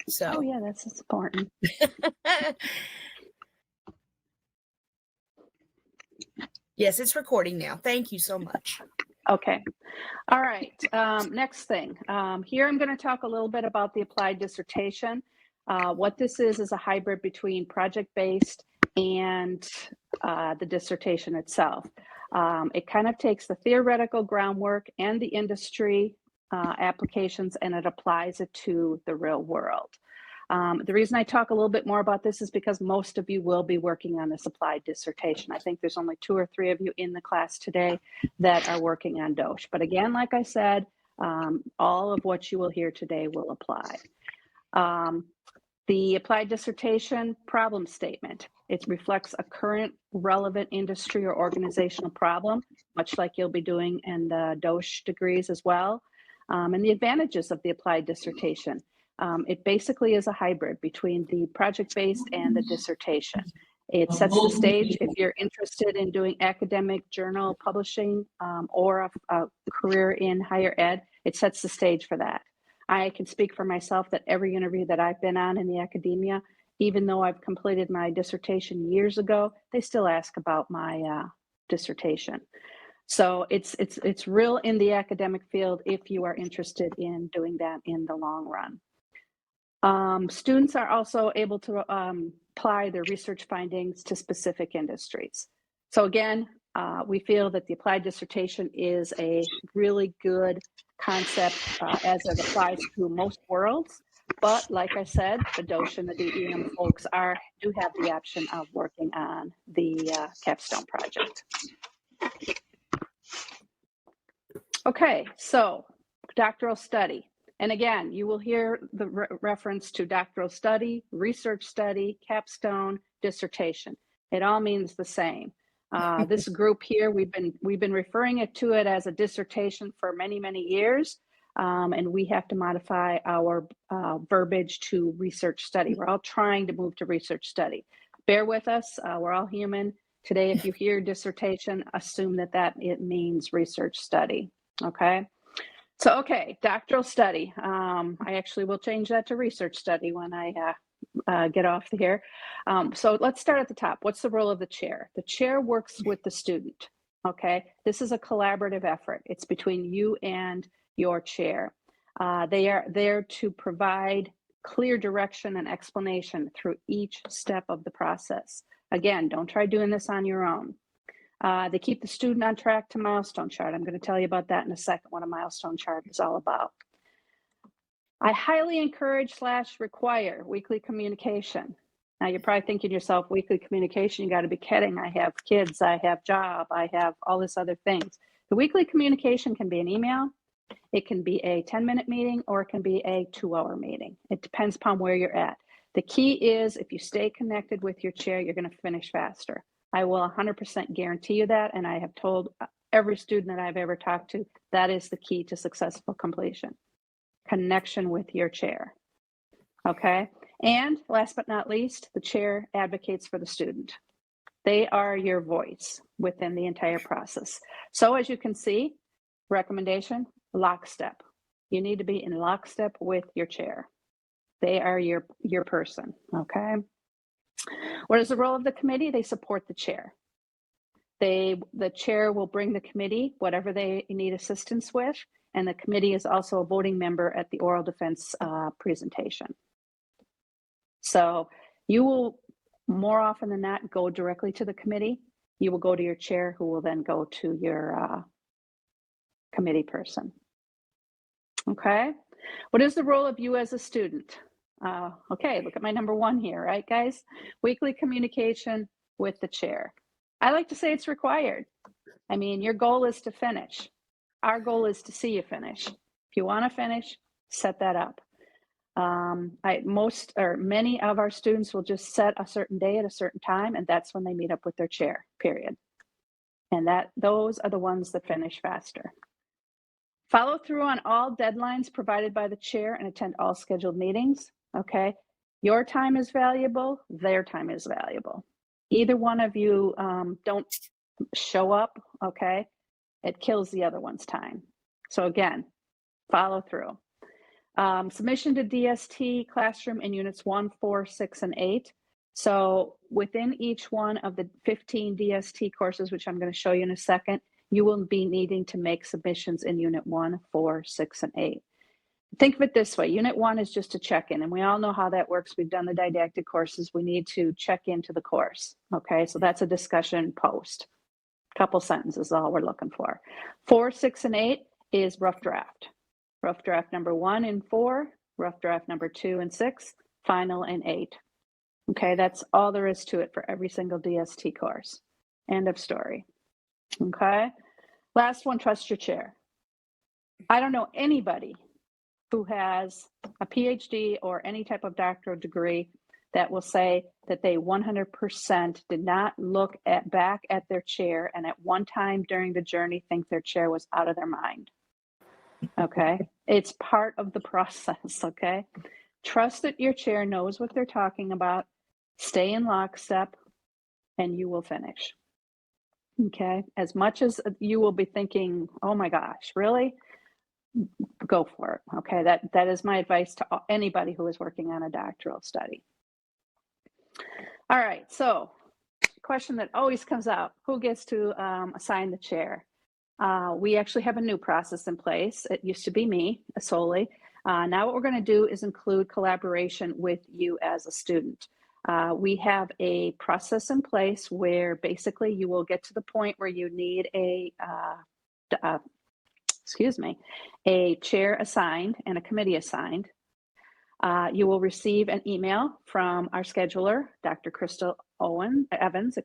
So. Oh yeah, that's important. Yes, it's recording now. Thank you so much. Okay. All right. Next thing. Here I'm going to talk a little bit about the applied dissertation. What this is a hybrid between project-based and the dissertation itself. It kind of takes the theoretical groundwork and the industry applications, and it applies it to the real world. The reason I talk a little bit more about this is because most of you will be working on this applied dissertation. I think there's only 2 or 3 of you in the class today that are working on DOSH. But again, like I said, all of what you will hear today will apply. The applied dissertation problem statement. It reflects a current relevant industry or organizational problem, much like you'll be doing in the DOSH degrees as well. And the advantages of the applied dissertation. It basically is a hybrid between the project-based and the dissertation. It sets the stage if you're interested in doing academic journal publishing or a career in higher ed. It sets the stage for that. I can speak for myself that every interview that I've been on in the academia, even though I've completed my dissertation years ago, they still ask about my dissertation. So it's real in the academic field if you are interested in doing that in the long run. Students are also able to apply their research findings to specific industries. So again, we feel that the applied dissertation is a really good concept as it applies to most worlds. But like I said, the DOSH and the DEM folks do have the option of working on the capstone project. Okay, so doctoral study. And again, you will hear the reference to doctoral study, research study, capstone, dissertation. It all means the same. This group here, we've been referring to it as a dissertation for many, many years, and we have to modify our verbiage to research study. We're all trying to move to research study. Bear with us, we're all human. Today, if you hear dissertation, assume that it means research study, okay? So, okay, doctoral study. I actually will change that to research study when I get off here. So let's start at the top. What's the role of the chair? The chair works with the student, okay? This is a collaborative effort. It's between you and your chair. They are there to provide clear direction and explanation through each step of the process. Again, don't try doing this on your own. They keep the student on track to milestone chart. I'm going to tell you about that in a second, what a milestone chart is all about. I highly encourage / require weekly communication. Now you're probably thinking to yourself, weekly communication, you got to be kidding. I have kids, I have job, I have all this other things. The weekly communication can be an email, it can be a 10-minute meeting, or it can be a 2-hour meeting. It depends upon where you're at. The key is if you stay connected with your chair, you're going to finish faster. I will 100% guarantee you that, and I have told every student that I've ever talked to, that is the key to successful completion. Connection with your chair, okay? And last but not least, the chair advocates for the student. They are your voice within the entire process. So as you can see, recommendation, lockstep. You need to be in lockstep with your chair. They are your person, okay? What is the role of the committee? They support the chair. The chair will bring the committee whatever they need assistance with, and the committee is also a voting member at the oral defense presentation. So you will, more often than not, go directly to the committee. You will go to your chair, who will then go to your committee person. Okay, what is the role of you as a student? Okay, look at my number 1 here, right, guys? Weekly communication with the chair. I like to say it's required. I mean, your goal is to finish. Our goal is to see you finish. If you want to finish, set that up. Many of our students will just set a certain day at a certain time, and that's when they meet up with their chair, period. And those are the ones that finish faster. Follow through on all deadlines provided by the chair and attend all scheduled meetings, okay? Your time is valuable, their time is valuable. Either one of you don't show up, okay? It kills the other one's time. So again, follow through. Submission to DST classroom in units 1, 4, 6, and 8. So within each one of the 15 DST courses, which I'm going to show you in a second, you will be needing to make submissions in unit 1, 4, 6, and 8. Think of it this way. Unit 1 is just a check-in, and we all know how that works. We've done the didactic courses. We need to check into the course. Okay, so that's a discussion post. Couple sentences is all we're looking for. 4, 6, and 8 is rough draft. Rough draft number 1 and 4, rough draft number 2 and 6, final and 8. Okay, that's all there is to it for every single DST course. End of story. Okay, last one, trust your chair. I don't know anybody who has a PhD or any type of doctoral degree that will say that they 100% did not look back at their chair and at one time during the journey think their chair was out of their mind. Okay, it's part of the process. Okay, trust that your chair knows what they're talking about, stay in lockstep, and you will finish. Okay, as much as you will be thinking, oh my gosh, really? Go for it. Okay, that is my advice to anybody who is working on a doctoral study. All right, so question that always comes up, who gets to assign the chair? We actually have a new process in place. It used to be me solely. Now what we're going to do is include collaboration with you as a student. We have a process in place where basically you will get to the point where you need a chair assigned and a committee assigned. You will receive an email from our scheduler, Dr. Crystal Evans,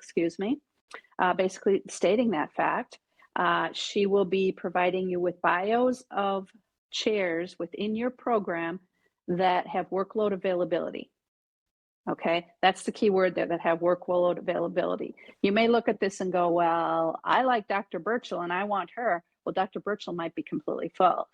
basically stating that fact. She will be providing you with bios of chairs within your program that have workload availability. Okay, that's the key word there, that have workload availability. You may look at this and go, well, I like Dr. Burchell and I want her. Well, Dr. Burchell might be completely full.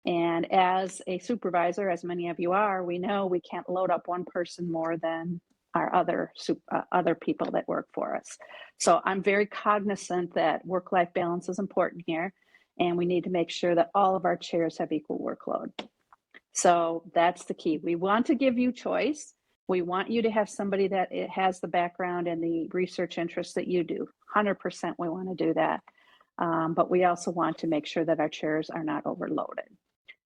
And as a supervisor, as many of you are, we know we can't load up one person more than our other people that work for us. So I'm very cognizant that work-life balance is important here, and we need to make sure that all of our chairs have equal workload. So that's the key. We want to give you choice. We want you to have somebody that has the background and the research interests that you do. 100% we want to do that. But we also want to make sure that our chairs are not overloaded.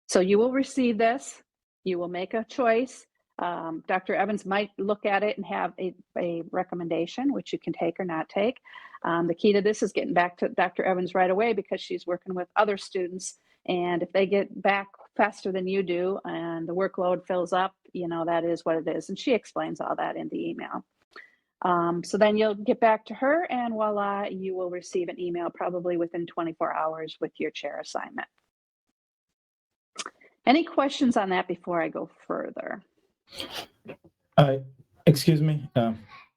So you will receive this. You will make a choice. Dr. Evans might look at it and have a recommendation, which you can take or not take. The key to this is getting back to Dr. Evans right away, because she's working with other students. And if they get back faster than you do and the workload fills up, you know, that is what it is. And she explains all that in the email. So then you'll get back to her and voila, you will receive an email probably within 24 hours with your chair assignment. Any questions on that before I go further? Excuse me.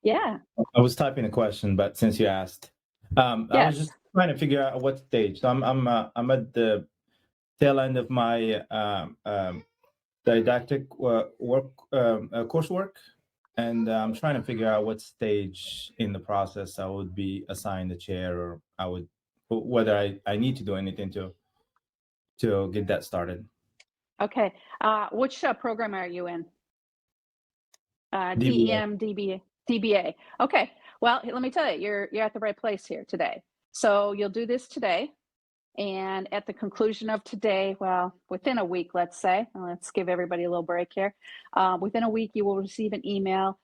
Yeah. I was typing a question, but since you asked, Yes. I was just trying to figure out what stage. So I'm at the tail end of my didactic coursework, and I'm trying to figure out what stage in the process I would be assigned a chair, or whether I need to do anything to get that started. Okay. Which program are you in? DBA. DEM, DBA. Okay. Well, let me tell you, you're at the right place here today. So you'll do this today. And at the conclusion of today, well, within a week, let's say, let's give everybody a little break here. Within a week, you will receive an email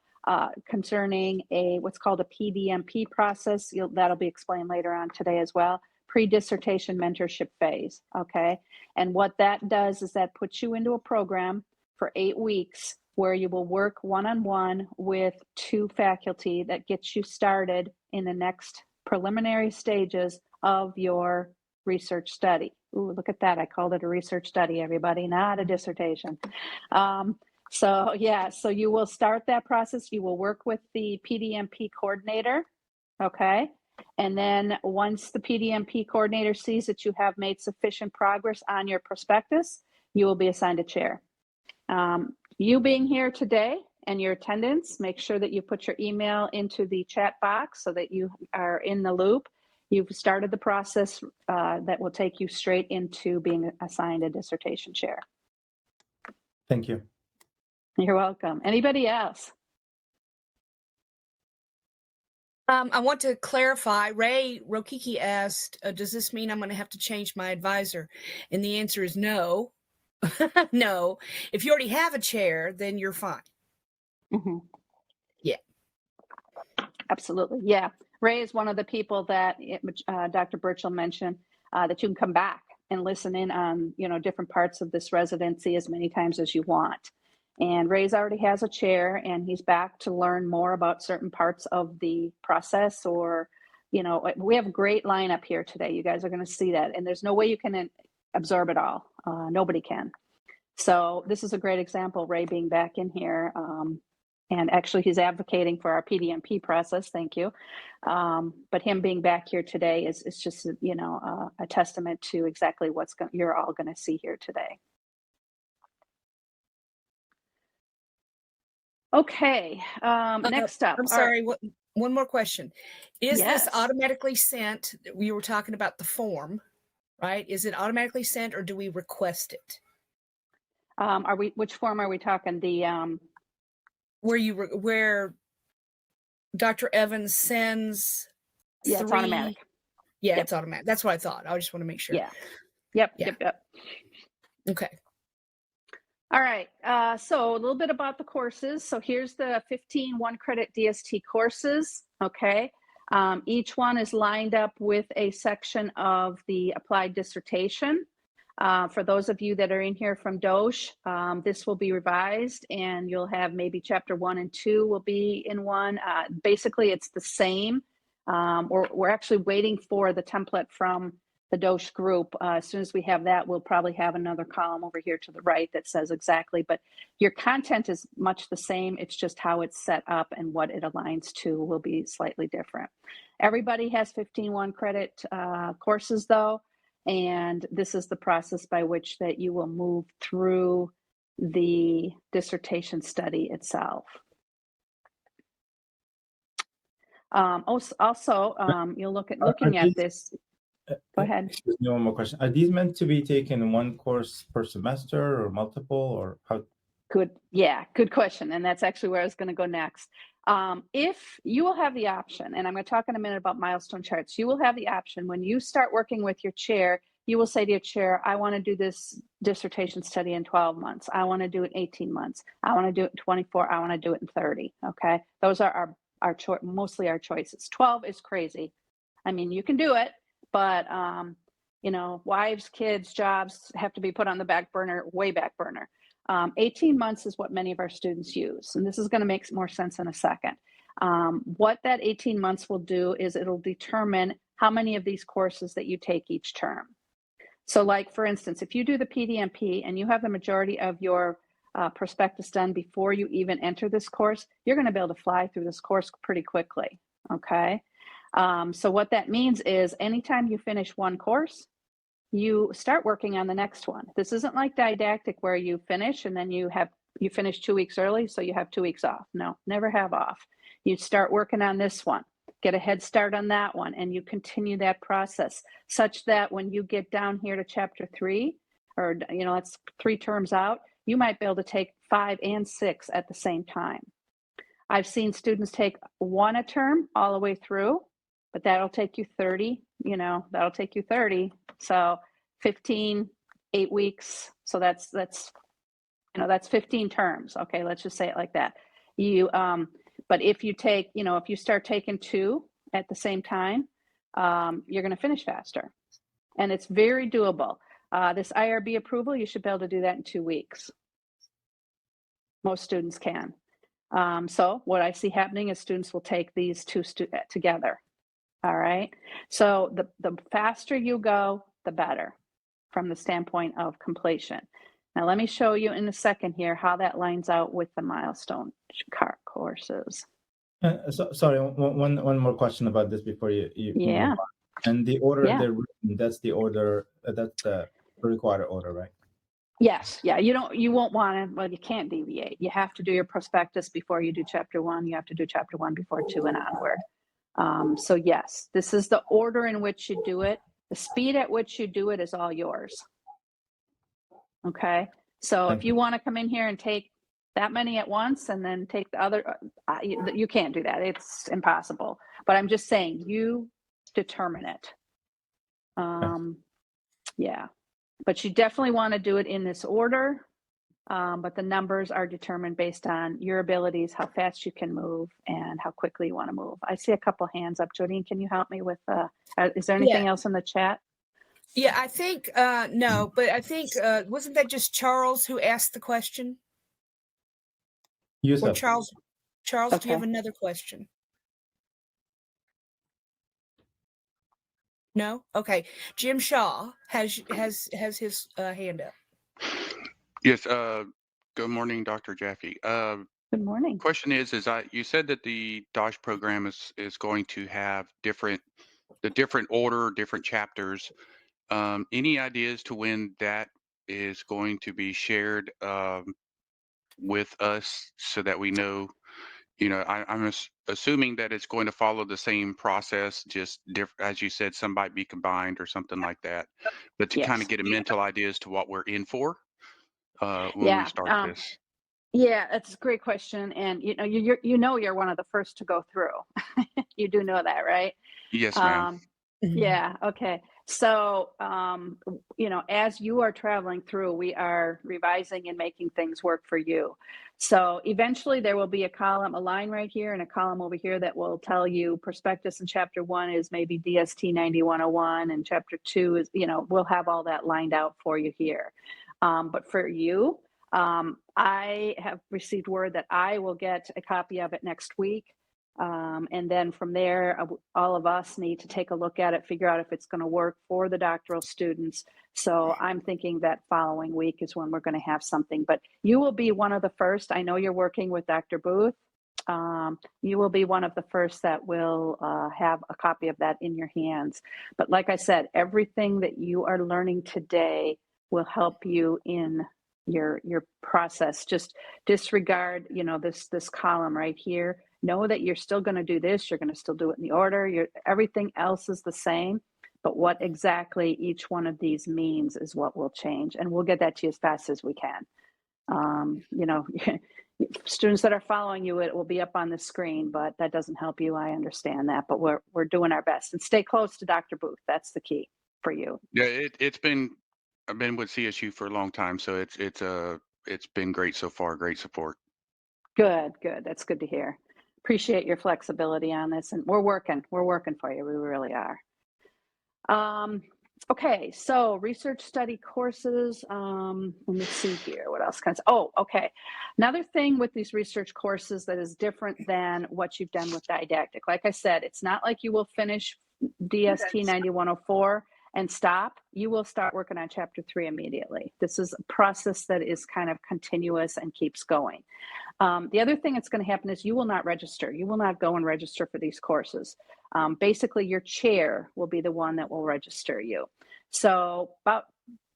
concerning what's called a PDMP process. That'll be explained later on today as well. Pre-dissertation mentorship phase, okay? And what that does is that puts you into a program for 8 weeks where you will work one-on-one with 2 faculty that gets you started in the next preliminary stages of your research study. Ooh, look at that. I called it a research study, everybody, not a dissertation. So you will start that process. You will work with the PDMP coordinator, okay? And then once the PDMP coordinator sees that you have made sufficient progress on your prospectus, you will be assigned a chair. You being here today and your attendance, make sure that you put your email into the chat box so that you are in the loop. You've started the process that will take you straight into being assigned a dissertation chair. Thank you. You're welcome. Anybody else? I want to clarify. Ray Rokiki asked, does this mean I'm going to have to change my advisor? And the answer is no. No. If you already have a chair, then you're fine. Mm-hmm. Yeah. Absolutely. Yeah. Ray is one of the people that Dr. Burchell mentioned that you can come back and listen in on, different parts of this residency as many times as you want. And Ray's already has a chair and he's back to learn more about certain parts of the process or, we have a great lineup here today. You guys are going to see that. And there's no way you can absorb it all. Nobody can. So this is a great example, Ray being back in here. And actually he's advocating for our PDMP process. Thank you. But him being back here today is just, a testament to exactly you're all going to see here today. Okay. Next up. I'm sorry. One more question. Is Yes. this automatically sent? We were talking about the form, right? Is it automatically sent or do we request it? Which form are we talking? The, where Dr. Evans sends yeah, it's automatic. Yeah, Yep. It's automatic. That's what I thought. I just want to make sure. Yeah. Yep. Yeah. Yep. Okay. All right. So a little bit about the courses. So here's the 15 one-credit DST courses. Okay. Each one is lined up with a section of the applied dissertation. For those of you that are in here from DOSH, this will be revised and you'll have maybe chapter 1 and 2 will be in one. Basically, it's the same. We're actually waiting for the template from the DOSH group. As soon as we have that, we'll probably have another column over here to the right that says exactly, but your content is much the same. It's just how it's set up and what it aligns to will be slightly different. Everybody has 15 one-credit courses though. And this is the process by which that you will move through the dissertation study itself. Also, you'll looking at this. Go ahead. Excuse me, one more question. Are these meant to be taken in one course per semester or multiple or how? Good. Yeah, good question. And that's actually where I was going to go next. If you will have the option, and I'm going to talk in a minute about milestone charts, you will have the option when you start working with your chair, you will say to your chair, I want to do this dissertation study in 12 months. I want to do it in 18 months. I want to do it in 24. I want to do it in 30. Okay. Those are mostly our choices. 12 is crazy. I mean, you can do it, but, wives, kids, jobs have to be put on the back burner, way back burner. 18 months is what many of our students use. And this is going to make more sense in a second. What that 18 months will do is it'll determine how many of these courses that you take each term. So like, for instance, if you do the PDMP and you have the majority of your prospectus done before you even enter this course, you're going to be able to fly through this course pretty quickly. Okay. So what that means is anytime you finish one course, you start working on the next one. This isn't like didactic where you finish and then you finish 2 weeks early, so you have 2 weeks off. No, never have off. You start working on this one, get a head start on that one, and you continue that process such that when you get down here to chapter 3, or that's 3 terms out, you might be able to take 5 and 6 at the same time. I've seen students take 1 a term all the way through, but that'll take you 30, that'll take you 30. So 15, 8 weeks. So that's 15 terms. Okay. Let's just say it like that. But if you take, if you start taking 2 at the same time, you're going to finish faster. And it's very doable. This IRB approval, you should be able to do that in 2 weeks. Most students can. So what I see happening is students will take these 2 together. All right. So the faster you go, the better from the standpoint of completion. Now, let me show you in a second here how that lines out with the milestone courses. Sorry, one more question about this before you Yeah. move on. And the order Yeah. they're written, that's the order, that's the required order, right? Yes. Yeah. You won't want to, well, you can't deviate. You have to do your prospectus before you do chapter 1. You have to do chapter 1 before 2 and onward. So yes, this is the order in which you do it. The speed at which you do it is all yours. Okay. So Thank if you want to come in here and take that many at once and then take the other, you can't do that. It's impossible. But I'm just saying, you determine it. Yeah, but you definitely want to do it in this order. But the numbers are determined based on your abilities, how fast you can move, and how quickly you want to move. I see a couple hands up. Jodine, can you help me with, is there anything else in the chat? Yeah, I think, no, but I think, wasn't that just Charles who asked the question? Or Yusuf. Charles, do you Okay. have another question? No? Okay. Jim Shaw has his hand up. Yes. Good morning, Dr. Jaffe. Good morning. Question is you said that the DOSH program is going to have different order, different chapters. Any ideas to when that is going to be shared with us so that we know? I'm assuming that it's going to follow the same process, just as you said, some might be combined or something like that. But to kind Yes. of get a mental idea as to what we're in for when we Yeah. start this. Yeah, that's a great question. And you're one of the first to go through. You do know that, right? Yes, ma'am. Yeah. Okay. So, as you are traveling through, we are revising and making things work for you. So eventually there will be a line right here and a column over here that will tell you prospectus in chapter 1 is maybe DST 9101 and chapter 2 is, we'll have all that lined out for you here. But for you, I have received word that I will get a copy of it next week. And then from there, all of us need to take a look at it, figure out if it's going to work for the doctoral students. So I'm thinking that following week is when we're going to have something, but you will be one of the first. I know you're working with Dr. Booth. You will be one of the first that will have a copy of that in your hands. But like I said, everything that you are learning today will help you in your process. Just disregard, this column right here. Know that you're still going to do this. You're going to still do it in the order. Everything else is the same, but what exactly each one of these means is what will change. And we'll get that to you as fast as we can. Students that are following you, it will be up on the screen, but that doesn't help you. I understand that, but we're doing our best. And stay close to Dr. Booth. That's the key for you. Yeah, I've been with CSU for a long time, so it's been great so far. Great support. Good. That's good to hear. Appreciate your flexibility on this, and we're working for you. We really are. Okay, so research study courses. Let me see here. What else okay. Another thing with these research courses that is different than what you've done with didactic. Like I said, it's not like you will finish DST 9104 and stop. You will start working on chapter 3 immediately. This is a process that is kind of continuous and keeps going. The other thing that's going to happen is you will not register. You will not go and register for these courses. Basically, your chair will be the one that will register you. So about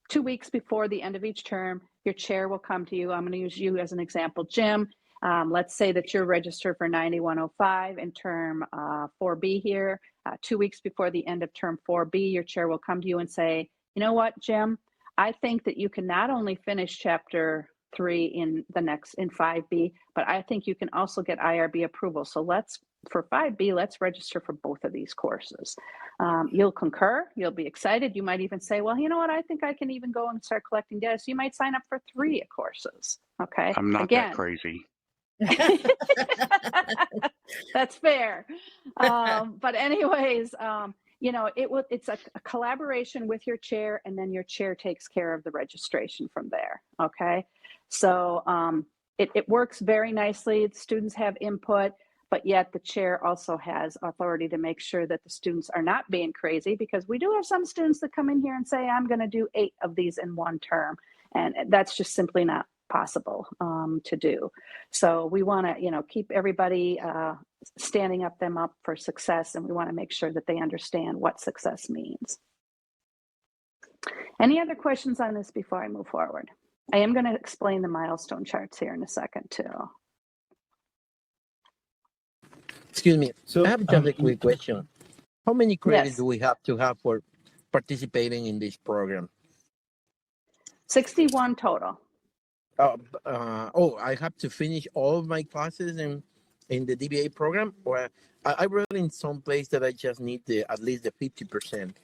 2 weeks before the end of each term, your chair will come to you. I'm going to use you as an example. Jim, let's say that you're registered for 9105 in term 4B here. 2 weeks before the end of term 4B, your chair will come to you and say, you know what, Jim, I think that you can not only finish chapter 3 in 5B, but I think you can also get IRB approval. So for 5B, let's register for both of these courses. You'll concur, you'll be excited. You might even say, well, you know what, I think I can even go and start collecting data. So you might sign up for 3 courses, okay? I'm not that crazy. That's fair. But anyways, it's a collaboration with your chair, and then your chair takes care of the registration from there. Okay. So it works very nicely. The students have input, but yet the chair also has authority to make sure that the students are not being crazy, because we do have some students that come in here and say, I'm going to do 8 of these in one term. And that's just simply not possible to do. So we want to, keep everybody standing them up for success, and we want to make sure that they understand what success means. Any other questions on this before I move forward? I am going to explain the milestone charts here in a second too. Excuse me. So, I have just a quick question. How many credits do we have to have for participating in this program? 61 total. I have to finish all of my classes in the DBA program, or I read in some place that I just need at least the 50%.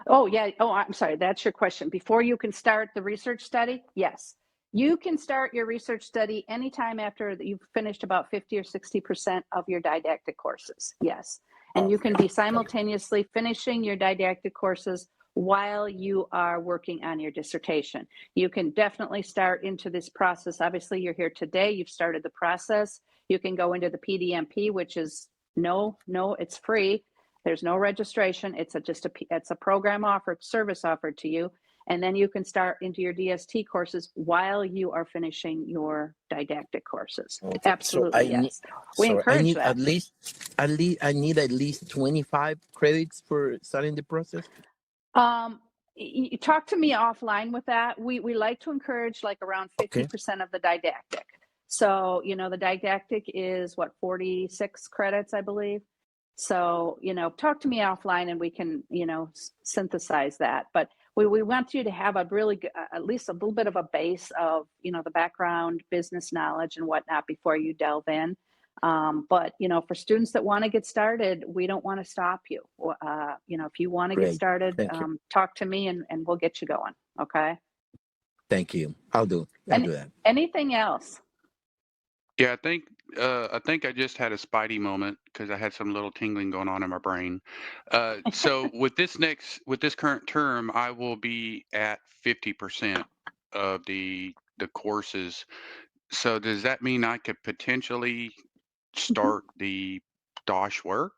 Oh, yeah. Oh, I'm sorry. That's your question. Before you can start the research study? Yes. You can start your research study anytime after you've finished about 50 or 60% of your didactic courses. Yes. And you can be simultaneously finishing your didactic courses while you are working on your dissertation. You can definitely start into this process. Obviously, you're here today. You've started the process. You can go into the PDMP, which is it's free. There's no registration. It's a program offered, service offered to you. And then you can start into your DST courses while you are finishing your didactic courses. Okay. Absolutely, yes. We I encourage need that. I need at least 25 credits for starting the process. You talk to me offline with that. We like to encourage like around 50% of the didactic. So, the didactic is what, 46 credits, I believe. So, talk to me offline and we can, synthesize that. But we want you to have a really, at least a little bit of a base of, the background, business knowledge and whatnot before you delve in. But, for students that want to get started, we don't want to stop you. If you want to get started, talk to me and we'll get you going. Okay. Thank you. I'll do that. Anything else? Yeah, I think I just had a Spidey moment because I had some little tingling going on in my brain. So with this current term, I will be at 50% of the courses. So does that mean I could potentially start the DOSH work,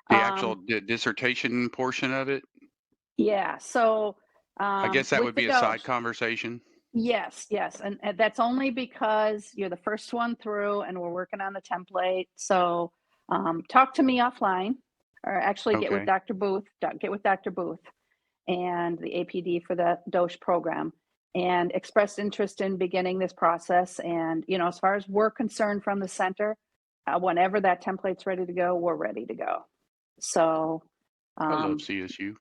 the actual dissertation portion of it? Yeah. So I guess that with would the be a side DOSH, conversation. yes. And that's only because you're the first one through and we're working on the template. So talk to me offline, or actually get with Okay. Dr. Booth, and the APD for the DOSH program, and express interest in beginning this process. And, as far as we're concerned from the center, whenever that template's ready to go, we're ready to go. So I love CSU.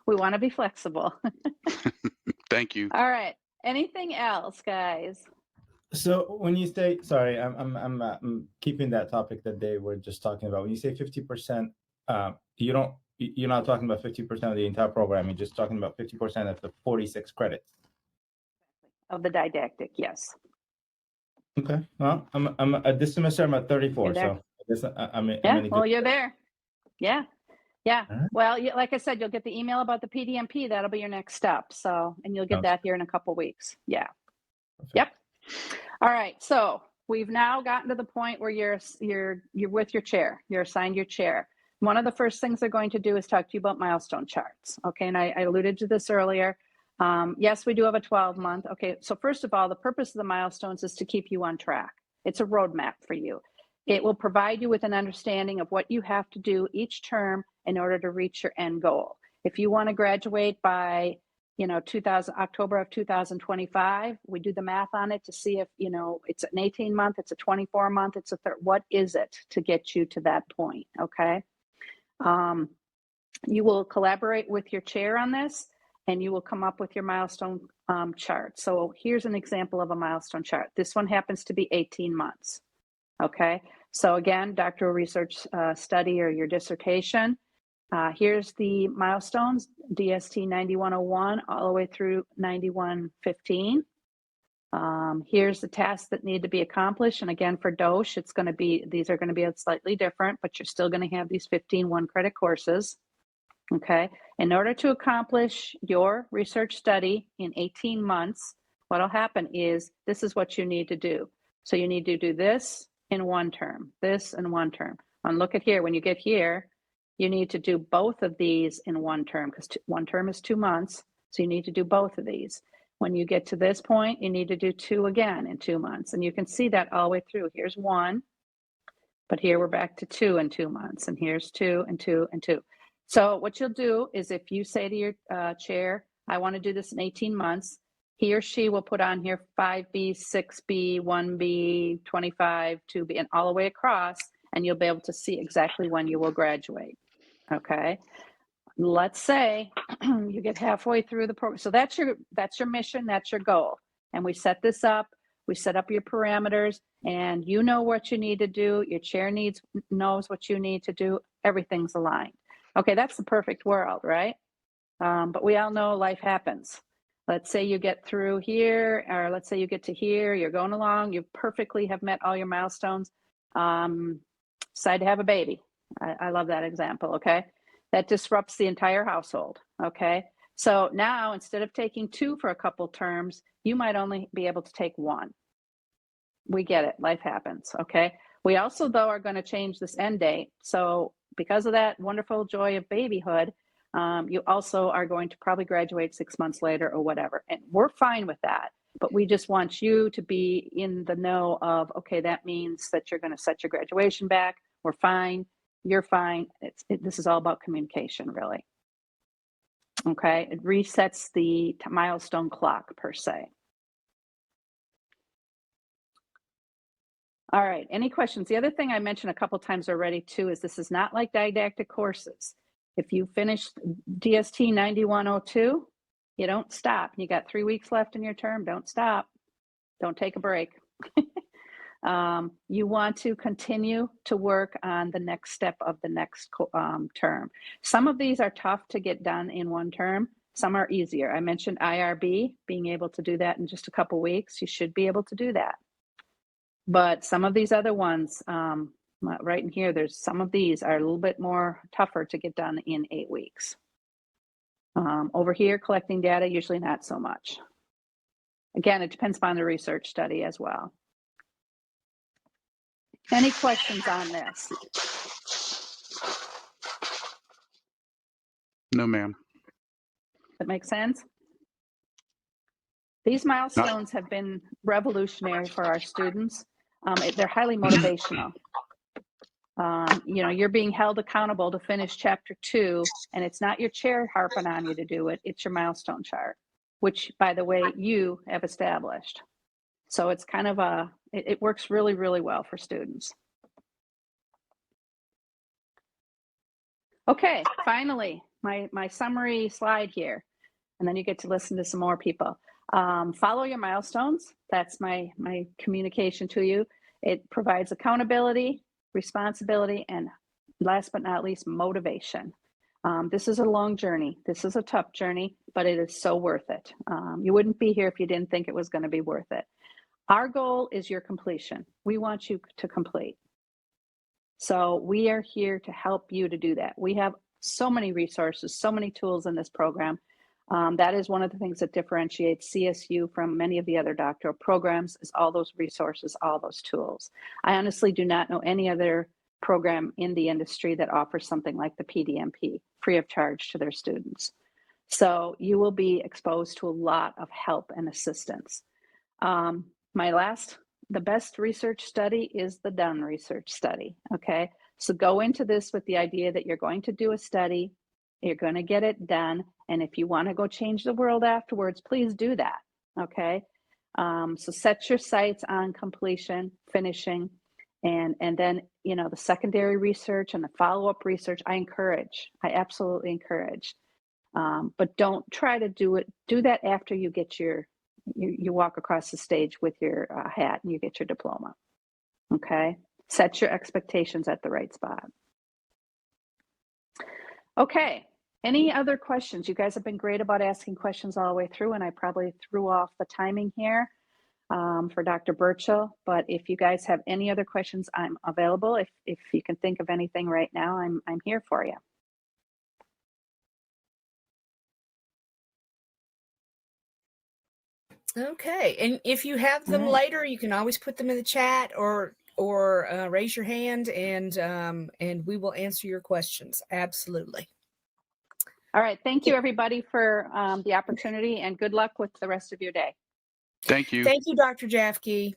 we want to be flexible. Thank you. All right. Anything else, guys? So when you say, sorry, I'm keeping that topic that they were just talking about. When you say 50%, you're not talking about 50% of the entire program. You're just talking about 50% of the 46 credits. Of the didactic, yes. Okay. Well, I'm this semester I'm at 34, You're there. so I guess I'm in Yeah. a good. Well, you're there. Yeah. Yeah. All right. Well, like I said, you'll get the email about the PDMP. That'll be your next step. So, and you'll get Sounds that here in a couple weeks. Yeah. perfect. Yep. All right. So we've now gotten to the point where you're with your chair. You're assigned your chair. One of the first things they're going to do is talk to you about milestone charts. Okay. And I alluded to this earlier. Yes, we do have a 12-month. Okay. So first of all, the purpose of the milestones is to keep you on track. It's a roadmap for you. It will provide you with an understanding of what you have to do each term in order to reach your end goal. If you want to graduate by October of 2025, we do the math on it to see if, it's an 18-month, it's a 24-month, it's what is it to get you to that point, okay? You will collaborate with your chair on this, and you will come up with your milestone chart. So here's an example of a milestone chart. This one happens to be 18 months, okay? So again, doctoral research study or your dissertation. Here's the milestones, DST 9101 all the way through 9115. Here's the tasks that need to be accomplished. And again, for DOSH, these are going to be slightly different, but you're still going to have these 15 one-credit courses. Okay. In order to accomplish your research study in 18 months, what'll happen is this is what you need to do. So you need to do this in one term, this in one term. And look at here, when you get here, you need to do both of these in one term because one term is 2 months. So you need to do both of these. When you get to this point, you need to do 2 again in 2 months. And you can see that all the way through. Here's 1, but here we're back to 2 in 2 months. And here's 2 and 2 and 2. So what you'll do is if you say to your chair, I want to do this in 18 months, he or she will put on here 5B, 6B, 1B, 25, 2B, and all the way across, and you'll be able to see exactly when you will graduate. Okay. let's say you get halfway through the program. So that's your mission, that's your goal. And we set this up, we set up your parameters, and you know what you need to do. Your chair knows what you need to do. Everything's aligned. Okay, that's the perfect world, right? But we all know life happens. Let's say you get through here, or let's say you get to here, you're going along, you perfectly have met all your milestones, decide to have a baby. I love that example, okay? That disrupts the entire household, okay? So now, instead of taking 2 for a couple terms, you might only be able to take 1. We get it, life happens, okay? We also, though, are gonna change this end date. So because of that wonderful joy of babyhood, you also are going to probably graduate 6 months later or whatever. And we're fine with that, but we just want you to be in the know of, okay, that means that you're gonna set your graduation back. We're fine, you're fine. This is all about communication, really. Okay, it resets the milestone clock per se. All right, any questions? The other thing I mentioned a couple times already too is this is not like didactic courses. If you finish DST 9102, you don't stop. You got 3 weeks left in your term, don't stop. Don't take a break. You want to continue to work on the next step of the next term. Some of these are tough to get done in one term. Some are easier. I mentioned IRB, being able to do that in just a couple weeks. You should be able to do that. But some of these other ones, right in here, there's some of these are a little bit more tougher to get done in 8 weeks. Over here, collecting data, usually not so much. Again, it depends upon the research study as well. Any questions on this? No, ma'am. That make sense? These milestones have been revolutionary for our students. They're highly motivational. You know, you're being held accountable to finish chapter 2, and it's not your chair harping on you to do it, it's your milestone chart, which, by the way, you have established. So it's kind of it works really, really well for students. Okay, finally, my summary slide here, and then you get to listen to some more people. Follow your milestones. That's my communication to you. It provides accountability, responsibility, and last but not least, motivation. This is a long journey. This is a tough journey, but it is so worth it. You wouldn't be here if you didn't think it was going to be worth it. Our goal is your completion. We want you to complete. So we are here to help you to do that. We have so many resources, so many tools in this program. That is one of the things that differentiates CSU from many of the other doctoral programs, is all those resources, all those tools. I honestly do not know any other program in the industry that offers something like the PDMP, free of charge to their students. So you will be exposed to a lot of help and assistance. The best research study is the done research study, okay? So go into this with the idea that you're going to do a study, you're going to get it done, and if you want to go change the world afterwards, please do that, okay? So set your sights on completion, finishing, and then, you know, the secondary research and the follow-up research, I absolutely encourage. But don't try to do that after you get you walk across the stage with your hat and you get your diploma, okay? Set your expectations at the right spot. Okay, any other questions? You guys have been great about asking questions all the way through, and I probably threw off the timing here for Dr. Burchill, but if you guys have any other questions, I'm available. If you can think of anything right now, I'm here for you. Okay, and if you have them later, you can always put them in the chat or raise your hand, and we will answer your questions. Absolutely. All right, thank you everybody for the opportunity, and good luck with the rest of your day. Thank you. Thank you, Dr. Jafke.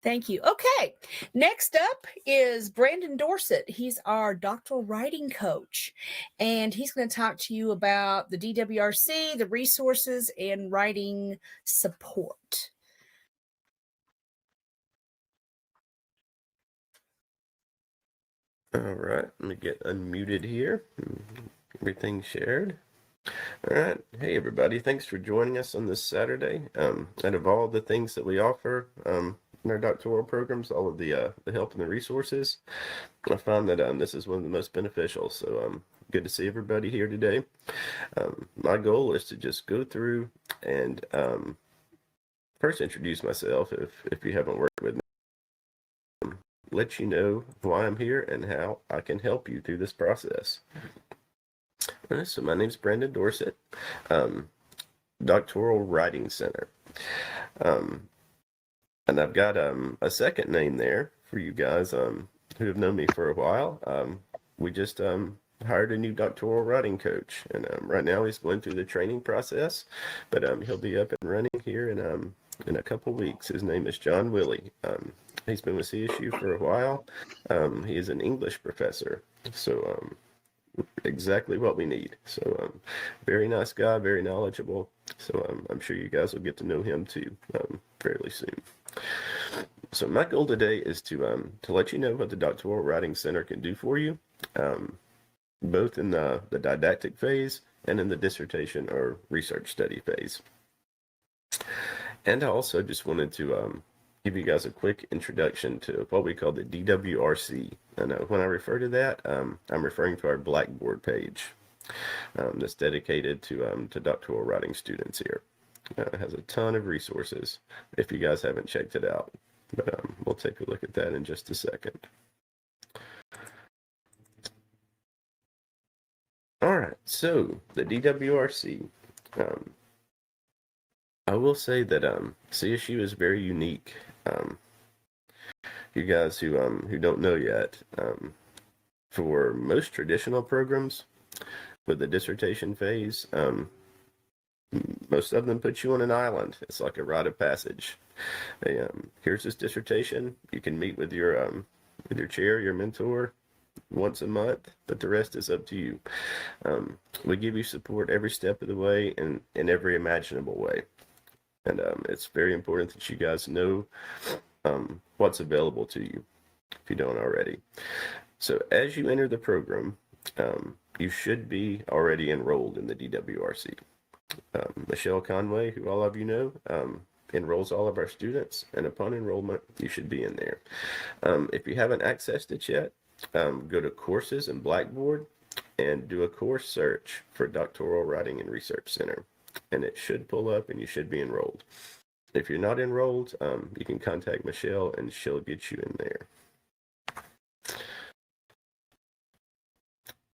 Thank you. Okay, next up is Brandon Dorsett. He's our doctoral writing coach, and he's going to talk to you about the DWRC, the resources, and writing support. All right, let me get unmuted here. Everything shared. All right. Hey, everybody. Thanks for joining us on this Saturday. Out of all the things that we offer in our doctoral programs, all of the help and the resources, I found that this is one of the most beneficial. So good to see everybody here today. My goal is to just go through and first introduce myself if you haven't worked with me. Let you know why I'm here and how I can help you through this process. So my name's Brandon Dorsett, Doctoral Writing Center. And I've got a second name there for you guys who have known me for a while. We just hired a new doctoral writing coach, and right now he's going through the training process, but he'll be up and running here in a couple weeks. His name is John Willie. He's been with CSU for a while. He is an English professor, so exactly what we need. So very nice guy, very knowledgeable. So I'm sure you guys will get to know him too fairly soon. So my goal today is to let you know what the Doctoral Writing Center can do for you, both in the didactic phase and in the dissertation or research study phase. And I also just wanted to give you guys a quick introduction to what we call the DWRC. And when I refer to that, I'm referring to our Blackboard page that's dedicated to doctoral writing students here. It has a ton of resources if you guys haven't checked it out. But we'll take a look at that in just a second. All right, so the DWRC. I will say that CSU is very unique. You guys who don't know yet, for most traditional programs with the dissertation phase, most of them put you on an island. It's like a rite of passage. Here's this dissertation. You can meet with your chair, your mentor, once a month, but the rest is up to you. We give you support every step of the way and in every imaginable way. And it's very important that you guys know what's available to you if you don't already. So as you enter the program, you should be already enrolled in the DWRC. Michelle Conway, who all of you know, enrolls all of our students, and upon enrollment, you should be in there. If you haven't accessed it yet, go to Courses in Blackboard and do a course search for Doctoral Writing and Research Center, and it should pull up and you should be enrolled. If you're not enrolled, you can contact Michelle and she'll get you in there.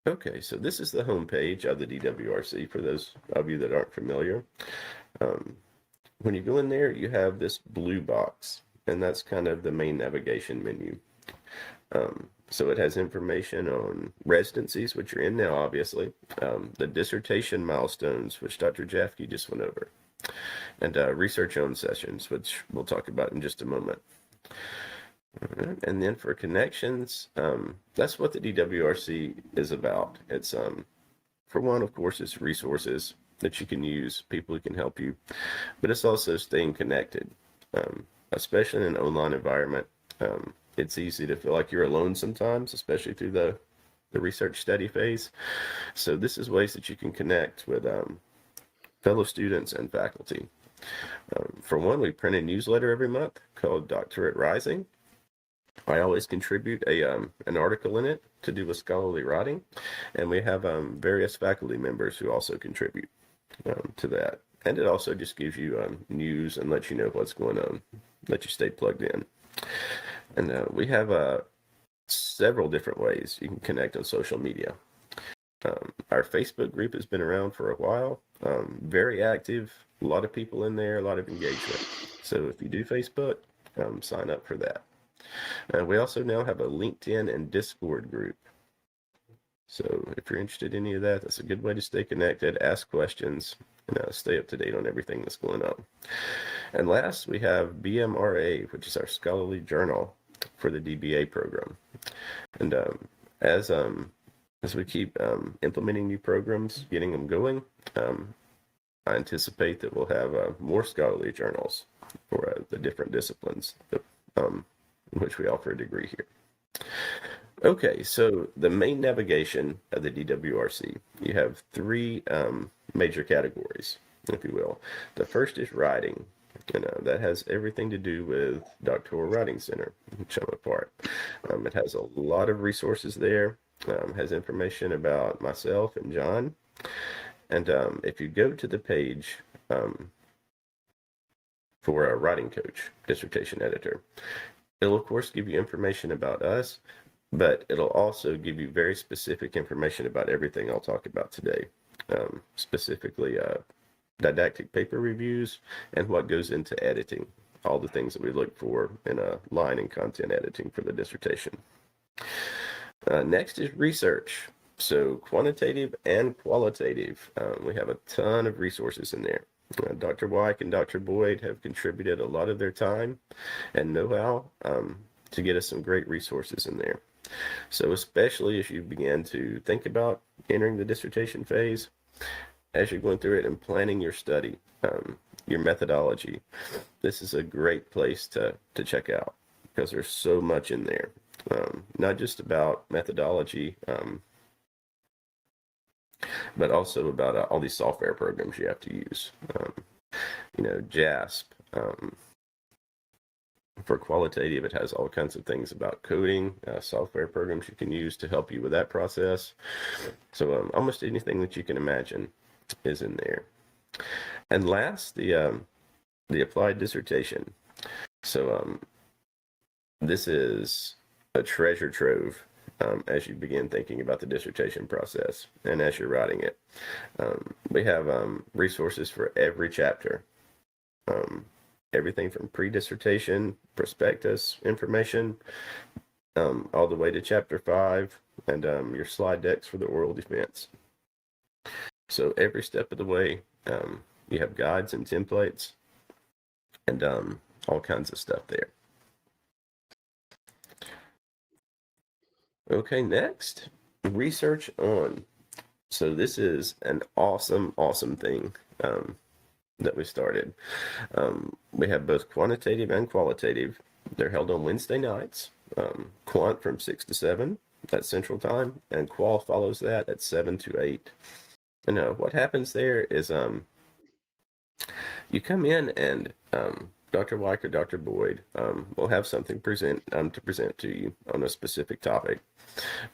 Okay, so this is the home page of the DWRC for those of you that aren't familiar. When you go in there, you have this blue box, and that's kind of the main navigation menu. So it has information on residencies, which you're in now, obviously, the dissertation milestones, which Dr. Jafke just went over, and research-owned sessions, which we'll talk about in just a moment. And then for connections, that's what the DWRC is about. It's, for one, of course, it's resources that you can use, people who can help you, but it's also staying connected, especially in an online environment. It's easy to feel like you're alone sometimes, especially through the research study phase. So this is ways that you can connect with fellow students and faculty. For one, we print a newsletter every month called Doctorate Rising. I always contribute an article in it to do with scholarly writing, and we have various faculty members who also contribute to that. And it also just gives you news and lets you know what's going on, let you stay plugged in. And we have several different ways you can connect on social media. Our Facebook group has been around for a while, very active, a lot of people in there, a lot of engagement. So if you do Facebook, sign up for that. We also now have a LinkedIn and Discord group. So if you're interested in any of that, that's a good way to stay connected, ask questions, and stay up to date on everything that's going on. And last, we have BMRA, which is our scholarly journal for the DBA program. And as we keep implementing new programs, getting them going, I anticipate that we'll have more scholarly journals for the different disciplines that, in which we offer a degree here. Okay, so the main navigation of the DWRC, you have three major categories, if you will. The first is writing. That has everything to do with Doctoral Writing Center, which I'm a part. It has a lot of resources there, has information about myself and John. And if you go to the page for a writing coach, dissertation editor, it'll of course give you information about us, but it'll also give you very specific information about everything I'll talk about today, specifically didactic paper reviews and what goes into editing, all the things that we look for in a line and content editing for the dissertation. Next is research. So quantitative and qualitative. We have a ton of resources in there. Dr. Wyke and Dr. Boyd have contributed a lot of their time and know-how to get us some great resources in there. So especially as you begin to think about entering the dissertation phase, as you're going through it and planning your study, your methodology, this is a great place to check out because there's so much in there. Not just about methodology, but also about all these software programs you have to use. JASP. For qualitative, it has all kinds of things about coding, software programs you can use to help you with that process. So almost anything that you can imagine is in there. And last, the applied dissertation. So this is a treasure trove as you begin thinking about the dissertation process and as you're writing it. We have resources for every chapter. Everything from pre-dissertation, prospectus information, all the way to chapter 5, and your slide decks for the oral defense. So every step of the way, you have guides and templates, and all kinds of stuff there. Okay, next, research on. So this is an awesome thing that we started. We have both quantitative and qualitative. They're held on Wednesday nights. Quant from 6 to 7, that's Central Time, and qual follows that at 7 to 8. And what happens there is you come in and Dr. Wyke or Dr. Boyd will have something to present to you on a specific topic.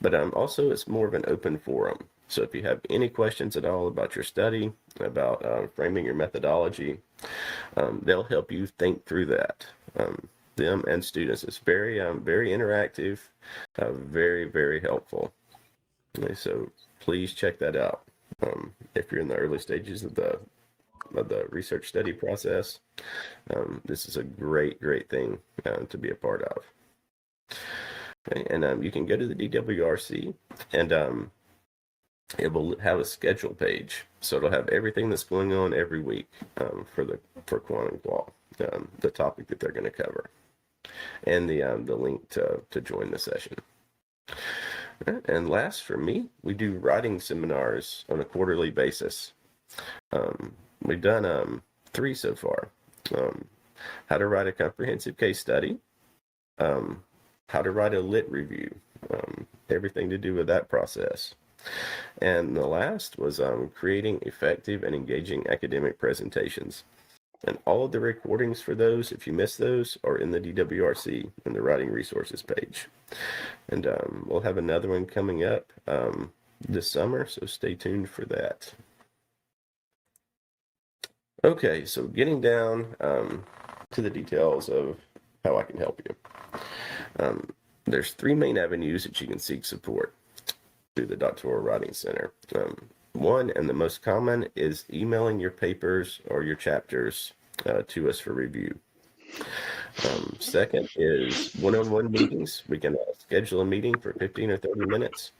But also it's more of an open forum. So if you have any questions at all about your study, about framing your methodology, they'll help you think through that. Them and students. It's very interactive, very helpful. Okay, so please check that out. If you're in the early stages of the research study process, this is a great thing to be a part of. Okay, and you can go to the DWRC and it will have a schedule page, so it'll have everything that's going on every week for quant and qual, the topic that they're going to cover, and the link to join the session. And last, for me, we do writing seminars on a quarterly basis. We've done 3 so far. How to write a comprehensive case study, how to write a lit review, everything to do with that process. And the last was creating effective and engaging academic presentations. And all of the recordings for those, if you missed those, are in the DWRC in the writing resources page. And we'll have another one coming up this summer, so stay tuned for that. Okay, so getting down to the details of how I can help you. There's 3 main avenues that you can seek support through the Doctoral Writing Center. One, and the most common, is emailing your papers or your chapters to us for review. Second is one-on-one meetings. We can schedule a meeting for 15 or 30 minutes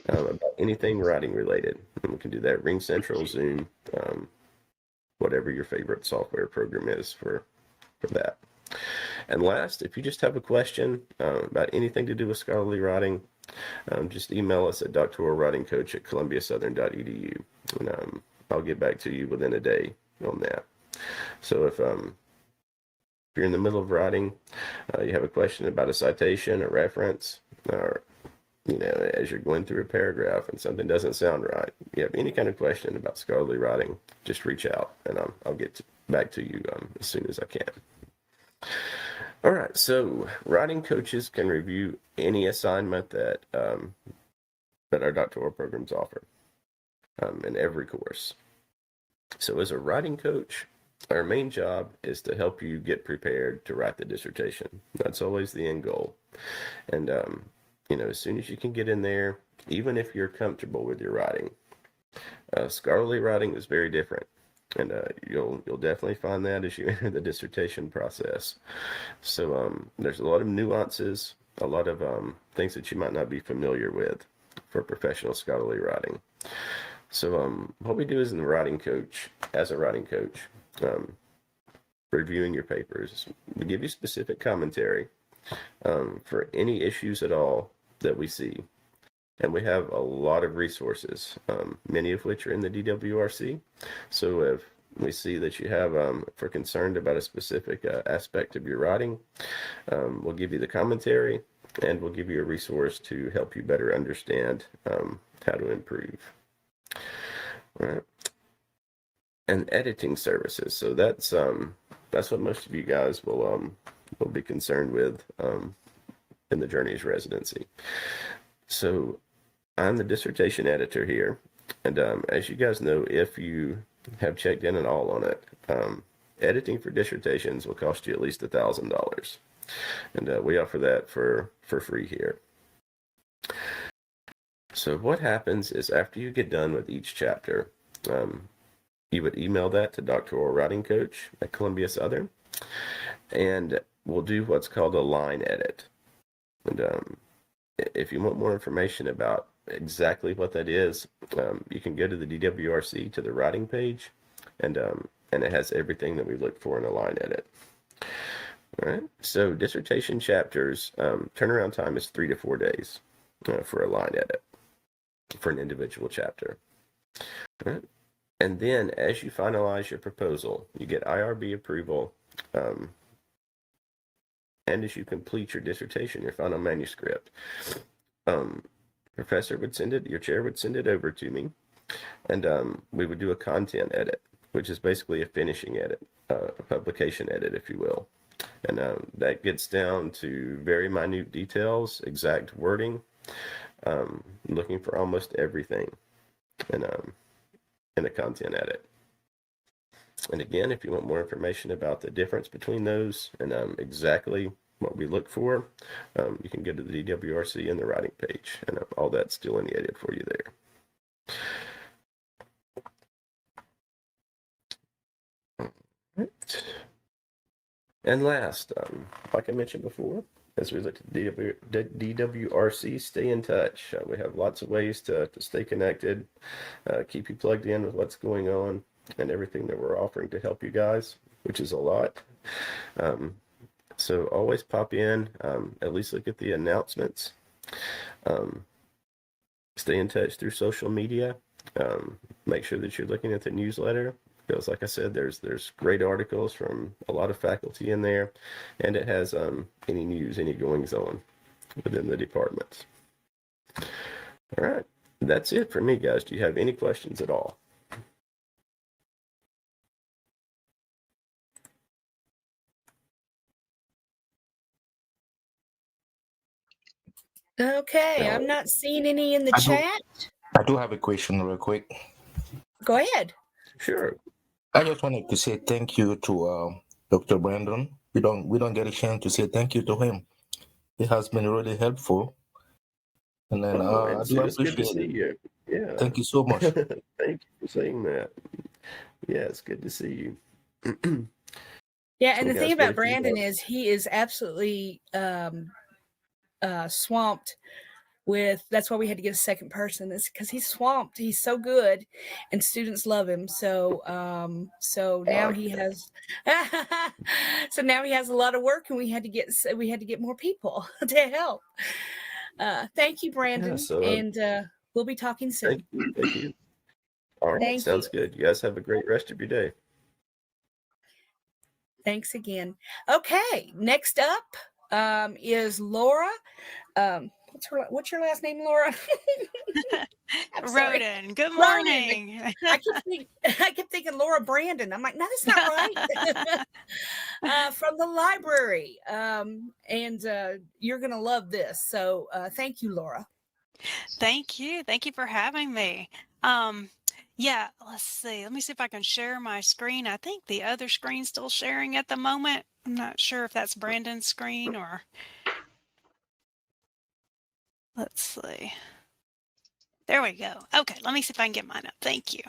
about anything writing related. And we can do that Ring Central, Zoom, whatever your favorite software program is for that. And last, if you just have a question about anything to do with scholarly writing, just email us at doctoralwritingcoach@columbiasouthern.edu, and I'll get back to you within a day on that. So if you're in the middle of writing, you have a question about a citation, a reference, or as you're going through a paragraph and something doesn't sound right, you have any kind of question about scholarly writing, just reach out and I'll get back to you as soon as I can. All right, so writing coaches can review any assignment that our doctoral programs offer in every course. So as a writing coach, our main job is to help you get prepared to write the dissertation. That's always the end goal. And, as soon as you can get in there, even if you're comfortable with your writing, scholarly writing is very different. And you'll definitely find that as you enter the dissertation process. So there's a lot of nuances, a lot of things that you might not be familiar with for professional scholarly writing. So what we do as a writing coach, reviewing your papers, we give you specific commentary for any issues at all that we see. And we have a lot of resources, many of which are in the DWRC. So if we see that you have, if we're concerned about a specific aspect of your writing, we'll give you the commentary and we'll give you a resource to help you better understand how to improve. All right. And editing services. So that's what most of you guys will be concerned with in the Journeys residency. So I'm the dissertation editor here, and as you guys know, if you have checked in at all on it, editing for dissertations will cost you at least $1,000, and we offer that for free here. So what happens is after you get done with each chapter, you would email that to Doctoral Writing Coach at Columbia Southern, and we'll do what's called a line edit. And if you want more information about exactly what that is, you can go to the DWRC to the writing page, and it has everything that we look for in a line edit. All right. So dissertation chapters, turnaround time is 3 to 4 days for a line edit for an individual chapter. All right. And then as you finalize your proposal, you get IRB approval, and as you complete your dissertation, your final manuscript, professor would send it, your chair would send it over to me, and we would do a content edit, which is basically a finishing edit, a publication edit, if you will. And that gets down to very minute details, exact wording, looking for almost everything in a content edit. And again, if you want more information about the difference between those and exactly what we look for, you can go to the DWRC and the writing page, and all that's delineated for you there. Right. And last, like I mentioned before, as we look at DWRC, stay in touch. We have lots of ways to stay connected, keep you plugged in with what's going on and everything that we're offering to help you guys, which is a lot. So always pop in, at least look at the announcements. Stay in touch through social media. Make sure that you're looking at the newsletter, because like I said, there's great articles from a lot of faculty in there, and it has any news, any goings on within the departments. All right, that's it for me, guys. Do you have any questions at all? Okay, I'm not seeing any in the I do- chat. I do have a question real quick. Go ahead. Sure. I just wanted to say thank you to Dr. Brandon. We don't get a chance to say thank you to him. He has been really helpful. And then I do It's good to appreciate see it. you. Yeah. Thank you so much. Thank you for saying that. Yeah, it's good to see you. Yeah, and You the thing guys about ready for Brandon that? is he is absolutely swamped with, that's why we had to get a second person, is because he's swamped. He's so good and students love him. So now he has so now he has a lot of work, and we had to get more people to help. Thank you, Brandon. Yeah, so and we'll be talking soon. thank you. All right, Thank sounds you. good. You guys have a great rest of your day. Thanks again. Okay, next up is Laura. what's your last name, Laura? I'm sorry. Roden, good Ronan. morning. I kept thinking Laura Brandon. I'm like, no, that's not right. From the library. And you're going to love this. So thank you, Laura. Thank you. Thank you for having me. Yeah, let's see. Let me see if I can share my screen. I think the other screen's still sharing at the moment. I'm not sure if that's Brandon's screen or let's see. There we go. Okay, let me see if I can get mine up. Thank you.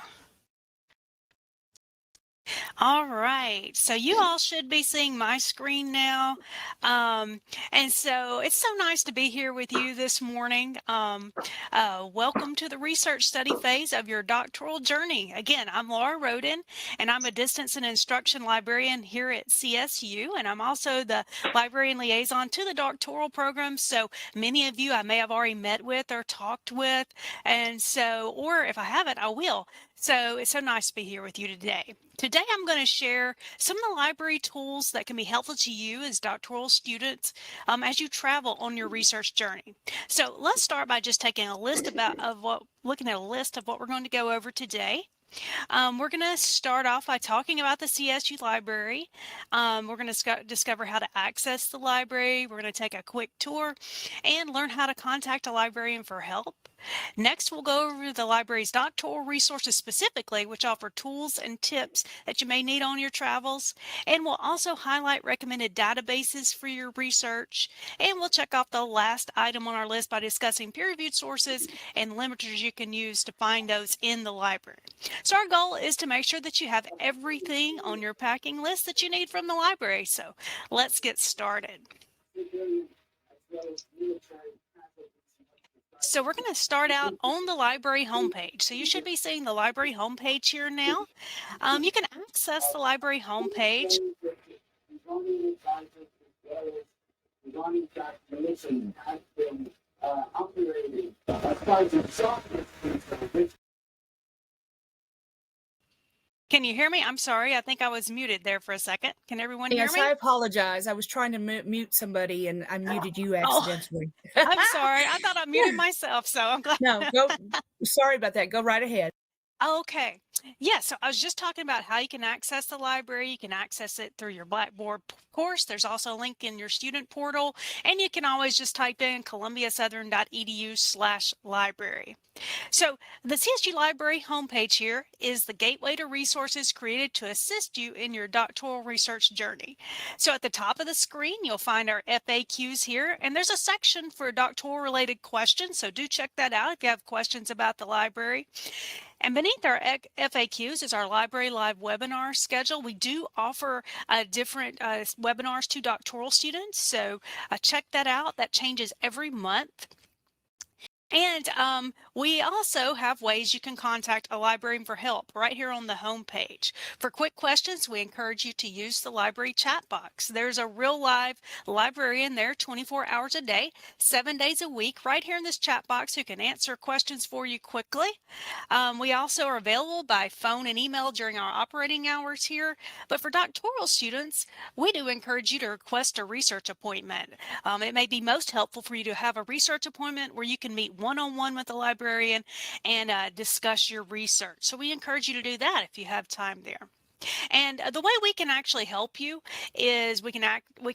All right, so you all should be seeing my screen now. And so it's so nice to be here with you this morning. Welcome to the research study phase of your doctoral journey. Again, I'm Laura Roden, and I'm a distance and instruction librarian here at CSU, and I'm also the librarian liaison to the doctoral program. So many of you I may have already met with or talked with, and so, or if I haven't, I will. So it's so nice to be here with you today. Today I'm going to share some of the library tools that can be helpful to you as doctoral students as you travel on your research journey. So let's start by just taking a list looking at a list of what we're going to go over today. We're going to start off by talking about the CSU library. We're going to discover how to access the library. We're going to take a quick tour and learn how to contact a librarian for help. Next, we'll go over the library's doctoral resources specifically, which offer tools and tips that you may need on your travels. And we'll also highlight recommended databases for your research. And we'll check off the last item on our list by discussing peer-reviewed sources and limiters you can use to find those in the library. So our goal is to make sure that you have everything on your packing list that you need from the library. So let's get started. So we're going to start out on the library homepage. So you should be seeing the library homepage here now. You can access the library homepage. Can you hear me? I'm sorry. I think I was muted there for a second. Can everyone hear me? Yes, I apologize. I was trying to mute somebody and I muted you accidentally. I'm sorry. I thought I muted myself, so I'm glad. No, sorry about that. Go right ahead. Okay. Yeah, so I was just talking about how you can access the library. You can access it through your Blackboard course. There's also a link in your student portal, and you can always just type in columbiasouthern.edu/library. So the CSU Library homepage here is the gateway to resources created to assist you in your doctoral research journey. So at the top of the screen, you'll find our FAQs here, and there's a section for doctoral related questions. So do check that out if you have questions about the library. And beneath our FAQs is our Library Live webinar schedule. We do offer different webinars to doctoral students, so check that out. That changes every month. And we also have ways you can contact a librarian for help right here on the home page. For quick questions, we encourage you to use the library chat box. There's a real live librarian there 24 hours a day, 7 days a week, right here in this chat box who can answer questions for you quickly. We also are available by phone and email during our operating hours here. But for doctoral students, we do encourage you to request a research appointment. It may be most helpful for you to have a research appointment where you can meet one-on-one with the librarian and discuss your research. So we encourage you to do that if you have time there. And the way we can actually help you is we can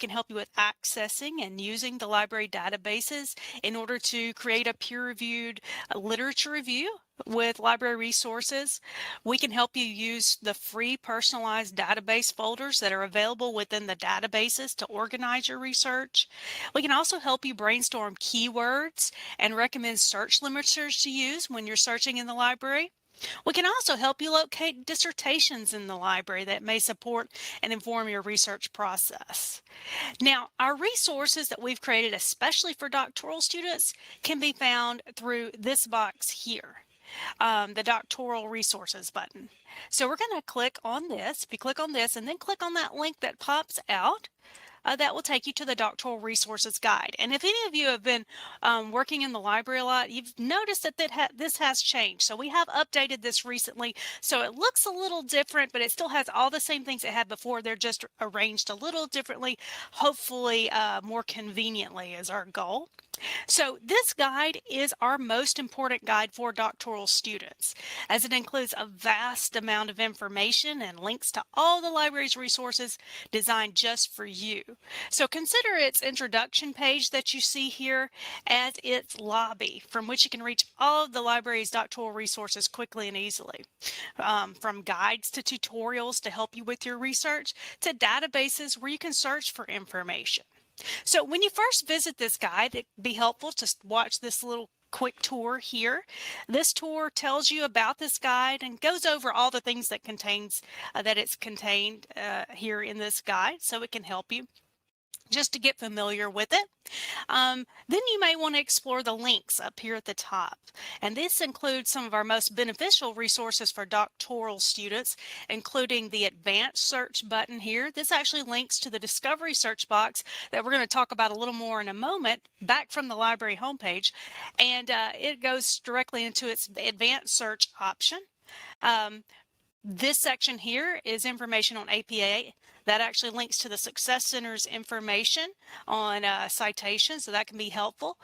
help you with accessing and using the library databases in order to create a peer-reviewed literature review with library resources. We can help you use the free personalized database folders that are available within the databases to organize your research. We can also help you brainstorm keywords and recommend search limiters to use when you're searching in the library. We can also help you locate dissertations in the library that may support and inform your research process. Now, our resources that we've created especially for doctoral students can be found through this box here, the doctoral resources button. So we're going to click on this. If you click on this and then click on that link that pops out, that will take you to the doctoral resources guide. And if any of you have been working in the library a lot, you've noticed that this has changed. So we have updated this recently. So it looks a little different, but it still has all the same things it had before. They're just arranged a little differently, hopefully more conveniently is our goal. So this guide is our most important guide for doctoral students, as it includes a vast amount of information and links to all the library's resources designed just for you. So consider its introduction page that you see here as its lobby, from which you can reach all of the library's doctoral resources quickly and easily. From guides to tutorials to help you with your research, to databases where you can search for information. So when you first visit this guide, it'd be helpful to watch this little quick tour here. This tour tells you about this guide and goes over all the things that it's contained here in this guide, so it can help you just to get familiar with it. Then you may want to explore the links up here at the top. And this includes some of our most beneficial resources for doctoral students, including the advanced search button here. This actually links to the discovery search box that we're going to talk about a little more in a moment, back from the library homepage. And it goes directly into its advanced search option. This section here is information on APA. That actually links to the Success Center's information on citations, so that can be helpful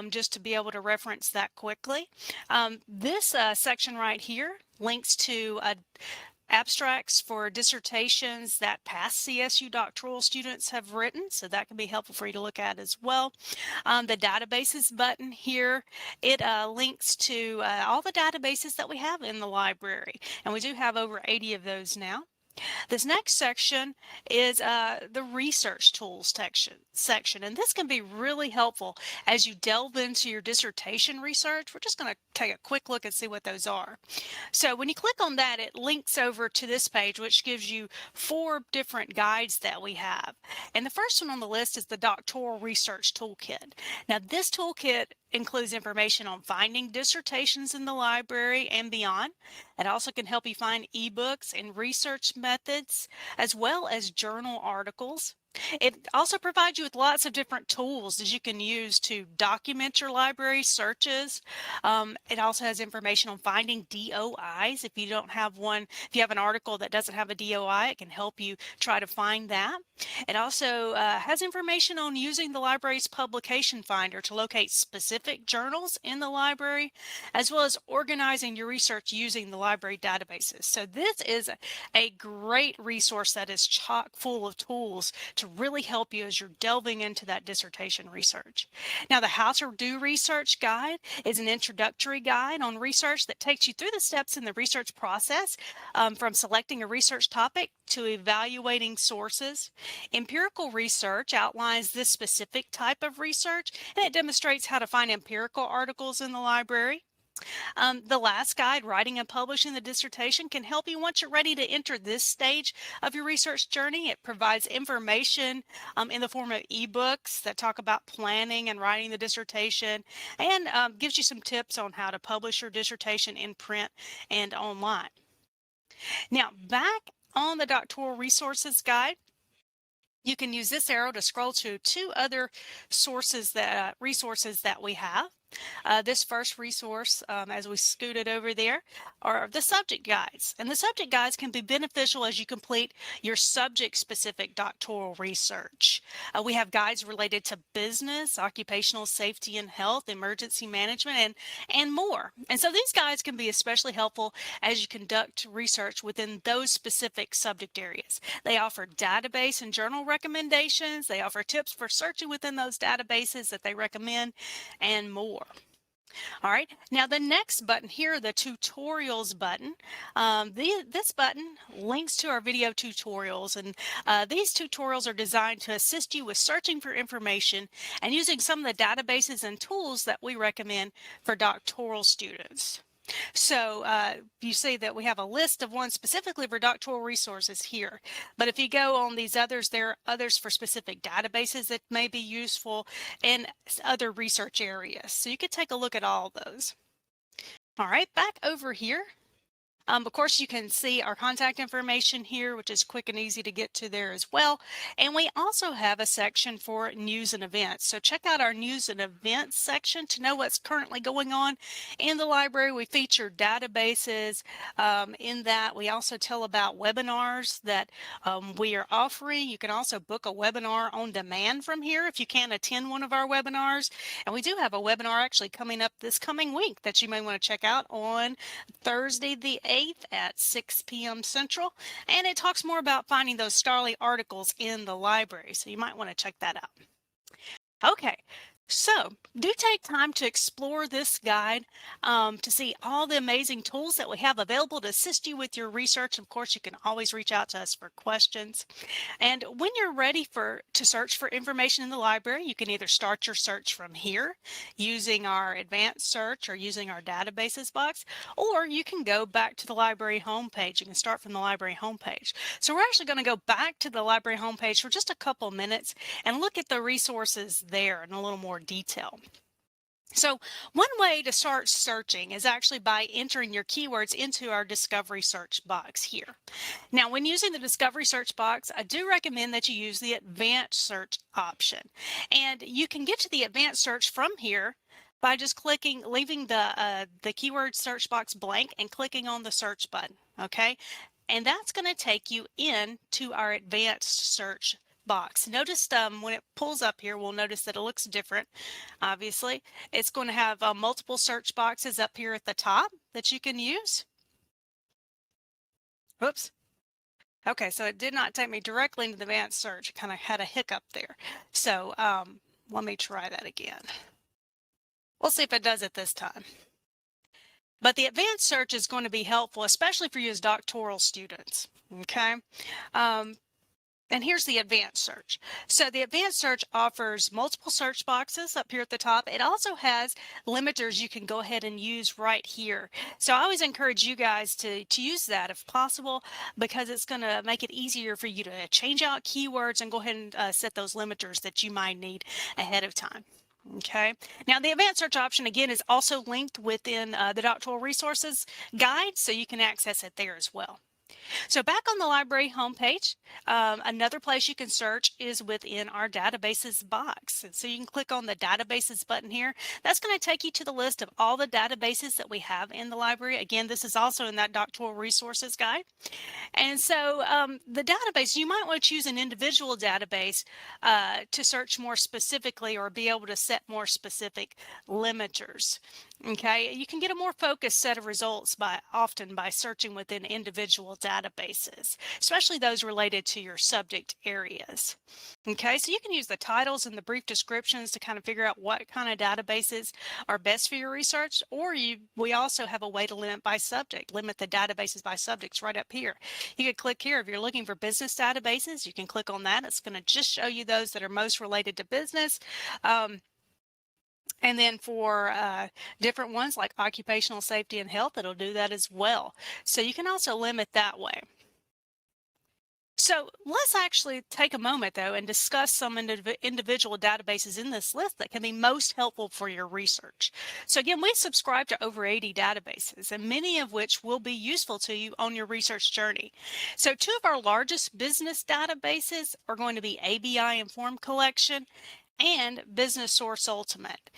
just to be able to reference that quickly. This section right here links to abstracts for dissertations that past CSU doctoral students have written, so that can be helpful for you to look at as well. The databases button here, it links to all the databases that we have in the library, and we do have over 80 of those now. This next section is the research tools section, and this can be really helpful as you delve into your dissertation research. We're just going to take a quick look and see what those are. So when you click on that, it links over to this page, which gives you 4 different guides that we have. And the first one on the list is the Doctoral Research Toolkit. Now, this toolkit includes information on finding dissertations in the library and beyond. It also can help you find ebooks and research methods, as well as journal articles. It also provides you with lots of different tools that you can use to document your library searches. It also has information on finding DOIs. If you don't have one, if you have an article that doesn't have a DOI, it can help you try to find that. It also has information on using the library's publication finder to locate specific journals in the library, as well as organizing your research using the library databases. So this is a great resource that is chock full of tools to really help you as you're delving into that dissertation research. Now, the How to Do Research Guide is an introductory guide on research that takes you through the steps in the research process, from selecting a research topic to evaluating sources. Empirical research outlines this specific type of research, and it demonstrates how to find empirical articles in the library. The last guide, Writing and Publishing the Dissertation, can help you once you're ready to enter this stage of your research journey. It provides information in the form of ebooks that talk about planning and writing the dissertation, and gives you some tips on how to publish your dissertation in print and online. Now, back on the Doctoral Resources Guide, you can use this arrow to scroll to 2 other resources that we have. This first resource, as we scooted over there, are the subject guides. And the subject guides can be beneficial as you complete your subject-specific doctoral research. We have guides related to business, occupational safety and health, emergency management, and more. And so these guides can be especially helpful as you conduct research within those specific subject areas. They offer database and journal recommendations. They offer tips for searching within those databases that they recommend, and more. All right, now the next button here, the tutorials button, this button links to our video tutorials, and these tutorials are designed to assist you with searching for information and using some of the databases and tools that we recommend for doctoral students. So you see that we have a list of ones specifically for doctoral resources here. But if you go on these others, there are others for specific databases that may be useful in other research areas. So you could take a look at all those. All right, back over here. Of course, you can see our contact information here, which is quick and easy to get to there as well. And we also have a section for news and events. So check out our news and events section to know what's currently going on in the library. We feature databases in that. We also tell about webinars that we are offering. You can also book a webinar on demand from here if you can't attend one of our webinars. And we do have a webinar actually coming up this coming week that you may want to check out on Thursday the 8th at 6 p.m. Central. And it talks more about finding those scholarly articles in the library. So you might want to check that out. Okay, so do take time to explore this guide to see all the amazing tools that we have available to assist you with your research. Of course, you can always reach out to us for questions. And when you're ready to search for information in the library, you can either start your search from here using our advanced search or using our databases box, or you can go back to the library homepage. You can start from the library homepage. So we're actually going to go back to the library homepage for just a couple minutes and look at the resources there in a little more detail. So one way to start searching is actually by entering your keywords into our discovery search box here. Now, when using the discovery search box, I do recommend that you use the advanced search option. And you can get to the advanced search from here by just leaving the keyword search box blank and clicking on the search button, okay? And that's going to take you into our advanced search box. Notice when it pulls up here, we'll notice that it looks different. Obviously, it's going to have multiple search boxes up here at the top that you can use. Whoops. Okay, so it did not take me directly into the advanced search. It kind of had a hiccup there. So let me try that again. We'll see if it does it this time. But the advanced search is going to be helpful, especially for you as doctoral students. Okay. And here's the advanced search. So the advanced search offers multiple search boxes up here at the top. It also has limiters you can go ahead and use right here. So I always encourage you guys to use that if possible, because it's going to make it easier for you to change out keywords and go ahead and set those limiters that you might need ahead of time. Okay. Now the advanced search option again is also linked within the doctoral resources guide, so you can access it there as well. So back on the library homepage, another place you can search is within our databases box. And so you can click on the databases button here. That's going to take you to the list of all the databases that we have in the library. Again, this is also in that doctoral resources guide. And so the database, you might want to choose an individual database to search more specifically or be able to set more specific limiters. Okay, you can get a more focused set of results often by searching within individual databases, especially those related to your subject areas. Okay, so you can use the titles and the brief descriptions to kind of figure out what kind of databases are best for your research, or we also have a way to limit by subject, limit the databases by subjects right up here. You could click here if you're looking for business databases, you can click on that. It's going to just show you those that are most related to business. And then for different ones like occupational safety and health, it'll do that as well. So you can also limit that way. So let's actually take a moment though and discuss some individual databases in this list that can be most helpful for your research. So again, we subscribe to over 80 databases, and many of which will be useful to you on your research journey. So two of our largest business databases are going to be ABI Informed Collection and Business Source Ultimate.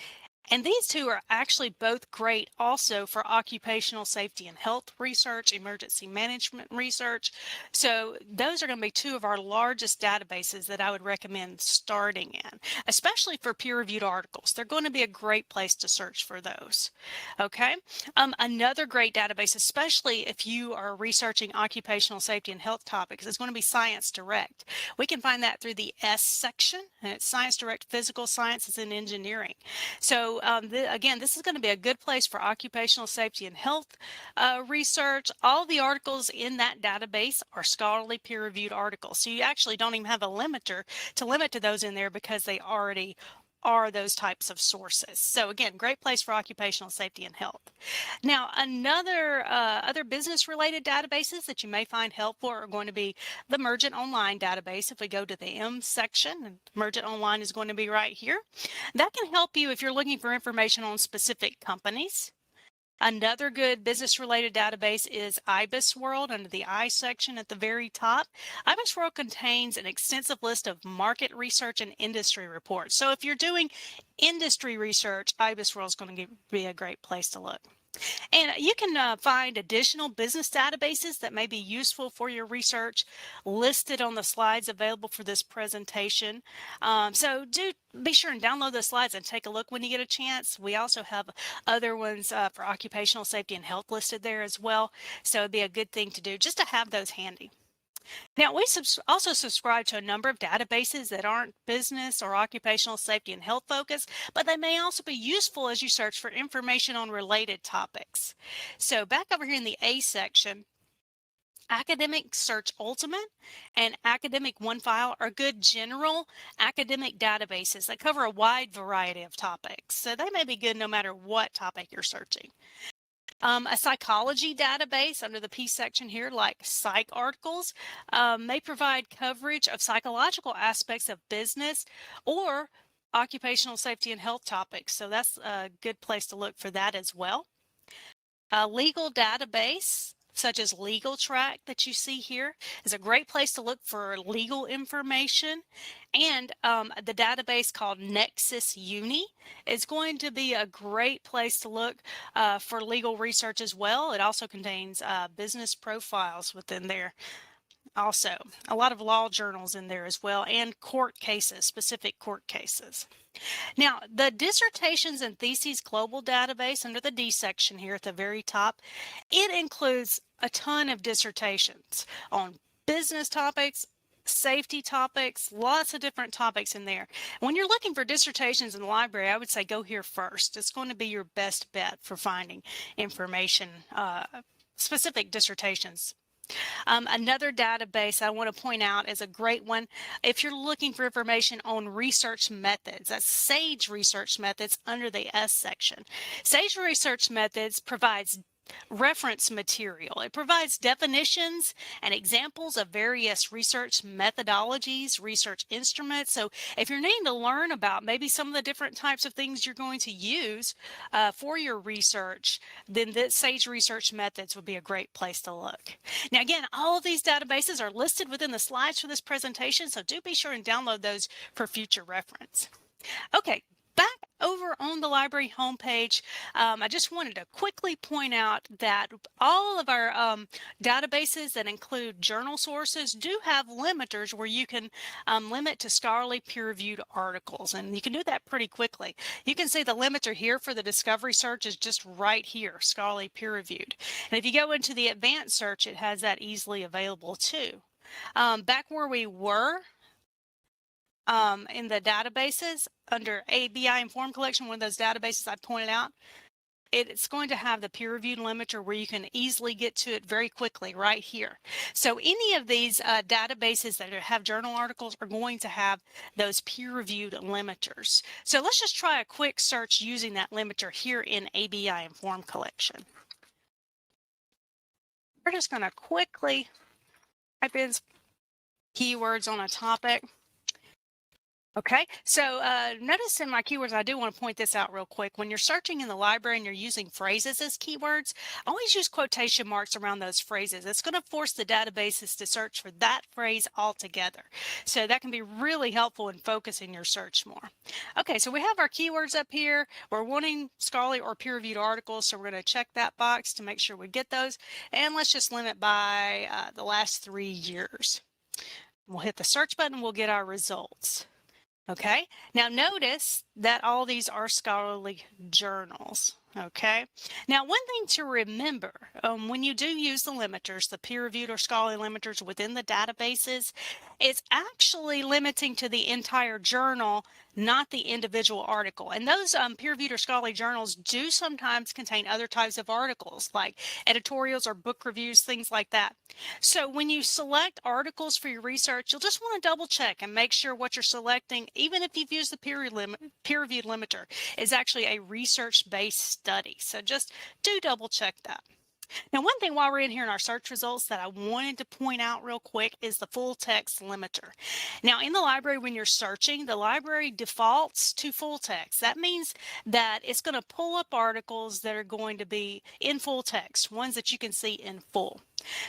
And these two are actually both great also for occupational safety and health research, emergency management research. So those are going to be two of our largest databases that I would recommend starting in, especially for peer-reviewed articles. They're going to be a great place to search for those. Okay. Another great database, especially if you are researching occupational safety and health topics, is going to be Science Direct. We can find that through the S section, and it's Science Direct Physical Sciences and Engineering. So again, this is going to be a good place for occupational safety and health research. All the articles in that database are scholarly peer-reviewed articles. So you actually don't even have a limiter to limit to those in there because they already are those types of sources. So again, great place for occupational safety and health. Now, other business-related databases that you may find helpful are going to be the Mergent Online database. If we go to the M section, and Mergent Online is going to be right here. That can help you if you're looking for information on specific companies, Another good business-related database is IBIS World under the I section at the very top. IBIS World contains an extensive list of market research and industry reports. So if you're doing industry research, IBIS World is going to be a great place to look. And you can find additional business databases that may be useful for your research listed on the slides available for this presentation. So do be sure and download the slides and take a look when you get a chance. We also have other ones for occupational safety and health listed there as well. So it'd be a good thing to do just to have those handy. Now, we also subscribe to a number of databases that aren't business or occupational safety and health focused, but they may also be useful as you search for information on related topics. So back over here in the A section, Academic Search Ultimate and Academic OneFile are good general academic databases that cover a wide variety of topics. So they may be good no matter what topic you're searching. A psychology database under the P section here, like PsycArticles, may provide coverage of psychological aspects of business or occupational safety and health topics. So that's a good place to look for that as well. A legal database, such as Legal Track that you see here, is a great place to look for legal information. And the database called Nexus Uni is going to be a great place to look for legal research as well. It also contains business profiles within there. Also, a lot of law journals in there as well, and court cases, specific court cases. Now, the Dissertations and Theses Global Database under the D section here at the very top, it includes a ton of dissertations on business topics, safety topics, lots of different topics in there. When you're looking for dissertations in the library, I would say go here first. It's going to be your best bet for finding information, specific dissertations. Another database I want to point out is a great one if you're looking for information on research methods. That's SAGE Research Methods under the S section. SAGE Research Methods provides reference material. It provides definitions and examples of various research methodologies, research instruments. So if you're needing to learn about maybe some of the different types of things you're going to use for your research, then the SAGE Research Methods would be a great place to look. Now again, all of these databases are listed within the slides for this presentation, so do be sure and download those for future reference. Okay. Back over on the library homepage, I just wanted to quickly point out that all of our databases that include journal sources do have limiters where you can limit to scholarly peer-reviewed articles, and you can do that pretty quickly. You can see the limiter here for the discovery search is just right here, scholarly peer-reviewed. And if you go into the advanced search, it has that easily available too. Back where we were, in the databases under ABI Informed Collection, one of those databases I pointed out, it's going to have the peer-reviewed limiter where you can easily get to it very quickly right here. So any of these databases that have journal articles are going to have those peer-reviewed limiters. So let's just try a quick search using that limiter here in ABI Informed Collection. We're just going to quickly type in keywords on a topic. Okay, so notice in my keywords, I do want to point this out real quick. When you're searching in the library and you're using phrases as keywords, always use quotation marks around those phrases. It's going to force the databases to search for that phrase altogether. So that can be really helpful in focusing your search more. Okay, so we have our keywords up here. We're wanting scholarly or peer-reviewed articles, so we're going to check that box to make sure we get those. And let's just limit by the last 3 years. We'll hit the search button, we'll get our results. Okay, now notice that all these are scholarly journals. Okay, now one thing to remember when you do use the limiters, the peer-reviewed or scholarly limiters within the databases, it's actually limiting to the entire journal, not the individual article. And those peer-reviewed or scholarly journals do sometimes contain other types of articles like editorials or book reviews, things like that. So when you select articles for your research, you'll just want to double check and make sure what you're selecting, even if you've used the peer-reviewed limiter, is actually a research-based study. So just do double check that. Now, one thing while we're in here in our search results that I wanted to point out real quick is the full text limiter. Now, in the library, when you're searching, the library defaults to full text. That means that it's going to pull up articles that are going to be in full text, ones that you can see in full.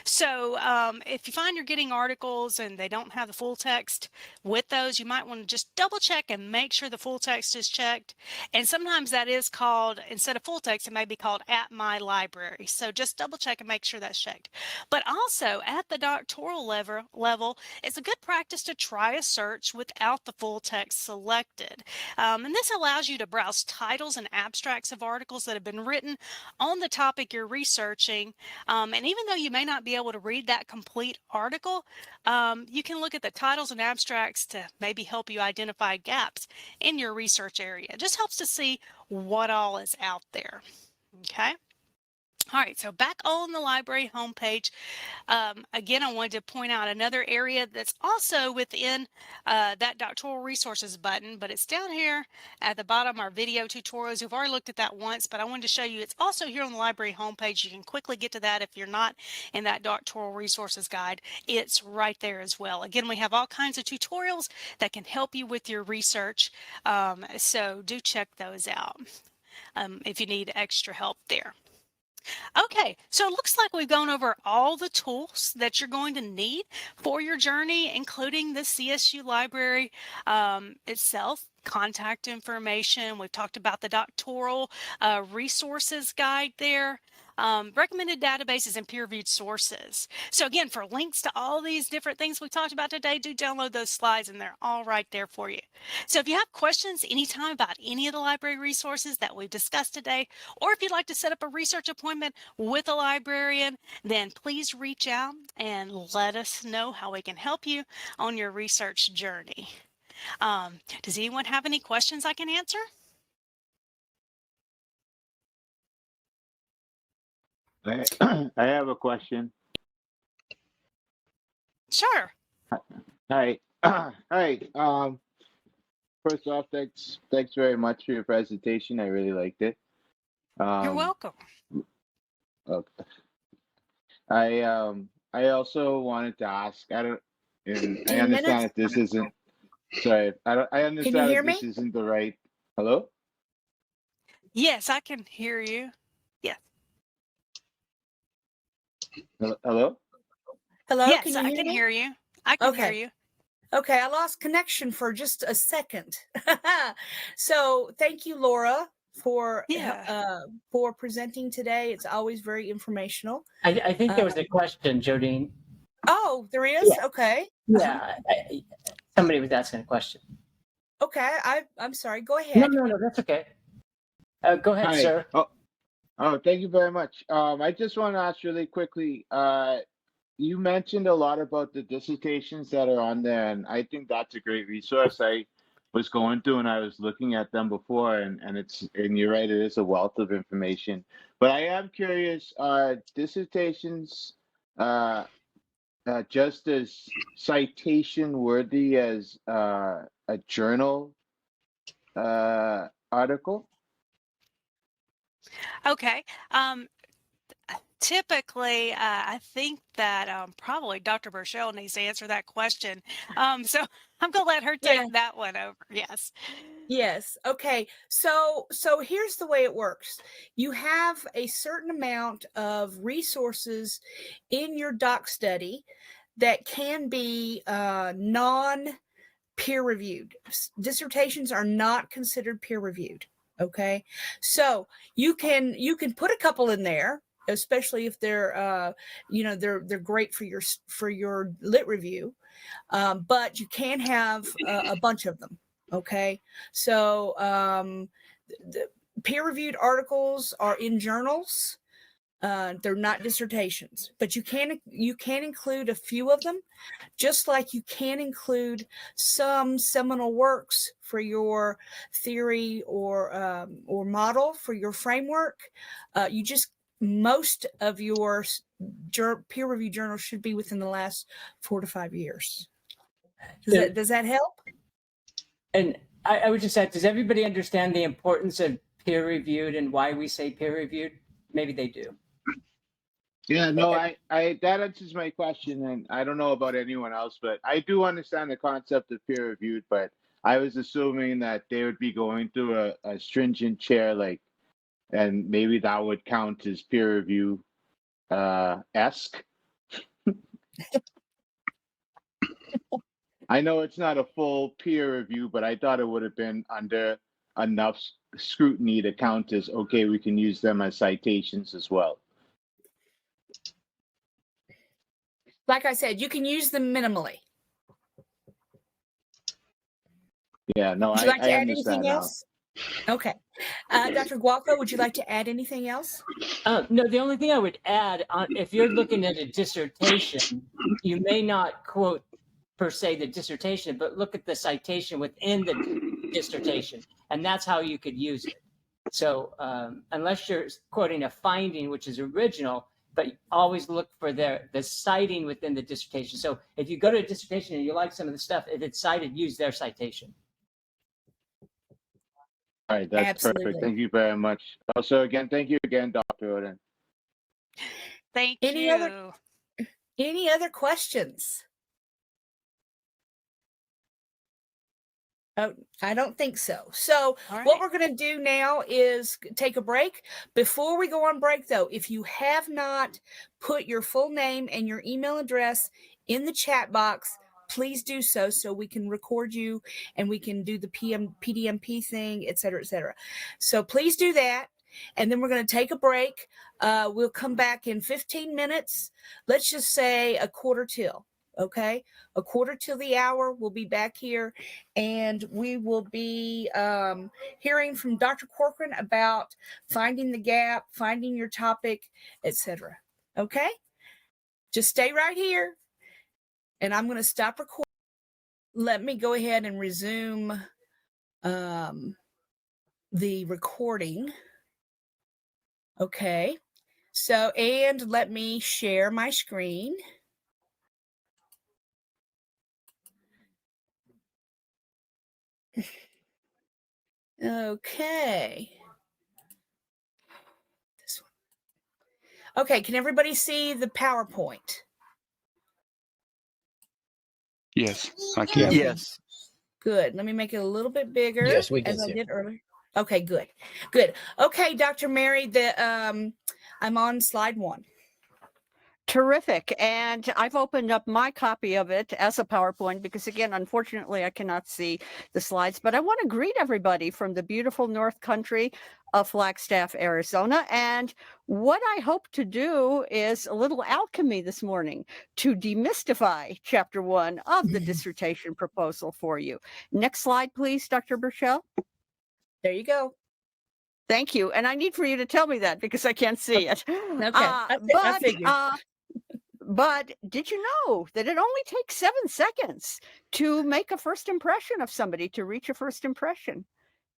So if you find you're getting articles and they don't have the full text with those, you might want to just double check and make sure the full text is checked. And sometimes that is called, instead of full text, it may be called at my library. So just double check and make sure that's checked. But also at the doctoral level, it's a good practice to try a search without the full text selected. And this allows you to browse titles and abstracts of articles that have been written on the topic you're researching. And even though you may not be able to read that complete article, you can look at the titles and abstracts to maybe help you identify gaps in your research area. It just helps to see what all is out there. Okay. All right, so back on the library homepage, again, I wanted to point out another area that's also within that doctoral resources button, but it's down here at the bottom, our video tutorials. We've already looked at that once, but I wanted to show you it's also here on the library homepage. You can quickly get to that if you're not in that doctoral resources guide. It's right there as well. Again, we have all kinds of tutorials that can help you with your research, so do check those out if you need extra help there. Okay, so it looks like we've gone over all the tools that you're going to need for your journey, including the CSU library itself, contact information. We've talked about the doctoral resources guide there. Recommended databases and peer-reviewed sources. So again, for links to all these different things we talked about today, do download those slides and they're all right there for you. So if you have questions anytime about any of the library resources that we've discussed today, or if you'd like to set up a research appointment with a librarian, then please reach out and let us know how we can help you on your research journey. Does anyone have any questions I can answer? I have a question. Sure. Hi. Hi. First off, thanks very much for your presentation. I really liked it. You're welcome. Okay. I also wanted to ask. I understand that this isn't. Sorry. I understand that this isn't the right. Hello. Yes, I can hear you. Yes. Hello. Hello, Yes, can you I hear can me? hear you. I can hear you. Okay, I lost connection for just a second. So thank you, Laura, for presenting today. It's always very informational. I think there was a question, Jodine. Oh, there is? Yeah. Okay. Yeah, somebody was asking a question. Okay, I'm sorry. Go ahead. No, that's okay. Go ahead, Hi. sir. Oh, thank you very much. I just want to ask really quickly. You mentioned a lot about the dissertations that are on there, and I think that's a great resource. I was going through and I was looking at them before, and you're right, it is a wealth of information. But I am curious, are dissertations just as citation worthy as a journal article? Okay. Typically, I think that probably Dr. Burchell needs to answer that question. So I'm going to let her take that one over. Yes. Yes. Okay. So here's the way it works. You have a certain amount of resources in your doc study that can be non-peer reviewed. Dissertations are not considered peer reviewed. Okay. So you can put a couple in there, especially if they're they're great for your lit review, but you can have a bunch of them. Okay, so the peer-reviewed articles are in journals. They're not dissertations, but you can include a few of them, just like you can include some seminal works for your theory or model for your framework. Most of your peer-reviewed journals should be within the last 4 to 5 years. Does that help? And I would just add, does everybody understand the importance of peer reviewed and why we say peer reviewed? Maybe they do. Yeah, no, I that answers my question, and I don't know about anyone else, but I do understand the concept of peer reviewed, but I was assuming that they would be going through a stringent chair, like, and maybe that would count as peer review esque. I know it's not a full peer review, but I thought it would have been under enough scrutiny to count as okay, we can use them as citations as well. Like I said, you can use them minimally. Yeah, no, Would you like to I add understand anything now. else? Okay. Dr. Gualco, would you like to add anything else? No, the only thing I would add, if you're looking at a dissertation, you may not quote per se the dissertation, but look at the citation within the dissertation, and that's how you could use it. So unless you're quoting a finding, which is original, but always look for the citing within the dissertation. So if you go to a dissertation and you like some of the stuff, if it's cited, use their citation. All right, that's Absolutely. perfect. Thank you very much. Also, again, thank you again, Dr. Oden. Thank Any you. other questions? Oh, I don't think so. So All right. what we're going to do now is take a break. Before we go on break, though, if you have not put your full name and your email address in the chat box, please do so we can record you and we can do the PDMP thing, et cetera, et cetera. So please do that. And then we're going to take a break. We'll come back in 15 minutes. Let's just say a quarter till. Okay, a quarter till the hour. We'll be back here, and we will be hearing from Dr. Corcoran about finding the gap, finding your topic, etc. Okay, just stay right here, and I'm going to stop recording. Let me go ahead and resume the recording. Okay, so and let me share my screen. Okay. This one. Okay, can everybody see the PowerPoint? Yes, I can. Okay. Yes. Good. Let me make it a little bit bigger. Yes, we can as I see. did earlier. Okay, good. Good. Okay, Dr. Mary, I'm on slide 1. Terrific. And I've opened up my copy of it as a PowerPoint because, again, unfortunately, I cannot see the slides. But I want to greet everybody from the beautiful North Country of Flagstaff, Arizona. And what I hope to do is a little alchemy this morning to demystify Chapter 1 of the dissertation proposal for you. Next slide, please, Dr. Burchell. There you go. Thank you. And I need for you to tell me that because I can't see it. Okay. I figured. But did you know that it only takes 7 seconds to make a first impression of somebody, to reach a first impression?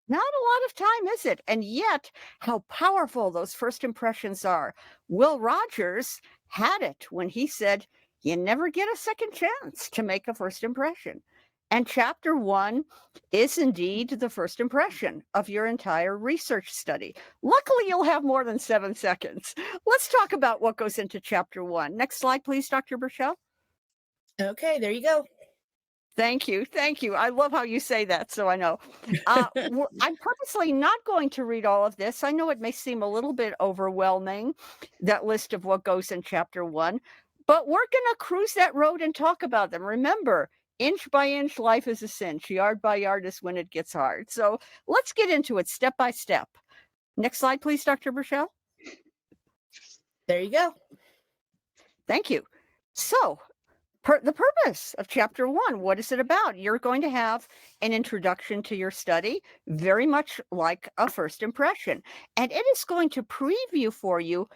Not a lot of time, is it? And yet, how powerful those first impressions are. Will Rogers had it when he said, you never get a second chance to make a first impression. And Chapter 1 is indeed the first impression of your entire research study. Luckily, you'll have more than 7 seconds. Let's talk about what goes into Chapter 1. Next slide, please, Dr. Burchell. Okay, there you go. Thank you. Thank you. I love how you say that, so I know. I'm purposely not going to read all of this. I know it may seem a little bit overwhelming, that list of what goes in Chapter 1, but we're going to cruise that road and talk about them. Remember, inch by inch, life is a cinch. Yard by yard is when it gets hard. So let's get into it step by step. Next slide, please, Dr. Burchell. There you go. Thank you. So the purpose of Chapter 1, what is it about? You're going to have an introduction to your study, very much like a first impression. And it is going to preview for you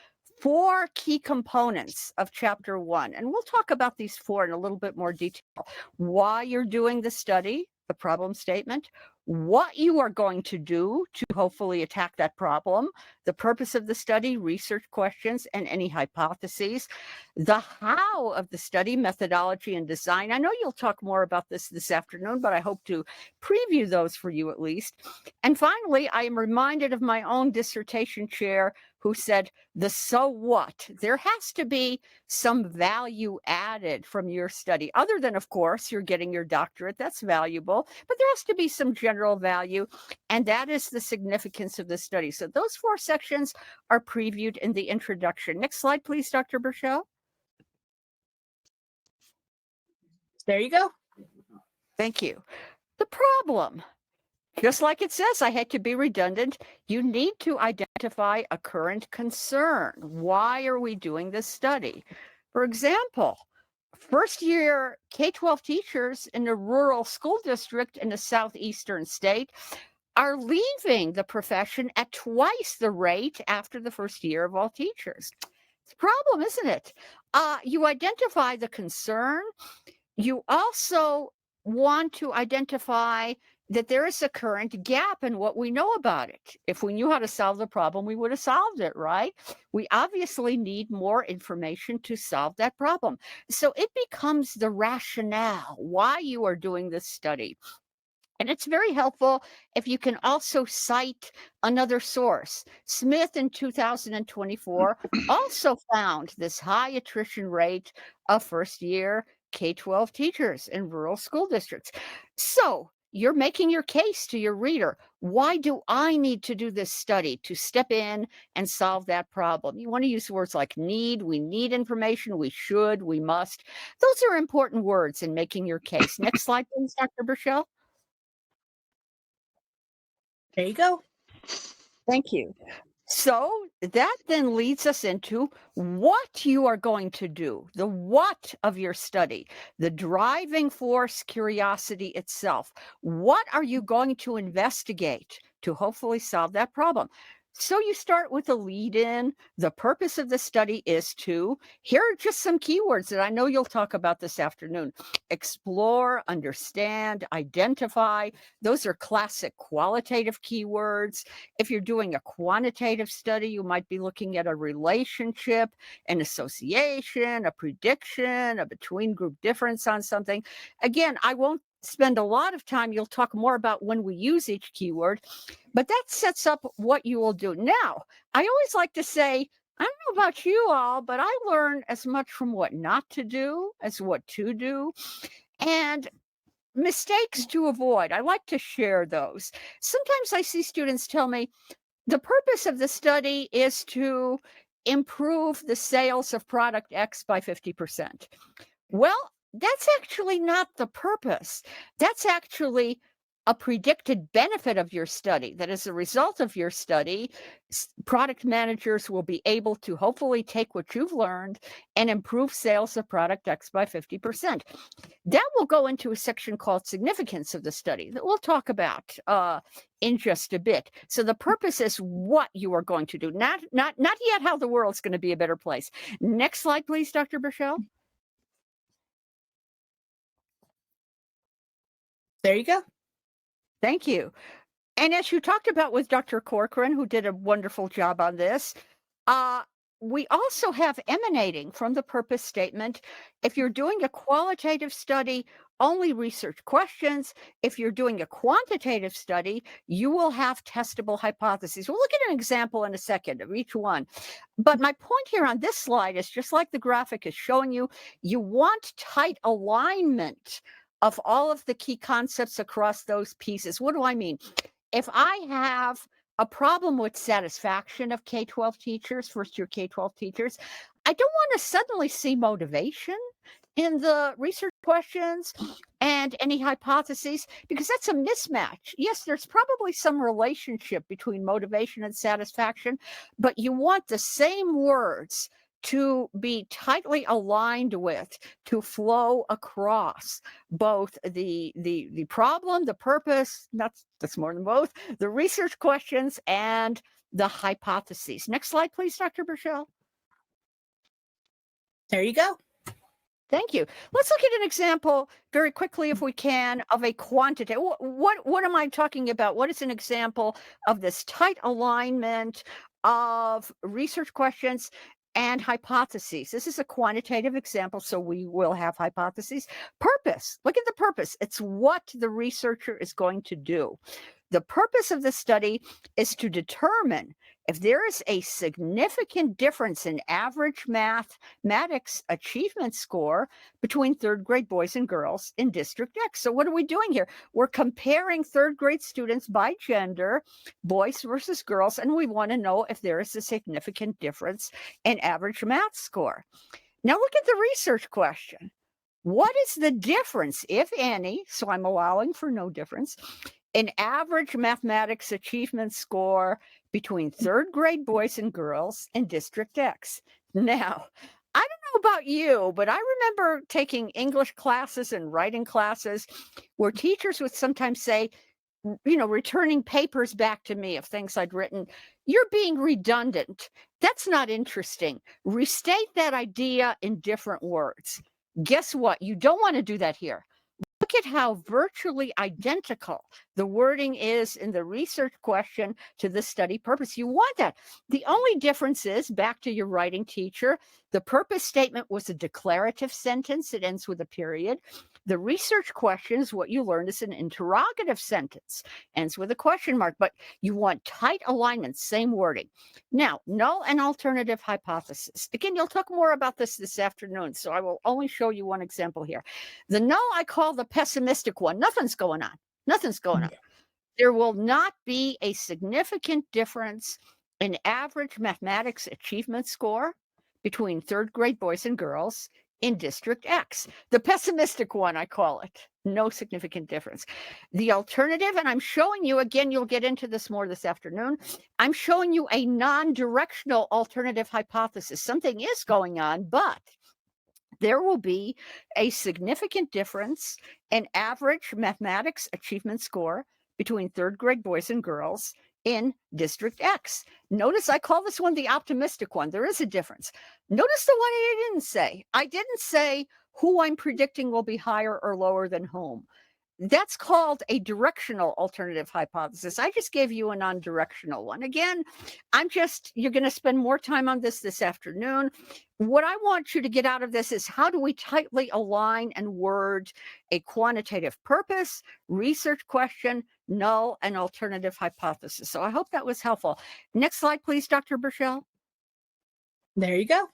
4 key components of Chapter 1. And we'll talk about these 4 in a little bit more detail. Why you're doing the study, the problem statement, what you are going to do to hopefully attack that problem, the purpose of the study, research questions, and any hypotheses, the how of the study, methodology, and design. I know you'll talk more about this afternoon, but I hope to preview those for you at least. And finally, I am reminded of my own dissertation chair who said, the so what? There has to be some value added from your study, other than, of course, you're getting your doctorate. That's valuable, but there has to be some general value, and that is the significance of the study. So those 4 sections are previewed in the introduction. Next slide, please, Dr. Burchell. There you go. Thank you. The problem, just like it says, I had to be redundant. You need to identify a current concern. Why are we doing this study? For example, first year K-12 teachers in a rural school district in a southeastern state are leaving the profession at twice the rate after the first year of all teachers. It's a problem, isn't it? You identify the concern. You also want to identify that there is a current gap in what we know about it. If we knew how to solve the problem, we would have solved it, right? We obviously need more information to solve that problem. So it becomes the rationale why you are doing this study. And it's very helpful if you can also cite another source. Smith in 2024 also found this high attrition rate of first year K-12 teachers in rural school districts. So you're making your case to your reader. Why do I need to do this study to step in and solve that problem? You want to use words like need, we need information, we should, we must. Those are important words in making your case. Next slide, please, Dr. Burchell. There you go. Thank you. So that then leads us into what you are going to do, the what of your study, the driving force, curiosity itself. What are you going to investigate to hopefully solve that problem? So you start with a lead in. The purpose of the study is to, here are just some keywords that I know you'll talk about this afternoon. Explore, understand, identify. Those are classic qualitative keywords. If you're doing a quantitative study, you might be looking at a relationship, an association, a prediction, a between group difference on something. Again, I won't spend a lot of time. You'll talk more about when we use each keyword, but that sets up what you will do. Now, I always like to say, I don't know about you all, but I learn as much from what not to do as what to do. And mistakes to avoid, I like to share those. Sometimes I see students tell me, the purpose of the study is to improve the sales of product X by 50%. Well, that's actually not the purpose. That's actually a predicted benefit of your study, that as a result of your study, product managers will be able to hopefully take what you've learned and improve sales of product X by 50%. That will go into a section called significance of the study that we'll talk about in just a bit. So the purpose is what you are going to do, not yet how the world's going to be a better place. Next slide, please, Dr. Burchell. There you go. Thank you. And as you talked about with Dr. Corcoran, who did a wonderful job on this, we also have emanating from the purpose statement. If you're doing a qualitative study, only research questions. If you're doing a quantitative study, you will have testable hypotheses. We'll look at an example in a second of each one. But my point here on this slide is just like the graphic is showing you, you want tight alignment of all of the key concepts across those pieces. What do I mean? If I have a problem with satisfaction of K-12 teachers, first year K-12 teachers, I don't want to suddenly see motivation in the research questions and any hypotheses, because that's a mismatch. Yes, there's probably some relationship between motivation and satisfaction, but you want the same words to be tightly aligned with, to flow across both the problem, the purpose, that's more than both, the research questions and the hypotheses. Next slide, please, Dr. Burchell. There you go. Thank you. Let's look at an example very quickly, if we can, of a quantitative. What am I talking about? What is an example of this tight alignment of research questions and hypotheses? This is a quantitative example, so we will have hypotheses. Purpose. Look at the purpose. It's what the researcher is going to do. The purpose of the study is to determine if there is a significant difference in average mathematics achievement score between third grade boys and girls in District X. So what are we doing here? We're comparing third grade students by gender, boys versus girls, and we want to know if there is a significant difference in average math score. Now look at the research question. What is the difference, if any, so I'm allowing for no difference, in average mathematics achievement score between third grade boys and girls in District X? Now, I don't know about you, but I remember taking English classes and writing classes where teachers would sometimes say, returning papers back to me of things I'd written, you're being redundant. That's not interesting. Restate that idea in different words. Guess what? You don't want to do that here. Look at how virtually identical the wording is in the research question to the study purpose. You want that. The only difference is, back to your writing teacher, the purpose statement was a declarative sentence. It ends with a period. The research question is what you learned is an interrogative sentence, ends with a question mark, but you want tight alignment, same wording. Now, null and alternative hypothesis. Again, you'll talk more about this afternoon, so I will only show you one example here. The null I call the pessimistic one. Nothing's going on. Nothing's going on. There will not be a significant difference in average mathematics achievement score between third grade boys and girls in District X. The pessimistic one, I call it. No significant difference. The alternative, and I'm showing you, again, you'll get into this more this afternoon, I'm showing you a non-directional alternative hypothesis. Something is going on, but there will be a significant difference in average mathematics achievement score between third grade boys and girls in District X. Notice I call this one the optimistic one. There is a difference. Notice the one I didn't say. I didn't say who I'm predicting will be higher or lower than whom. That's called a directional alternative hypothesis. I just gave you a non-directional one. Again, you're going to spend more time on this afternoon. What I want you to get out of this is, how do we tightly align and word a quantitative purpose, research question, null, and alternative hypothesis? So I hope that was helpful. Next slide, please, Dr. Burchell. There you go.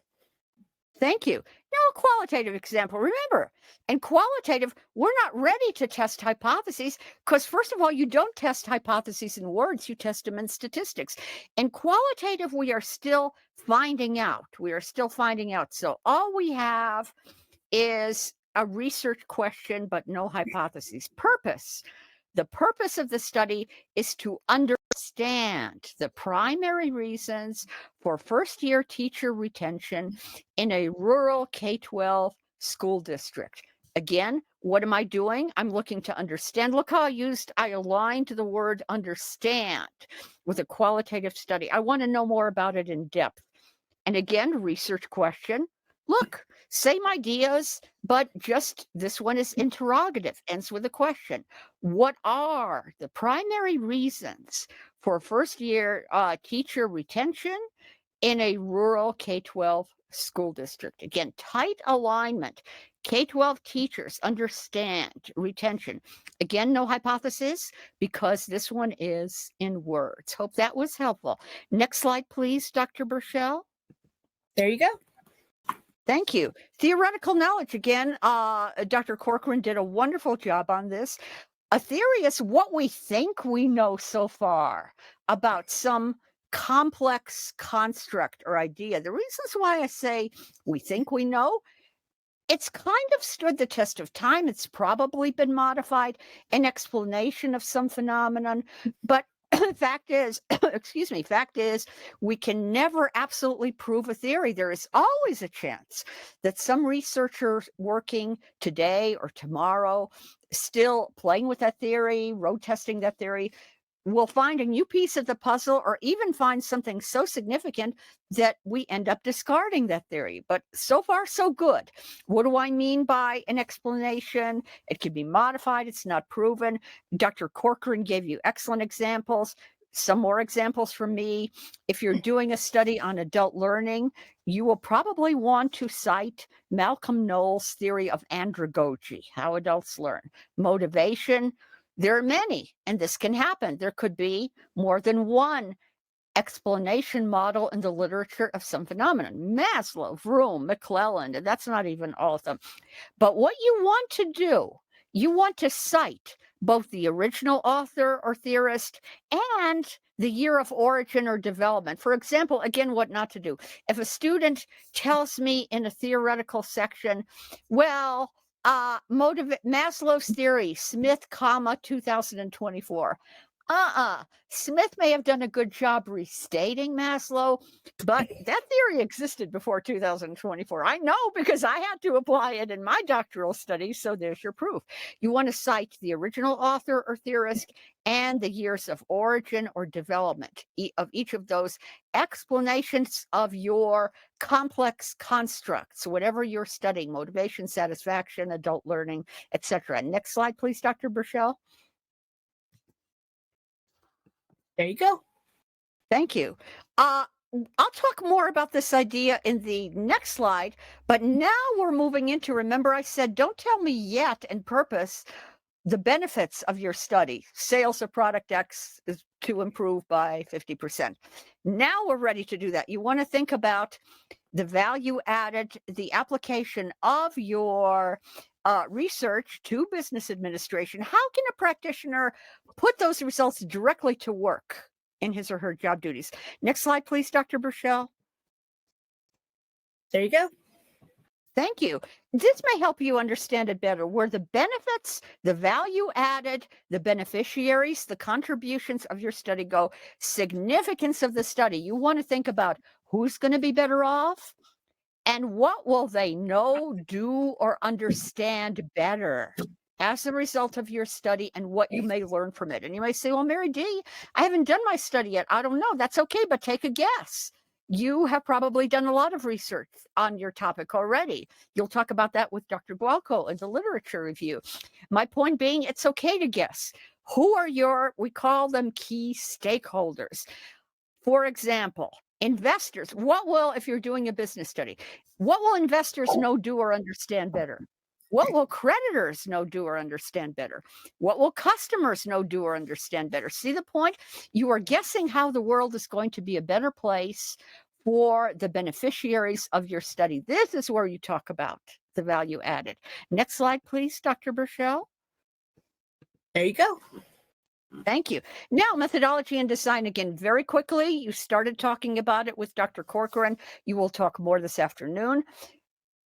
Thank you. Now, a qualitative example. Remember, in qualitative, we're not ready to test hypotheses because, first of all, you don't test hypotheses in words, you test them in statistics. In qualitative, we are still finding out. So all we have is a research question, but no hypotheses. Purpose. The purpose of the study is to understand the primary reasons for first-year teacher retention in a rural K-12 school district. Again, what am I doing? I'm looking to understand. Look how I aligned the word understand with a qualitative study. I want to know more about it in depth. And again, research question. Look, same ideas, but just this one is interrogative, ends with a question. What are the primary reasons for first-year teacher retention in a rural K-12 school district? Again, tight alignment. K-12 teachers understand retention. Again, no hypothesis because this one is in words. Hope that was helpful. Next slide, please, Dr. Burchell. There you go. Thank you. Theoretical knowledge. Again, Dr. Corcoran did a wonderful job on this. A theory is what we think we know so far about some complex construct or idea. The reasons why I say we think we know, it's kind of stood the test of time. It's probably been modified, an explanation of some phenomenon, but fact is, we can never absolutely prove a theory. There is always a chance that some researcher working today or tomorrow, still playing with that theory, road testing that theory, we'll find a new piece of the puzzle or even find something so significant that we end up discarding that theory. But so far, so good. What do I mean by an explanation? It can be modified. It's not proven. Dr. Corcoran gave you excellent examples. Some more examples from me. If you're doing a study on adult learning, you will probably want to cite Malcolm Knowles' theory of andragogy, how adults learn. Motivation, there are many, and this can happen. There could be more than one explanation model in the literature of some phenomenon. Maslow, Vroom, McClelland, and that's not even all of them. But what you want to do, you want to cite both the original author or theorist and the year of origin or development. For example, again, what not to do. If a student tells me in a theoretical section, well, Maslow's theory, Smith, 2024. Smith may have done a good job restating Maslow, but that theory existed before 2024. I know because I had to apply it in my doctoral study, so there's your proof. You want to cite the original author or theorist and the years of origin or development of each of those explanations of your complex constructs, whatever you're studying, motivation, satisfaction, adult learning, etc. Next slide, please, Dr. Burchell. There you go. Thank you. I'll talk more about this idea in the next slide, but now we're moving into, remember I said, don't tell me yet and purpose the benefits of your study. Sales of product X is to improve by 50%. Now we're ready to do that. You want to think about the value added, the application of your research to business administration. How can a practitioner put those results directly to work in his or her job duties? Next slide, please, Dr. Burchell. There you go. Thank you. This may help you understand it better, where the benefits, the value added, the beneficiaries, the contributions of your study go. Significance of the study. You want to think about who's going to be better off and what will they know, do, or understand better as a result of your study and what you may learn from it. And you may say, well, Mary D., I haven't done my study yet. I don't know. That's okay, but take a guess. You have probably done a lot of research on your topic already. You'll talk about that with Dr. Gualco in the literature review. My point being, it's okay to guess. Who are your, we call them key stakeholders. For example, investors. What will, if you're doing a business study, what will investors know, do, or understand better? What will creditors know, do, or understand better? What will customers know, do, or understand better? See the point? You are guessing how the world is going to be a better place for the beneficiaries of your study. This is where you talk about the value added. Next slide, please, Dr. Burchell. There you go. Thank you. Now, methodology and design, again, very quickly. You started talking about it with Dr. Corcoran. You will talk more this afternoon.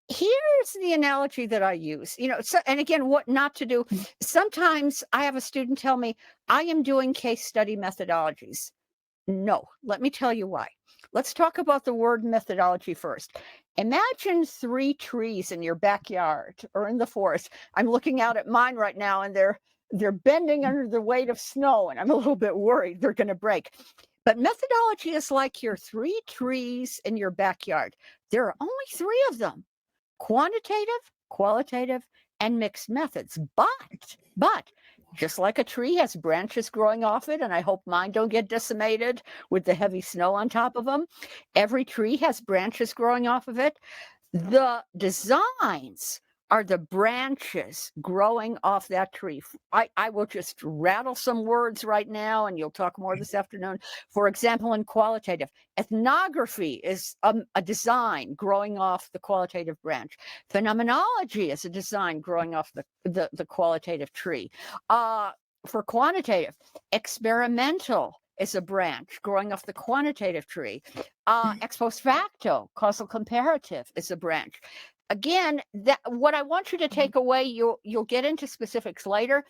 Here's the analogy that I use, so, and again, what not to do. Sometimes I have a student tell me, I am doing case study methodologies. No, let me tell you why. Let's talk about the word methodology first. Imagine 3 trees in your backyard or in the forest. I'm looking out at mine right now, and they're bending under the weight of snow, and I'm a little bit worried they're going to break. But methodology is like your 3 trees in your backyard. There are only 3 of them: quantitative, qualitative, and mixed methods. But just like a tree has branches growing off it, and I hope mine don't get decimated with the heavy snow on top of them, every tree has branches growing off of it. The designs are the branches growing off that tree. I will just rattle some words right now, and you'll talk more this afternoon. For example, in qualitative, ethnography is a design growing off the qualitative branch. Phenomenology is a design growing off the qualitative tree. For quantitative, experimental is a branch growing off the quantitative tree. Ex post facto, causal comparative, is a branch. Again, what I want you to take away, you'll get into specifics later.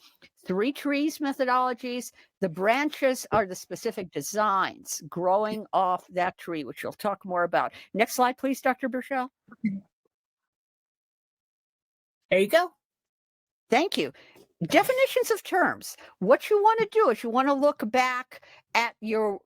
3 trees methodologies. The branches are the specific designs growing off that tree, which you'll talk more about. Next slide, please, Dr. Burchell. There you go. Thank you. Definitions of terms. What you want to do is you want to look back at your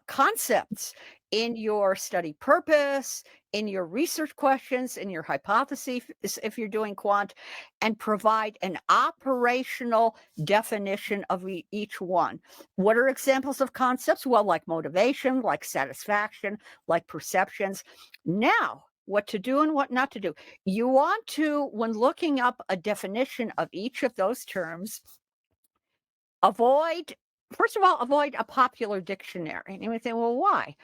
concepts in your study purpose, in your research questions, in your hypotheses, if you're doing quant, and provide an operational definition of each one. What are examples of concepts? Well, like motivation, like satisfaction, like perceptions. Now, what to do and what not to do. You want to, when looking up a definition of each of those terms, first of all, avoid a popular dictionary. And you would think, well, why?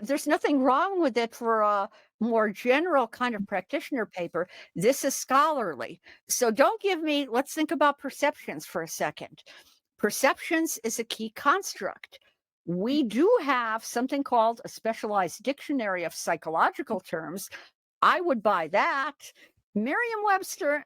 There's nothing wrong with it for a more general kind of practitioner paper. This is scholarly. So don't give me, let's think about perceptions for a second. Perceptions is a key construct. We do have something called a specialized dictionary of psychological terms. I would buy that. Merriam-Webster,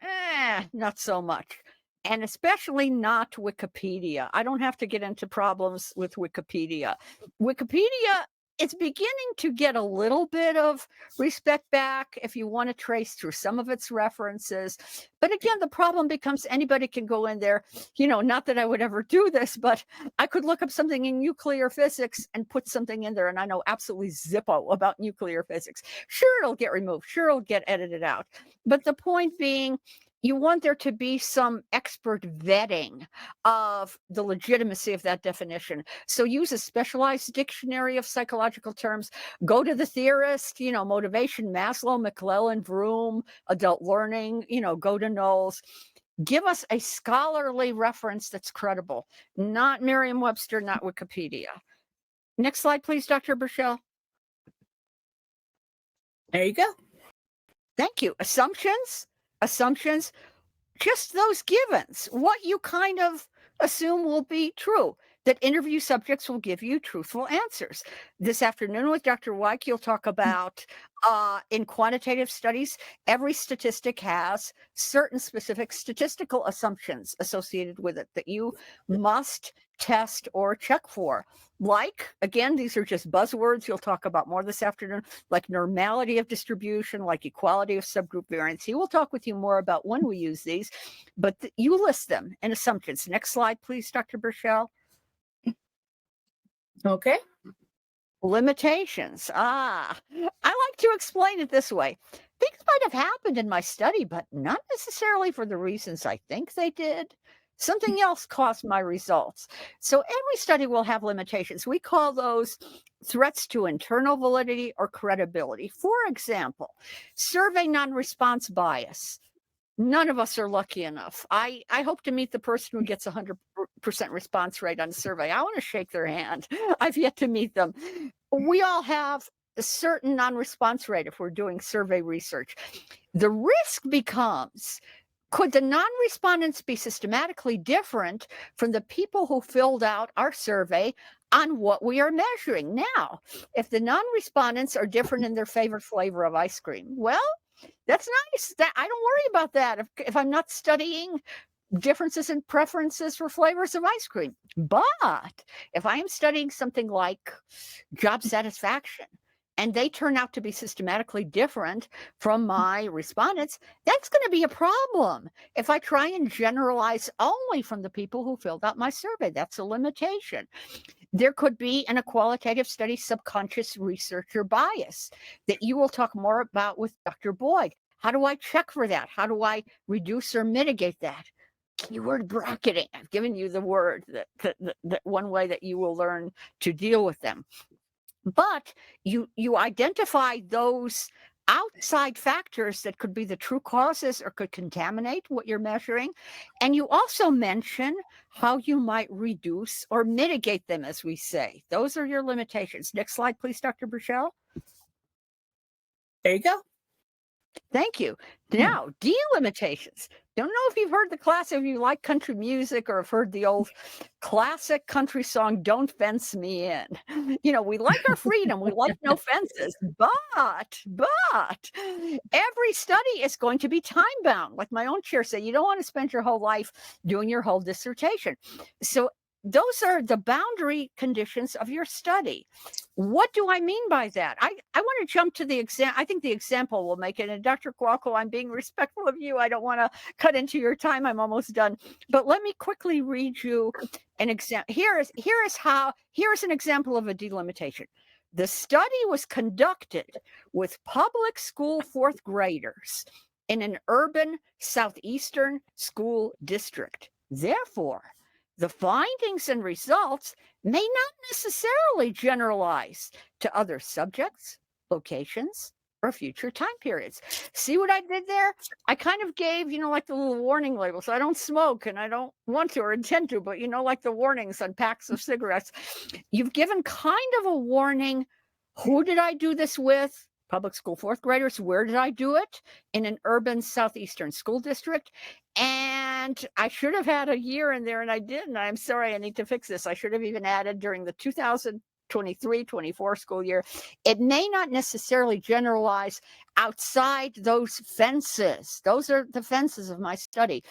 not so much. And especially not Wikipedia. I don't have to get into problems with Wikipedia. Wikipedia, it's beginning to get a little bit of respect back if you want to trace through some of its references. But again, the problem becomes anybody can go in there. Not that I would ever do this, but I could look up something in nuclear physics and put something in there, and I know absolutely zippo about nuclear physics. Sure, it'll get removed. Sure, it'll get edited out. But the point being, you want there to be some expert vetting of the legitimacy of that definition. So use a specialized dictionary of psychological terms. Go to the theorist, motivation, Maslow, McClellan, Vroom, adult learning, go to Knowles. Give us a scholarly reference that's credible, not Merriam-Webster, not Wikipedia. Next slide, please, Dr. Burchell. There you go. Thank you. Assumptions, just those givens, what you kind of assume will be true, that interview subjects will give you truthful answers. This afternoon with Dr. Weik, you'll talk about in quantitative studies, every statistic has certain specific statistical assumptions associated with it that you must test or check for. Like, again, these are just buzzwords you'll talk about more this afternoon, like normality of distribution, like equality of subgroup variance. He will talk with you more about when we use these, but you list them in assumptions. Next slide, please, Dr. Burchell. Okay. Limitations. I like to explain it this way. Things might have happened in my study, but not necessarily for the reasons I think they did. Something else caused my results. So every study will have limitations. We call those threats to internal validity or credibility. For example, survey non-response bias. None of us are lucky enough. I hope to meet the person who gets 100% response rate on a survey. I want to shake their hand. I've yet to meet them. We all have a certain non-response rate if we're doing survey research. The risk becomes, could the non-respondents be systematically different from the people who filled out our survey on what we are measuring? Now, if the non-respondents are different in their favorite flavor of ice cream, well, that's nice. I don't worry about that if I'm not studying differences in preferences for flavors of ice cream. But if I am studying something like job satisfaction, and they turn out to be systematically different from my respondents, that's going to be a problem. If I try and generalize only from the people who filled out my survey, that's a limitation. There could be in a qualitative study subconscious researcher bias that you will talk more about with Dr. Boyd. How do I check for that? How do I reduce or mitigate that? Keyword bracketing. I've given you the word, that one way that you will learn to deal with them. But you identify those outside factors that could be the true causes or could contaminate what you're measuring. And you also mention how you might reduce or mitigate them, as we say. Those are your limitations. Next slide, please, Dr. Burchell. There you go. Thank you. Now, delimitations. Don't know if you've heard the class, if you like country music or have heard the old classic country song, Don't Fence Me In. We like our freedom. We like no fences. But every study is going to be time bound. Like my own chair said, you don't want to spend your whole life doing your whole dissertation. So those are the boundary conditions of your study. What do I mean by that? I want to jump to the exam. I think the example will make it. And Dr. Gualco, I'm being respectful of you. I don't want to cut into your time. I'm almost done. But let me quickly read you an example. Here is an example of a delimitation. The study was conducted with public school fourth graders in an urban southeastern school district. Therefore, the findings and results may not necessarily generalize to other subjects, locations, or future time periods. See what I did there? I kind of gave, like the little warning labels. I don't smoke and I don't want to or intend to, but like the warnings on packs of cigarettes. You've given kind of a warning. Who did I do this with? Public school fourth graders. Where did I do it? In an urban southeastern school district. And I should have had a year in there and I didn't. I'm sorry, I need to fix this. I should have even added during the 2023-24 school year. It may not necessarily generalize outside those fences. Those are the fences of my study.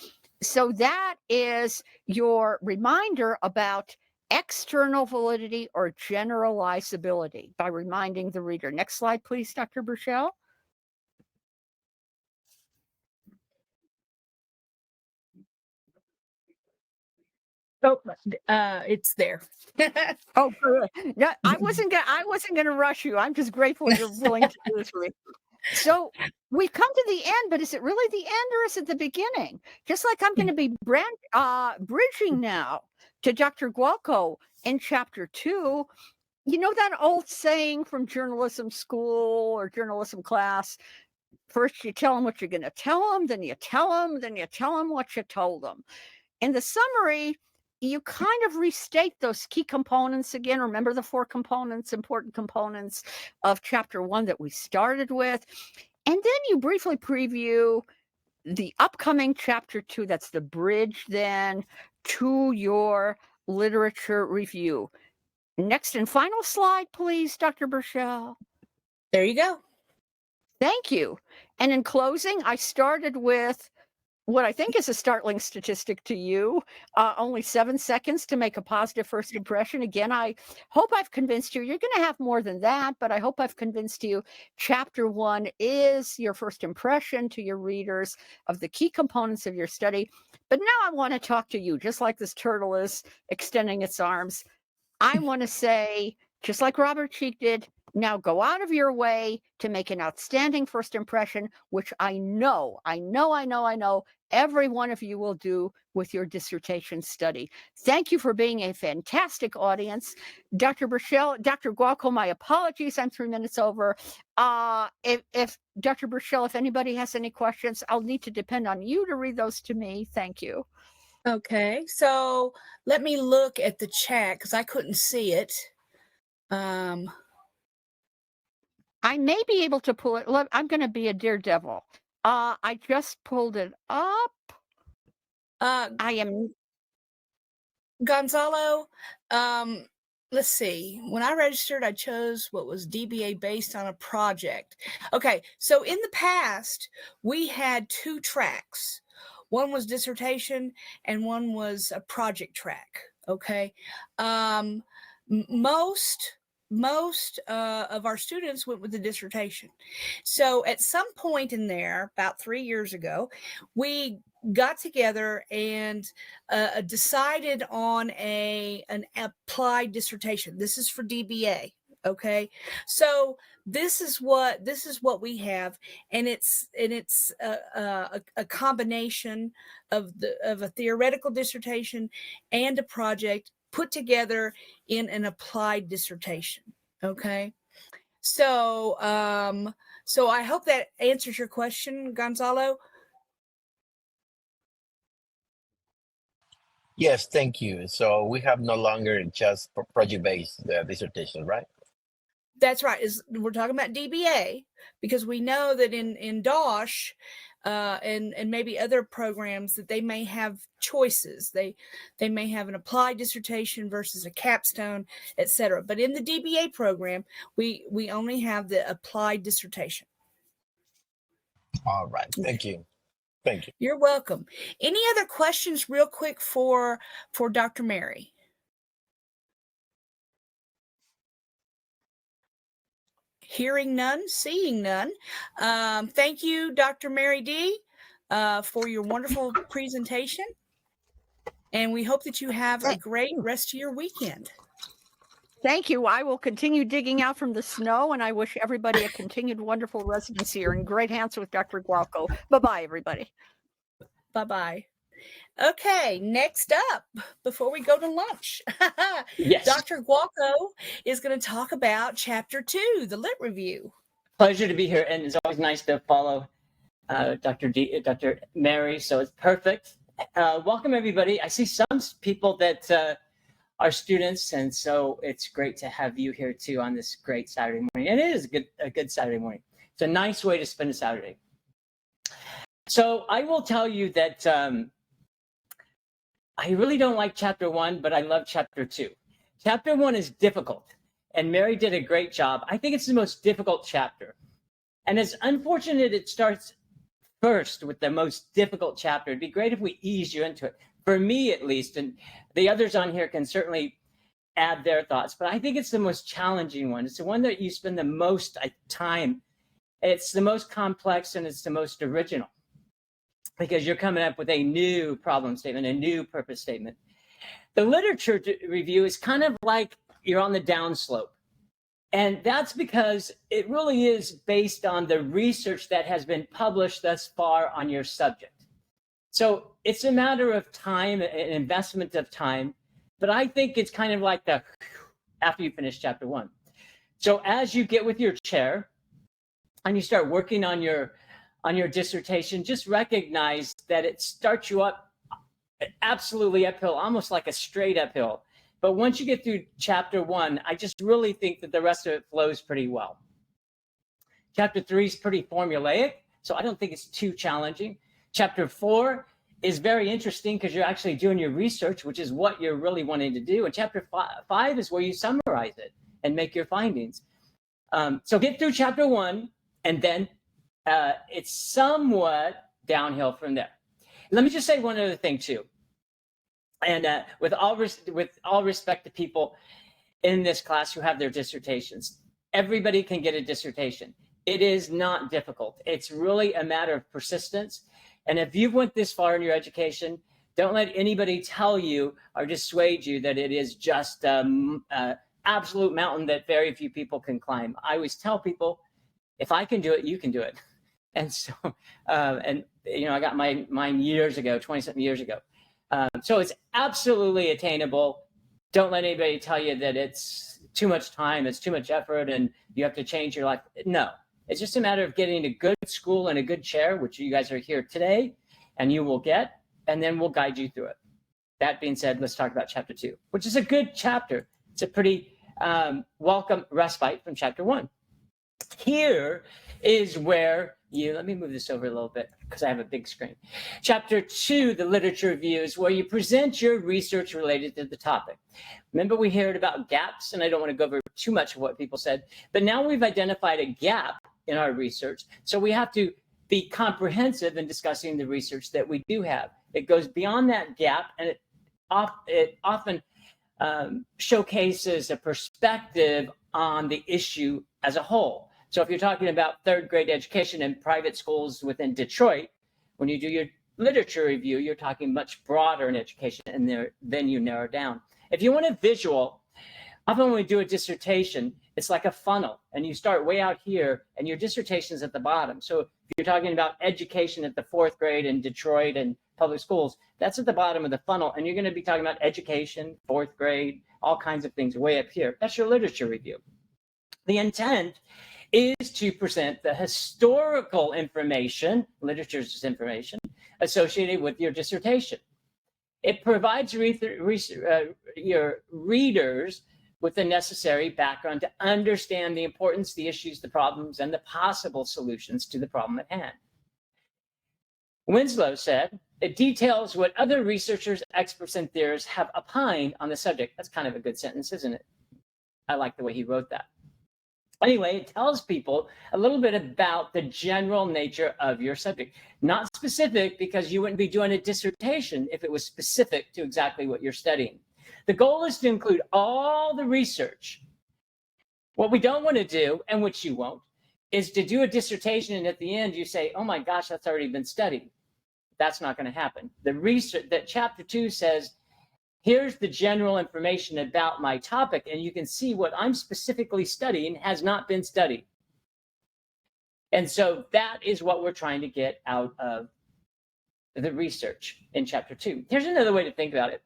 So that is your reminder about external validity or generalizability by reminding the reader. Next slide, please, Dr. Burchell. Oh, it's there. Oh, good. No, I wasn't gonna rush you. I'm just grateful you're willing to do this for me. So we've come to the end, but is it really the end or is it the beginning? Just like I'm going to be bridging now to Dr. Gualco in chapter 2. You know that old saying from journalism school or journalism class? First, you tell them what you're going to tell them, then you tell them, then you tell them what you told them. In the summary, you kind of restate those key components again. Remember the 4 components, important components of chapter 1 that we started with. And then you briefly preview the upcoming chapter 2. That's the bridge then to your literature review. Next and final slide, please, Dr. Burchell. There you go. Thank you. And in closing, I started with what I think is a startling statistic to you, only 7 seconds to make a positive first impression. Again, I hope I've convinced you. You're going to have more than that, but I hope I've convinced you. Chapter 1 is your first impression to your readers of the key components of your study. But now I want to talk to you, just like this turtle is extending its arms. I want to say, just like Robert Cheek did, now go out of your way to make an outstanding first impression, which I know every one of you will do with your dissertation study. Thank you for being a fantastic audience. Dr. Burchell, Dr. Gualco, my apologies, I'm 3 minutes over. If Dr. Burchell, if anybody has any questions, I'll need to depend on you to read those to me. Thank you. Okay, so let me look at the chat because I couldn't see it. I may be able to pull it. I'm going to be a daredevil. I just pulled it up. I am Gonzalo. Let's see. When I registered, I chose what was DBA based on a project. Okay, so in the past, we had 2 tracks. One was dissertation and one was a project track. Okay. Most of our students went with the dissertation. So at some point in there, about 3 years ago, we got together and decided on an applied dissertation. This is for DBA. Okay, so this is what we have, and it's a combination of a theoretical dissertation and a project put together in an applied dissertation. Okay, so so I hope that answers your question, Gonzalo. Yes, thank you. So we have no longer just project-based dissertation, right? That's right. We're talking about DBA because we know that in DOSH and maybe other programs that they may have choices. They may have an applied dissertation versus a capstone, etc. But in the DBA program, we only have the applied dissertation. All right. Thank you. Thank you. You're welcome. Any other questions real quick for Dr. Mary? Hearing none, seeing none. Thank you, Dr. Mary D, for your wonderful presentation. And we hope that you have a great rest of your weekend. Thank you. I will continue digging out from the snow, and I wish everybody a continued wonderful residency. You're in great hands with Dr. Gualco. Bye-bye, everybody. Bye-bye. Okay, next up, before we go to lunch, Yes. Dr. Gualco is going to talk about Chapter 2, the Lit Review. Pleasure to be here, and it's always nice to follow Dr. Mary, so it's perfect. Welcome, everybody. I see some people that are students, and so it's great to have you here, too, on this great Saturday morning. And it is a good Saturday morning. It's a nice way to spend a Saturday. So I will tell you that I really don't like Chapter 1, but I love Chapter 2. Chapter 1 is difficult, and Mary did a great job. I think it's the most difficult chapter. And it's unfortunate it starts first with the most difficult chapter. It'd be great if we ease you into it, for me at least, and the others on here can certainly add their thoughts, but I think it's the most challenging one. It's the one that you spend the most time. It's the most complex, and it's the most original, because you're coming up with a new problem statement, a new purpose statement. The literature review is kind of like you're on the downslope. And that's because it really is based on the research that has been published thus far on your subject. So it's a matter of time, an investment of time, but I think it's kind of like the after you finish Chapter 1. So as you get with your chair and you start working on your dissertation, just recognize that it starts you up absolutely uphill, almost like a straight uphill. But once you get through Chapter 1, I just really think that the rest of it flows pretty well. Chapter 3 is pretty formulaic, so I don't think it's too challenging. Chapter 4 is very interesting because you're actually doing your research, which is what you're really wanting to do. And Chapter 5 is where you summarize it and make your findings. So get through Chapter 1, and then it's somewhat downhill from there. Let me just say one other thing too. And with all respect to people in this class who have their dissertations, everybody can get a dissertation. It is not difficult. It's really a matter of persistence. And if you've went this far in your education, don't let anybody tell you or dissuade you that it is just an absolute mountain that very few people can climb. I always tell people, if I can do it, you can do it. And so, I got mine years ago, 20-something years ago. So it's absolutely attainable. Don't let anybody tell you that it's too much time, it's too much effort, and you have to change your life. No, it's just a matter of getting a good school and a good chair, which you guys are here today, and you will get, and then we'll guide you through it. That being said, let's talk about Chapter 2, which is a good chapter. It's a pretty welcome respite from Chapter 1. Here is where let me move this over a little bit because I have a big screen. Chapter 2, the literature review, is where you present your research related to the topic. Remember, we heard about gaps, and I don't want to go over too much of what people said, but now we've identified a gap in our research. So we have to be comprehensive in discussing the research that we do have. It goes beyond that gap, and it often showcases a perspective on the issue as a whole. So if you're talking about third grade education in private schools within Detroit, when you do your literature review, you're talking much broader in education, and then you narrow down. If you want a visual, often when we do a dissertation, it's like a funnel, and you start way out here, and your dissertation is at the bottom. So if you're talking about education at the fourth grade in Detroit and public schools, that's at the bottom of the funnel, and you're going to be talking about education, fourth grade, all kinds of things way up here. That's your literature review. The intent is to present the historical information, literature's information, associated with your dissertation. It provides your readers with the necessary background to understand the importance, the issues, the problems, and the possible solutions to the problem at hand. Winslow said, it details what other researchers, experts, and theorists have opined on the subject. That's kind of a good sentence, isn't it? I like the way he wrote that. Anyway, it tells people a little bit about the general nature of your subject. Not specific, because you wouldn't be doing a dissertation if it was specific to exactly what you're studying. The goal is to include all the research What we don't want to do, and which you won't, is to do a dissertation and at the end you say, oh my gosh, that's already been studied. That's not going to happen. The research that chapter 2 says, here's the general information about my topic, and you can see what I'm specifically studying has not been studied. And so that is what we're trying to get out of the research in chapter 2. Here's another way to think about it.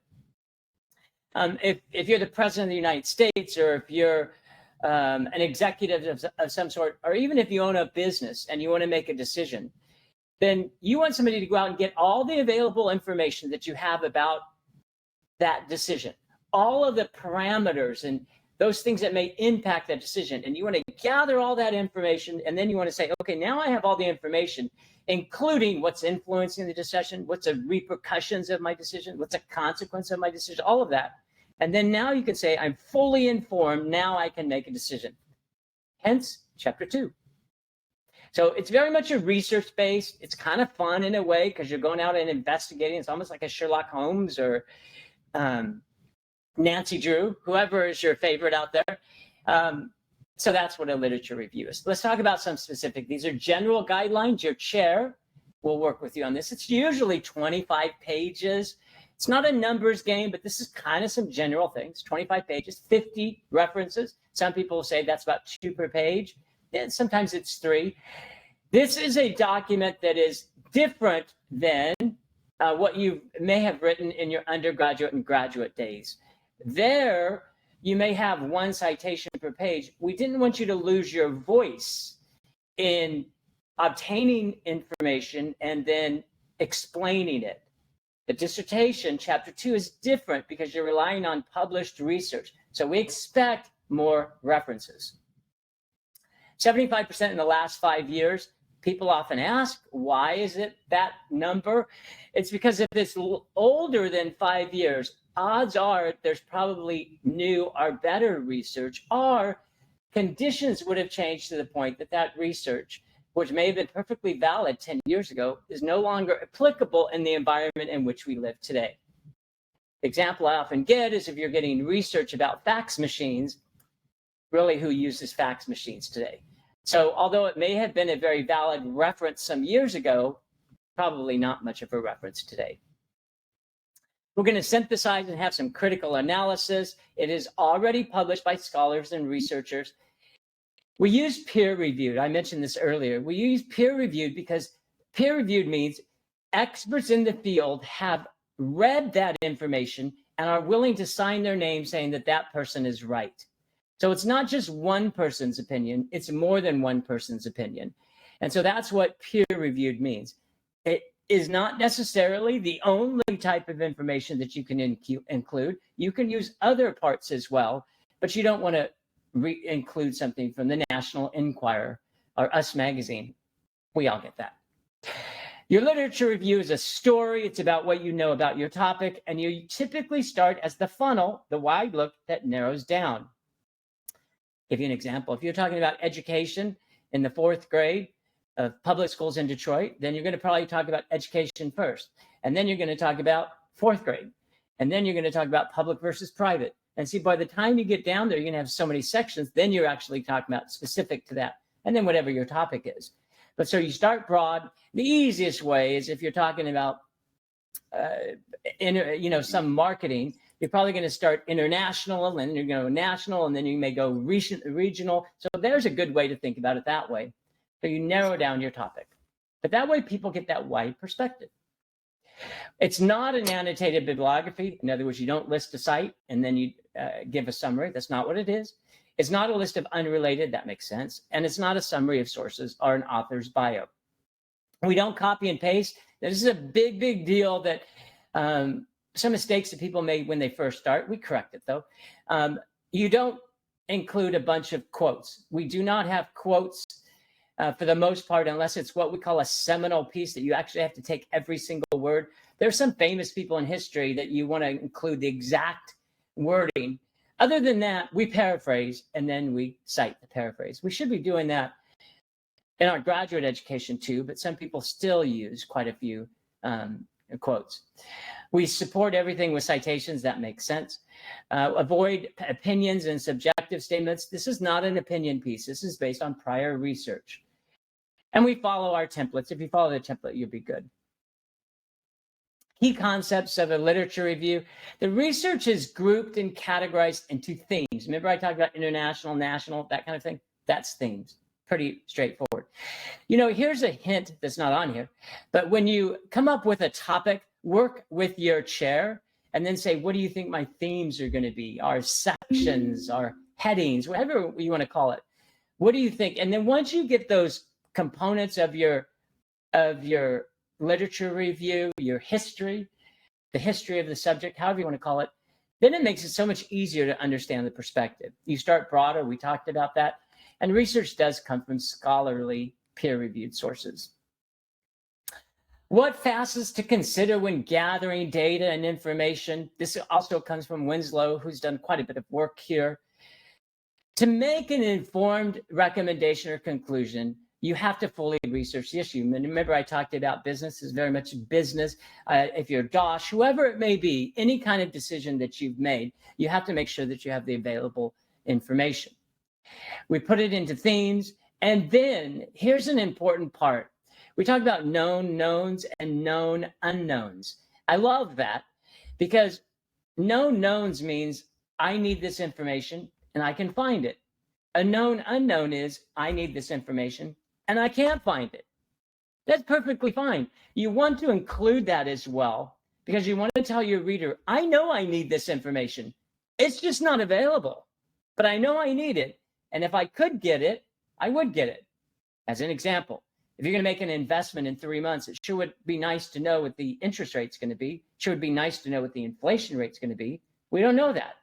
If you're the president of the United States, or if you're an executive of some sort, or even if you own a business and you want to make a decision, then you want somebody to go out and get all the available information that you have about that decision, all of the parameters and those things that may impact that decision. And you want to gather all that information, and then you want to say, okay, now I have all the information, including what's influencing the decision, what's the repercussions of my decision, what's the consequence of my decision, all of that. And then now you can say, I'm fully informed, now I can make a decision. Hence, chapter 2. So it's very much a research-based. It's kind of fun in a way because you're going out and investigating. It's almost like a Sherlock Holmes or Nancy Drew, whoever is your favorite out there. So that's what a literature review is. Let's talk about some specific. These are general guidelines. Your chair will work with you on this. It's usually 25 pages. It's not a numbers game, but this is kind of some general things. 25 pages, 50 references. Some people say that's about 2 per page. And sometimes it's 3. This is a document that is different than what you may have written in your undergraduate and graduate days. There, you may have 1 citation per page. We didn't want you to lose your voice in obtaining information and then explaining it. The dissertation, chapter 2, is different because you're relying on published research. So we expect more references. 75% in the last 5 years. People often ask, why is it that number? It's because if it's older than 5 years, odds are there's probably new or better research, or conditions would have changed to the point that that research, which may have been perfectly valid 10 years ago, is no longer applicable in the environment in which we live today. The example I often get is if you're getting research about fax machines, really who uses fax machines today? So although it may have been a very valid reference some years ago, probably not much of a reference today. We're going to synthesize and have some critical analysis. It is already published by scholars and researchers. We use peer-reviewed. I mentioned this earlier. We use peer-reviewed because peer-reviewed means experts in the field have read that information and are willing to sign their name saying that that person is right. So it's not just one person's opinion, it's more than one person's opinion. And so that's what peer-reviewed means. It is not necessarily the only type of information that you can include. You can use other parts as well, but you don't want to include something from the National Enquirer or Us Magazine. We all get that. Your literature review is a story. It's about what you know about your topic, and you typically start as the funnel, the wide look that narrows down. Give you an example. If you're talking about education in the 4th grade of public schools in Detroit, then you're going to probably talk about education first. And then you're going to talk about 4th grade. And then you're going to talk about public versus private. And see, by the time you get down there, you're going to have so many sections, then you're actually talking about specific to that. And then whatever your topic is. But so you start broad. The easiest way is if you're talking about some marketing, you're probably going to start international, and then you're going to go national, and then you may go regional. So there's a good way to think about it that way. So you narrow down your topic. But that way people get that wide perspective. It's not an annotated bibliography. In other words, you don't list a site and then you give a summary. That's not what it is. It's not a list of unrelated. That makes sense. And it's not a summary of sources or an author's bio. We don't copy and paste. This is a big, big deal that some mistakes that people made when they first start. We correct it, though. You don't include a bunch of quotes. We do not have quotes for the most part, unless it's what we call a seminal piece that you actually have to take every single word. There's some famous people in history that you want to include the exact wording. Other than that, we paraphrase and then we cite the paraphrase. We should be doing that in our graduate education too, but some people still use quite a few quotes. We support everything with citations. That makes sense. Avoid opinions and subjective statements. This is not an opinion piece. This is based on prior research. And we follow our templates. If you follow the template, you'll be good. Key concepts of a literature review. The research is grouped and categorized into themes. Remember I talked about international, national, that kind of thing? That's themes. Pretty straightforward. You know, here's a hint that's not on here, but when you come up with a topic, work with your chair and then say, what do you think my themes are going to be? Our sections, our headings, whatever you want to call it. What do you think? And then once you get those components of your literature review, your history, the history of the subject, however you want to call it, then it makes it so much easier to understand the perspective. You start broader. We talked about that. And research does come from scholarly, peer-reviewed sources. What facets to consider when gathering data and information? This also comes from Winslow, who's done quite a bit of work here. To make an informed recommendation or conclusion, you have to fully research the issue. And remember, I talked about business is very much business. If you're DOSH, whoever it may be, any kind of decision that you've made, you have to make sure that you have the available information. We put it into themes. And then here's an important part. We talk about known knowns and known unknowns. I love that because known knowns means I need this information and I can find it. A known unknown is I need this information and I can't find it. That's perfectly fine. You want to include that as well because you want to tell your reader, I know I need this information. It's just not available, but I know I need it. And if I could get it, I would get it. As an example, if you're going to make an investment in 3 months, it sure would be nice to know what the interest rate's going to be. It sure would be nice to know what the inflation rate's going to be. We don't know that.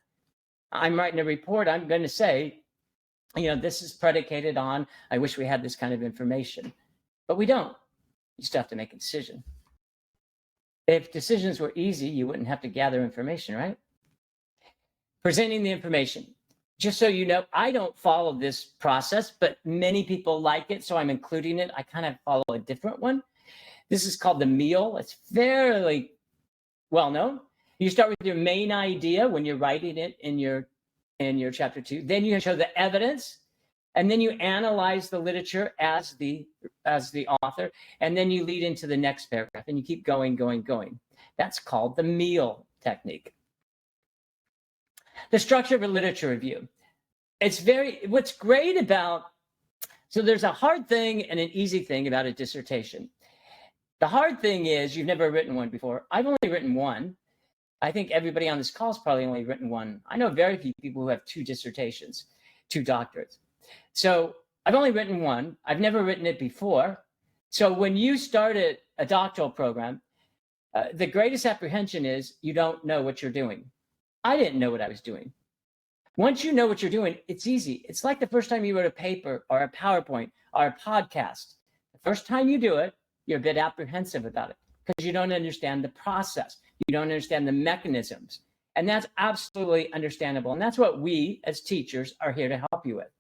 I'm writing a report. I'm going to say, you know, this is predicated on, I wish we had this kind of information, but we don't. You still have to make a decision. If decisions were easy, you wouldn't have to gather information, right? Presenting the information. Just so you know, I don't follow this process, but many people like it, so I'm including it. I kind of follow a different one. This is called the meal. It's fairly well known. You start with your main idea when you're writing it in your chapter 2. Then you show the evidence, and then you analyze the literature as the author, and then you lead into the next paragraph, and you keep going. That's called the meal technique. The structure of a literature review. What's great about, so there's a hard thing and an easy thing about a dissertation. The hard thing is you've never written one before. I've only written one. I think everybody on this call has probably only written one. I know very few people who have 2 dissertations, 2 doctorates. So I've only written one. I've never written it before. So when you started a doctoral program, the greatest apprehension is you don't know what you're doing. I didn't know what I was doing. Once you know what you're doing, it's easy. It's like the first time you wrote a paper or a PowerPoint or a podcast. The first time you do it, you're a bit apprehensive about it because you don't understand the process. You don't understand the mechanisms. And that's absolutely understandable. And that's what we as teachers are here to help you with.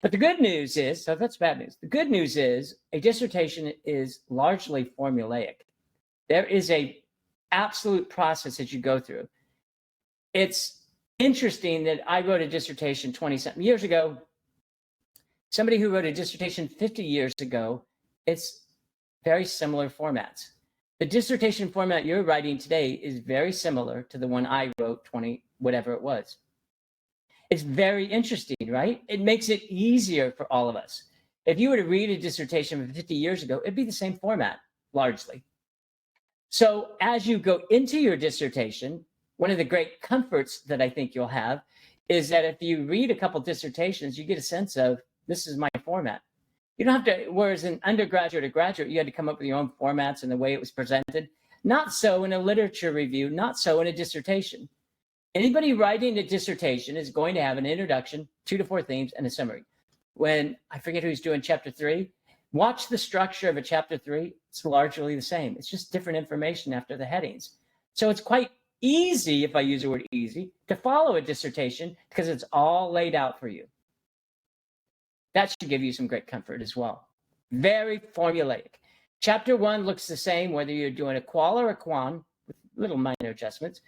But the good news is, so that's bad news. The good news is a dissertation is largely formulaic. There is a absolute process that you go through. It's interesting that I wrote a dissertation 20-something years ago. Somebody who wrote a dissertation 50 years ago, it's very similar formats. The dissertation format you're writing today is very similar to the one I wrote 20, whatever it was. It's very interesting, right? It makes it easier for all of us. If you were to read a dissertation from 50 years ago, it'd be the same format, largely. So as you go into your dissertation, one of the great comforts that I think you'll have is that if you read a couple dissertations, you get a sense of, this is my format. You don't have to, whereas in undergraduate or graduate, you had to come up with your own formats and the way it was presented. Not so in a literature review, not so in a dissertation. Anybody writing a dissertation is going to have an introduction, 2 to 4 themes, and a summary. When, I forget who's doing chapter 3, watch the structure of a chapter 3. It's largely the same. It's just different information after the headings. So it's quite easy, if I use the word easy, to follow a dissertation because it's all laid out for you. That should give you some great comfort as well. Very formulaic. Chapter 1 looks the same whether you're doing a qual or a quan, little minor adjustments.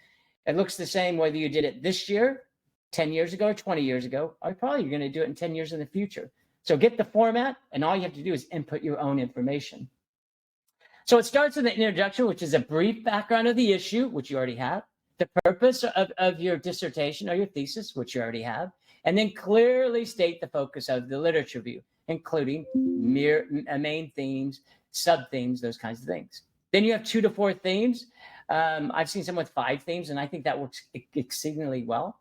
It looks the same whether you did it this year, 10 years ago, or 20 years ago, or probably you're going to do it in 10 years in the future. So get the format, and all you have to do is input your own information. So it starts with an introduction, which is a brief background of the issue, which you already have, the purpose of your dissertation or your thesis, which you already have, and then clearly state the focus of the literature review, including main themes, sub-themes, those kinds of things. Then you have 2 to 4 themes. I've seen some with 5 themes, and I think that works exceedingly well.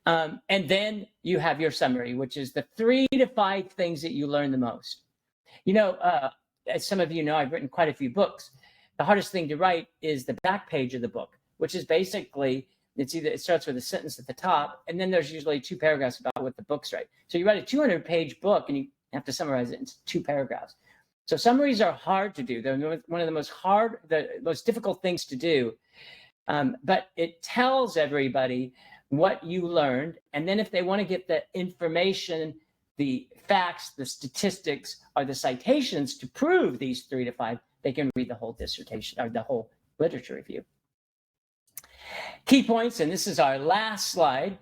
And then you have your summary, which is the 3 to 5 things that you learn the most. You know, as some of you know, I've written quite a few books. The hardest thing to write is the back page of the book, which is basically, it starts with a sentence at the top, and then there's usually 2 paragraphs about what the book's right. So you write a 200-page book, and you have to summarize it into 2 paragraphs. So summaries are hard to do. They're one of the most difficult things to do. But it tells everybody what you learned. And then if they want to get the information, the facts, the statistics, or the citations to prove these 3 to 5, they can read the whole dissertation or the whole literature review. Key points, and this is our last slide.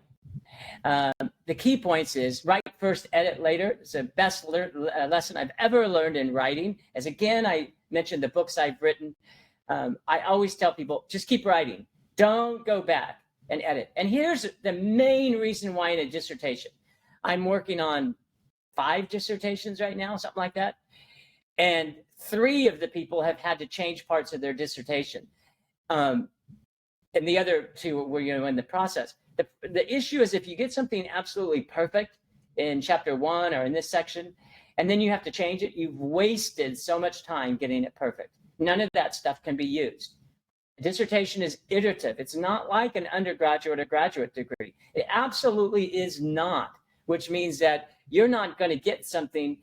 The key points is write first, edit later. It's the best lesson I've ever learned in writing. As again, I mentioned the books I've written. I always tell people, just keep writing. Don't go back and edit. And here's the main reason why in a dissertation. I'm working on 5 dissertations right now, something like that. And 3 of the people have had to change parts of their dissertation. And the other 2 were, in the process. The issue is if you get something absolutely perfect in chapter 1 or in this section, and then you have to change it, you've wasted so much time getting it perfect. None of that stuff can be used. A dissertation is iterative. It's not like an undergraduate or graduate degree. It absolutely is not, which means that you're not going to get something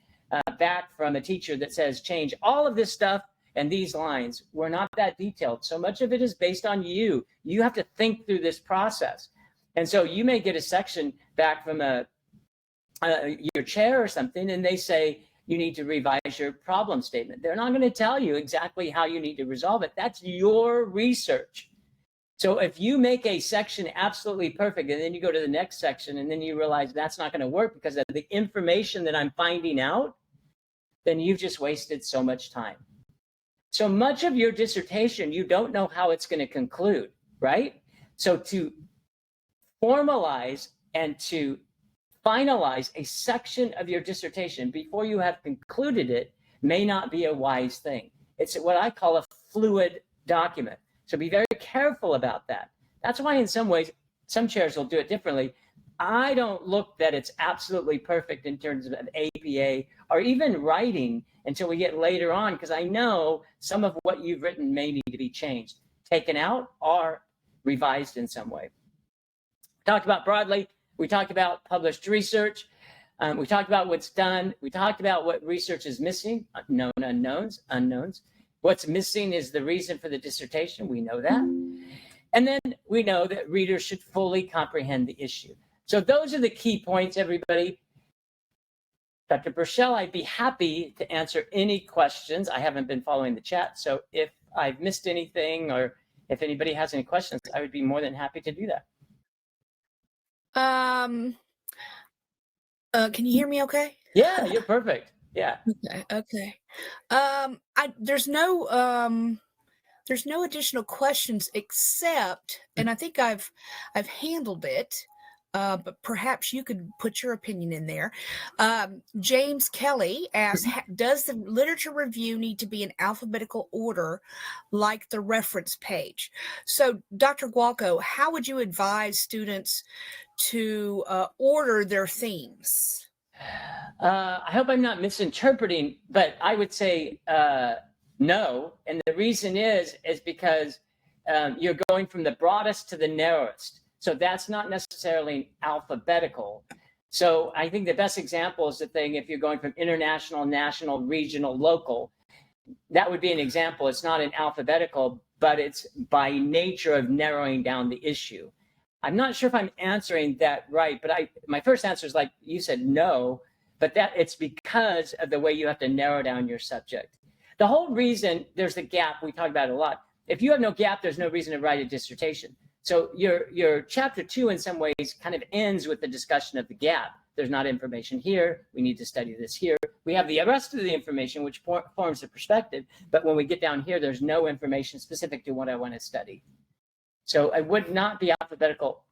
back from a teacher that says, change all of this stuff and these lines. We're not that detailed. So much of it is based on you. You have to think through this process. And so you may get a section back from your chair or something, and they say, you need to revise your problem statement. They're not going to tell you exactly how you need to resolve it. That's your research. So if you make a section absolutely perfect, and then you go to the next section, and then you realize that's not going to work because of the information that I'm finding out, then you've just wasted so much time. So much of your dissertation, you don't know how it's going to conclude, right? So to formalize and to finalize a section of your dissertation before you have concluded it may not be a wise thing. It's what I call a fluid document. So be very careful about that. That's why in some ways, some chairs will do it differently. I don't look that it's absolutely perfect in terms of APA or even writing until we get later on, because I know some of what you've written may need to be changed, taken out, or revised in some way. Talked about broadly. We talked about published research. We talked about what's done. We talked about what research is missing, known unknowns. What's missing is the reason for the dissertation. We know that. And then we know that readers should fully comprehend the issue. So those are the key points, everybody. Dr. Burchell, I'd be happy to answer any questions. I haven't been following the chat, so if I've missed anything or if anybody has any questions, I would be more than happy to do that. Can you hear me okay? Yeah, you're perfect. Yeah. Okay. There's no additional questions except, and I think I've handled it, but perhaps you could put your opinion in there. James Kelly asks, does the literature review need to be in alphabetical order like the reference page? So Dr. Gualco, how would you advise students to order their themes? I hope I'm not misinterpreting, but I would say no. And the reason is because you're going from the broadest to the narrowest. So that's not necessarily alphabetical. So I think the best example is the thing, if you're going from international, national, regional, local, that would be an example. It's not in alphabetical, but it's by nature of narrowing down the issue. I'm not sure if I'm answering that right, but my first answer is like you said, no, but that it's because of the way you have to narrow down your subject. The whole reason there's a gap, we talk about it a lot, if you have no gap, there's no reason to write a dissertation. So your chapter 2 in some ways kind of ends with the discussion of the gap. There's not information here. We need to study this here. We have the rest of the information, which forms the perspective. But when we get down here, there's no information specific to what I want to study. So it would not be alphabetical.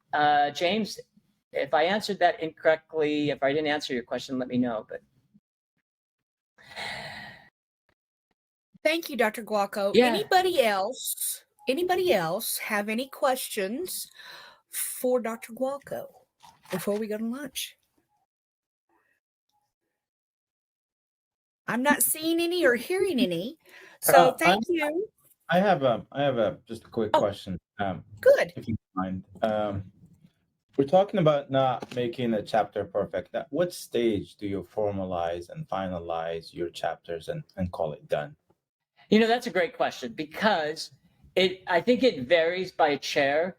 James, if I answered that incorrectly, if I didn't answer your question, let me know. But Thank you, Dr. Guaco. Yeah. Anybody else have any questions for Dr. Guaco before we go to lunch? I'm not seeing any or hearing any. So thank you. I have just a quick question. Good. If you don't mind. We're talking about not making a chapter perfect. At what stage do you formalize and finalize your chapters and call it done? That's a great question, because I think it varies by chair,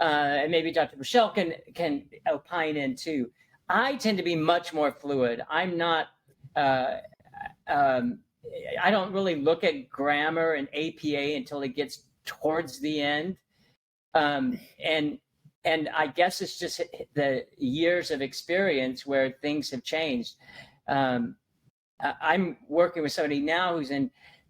and maybe Dr. Michelle can opine in too. I tend to be much more fluid. I'm not. I don't really look at grammar and APA until it gets towards the end, and I guess it's just the years of experience where things have changed. I'm working with somebody now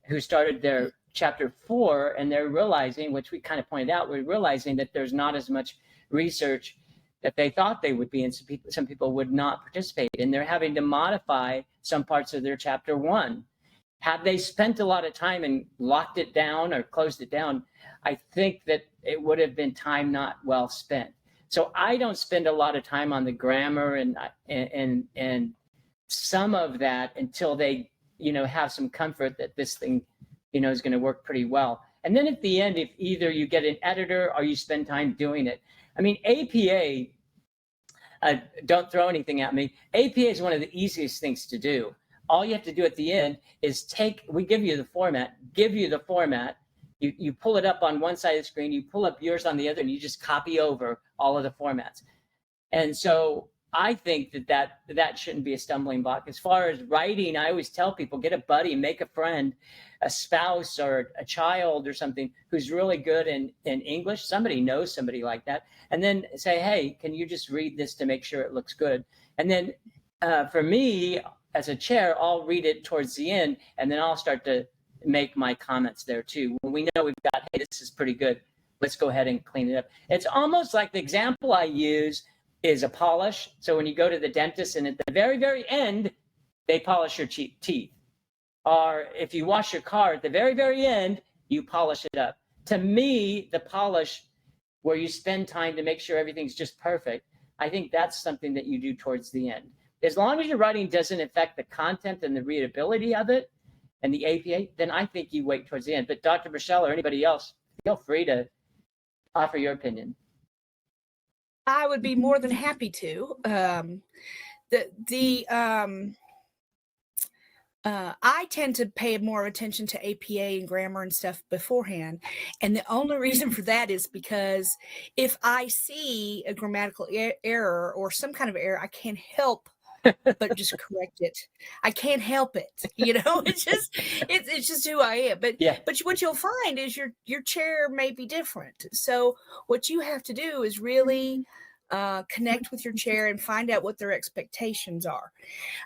who started their chapter 4, and they're realizing, which we kind of pointed out, we're realizing that there's not as much research that they thought they would be, and some people would not participate, and they're having to modify some parts of their chapter 1. Had they spent a lot of time and locked it down or closed it down, I think that it would have been time not well spent. So I don't spend a lot of time on the grammar and some of that until they have some comfort that this thing is going to work pretty well. And then at the end, if either you get an editor or you spend time doing it. I mean, APA, don't throw anything at me. APA is one of the easiest things to do. All you have to do at the end is we give you the format, you pull it up on one side of the screen, you pull up yours on the other, and you just copy over all of the formats. And so I think that shouldn't be a stumbling block. As far as writing, I always tell people, get a buddy, make a friend, a spouse or a child or something who's really good in English. Somebody knows somebody like that. And then say, hey, can you just read this to make sure it looks good? And then for me, as a chair, I'll read it towards the end, and then I'll start to make my comments there too. When we know we've got, hey, this is pretty good, let's go ahead and clean it up. It's almost like the example I use is a polish. So when you go to the dentist and at the very, very end, they polish your teeth. Or if you wash your car at the very, very end, you polish it up. To me, the polish where you spend time to make sure everything's just perfect, I think that's something that you do towards the end. As long as your writing doesn't affect the content and the readability of it and the APA, then I think you wait towards the end. But Dr. Michelle or anybody else, feel free to offer your opinion. I would be more than happy to. I tend to pay more attention to APA and grammar and stuff beforehand. And the only reason for that is because if I see a grammatical error or some kind of error, I can't help but just correct it. I can't help it. It's just who I am. But what you'll find is your chair may be different. So what you have to do is really connect with your chair and find out what their expectations are.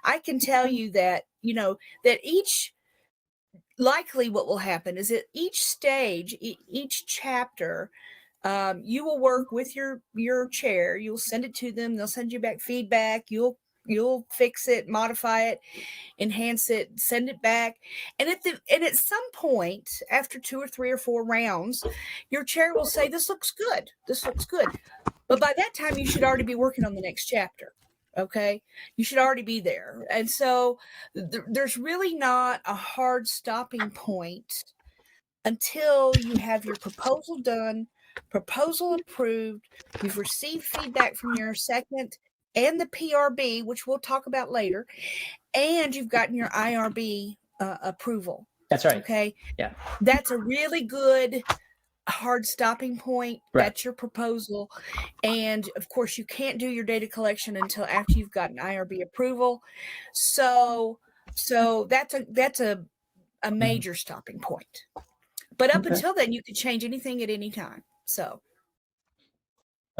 I can tell you that, that likely what will happen is at each stage, each chapter, you will work with your chair. You'll send it to them. They'll send you back feedback. You'll fix it, modify it, enhance it, send it back. And at some point, after 2 or 3 or 4 rounds, your chair will say, this looks good. This looks good. But by that time, you should already be working on the next chapter. Okay. You should already be there. And so there's really not a hard stopping point until you have your proposal done, proposal approved, you've received feedback from your second and the PRB, which we'll talk about later, and you've gotten your IRB approval. That's right. Okay. Yeah. That's a really good hard stopping point. Right. That's your proposal. And of course, you can't do your data collection until after you've gotten IRB approval. So that's a major stopping point. But up Okay. until then, you could change anything at any time. So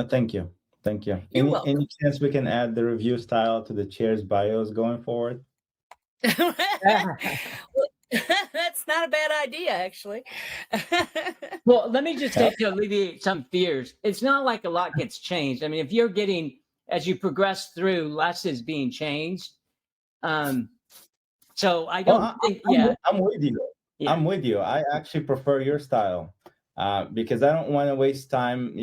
Thank you. Thank you. You're Any welcome. chance we can add the review style to the chair's bios going forward? Well, that's not a bad idea, actually. Well, let me just Yeah. say to alleviate some fears, it's not like a lot gets changed. I mean, if you're getting, as you progress through, less is being changed. So I don't think, yeah, I'm with you. yeah. I'm with you. I actually prefer your style because I don't want to waste time,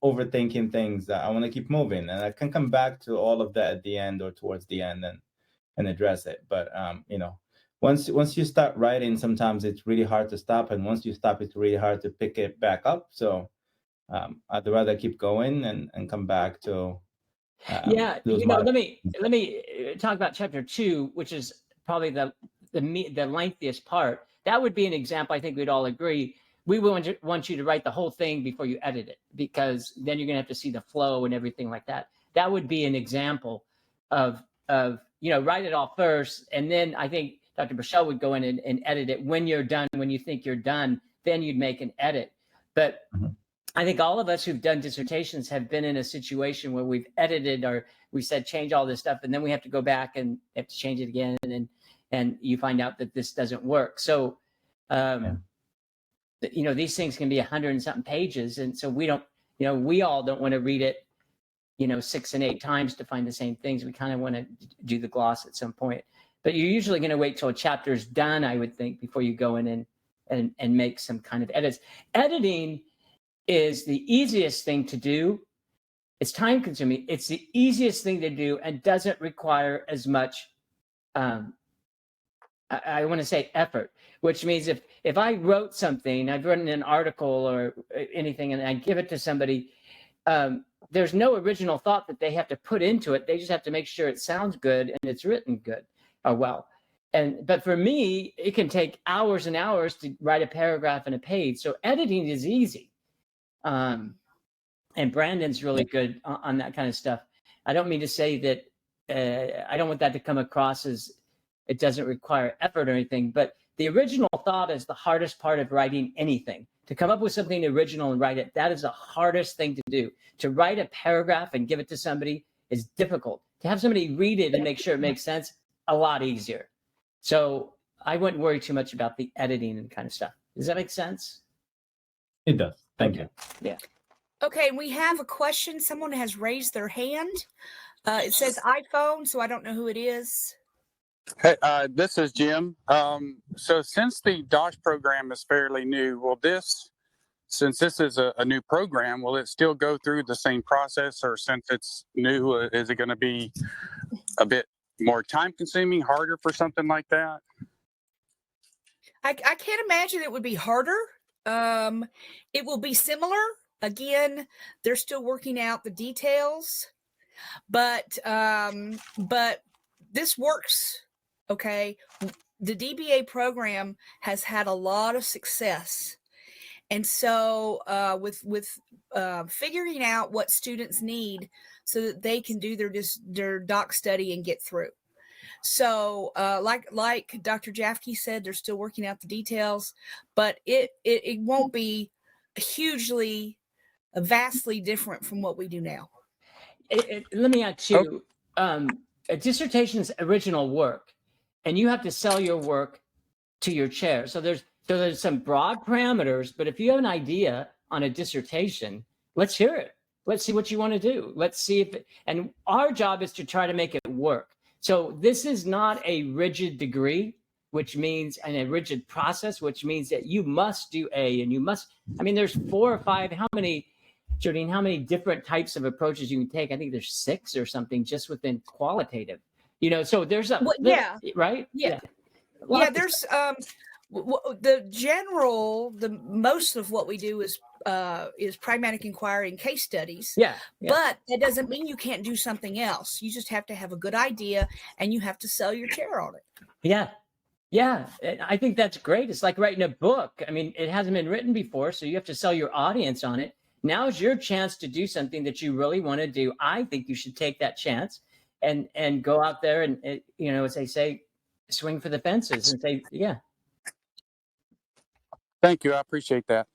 overthinking things. I want to keep moving, and I can come back to all of that at the end or towards the end and address it. But once you start writing, sometimes it's really hard to stop, and once you stop, it's really hard to pick it back up. So I'd rather keep going and come back to Yeah, those let me talk about chapter 2, which is probably the lengthiest part. That would be an example. I think we'd all agree. We want you to write the whole thing before you edit it, because then you're going to have to see the flow and everything like that. That would be an example of write it all first, and then I think Dr. Burchell would go in and edit it when you're done. When you think you're done, then you'd make an edit. But I think all of us who've done dissertations have been in a situation where we've edited or we said change all this stuff, and then we have to go back and have to change it again, and you find out that this doesn't work. So, these things can be 100 and something pages, and so we all don't want to read it, 6 and 8 times to find the same things. We kind of want to do the gloss at some point, but you're usually going to wait till a chapter's done, I would think, before you go in and make some kind of edits. Editing is the easiest thing to do. It's time consuming. It's the easiest thing to do and doesn't require as much, I want to say, effort, which means if I wrote something, I've written an article or anything, and I give it to somebody, there's no original thought that they have to put into it. They just have to make sure it sounds good and it's written good or well. But for me, it can take hours and hours to write a paragraph and a page. So editing is easy. And Brandon's really good on that kind of stuff. I don't mean to say that I don't want that to come across as it doesn't require effort or anything, but the original thought is the hardest part of writing anything. To come up with something original and write it, that is the hardest thing to do. To write a paragraph and give it to somebody is difficult. To have somebody read it and make sure it makes sense, a lot easier. So I wouldn't worry too much about the editing and kind of stuff. Does that make sense? It does. Thank you. Yeah. Okay, we have a question. Someone has raised their hand. It says iPhone, so I don't know who it is. Hey, this is Jim. So since the DOSH program is fairly new, since this is a new program, will it still go through the same process, or since it's new, is it going to be a bit more time consuming, harder for something like that? I can't imagine it would be harder. It will be similar. Again, they're still working out the details, but this works. Okay, the DBA program has had a lot of success, and so with figuring out what students need so that they can do their doc study and get through. So like Dr. Jafke said, they're still working out the details, but it won't be vastly different from what we do now. Let me ask you, a dissertation's original work, and you have to sell your work to your chair. So there's some broad parameters, but if you have an idea on a dissertation, let's hear it. Let's see what you want to do. Let's see and our job is to try to make it work. So this is not a rigid degree, which means, and a rigid process, which means that you must do A, and you must, there's 4 or 5, how many different types of approaches you can take? I think there's 6 or something just within qualitative, so there's right? Yeah. There's most of what we do is pragmatic inquiry and case studies. Yeah. But that doesn't mean you can't do something else. You just have to have a good idea and you have to sell your chair on it. Yeah. I think that's great. It's like writing a book. It hasn't been written before, so you have to sell your audience on it. Now's your chance to do something that you really want to do. I think you should take that chance and go out there and, as they say, swing for the fences and say, yeah. Thank you. I appreciate that.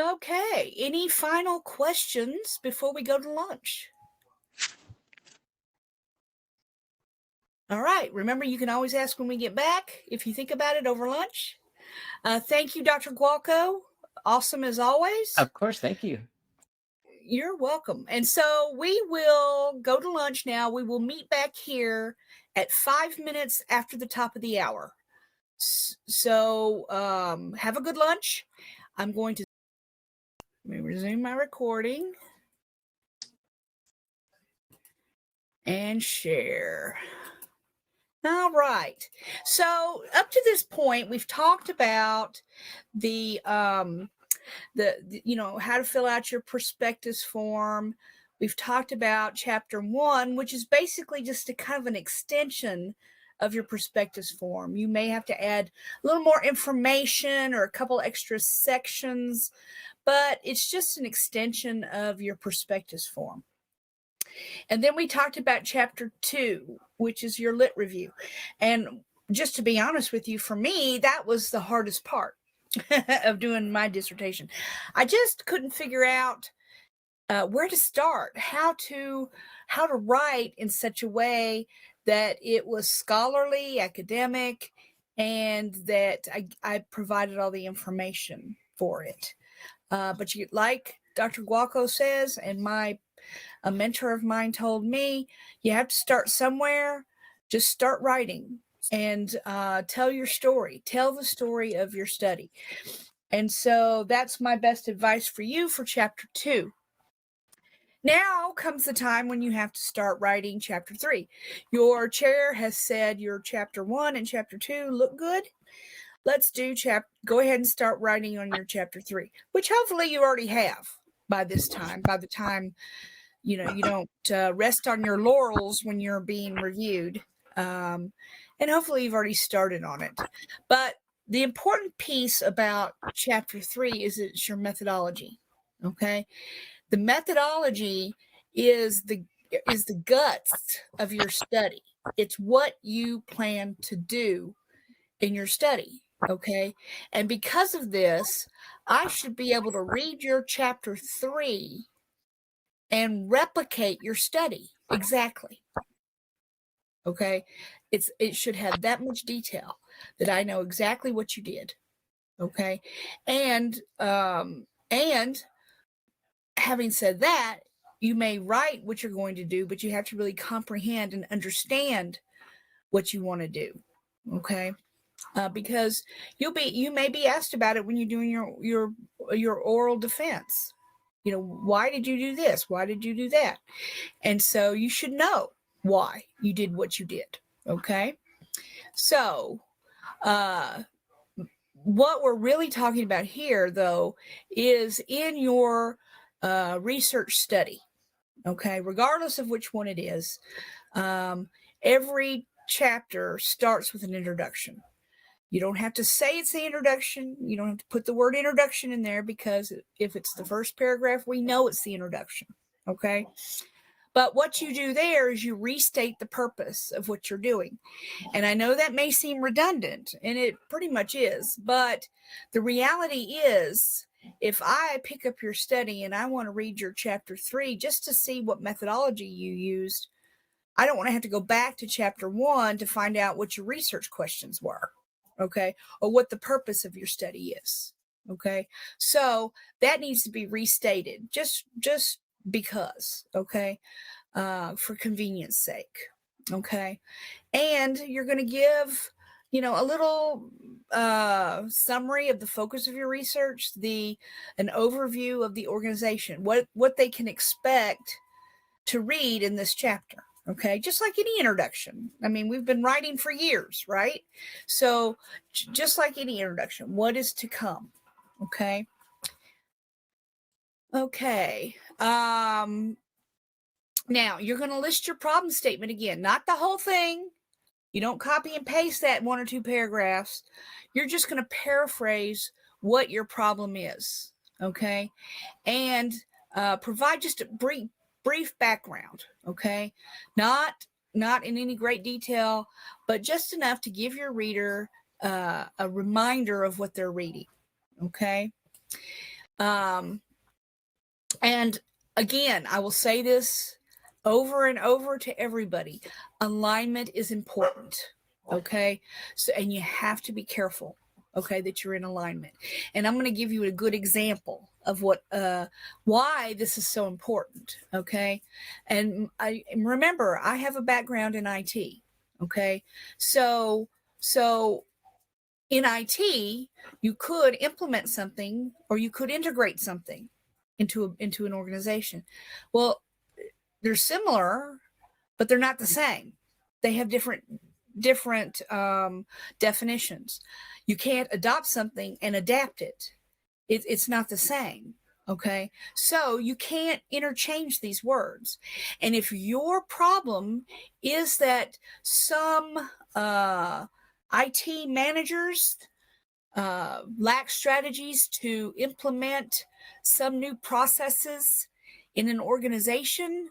Okay, any final questions before we go to lunch? All right, remember you can always ask when we get back if you think about it over lunch. Thank you, Dr. Gualco. Awesome as always. Of course, thank you. You're welcome. And so we will go to lunch now. We will meet back here at 5 minutes after the top of the hour. So have a good lunch. I'm going to let me resume my recording and share. All right. So up to this point, we've talked about the you know, how to fill out your prospectus form. We've talked about chapter 1, which is basically just a kind of an extension of your prospectus form. You may have to add a little more information or a couple extra sections, but it's just an extension of your prospectus form. And then we talked about chapter 2, which is your lit review. And just to be honest with you, for me, that was the hardest part of doing my dissertation. I just couldn't figure out where to start, how to write in such a way that it was scholarly, academic, and that I provided all the information for it. But you, like Dr. Gualco says, and a mentor of mine told me, you have to start somewhere. Just start writing and tell your story. Tell the story of your study. And so that's my best advice for you for chapter 2. Now comes the time when you have to start writing chapter 3. Your chair has said your chapter 1 and chapter 2 look good. Let's go ahead and start writing on your chapter 3, which hopefully you already have by this time, by the time you know you don't rest on your laurels when you're being reviewed, and hopefully you've already started on it. But the important piece about chapter 3 is it's your methodology. Okay, the methodology is the guts of your study. It's what you plan to do in your study. Okay, and because of this, I should be able to read your chapter 3 and replicate your study exactly. Okay, it should have that much detail that I know exactly what you did. Okay, and having said that, you may write what you're going to do, but you have to really comprehend and understand what you want to do. Okay, because you may be asked about it when you're doing your oral defense. You know, why did you do this? Why did you do that? And so you should know why you did what you did. Okay. So, what we're really talking about here, though, is in your research study. Okay. Regardless of which one it is, every chapter starts with an introduction. You don't have to say it's the introduction. You don't have to put the word introduction in there, because if it's the first paragraph, we know it's the introduction. Okay. But what you do there is you restate the purpose of what you're doing. And I know that may seem redundant, and it pretty much is. But the reality is, if I pick up your study and I want to read your chapter 3 just to see what methodology you used, I don't want to have to go back to chapter 1 to find out what your research questions were. Okay, or what the purpose of your study is. Okay, so that needs to be restated just because. Okay, for convenience sake. Okay, and you're going to give a little summary of the focus of your research, an overview of the organization, what they can expect to read in this chapter. Okay, just like any introduction. I mean, we've been writing for years, right? So just like any introduction, what is to come? Okay. Okay. Now you're going to list your problem statement again, not the whole thing. You don't copy and paste that 1 or 2 paragraphs. You're just going to paraphrase what your problem is. Okay. And provide just a brief background. Okay. Not in any great detail, but just enough to give your reader a reminder of what they're reading. Okay. And again, I will say this over and over to everybody. Alignment is important. Okay. So, and you have to be careful, okay, that you're in alignment. And I'm going to give you a good example of what, why this is so important. Okay. And I remember I have a background in IT. Okay. So in IT, you could implement something or you could integrate something into an organization. Well, they're similar, but they're not the same. They have different definitions. You can't adopt something and adapt it. It's not the same. Okay. So you can't interchange these words. And if your problem is that some IT managers lack strategies to implement some new processes in an organization,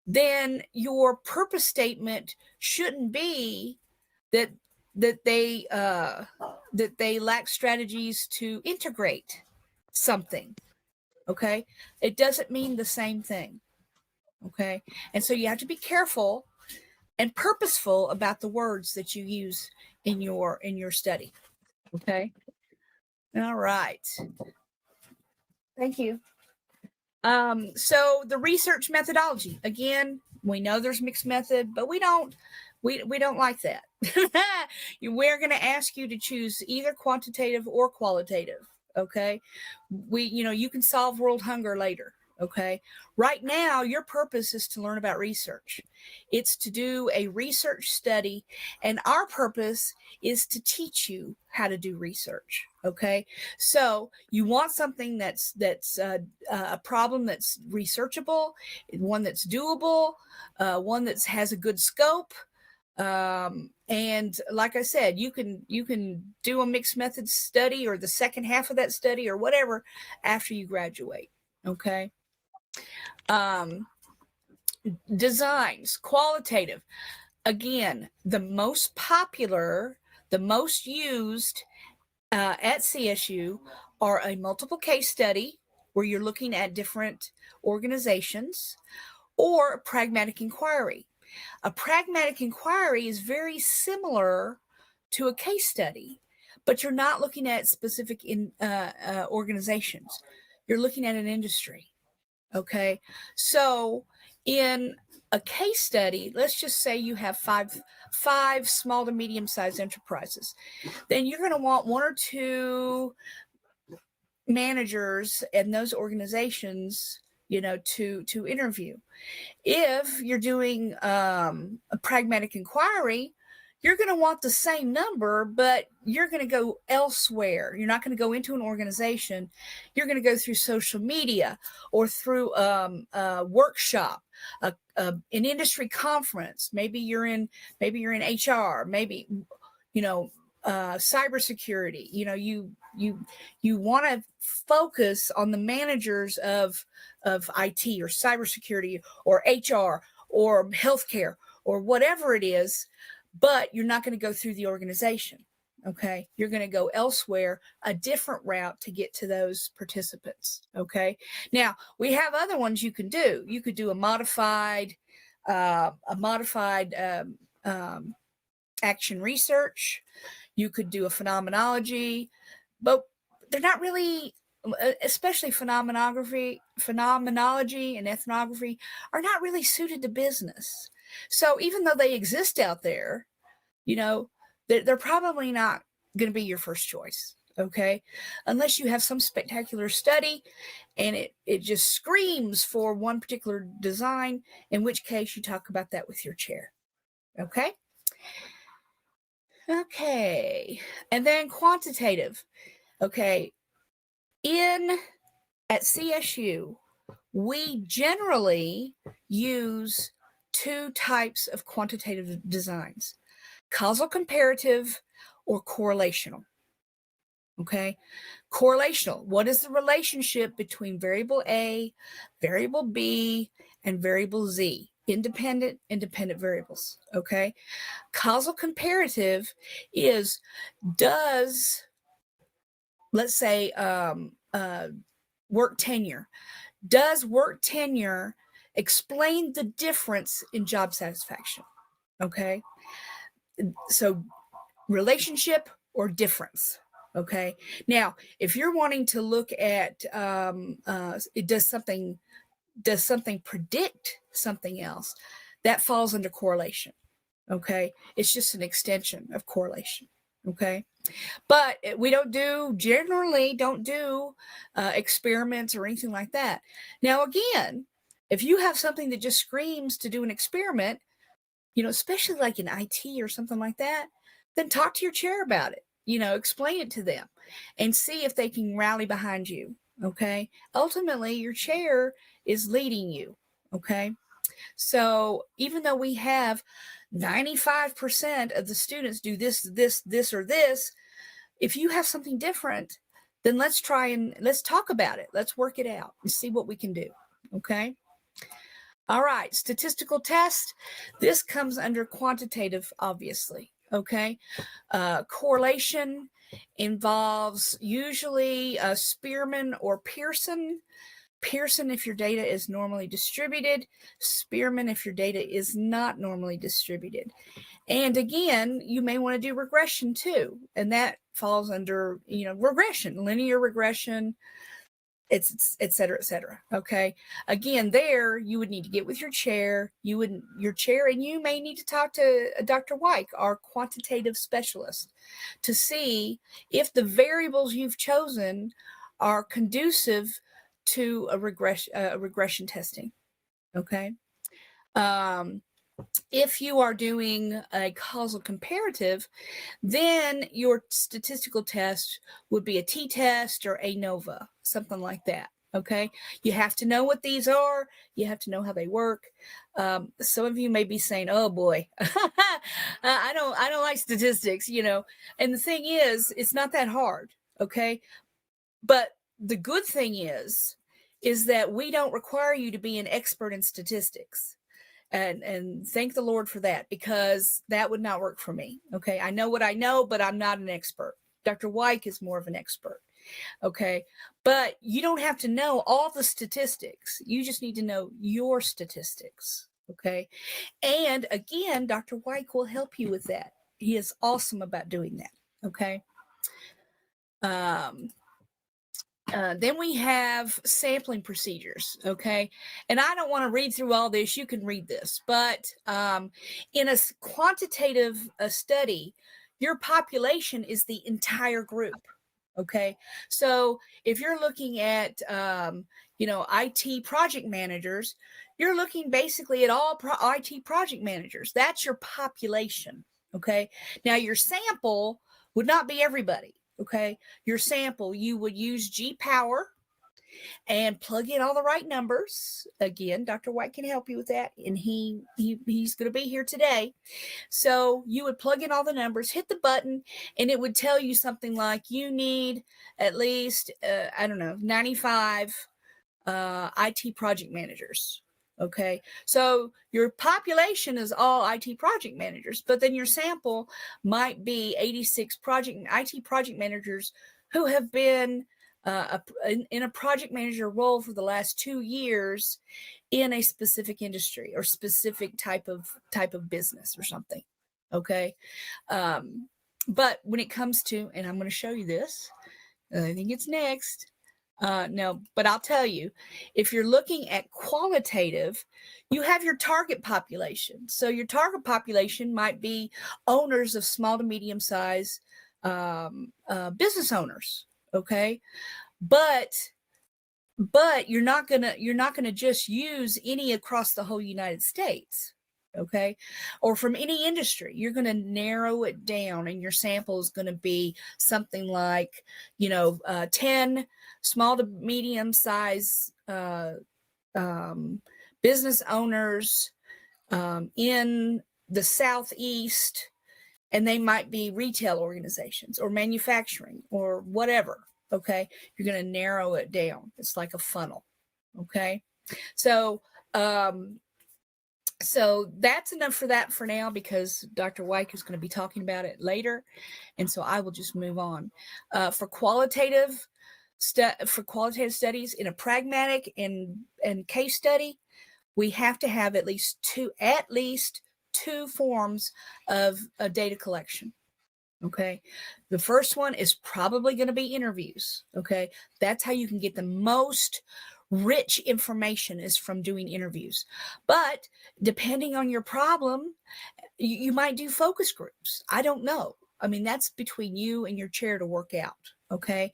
then your purpose statement shouldn't be that they lack strategies to integrate something. Okay, it doesn't mean the same thing. Okay, and so you have to be careful and purposeful about the words that you use in your study. Okay. All right. Thank you. So the research methodology, again, we know there's mixed method, but we don't like that. We're going to ask you to choose either quantitative or qualitative. Okay. You can solve world hunger later. Okay. Right now, your purpose is to learn about research. It's to do a research study, and our purpose is to teach you how to do research. Okay. So you want something that's a problem that's researchable, one that's doable, one that has a good scope. And like I said, you can do a mixed method study or the second half of that study or whatever after you graduate. Okay. Designs, qualitative. Again, the most popular, the most used at CSU are a multiple case study where you're looking at different organizations, or a pragmatic inquiry. A pragmatic inquiry is very similar to a case study, but you're not looking at specific organizations. You're looking at an industry. Okay. So in a case study, let's just say you have five small to medium sized enterprises, then you're going to want one or two managers in those organizations, to interview. If you're doing a pragmatic inquiry, you're going to want the same number, but you're going to go elsewhere. You're not going to go into an organization. You're going to go through social media or through a workshop, an industry conference. Maybe you're in HR, maybe, cybersecurity. You want to focus on the managers of IT or cybersecurity or HR or healthcare or whatever it is, but you're not going to go through the organization. Okay. You're going to go elsewhere, a different route to get to those participants. Okay. Now we have other ones you can do. You could do a modified action research. You could do a phenomenology, but they're not really, especially phenomenology and ethnography are not really suited to business. So even though they exist out there, they're probably not going to be your first choice. Okay. Unless you have some spectacular study and it just screams for one particular design, in which case you talk about that with your chair. Okay. Okay. And then quantitative. Okay. At CSU, we generally use two types of quantitative designs: causal comparative or correlational. Okay. Correlational. What is the relationship between variable A, variable B, and variable Z independent variables. Okay. Causal comparative is, does, let's say, work tenure. Does work tenure explain the difference in job satisfaction? Okay. So relationship or difference. Okay. Now, if you're wanting to look at, does something predict something else, that falls under correlation. Okay. It's just an extension of correlation. Okay. But we generally don't do experiments or anything like that. Now, again, if you have something that just screams to do an experiment, especially like in IT or something like that, then talk to your chair about it. Explain it to them and see if they can rally behind you. Okay. Ultimately, your chair is leading you. Okay. So even though we have 95% of the students do this, or this, if you have something different, then let's talk about it. Let's work it out and see what we can do. Okay. All right. Statistical test. This comes under quantitative, obviously. Okay. Correlation involves usually Spearman or Pearson. Pearson if your data is normally distributed, Spearman if your data is not normally distributed. And again, you may want to do regression too, and that falls under, regression, linear regression, et cetera, et cetera. Okay. Again, there you would need to get with your chair. And you may need to talk to Dr. Wyke, our quantitative specialist, to see if the variables you've chosen are conducive to a regression testing. Okay. If you are doing a causal comparative, then your statistical test would be a t-test or ANOVA, something like that. Okay. You have to know what these are. You have to know how they work. Some of you may be saying, oh boy, I don't like statistics, and the thing is, it's not that hard. Okay. But the good thing is that we don't require you to be an expert in statistics. And thank the Lord for that, because that would not work for me. Okay. I know what I know, but I'm not an expert. Dr. Wyke is more of an expert. Okay. But you don't have to know all the statistics. You just need to know your statistics. Okay. And again, Dr. Wyke will help you with that. He is awesome about doing that. Okay. Then we have sampling procedures, okay? And I don't want to read through all this. You can read this. But in a quantitative study, your population is the entire group, okay? So if you're looking at, IT project managers, you're looking basically at all IT project managers. That's your population, okay? Now, your sample would not be everybody. Okay, your sample, you would use G-Power and plug in all the right numbers. Again, Dr. White can help you with that, and he's going to be here today. So you would plug in all the numbers, hit the button, and it would tell you something like you need at least, 95 IT project managers. Okay, so your population is all IT project managers, but then your sample might be 86 IT project managers who have been in a project manager role for the last 2 years in a specific industry or specific type of business or something. Okay, but when it comes to, and I'm going to show you this, I think it's next. No, but I'll tell you, if you're looking at qualitative, you have your target population. So your target population might be owners of small to medium size business owners. Okay. But you're not gonna just use any across the whole United States. Okay. Or from any industry. You're going to narrow it down, and your sample is going to be something like, 10 small to medium size business owners in the Southeast, and they might be retail organizations or manufacturing or whatever. Okay. You're going to narrow it down. It's like a funnel. Okay. So, So that's enough for that for now, because Dr. Wyke is going to be talking about it later. And so I will just move on. For qualitative studies in a pragmatic and case study, we have to have at least two forms of data collection. Okay. The first one is probably going to be interviews. Okay. That's how you can get the most rich information, is from doing interviews. But depending on your problem, you might do focus groups. I don't know. I mean, that's between you and your chair to work out. Okay.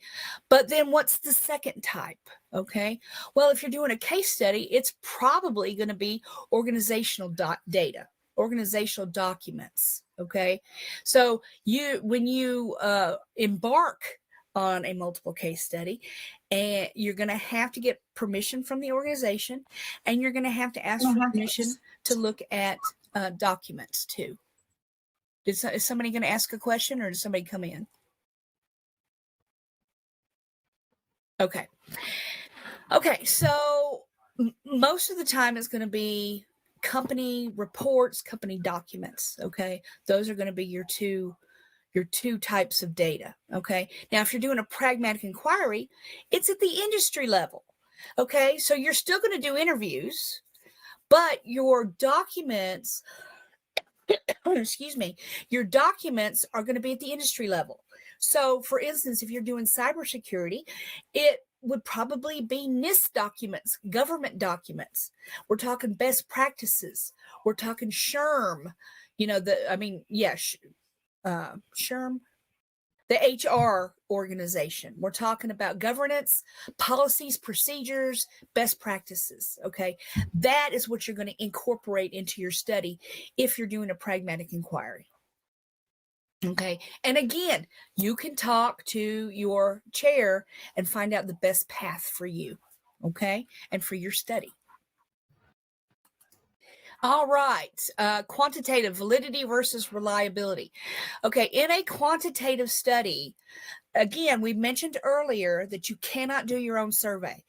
But then what's the second type? Okay. Well, if you're doing a case study, it's probably going to be organizational data, organizational documents. Okay. So when you embark on a multiple case study, and you're going to have to get permission from the organization, and you're going to have to ask for permission to look at documents too. Is somebody going to ask a question, or did somebody come in? Okay. Okay. So most of the time it's going to be company reports, company documents. Okay. Those are going to be your two types of data. Okay. Now, if you're doing a pragmatic inquiry, it's at the industry level. Okay. So you're still going to do interviews, but your documents, excuse me, your documents are going to be at the industry level. So for instance, if you're doing cybersecurity, it would probably be NIST documents, government documents. We're talking best practices. We're talking SHRM, SHRM, the HR organization. We're talking about governance, policies, procedures, best practices. Okay. That is what you're going to incorporate into your study if you're doing a pragmatic inquiry. Okay. And again, you can talk to your chair and find out the best path for you. Okay. And for your study. All right. Quantitative validity versus reliability. Okay. In a quantitative study, again, we mentioned earlier that you cannot do your own survey.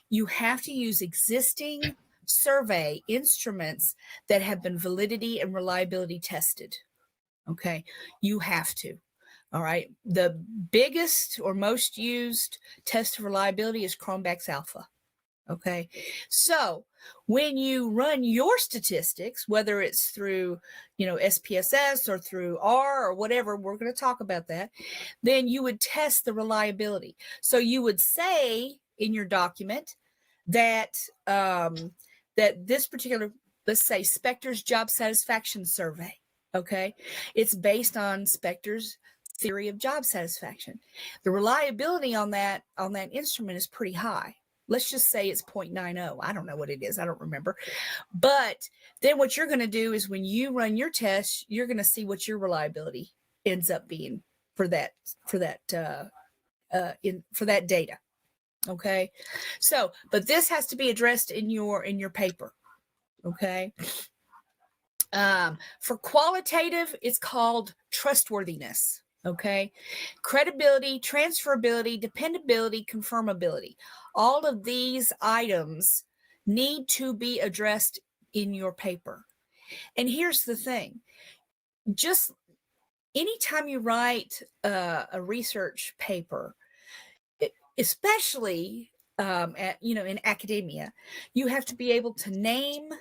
You have to use existing survey instruments that have been validity and reliability tested. Okay. You have to. All right. The biggest or most used test of reliability is Cronbach's Alpha. Okay. So when you run your statistics, whether it's through, SPSS or through R or whatever, we're going to talk about that, then you would test the reliability. So you would say in your document that, that this particular, let's say Spector's job satisfaction survey. Okay. It's based on Spector's theory of job satisfaction. The reliability on that instrument is pretty high. Let's just say it's 0.90. I don't know what it is. I don't remember. But then what you're going to do is when you run your test, you're going to see what your reliability ends up being for that data. Okay. So, but this has to be addressed in your paper. Okay. For qualitative, it's called trustworthiness. Okay. Credibility, transferability, dependability, confirmability. All of these items need to be addressed in your paper. And here's the thing. Just anytime you write a research paper, especially in academia, you have to be able to name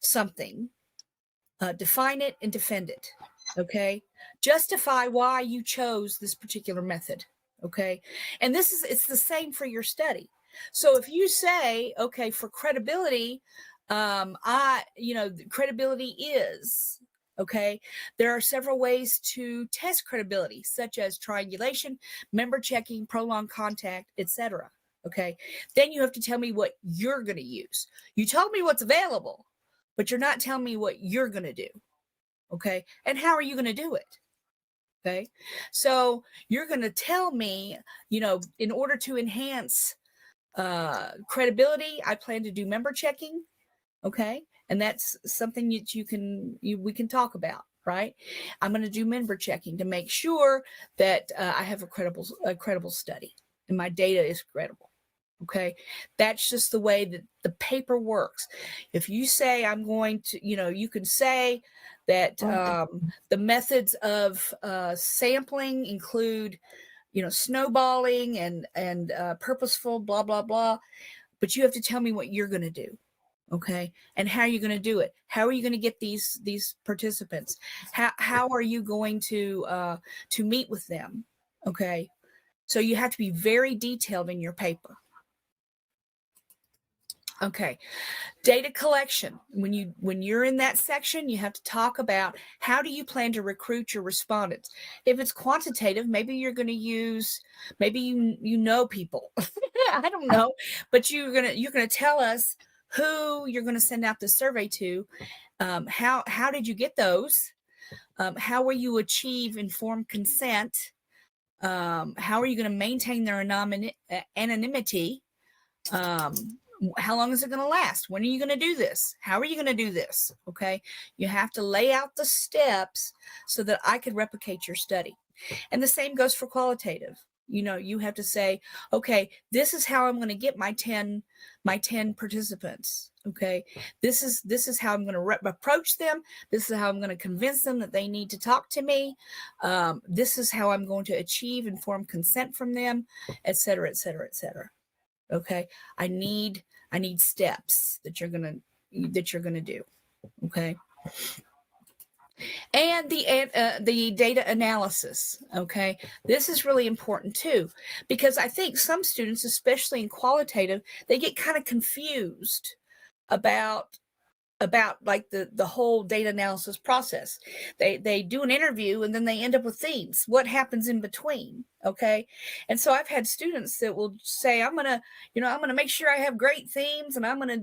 something, define it, and defend it. Okay. Justify why you chose this particular method. Okay. And it's the same for your study. So if you say, okay, for credibility, credibility is, okay, there are several ways to test credibility, such as triangulation, member checking, prolonged contact, etc. Okay. Then you have to tell me what you're going to use. You told me what's available, but you're not telling me what you're going to do. Okay. And how are you going to do it? Okay. So you're going to tell me, in order to enhance credibility, I plan to do member checking. Okay. And that's something that we can talk about, right? I'm going to do member checking to make sure that I have a credible study and my data is credible. Okay, that's just the way that the paper works. If you say I'm going to, you can say that the methods of sampling include, snowballing and purposeful, blah blah blah. But you have to tell me what you're going to do, okay, and how you're going to do it. How are you going to get these participants? How are you going to meet with them? Okay, so you have to be very detailed in your paper. Okay, data collection. When you're in that section, you have to talk about how do you plan to recruit your respondents. If it's quantitative, maybe you're going to use, maybe you know people. I don't know, but you're gonna tell us who you're going to send out the survey to. How did you get those? How will you achieve informed consent? How are you going to maintain their anonymity? How long is it going to last? When are you going to do this? How are you going to do this? Okay, you have to lay out the steps so that I could replicate your study. And the same goes for qualitative. You have to say, okay, this is how I'm going to get my 10 participants. Okay, this is how I'm going to approach them. This is how I'm going to convince them that they need to talk to me. This is how I'm going to achieve informed consent from them, et cetera, et cetera, et cetera. Okay, I need steps that you're gonna do. Okay, and the data analysis. Okay, this is really important too, because I think some students, especially in qualitative, they get kind of confused about like the whole data analysis process. They do an interview and then they end up with themes. What happens in between? Okay, and so I've had students that will say, I'm gonna make sure I have great themes, and I'm gonna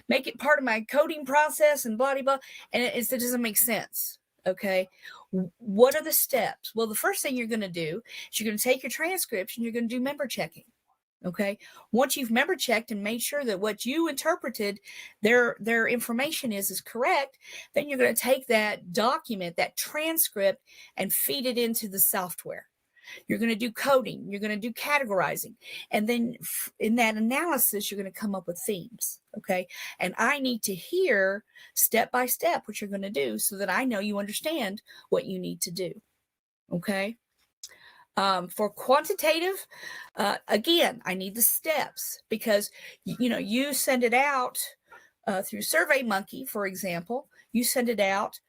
make it part of my coding process, and blah blah blah, and it doesn't make sense. Okay, what are the steps? Well, the first thing you're going to do is you're going to take your transcripts and you're going to do member checking. Okay, once you've member checked and made sure that what you interpreted their information is correct, then you're going to take that document, that transcript, and feed it into the software. You're going to do coding, you're going to do categorizing, and then in that analysis you're going to come up with themes. Okay, and I need to hear step by step what you're going to do so that I know you understand what you need to do. Okay, for quantitative, again, I need the steps, because you send it out through SurveyMonkey, for example. You send it out,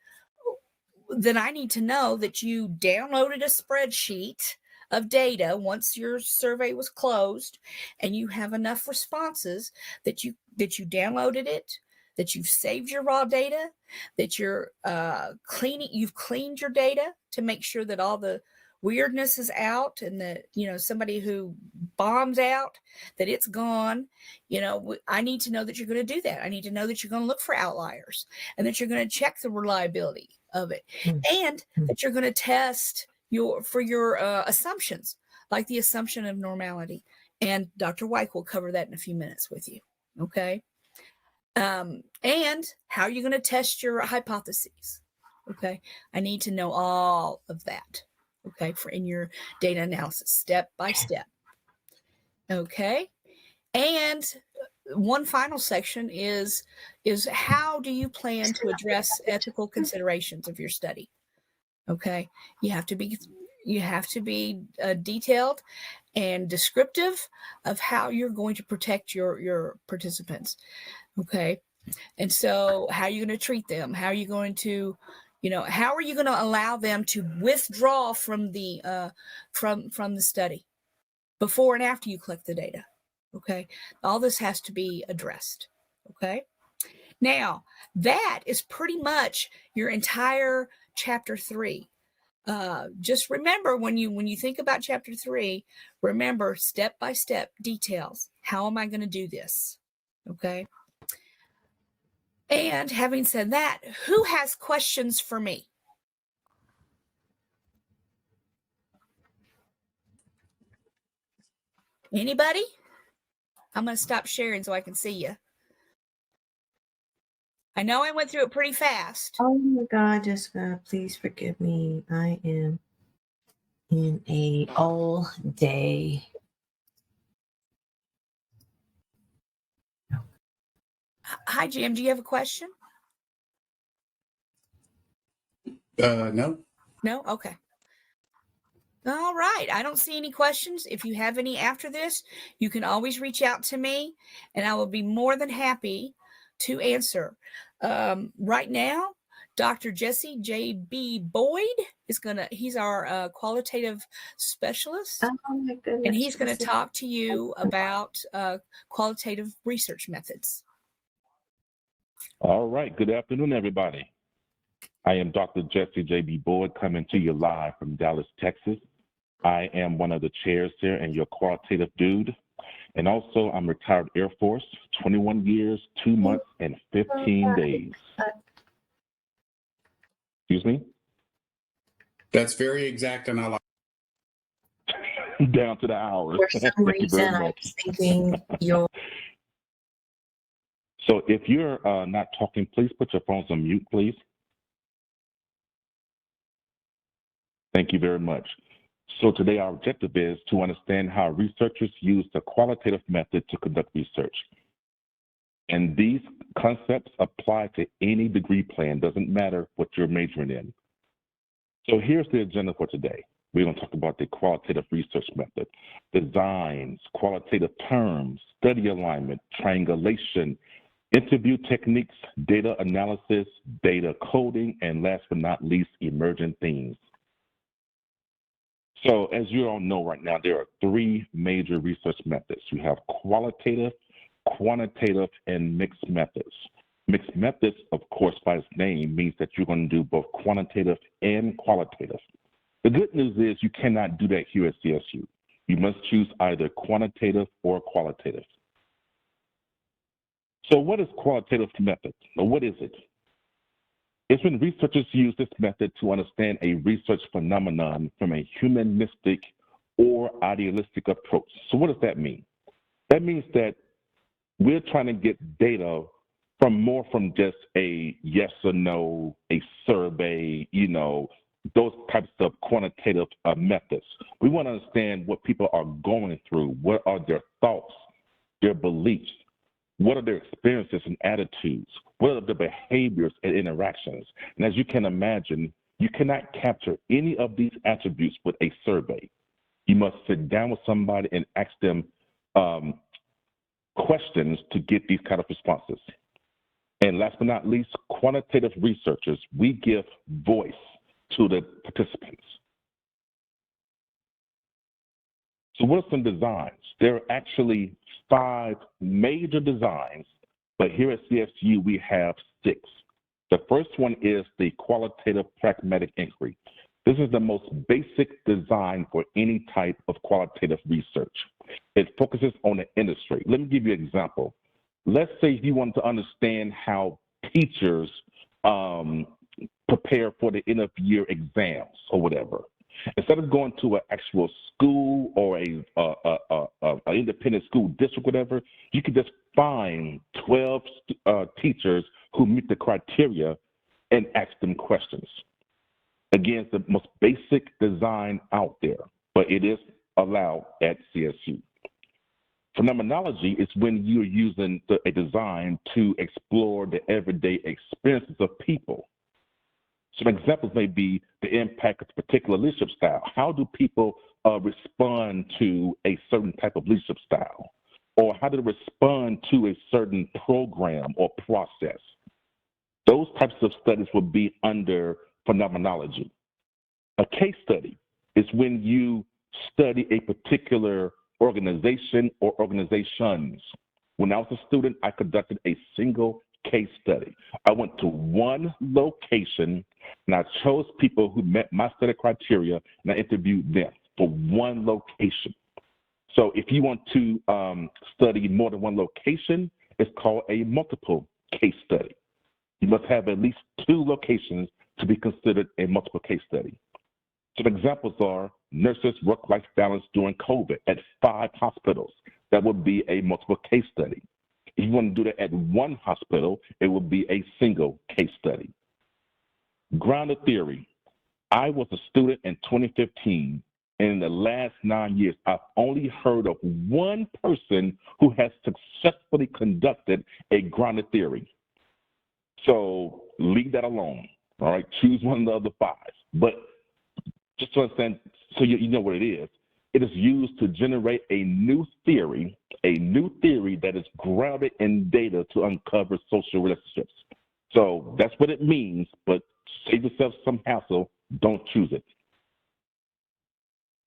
then I need to know that you downloaded a spreadsheet of data once your survey was closed, and you have enough responses that you downloaded it, that you've saved your raw data, that you're you've cleaned your data to make sure that all the weirdness is out, and that somebody who bombs out, that it's gone. I need to know that you're going to do that. I need to know that you're going to look for outliers, and that you're going to check the reliability of it, and that you're going to test your assumptions, like the assumption of normality. And Dr. White will cover that in a few minutes with you. Okay, and how are you going to test your hypotheses? Okay, I need to know all of that. Okay, for in your data analysis, step by step. Okay, and one final section is how do you plan to address ethical considerations of your study? Okay, you have to be detailed and descriptive of how you're going to protect your participants. Okay, and so how are you going to treat them? How are you going to how are you going to allow them to withdraw from the study before and after you collect the data? Okay, all this has to be addressed. Okay, now that is pretty much your entire chapter 3. Just remember, when you think about chapter 3, remember step by step details. How am I going to do this? Okay. And having said that, who has questions for me? Anybody? I'm going to stop sharing so I can see you. I know I went through it pretty fast. Oh my God, Jessica, please forgive me. I am in a all day Hi, Jim. Do you have a question? No. No? Okay. All right. I don't see any questions. If you have any after this, you can always reach out to me and I will be more than happy to answer. Right now, Dr. Jesse J.B. Boyd he's our qualitative specialist, Oh my goodness. and he's going to talk to you about qualitative research methods. All right. Good afternoon, everybody. I am Dr. Jesse J.B. Boyd coming to you live from Dallas, Texas. I am one of the chairs here and your qualitative dude. And also, I'm retired Air Force, 21 years, 2 months, and 15 days. Excuse me? That's very exact, and I like Down to the hours. For some Thank you very reason, I much. was thinking you're. So if you're not talking, please put your phones on mute, please. Thank you very much. So today our objective is to understand how researchers use the qualitative method to conduct research. And these concepts apply to any degree plan, doesn't matter what you're majoring in. So here's the agenda for today. We're going to talk about the qualitative research method, designs, qualitative terms, study alignment, triangulation, interview techniques, data analysis, data coding, and last but not least, emergent themes. So as you all know right now, there are 3 major research methods. You have qualitative, quantitative, and mixed methods. Mixed methods, of course, by its name, means that you're going to do both quantitative and qualitative. The good news is you cannot do that here at CSU. You must choose either quantitative or qualitative. So what is qualitative method, or what is it? It's when researchers use this method to understand a research phenomenon from a humanistic or idealistic approach. So what does that mean? That means that we're trying to get data from just a yes or no, a survey, those types of quantitative methods. We want to understand what people are going through. What are their thoughts, their beliefs? What are their experiences and attitudes? What are their behaviors and interactions? And as you can imagine, you cannot capture any of these attributes with a survey. You must sit down with somebody and ask them questions to get these kind of responses. And last but not least, quantitative researchers, we give voice to the participants. So what are some designs? There are actually 5 major designs, but here at CSU we have 6. The first one is the qualitative pragmatic inquiry. This is the most basic design for any type of qualitative research. It focuses on the industry. Let me give you an example. Let's say you want to understand how teachers prepare for the end of year exams or whatever. Instead of going to an actual school or an independent school district, whatever, you can just find 12 teachers who meet the criteria and ask them questions. Again, it's the most basic design out there, but it is allowed at CSU. Phenomenology is when you're using a design to explore the everyday experiences of people. Some examples may be the impact of a particular leadership style. How do people respond to a certain type of leadership style? Or how do they respond to a certain program or process? Those types of studies will be under phenomenology. A case study is when you study a particular organization or organizations. When I was a student, I conducted a single case study. I went to one location and I chose people who met my study criteria and I interviewed them for one location. So if you want to study more than one location, it's called a multiple case study. You must have at least 2 locations to be considered a multiple case study. Some examples are nurses' work-life balance during COVID at 5 hospitals. That would be a multiple case study. If you want to do that at one hospital, it would be a single case study. Grounded theory. I was a student in 2015, in the last 9 years, I've only heard of one person who has successfully conducted a grounded theory. So leave that alone. All right, choose one of the other 5. But just to understand, so you know what it is. It is used to generate a new theory that is grounded in data to uncover social relationships. So that's what it means, but save yourself some hassle, don't choose it.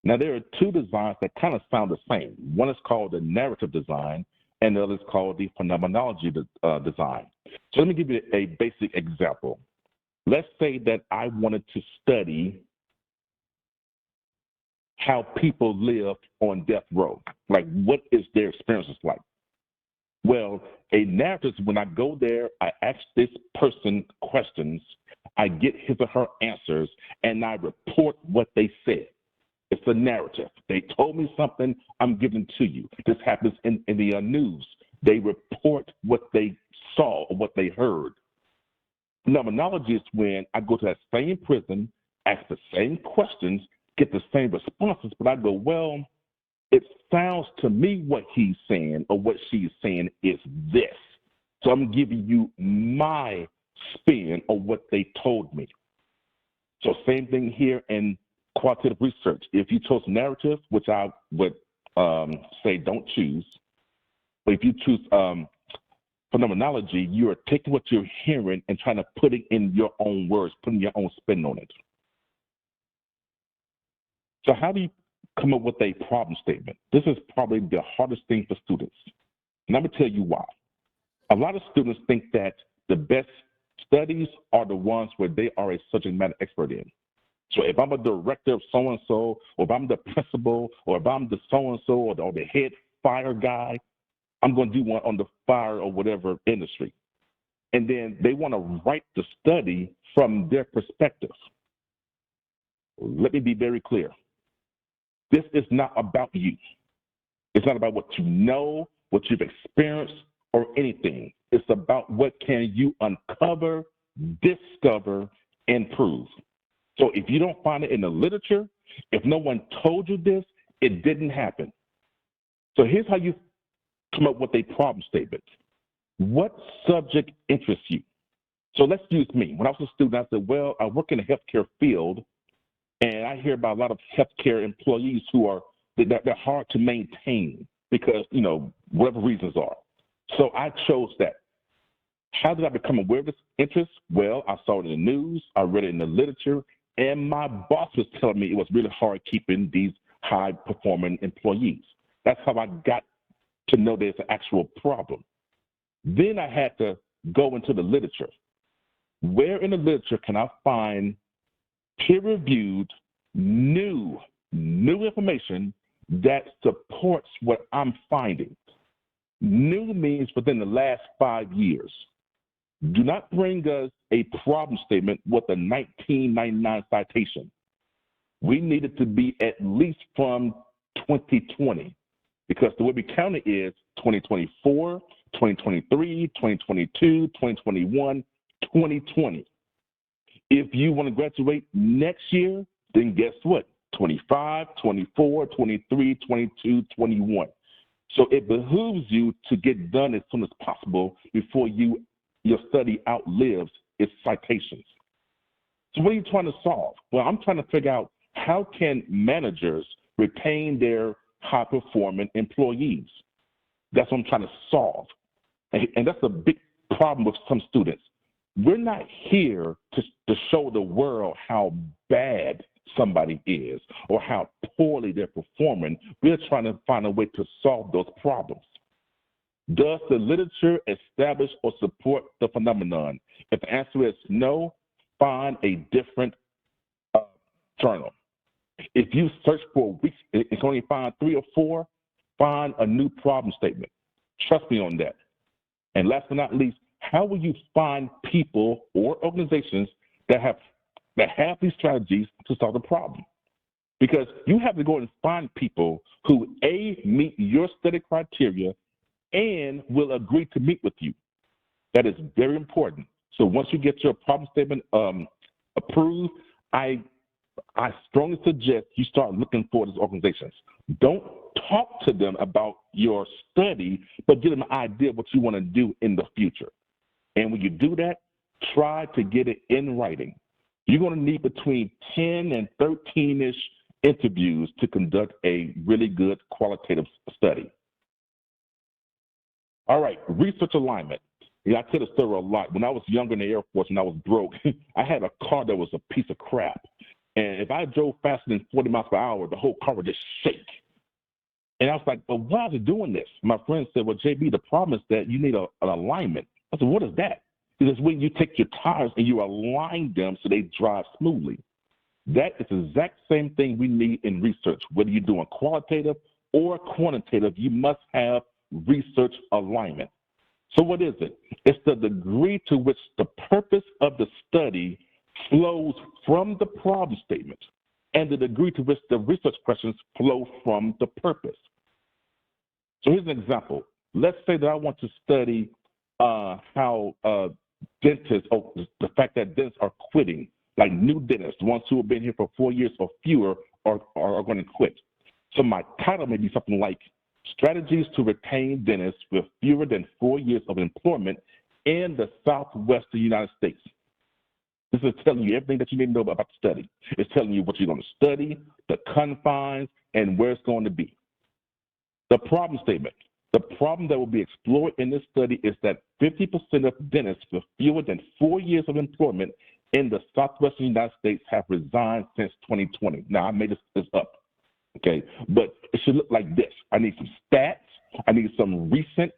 Now, there are 2 designs that kind of sound the same. One is called the narrative design, and the other is called the phenomenology design. So let me give you a basic example. Let's say that I wanted to study how people live on death row. Like, what is their experiences like? Well, a narrative is when I go there, I ask this person questions, I get his or her answers, and I report what they said. It's a narrative. They told me something, I'm giving to you. This happens in the news. They report what they saw or what they heard. Phenomenology is when I go to that same prison, ask the same questions, get the same responses, but I go, well, it sounds to me what he's saying or what she's saying is this. So I'm giving you my spin on what they told me. So same thing here in qualitative research. If you chose narrative, which I would say don't choose, but if you choose phenomenology, you are taking what you're hearing and trying to put it in your own words, putting your own spin on it. So how do you come up with a problem statement? This is probably the hardest thing for students. And I'm going to tell you why. A lot of students think that the best studies are the ones where they are a subject matter expert in. So if I'm a director of so-and-so, or if I'm the principal, or if I'm the so-and-so, or the head fire guy, I'm going to do one on the fire or whatever industry. And then they want to write the study from their perspective. Let me be very clear. This is not about you. It's not about what you know, what you've experienced, or anything. It's about what can you uncover, discover, and prove. So if you don't find it in the literature, if no one told you this, it didn't happen. So here's how you come up with a problem statement. What subject interests you? So let's use me. When I was a student, I said, well, I work in the healthcare field, and I hear about a lot of healthcare employees who are, they're hard to maintain because, you know, whatever reasons are. So I chose that. How did I become aware of this interest? Well, I saw it in the news, I read it in the literature, and my boss was telling me it was really hard keeping these high-performing employees. That's how I got to know there's an actual problem. Then I had to go into the literature. Where in the literature can I find peer-reviewed, new information that supports what I'm finding? New means within the last 5 years. Do not bring us a problem statement with a 1999 citation. We need it to be at least from 2020, because the way we count it is 2024, 2023, 2022, 2021, 2020. If you want to graduate next year, then guess what? 25, 24, 23, 22, 21. So it behooves you to get done as soon as possible before your study outlives its citations. So what are you trying to solve? Well, I'm trying to figure out how can managers retain their high-performing employees? That's what I'm trying to solve. And that's a big problem with some students. We're not here to show the world how bad somebody is or how poorly they're performing. We're trying to find a way to solve those problems. Does the literature establish or support the phenomenon? If the answer is no, find a different journal. If you search for weeks and can only find 3 or 4, find a new problem statement. Trust me on that. And last but not least, how will you find people or organizations that have these strategies to solve the problem? Because you have to go and find people who, A, meet your study criteria and will agree to meet with you. That is very important. So once you get your problem statement approved, I I strongly suggest you start looking for these organizations. Don't talk to them about your study, but give them an idea of what you want to do in the future. And when you do that, try to get it in writing. You're going to need between 10 and 13-ish interviews to conduct a really good qualitative study. All right, research alignment. Yeah, I tell the story a lot. When I was younger in the Air Force, when I was broke, I had a car that was a piece of crap. And if I drove faster than 40 miles per hour, the whole car would just shake. And I was like, but why is it doing this? My friend said, well, JB, the problem is that you need an alignment. I said, what is that? He says, when you take your tires and you align them so they drive smoothly. That is the exact same thing we need in research. Whether you're doing qualitative or quantitative, you must have research alignment. So what is it? It's the degree to which the purpose of the study flows from the problem statement and the degree to which the research questions flow from the purpose. So here's an example. Let's say that I want to study how dentists, the fact that dentists are quitting, like new dentists, the ones who have been here for 4 years or fewer are going to quit. So my title may be something like Strategies to Retain Dentists with Fewer Than 4 Years of Employment in the Southwestern United States. This is telling you everything that you need to know about the study. It's telling you what you're going to study, the confines, and where it's going to be. The problem statement. The problem that will be explored in this study is that 50% of dentists with fewer than 4 years of employment in the Southwestern United States have resigned since 2020. Now, I made this up, okay? But it should look like this. I need some stats. I need some recent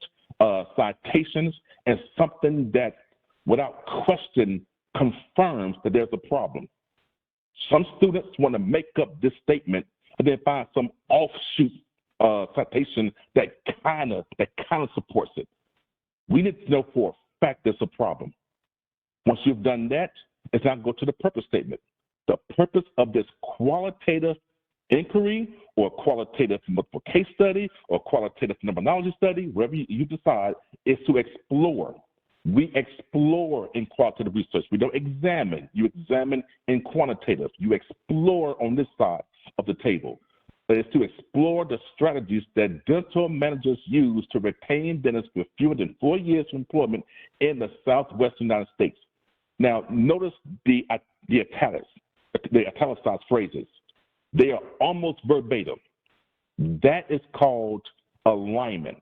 citations and something that, without question, confirms that there's a problem. Some students want to make up this statement and then find some offshoot citation that kind of supports it. We need to know for a fact there's a problem. Once you've done that, it's now go to the purpose statement. The purpose of this qualitative inquiry or qualitative multiple case study or qualitative phenomenology study, wherever you decide, is to explore. We explore in qualitative research. We don't examine. You examine in quantitative. You explore on this side of the table. But it's to explore the strategies that dental managers use to retain dentists with fewer than 4 years of employment in the Southwestern United States. Now, notice the italicized phrases. They are almost verbatim. That is called alignment.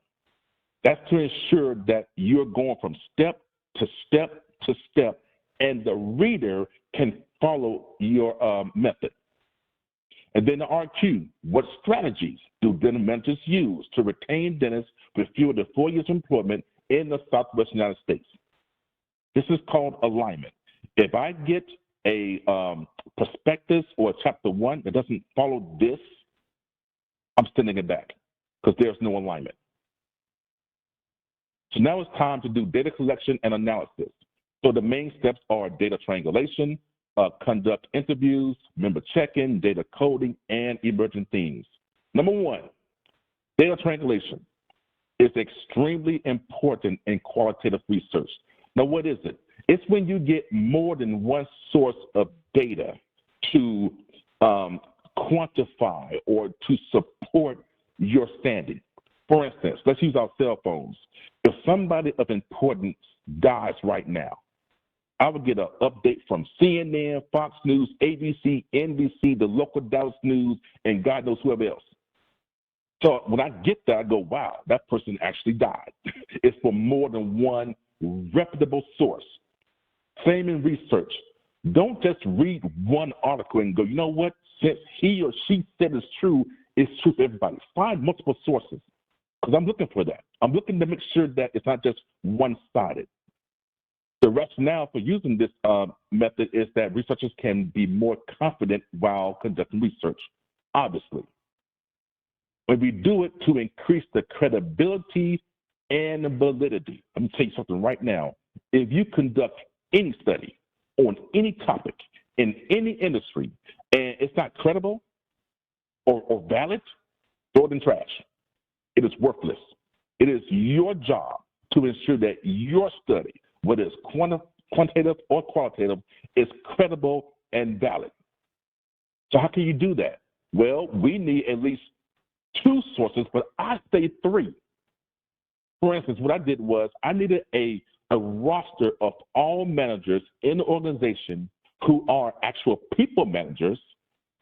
That's to ensure that you're going from step to step to step, and the reader can follow your method. And then the RQ, what strategies do dental managers use to retain dentists with fewer than 4 years of employment in the Southwestern United States? This is called alignment. If I get a prospectus or a chapter 1 that doesn't follow this, I'm sending it back because there's no alignment. So now it's time to do data collection and analysis. So the main steps are data triangulation, conduct interviews, member check-in, data coding, and emergent themes. Number 1, data triangulation is extremely important in qualitative research. Now, what is it? It's when you get more than one source of data to quantify or to support your standing. For instance, let's use our cell phones. If somebody of importance dies right now, I would get an update from CNN, Fox News, ABC, NBC, the local Dallas News, and God knows whoever else. So when I get that, I go, wow, that person actually died. It's from more than one reputable source. Same in research. Don't just read one article and go, you know what, since he or she said it's true for everybody. Find multiple sources, because I'm looking for that. I'm looking to make sure that it's not just one-sided. The rationale for using this method is that researchers can be more confident while conducting research, obviously. But we do it to increase the credibility and validity. Let me tell you something right now. If you conduct any study on any topic in any industry and it's not credible or valid, throw it in trash. It is worthless. It is your job to ensure that your study, whether it's quantitative or qualitative, is credible and valid. So how can you do that? Well, we need at least 2 sources, but I say 3. For instance, what I did was I needed a roster of all managers in the organization who are actual people managers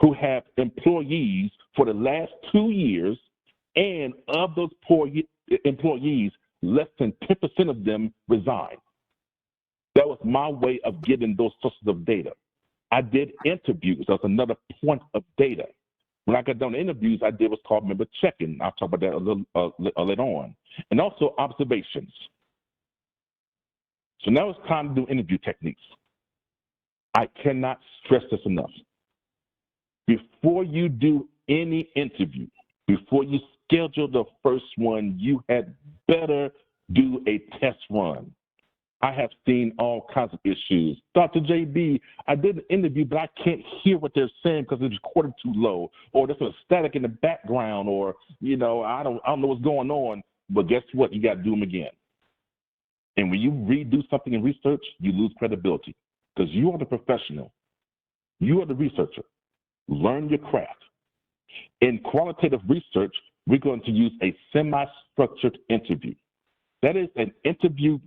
who have employees for the last 2 years, and of those employees, less than 10% of them resign. That was my way of getting those sources of data. I did interviews. That's another point of data. When I got done interviews, I did what's called member check-in. I'll talk about that a little later on. And also observations. So now it's time to do interview techniques. I cannot stress this enough. Before you do any interview, before you schedule the first one, you had better do a test run. I have seen all kinds of issues. Dr. JB, I did an interview, but I can't hear what they're saying because it's recorded too low, or there's a static in the background, or I don't know what's going on. But guess what? You got to do them again. And when you redo something in research, you lose credibility because you are the professional. You are the researcher. Learn your craft. In qualitative research, we're going to use a semi-structured interview. That is an interview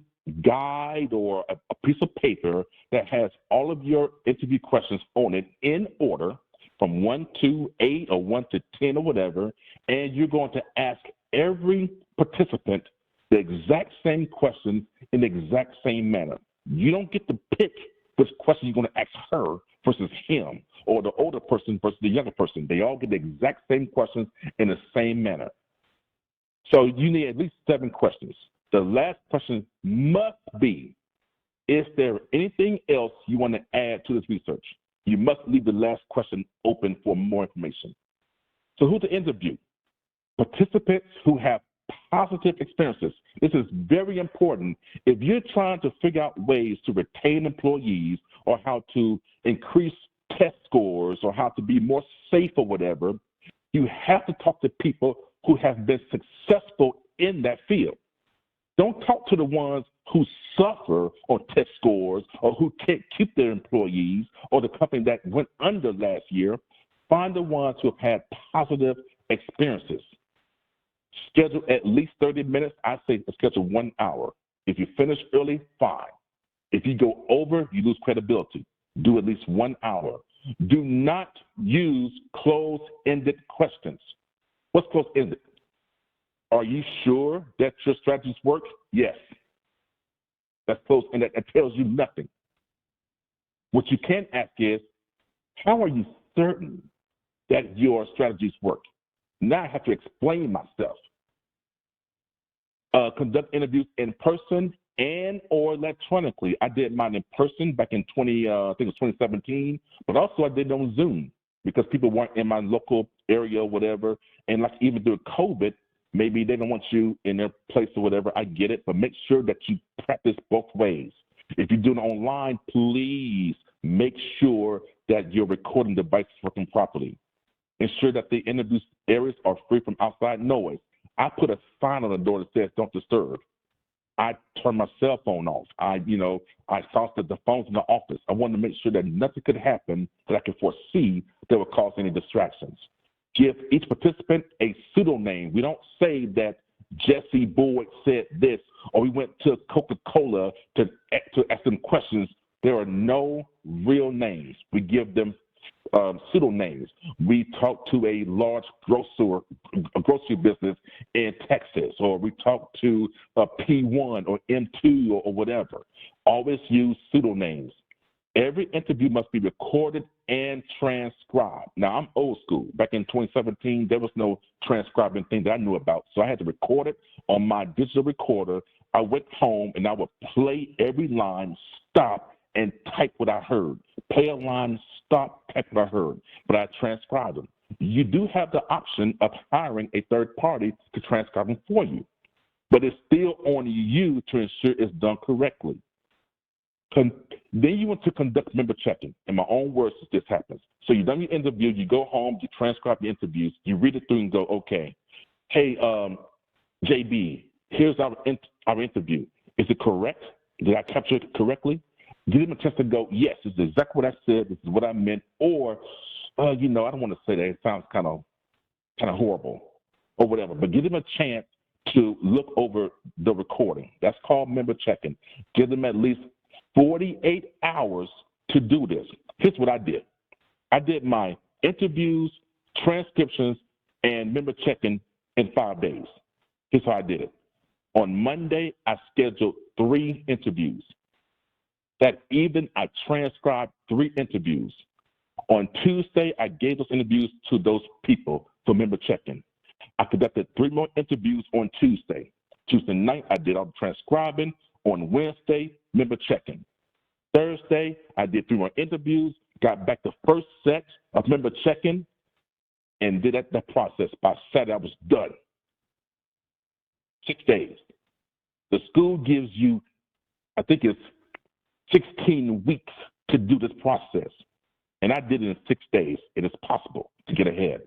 guide or a piece of paper that has all of your interview questions on it in order from 1 to 8 or 1 to 10 or whatever, and you're going to ask every participant the exact same question in the exact same manner. You don't get to pick which question you're going to ask her versus him, or the older person versus the younger person. They all get the exact same questions in the same manner. So you need at least 7 questions. The last question must be, is there anything else you want to add to this research? You must leave the last question open for more information. So who to interview? Participants who have positive experiences. This is very important. If you're trying to figure out ways to retain employees or how to increase test scores or how to be more safe or whatever, you have to talk to people who have been successful in that field. Don't talk to the ones who suffer on test scores or who can't keep their employees or the company that went under last year. Find the ones who have had positive experiences. Schedule at least 30 minutes. I say schedule 1 hour. If you finish early, fine. If you go over, you lose credibility. Do at least 1 hour. Do not use closed-ended questions. What's closed-ended? Are you sure that your strategies work? Yes. That's closed-ended. That tells you nothing. What you can ask is, how are you certain that your strategies work? Now I have to explain myself. Conduct interviews in person and or electronically. I did mine in person back in 2017, but also I did it on Zoom because people weren't in my local area or whatever. And like even through COVID, maybe they don't want you in their place or whatever. I get it, but make sure that you practice both ways. If you're doing it online, please make sure that your recording device is working properly. Ensure that the interview areas are free from outside noise. I put a sign on the door that says "Don't disturb." I turn my cell phone off. I silence the phones in the office. I wanted to make sure that nothing could happen that I could foresee that would cause any distractions. Give each participant a pseudonym. We don't say that Jesse Boyd said this, or we went to Coca-Cola to ask them questions. There are no real names. We give them pseudonames. We talk to a large grocery business in Texas, or we talk to a P1 or M2 or whatever. Always use pseudonyms. Every interview must be recorded and transcribed. Now, I'm old school. Back in 2017, there was no transcribing thing that I knew about, so I had to record it on my digital recorder. I went home and I would play every line, stop, and type what I heard. Play a line, stop, type what I heard, but I transcribed them. You do have the option of hiring a third party to transcribe them for you, but it's still on you to ensure it's done correctly. Then you want to conduct member checking. In my own words, this happens. So you've done your interview, you go home, you transcribe the interviews, you read it through and go, okay, hey, JB, here's our interview. Is it correct? Did I capture it correctly? Give them a chance to go, yes, this is exactly what I said, this is what I meant, or you know, I don't want to say that. It sounds kind of horrible or whatever, but give them a chance to look over the recording. That's called member checking. Give them at least 48 hours to do this. Here's what I did. I did my interviews, transcriptions, and member checking in 5 days. Here's how I did it. On Monday, I scheduled 3 interviews. That evening, I transcribed 3 interviews. On Tuesday, I gave those interviews to those people for member check-in. I conducted 3 more interviews on Tuesday. Tuesday night, I did all the transcribing. On Wednesday, member check-in. Thursday, I did 3 more interviews, got back the first set of member check-in, and did that process. By Saturday, I was done. 6 days. The school gives you, I think it's 16 weeks to do this process. And I did it in 6 days. It is possible to get ahead.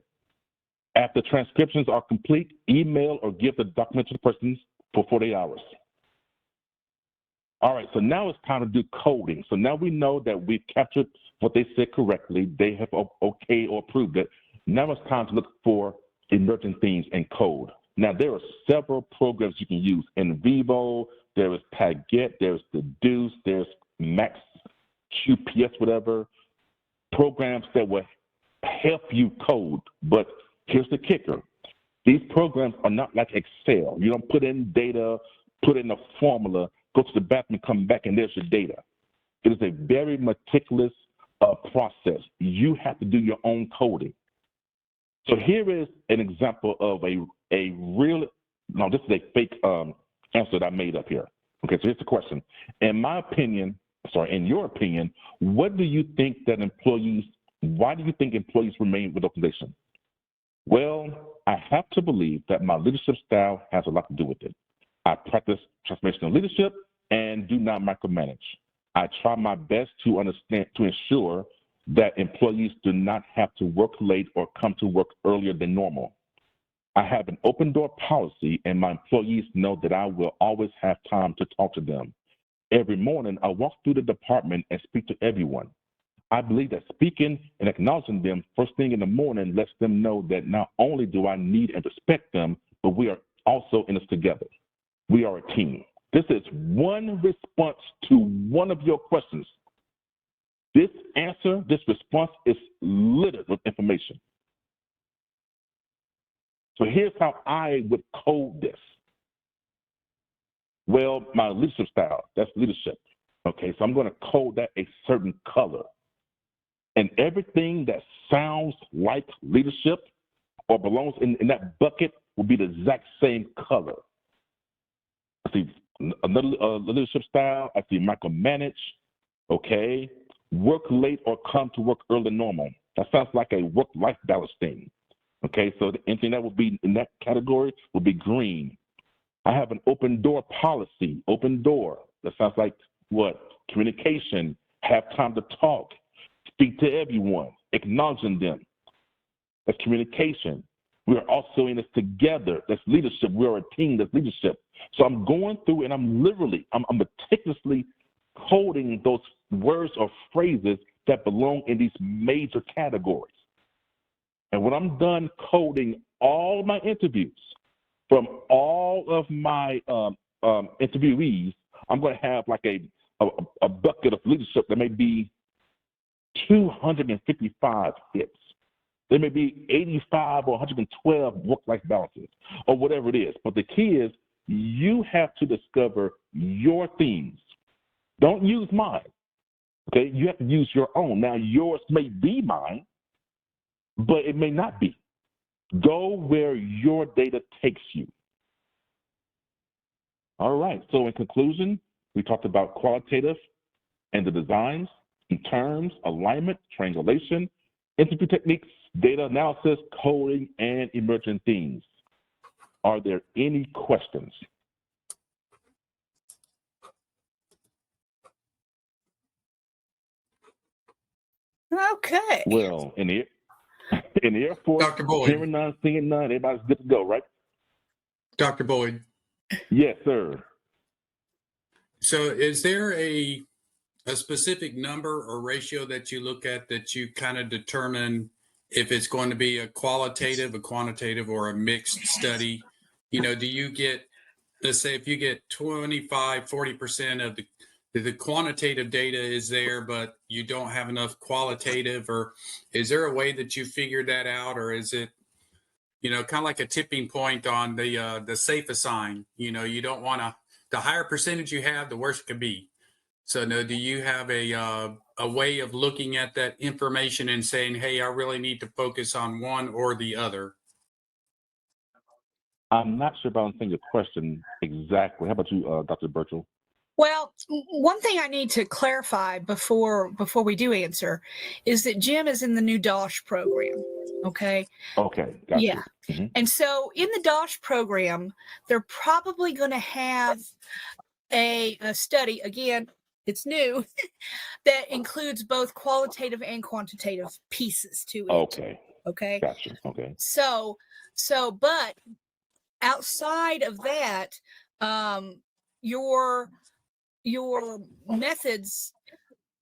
After transcriptions are complete, email or give the document to the persons for 48 hours. All right, so now it's time to do coding. So now we know that we've captured what they said correctly. They have okayed or approved it. Now it's time to look for emerging themes and code. Now there are several programs you can use. In Vivo, there is Taget, there's Deduce, there's Max QPS, whatever. Programs that will help you code. But here's the kicker. These programs are not like Excel. You don't put in data, put in a formula, go to the bathroom, come back, and there's your data. It is a very meticulous process. You have to do your own coding. So here is an example of a real, no, this is a fake answer that I made up here. Okay, so here's the question. In your opinion, what do you think that why do you think employees remain with the organization? Well, I have to believe that my leadership style has a lot to do with it. I practice transformational leadership and do not micromanage. I try my best to ensure that employees do not have to work late or come to work earlier than normal. I have an open door policy, and my employees know that I will always have time to talk to them. Every morning, I walk through the department and speak to everyone. I believe that speaking and acknowledging them first thing in the morning lets them know that not only do I need and respect them, but we are also in this together. We are a team. This is one response to one of your questions. This response is littered with information. So here's how I would code this. Well, my leadership style, that's leadership. Okay, so I'm going to code that a certain color. And everything that sounds like leadership or belongs in that bucket will be the exact same color. I see another leadership style. I see micromanage. Okay. Work late or come to work early than normal. That sounds like a work-life balance thing. Okay, so anything that will be in that category will be green. I have an open door policy. Open door. That sounds like what? Communication. Have time to talk. Speak to everyone, acknowledging them. That's communication. We are also in this together. That's leadership. We are a team. That's leadership. So I'm going through and I'm meticulously coding those words or phrases that belong in these major categories. And when I'm done coding all my interviews from all of my interviewees, I'm going to have like a bucket of leadership that may be 255 hits. There may be 85 or 112 work-life balances or whatever it is. But the key is you have to discover your themes. Don't use mine. Okay, you have to use your own. Now, yours may be mine, but it may not be. Go where your data takes you. All right, so in conclusion, we talked about qualitative and the designs, in terms, alignment, triangulation, interview techniques, data analysis, coding, and emerging themes. Are there any questions? Okay. Well, in the Air Force, Dr. Boyd. hearing none, seeing none, everybody's good to go, right? Dr. Boyd. Yes, sir. So is there a specific number or ratio that you look at that you kind of determine if it's going to be a qualitative, a quantitative, or a mixed study. Do you get, let's say if you get 25, 40% of the quantitative data is there, but you don't have enough qualitative, or is there a way that you figure that out? Or is it, kind of like a tipping point on the safe assign, you don't want to, the higher percentage you have, the worse it can be. So no, do you have a way of looking at that information and saying, hey, I really need to focus on one or the other? I'm not sure if I understand your question exactly. How about you, Dr. Birchall? Well, one thing I need to clarify before we do answer is that Jim is in the new DOSH program. Okay. Okay, got Yeah. you. Mhm. And so in the DOSH program, they're probably going to have a study, again, it's new, that includes both qualitative and quantitative pieces to it. Okay, Okay. gotcha. Okay. So, but outside of that, your methods,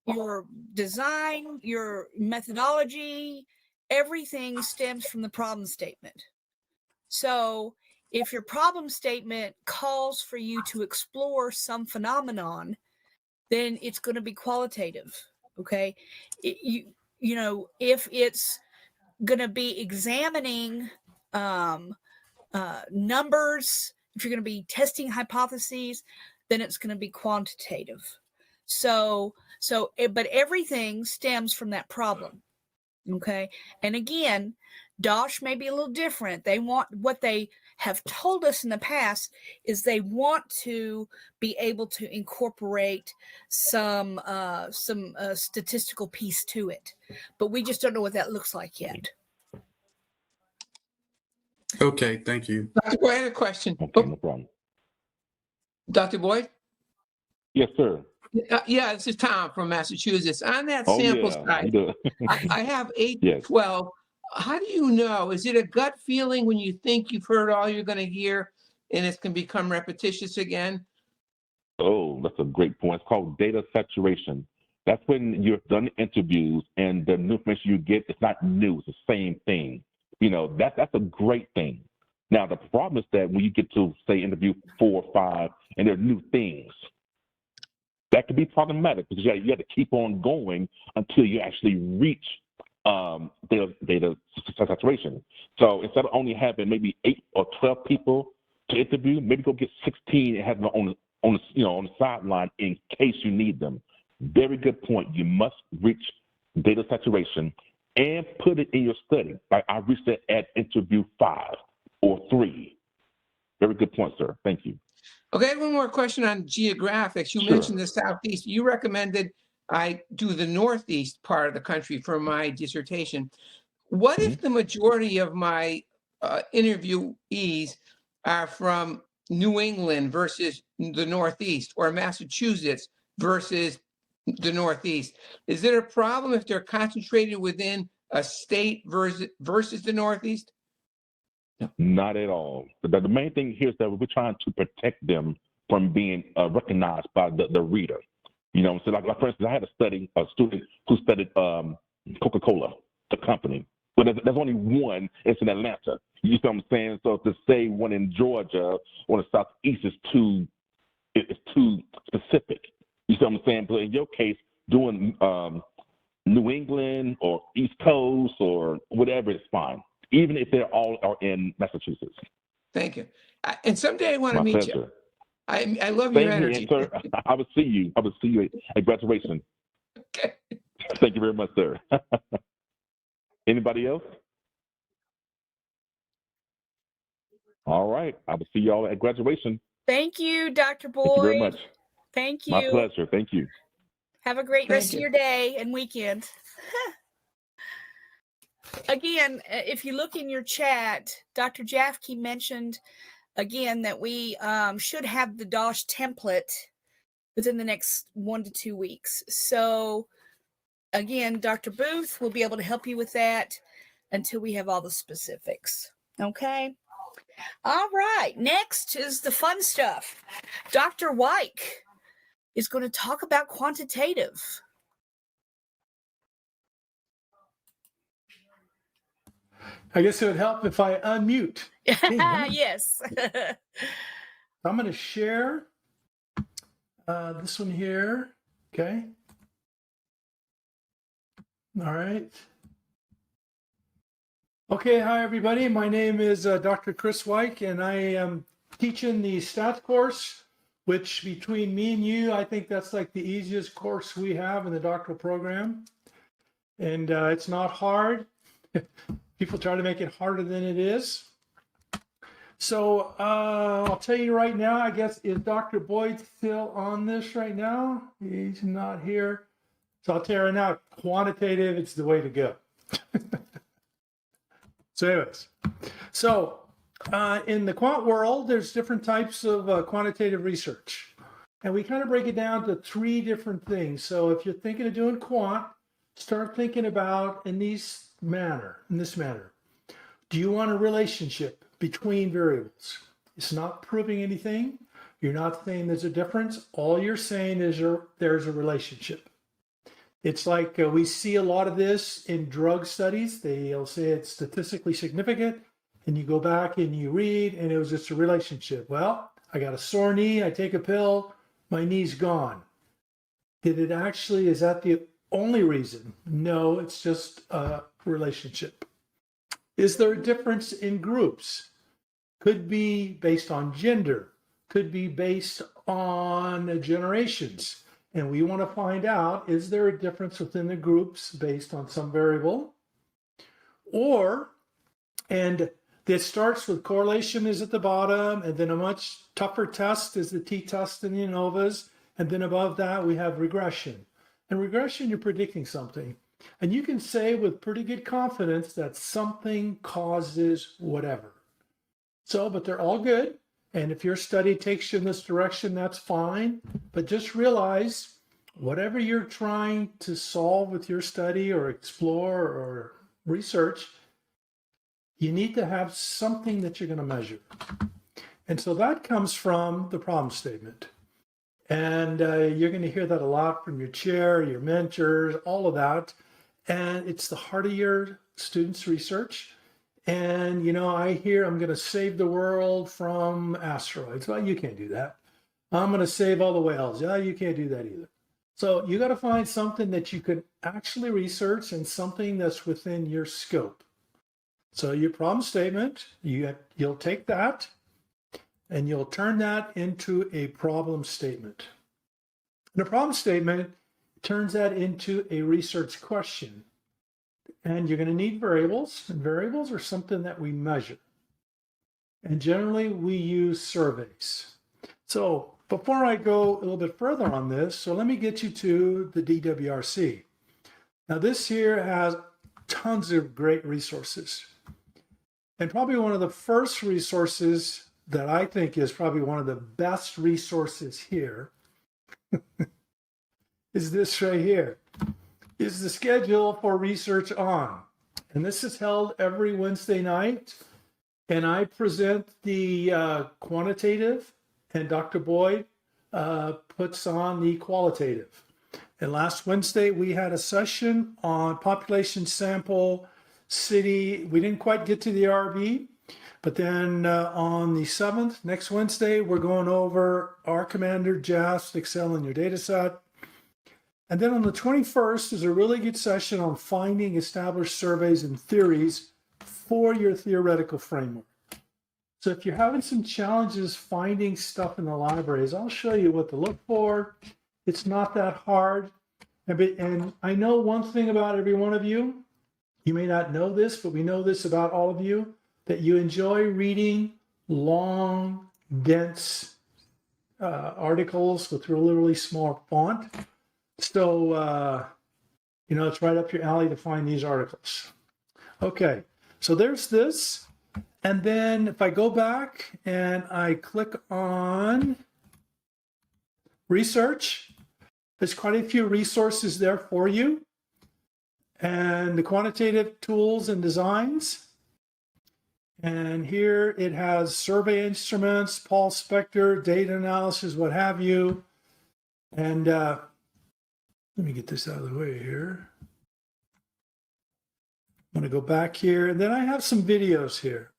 your design, your methodology, everything stems from the problem statement. So if your problem statement calls for you to explore some phenomenon, then it's going to be qualitative. Okay. If it's going to be examining numbers, if you're going to be testing hypotheses, then it's going to be quantitative. But everything stems from that problem. Okay. And again, DOSH may be a little different. They want, what they have told us in the past is they want to be able to incorporate some statistical piece to it, but we just don't know what that looks like yet. Okay, thank you. Dr. Boyd, I had a question. Okay, no problem. Dr. Boyd? Yes, sir. Yeah, this is Tom from Massachusetts. On that Oh, sample yeah. size, I have 8 to Yes. 12. How do you know? Is it a gut feeling when you think you've heard all you're going to hear and it can become repetitious again? Oh, that's a great point. It's called data saturation. That's when you've done interviews and the new information you get, it's not new, it's the same thing. That's a great thing. Now, the problem is that when you get to, say, interview 4 or 5, and there are new things, that could be problematic because you have to keep on going until you actually reach data saturation. So instead of only having maybe 8 or 12 people to interview, maybe go get 16 and have them on the sideline in case you need them. Very good point. You must reach data saturation and put it in your study. Like I reached it at interview 5 or 3. Very good point, sir. Thank you. Okay, I have one more question on geographics. You Sure. mentioned the Southeast. You recommended I do the Northeast part of the country for my dissertation. What if the majority of my interviewees are from New England versus the Northeast, or Massachusetts versus the Northeast? Is it a problem if they're concentrated within a state versus the Northeast? Not at all. The main thing here is that we're trying to protect them from being recognized by the reader. So like for instance, I had a student who studied Coca-Cola, the company. But there's only one. It's in Atlanta. You see what I'm saying? So to say one in Georgia or the Southeast is too specific. You see what I'm saying? But in your case, doing New England or East Coast or whatever is fine, even if they're all are in Massachusetts. Thank you. And someday I want to My meet pleasure. you. I love Same your energy. here, sir. I will see you. I will see you at graduation. Okay. Thank you very much, sir. Anybody else? All right. I will see you all at graduation. Thank you, Dr. Boyd. Thank you very much. Thank you. My pleasure. Thank you. Have a great rest of your day and weekend. Again, if you look in your chat, Dr. Jafke mentioned again that we should have the DOSH template within the next 1 to 2 weeks. So again, Dr. Booth will be able to help you with that until we have all the specifics. Okay. All right. Next is the fun stuff. Dr. Wyke is going to talk about quantitative. I guess it would help if I unmute. Yes. I'm going to share this one here. Okay. All right. Okay. Hi, everybody. My name is Dr. Chris Wyke, and I am teaching the stats course, which between me and you, I think that's like the easiest course we have in the doctoral program. And it's not hard. People try to make it harder than it is. So I'll tell you right now, I guess, is Dr. Boyd still on this right now? He's not here. So I'll tell you right now, quantitative, it's the way to go. So anyways, so in the quant world, there's different types of quantitative research. And we kind of break it down to 3 different things. So if you're thinking of doing quant, start thinking about in this manner. Do you want a relationship between variables? It's not proving anything. You're not saying there's a difference. All you're saying is there's a relationship. It's like we see a lot of this in drug studies. They'll say it's statistically significant, and you go back and you read, and it was just a relationship. Well, I got a sore knee, I take a pill, my knee's gone. Is that the only reason? No, it's just a relationship. Is there a difference in groups? Could be based on gender, could be based on generations. And we want to find out, is there a difference within the groups based on some variable? And this starts with correlation is at the bottom, and then a much tougher test is the t-test and the ANOVAs. And then above that, we have regression. And regression, you're predicting something. And you can say with pretty good confidence that something causes whatever. So, but they're all good. And if your study takes you in this direction, that's fine. But just realize whatever you're trying to solve with your study or explore or research, you need to have something that you're going to measure. And so that comes from the problem statement. And you're going to hear that a lot from your chair, your mentors, all of that. And it's the heart of your students' research. And, you know, I hear I'm going to save the world from asteroids. Well, you can't do that. I'm going to save all the whales. Yeah, you can't do that either. So you got to find something that you could actually research and something that's within your scope. So your problem statement, you'll take that and you'll turn that into a problem statement. And a problem statement turns that into a research question. And you're going to need variables, and variables are something that we measure. And generally we use surveys. So before I go a little bit further on this, so let me get you to the DWRC. Now this here has tons of great resources. And probably one of the first resources that I think is probably one of the best resources here is this right here. Is the schedule for Research On. And this is held every Wednesday night. And I present the quantitative, and Dr. Boyd puts on the qualitative. And last Wednesday, we had a session on population sample city. We didn't quite get to the RB, but then on the 7th, next Wednesday, we're going over R Commander, JAST, Excel in your data set. And then on the 21st is a really good session on finding established surveys and theories for your theoretical framework. So if you're having some challenges finding stuff in the libraries, I'll show you what to look for. It's not that hard. And I know one thing about every one of you. You may not know this, but we know this about all of you, that you enjoy reading long, dense articles with really small font. So, you know, it's right up your alley to find these articles. Okay, so there's this. And then if I go back and I click on research, there's quite a few resources there for you. And the quantitative tools and designs. And here it has survey instruments, Paul Spector, data analysis, what have you. And let me get this out of the way here. I'm going to go back here, and then I have some videos here.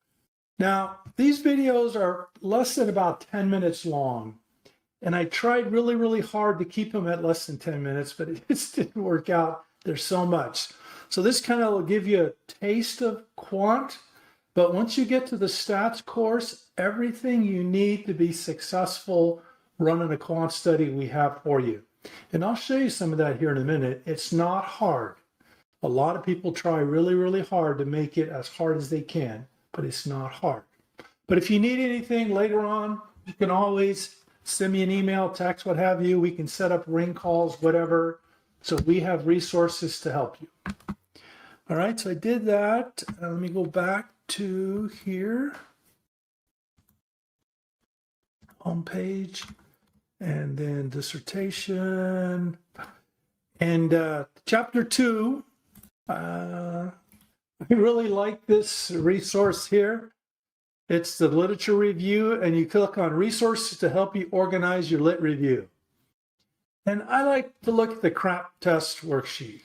Now, these videos are less than about 10 minutes long, and I tried really, really hard to keep them at less than 10 minutes, but it just didn't work out. There's so much. So this kind of will give you a taste of quant, but once you get to the stats course, everything you need to be successful running a quant study we have for you. And I'll show you some of that here in a minute. It's not hard. A lot of people try really, really hard to make it as hard as they can, but it's not hard. But if you need anything later on, you can always send me an email, text, what have you. We can set up ring calls, whatever. So we have resources to help you. All right, so I did that. Let me go back to here. Home page, and then dissertation. And chapter 2, I really like this resource here. It's the literature review, and you click on resources to help you organize your lit review. And I like to look at the CRAP test worksheet.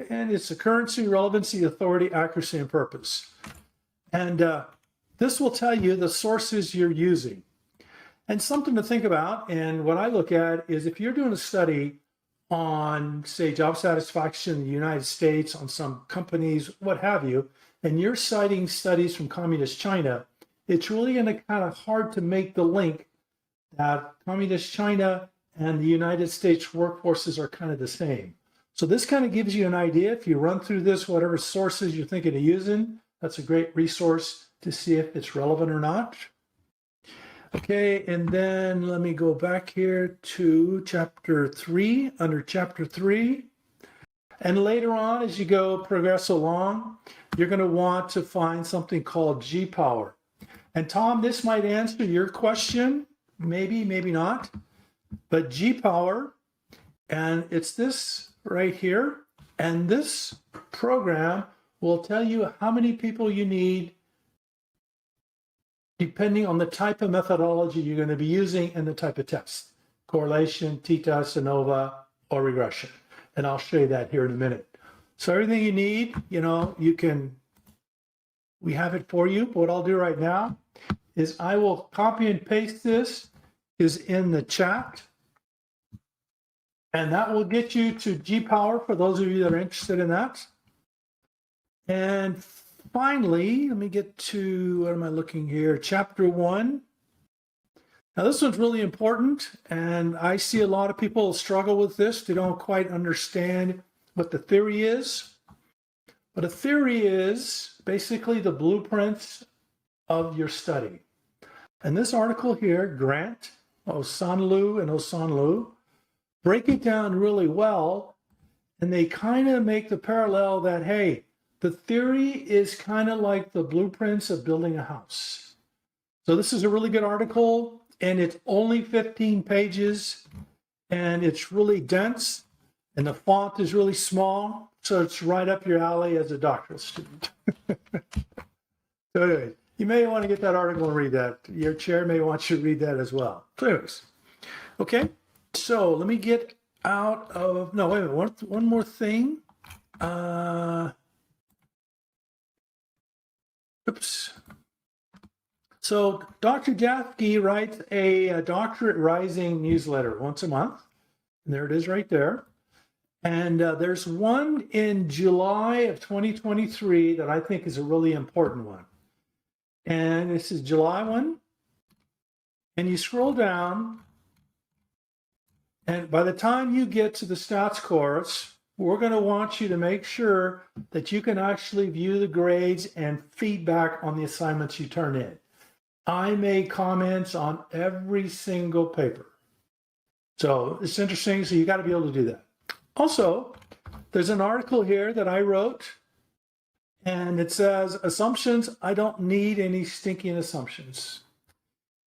And it's occurrency, relevancy, authority, accuracy, and purpose. And this will tell you the sources you're using. And something to think about, and what I look at is if you're doing a study on, say, job satisfaction in the United States, on some companies, what have you, and you're citing studies from communist China, it's really going to kind of hard to make the link that communist China and the United States workforces are kind of the same. So this kind of gives you an idea. If you run through this, whatever sources you're thinking of using, that's a great resource to see if it's relevant or not. Okay, and then let me go back here to chapter 3, under chapter 3. And later on, as you go progress along, you're going to want to find something called G-Power. And Tom, this might answer your question, maybe, maybe not. But G-Power, and it's this right here. And this program will tell you how many people you need depending on the type of methodology you're going to be using and the type of test, correlation, t-test, ANOVA, or regression. And I'll show you that here in a minute. So everything you need, we have it for you. But what I'll do right now is I will copy and paste this is in the chat. And that will get you to G-Power for those of you that are interested in that. And finally, let me get to, what am I looking here? Chapter 1. Now this one's really important, and I see a lot of people struggle with this. They don't quite understand what the theory is. But a theory is basically the blueprints of your study. And this article here, Grant, Osanlu, and Osanlu, break it down really well, and they kind of make the parallel that, hey, the theory is kind of like the blueprints of building a house. So this is a really good article, and it's only 15 pages, and it's really dense, and the font is really small, so it's right up your alley as a doctoral student. So anyway, you may want to get that article and read that. Your chair may want you to read that as well. So anyways, okay, so let me get out of, no, wait a minute, one more thing. Oops. So Dr. Gaffke writes a Doctorate Rising newsletter once a month. And there it is right there. And there's one in July of 2023 that I think is a really important one. And this is July one. And you scroll down. And by the time you get to the stats course, we're going to want you to make sure that you can actually view the grades and feedback on the assignments you turn in. I made comments on every single paper. So it's interesting, so you got to be able to do that. Also, there's an article here that I wrote, and it says, assumptions, I don't need any stinking assumptions.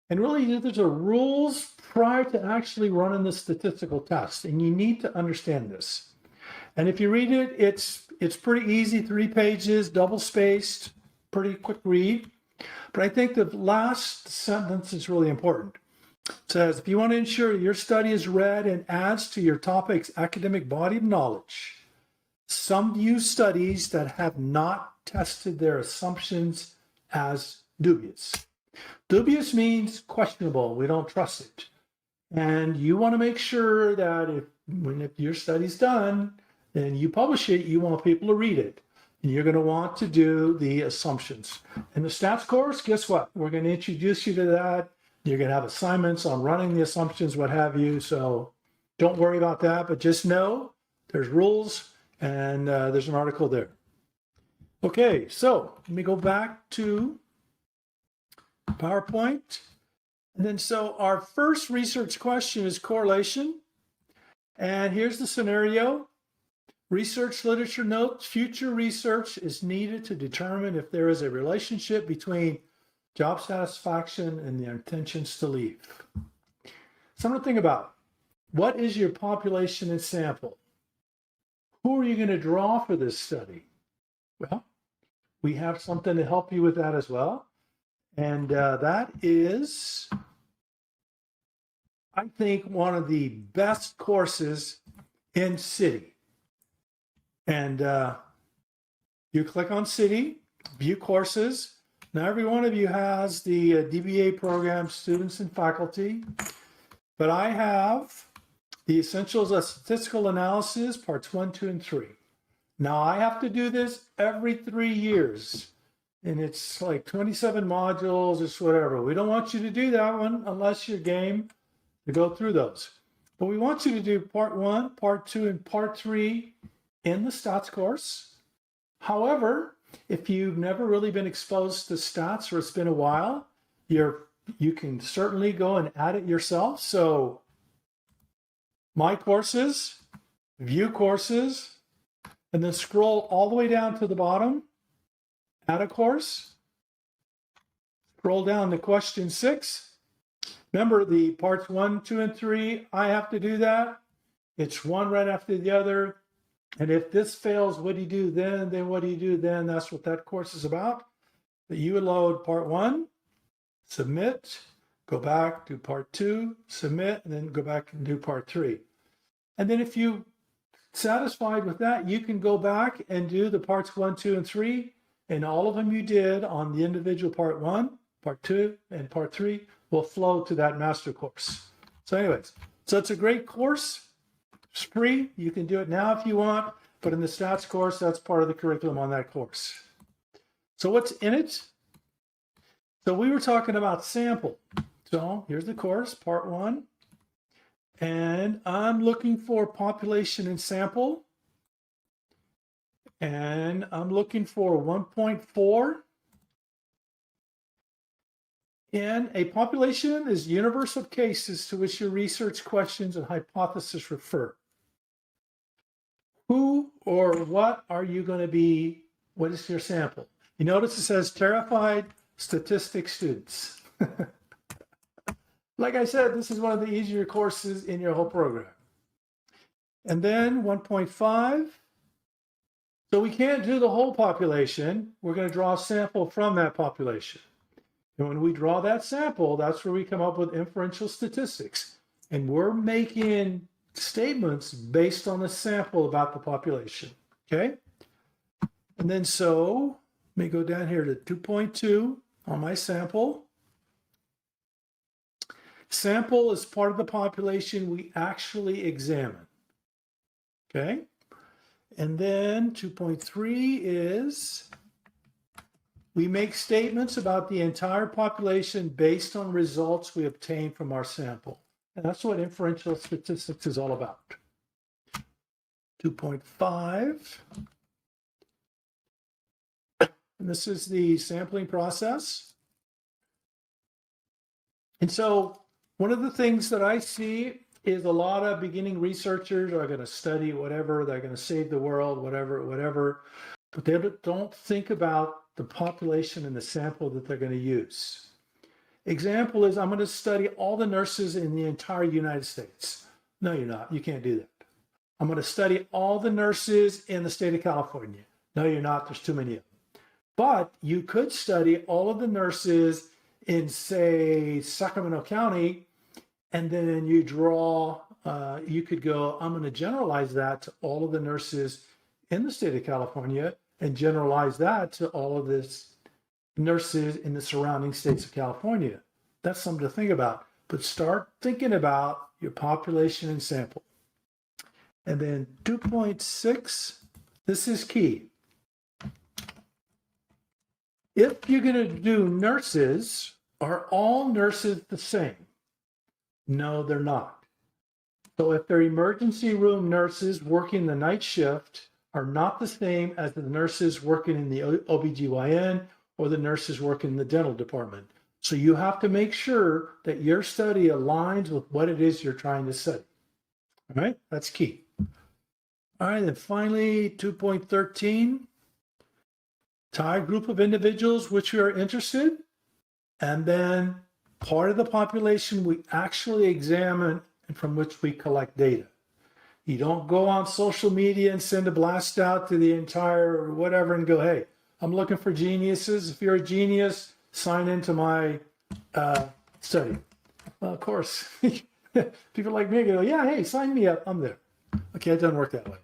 And really, there's a rules prior to actually running the statistical test, and you need to understand this. And if you read it, it's pretty easy, 3 pages, double spaced, pretty quick read. But I think the last sentence is really important. It says, if you want to ensure your study is read and adds to your topic's academic body of knowledge, some use studies that have not tested their assumptions as dubious. Dubious means questionable. We don't trust it. And you want to make sure that if your study's done, then you publish it, you want people to read it. And you're going to want to do the assumptions. In the stats course, guess what? We're going to introduce you to that. You're going to have assignments on running the assumptions, what have you. So don't worry about that, but just know there's rules and there's an article there. Okay, so let me go back to PowerPoint. And then so our first research question is correlation. And here's the scenario. Research literature notes future research is needed to determine if there is a relationship between job satisfaction and the intentions to leave. Something to think about. What is your population and sample? Who are you going to draw for this study? Well, we have something to help you with that as well. And that is, I think, one of the best courses in City. And you click on City, view courses. Now, every one of you has the DBA program, students and faculty. But I have the Essentials of Statistical Analysis, parts 1, 2, and 3. Now, I have to do this every 3 years. And it's like 27 modules, it's whatever. We don't want you to do that one unless you're game to go through those. But we want you to do part 1, part 2, and part 3 in the stats course. However, if you've never really been exposed to stats or it's been a while, you can certainly go and add it yourself. So my courses, view courses, and then scroll all the way down to the bottom, add a course, scroll down to question 6. Remember the parts 1, 2, and 3, I have to do that. It's one right after the other. And if this fails, what do you do then? Then what do you do then? That's what that course is about. That you would load part 1, submit, go back, do part 2, submit, and then go back and do part 3. And then if you're satisfied with that, you can go back and do the parts 1, 2, and 3, and all of them you did on the individual part 1, part 2, and part 3 will flow to that master course. So anyways, so it's a great course. It's free. You can do it now if you want, but in the stats course, that's part of the curriculum on that course. So what's in it? So we were talking about sample. So here's the course, part 1. And I'm looking for population and sample. And I'm looking for 1.4. And a population is the universe of cases to which your research questions and hypotheses refer. Who or what are you going to be? What is your sample? You notice it says terrified statistics students. Like I said, this is one of the easier courses in your whole program. And then 1.5. So we can't do the whole population. We're going to draw a sample from that population. And when we draw that sample, that's where we come up with inferential statistics. And we're making statements based on the sample about the population. Okay? And then so, let me go down here to 2.2 on my sample. Sample is part of the population we actually examine. Okay? And then 2.3 is we make statements about the entire population based on results we obtain from our sample. And that's what inferential statistics is all about. 2.5. And this is the sampling process. And so one of the things that I see is a lot of beginning researchers are going to study whatever, they're going to save the world, whatever, but they don't think about the population and the sample that they're going to use. Example is, I'm going to study all the nurses in the entire United States. No, you're not. You can't do that. I'm going to study all the nurses in the state of California. No, you're not. There's too many of them. But you could study all of the nurses in, say, Sacramento County, and then you draw, you could go, I'm going to generalize that to all of the nurses in the state of California and generalize that to all of this nurses in the surrounding states of California. That's something to think about. But start thinking about your population and sample. And then 2.6, this is key. If you're going to do nurses, are all nurses the same? No, they're not. So if they're emergency room nurses working the night shift are not the same as the nurses working in the OBGYN or the nurses working in the dental department. So you have to make sure that your study aligns with what it is you're trying to study. All right, that's key. All right, and finally, 2.13, tie group of individuals which you are interested, and then part of the population we actually examine and from which we collect data. You don't go on social media and send a blast out to the entire whatever and go, hey, I'm looking for geniuses. If you're a genius, sign into my study. Well, of course, people like me go, yeah, hey, sign me up. I'm there. Okay, it doesn't work that way.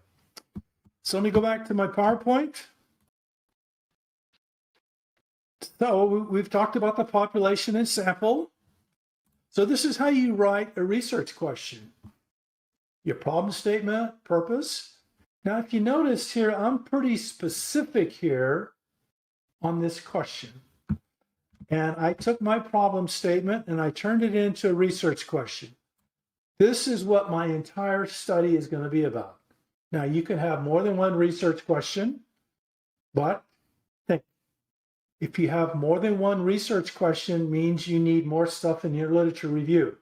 So let me go back to my PowerPoint. So we've talked about the population and sample. So this is how you write a research question. Your problem statement, purpose. Now, if you notice here, I'm pretty specific here on this question. And I took my problem statement and I turned it into a research question. This is what my entire study is going to be about. Now, you can have more than one research question, but if you have more than one research question means you need more stuff in your literature review.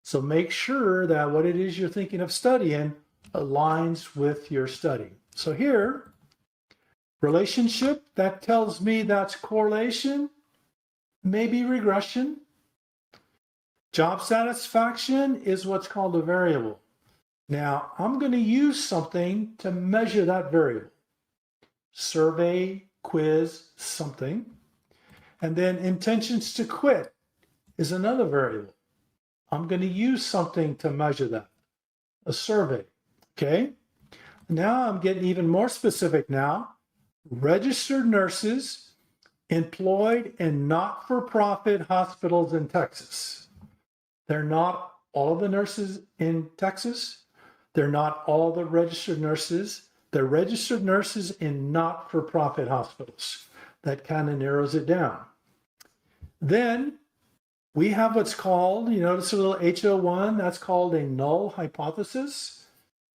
So make sure that what it is you're thinking of studying aligns with your study. So here, relationship, that tells me that's correlation, maybe regression. Job satisfaction is what's called a variable. Now, I'm going to use something to measure that variable. Survey, quiz, something. And then intentions to quit is another variable. I'm going to use something to measure that, a survey, okay? Now I'm getting even more specific now. Registered nurses employed in not-for-profit hospitals in Texas. They're not all of the nurses in Texas. They're not all the registered nurses. They're registered nurses in not-for-profit hospitals. That kind of narrows it down. Then we have what's called, you notice a little HO1, that's called a null hypothesis.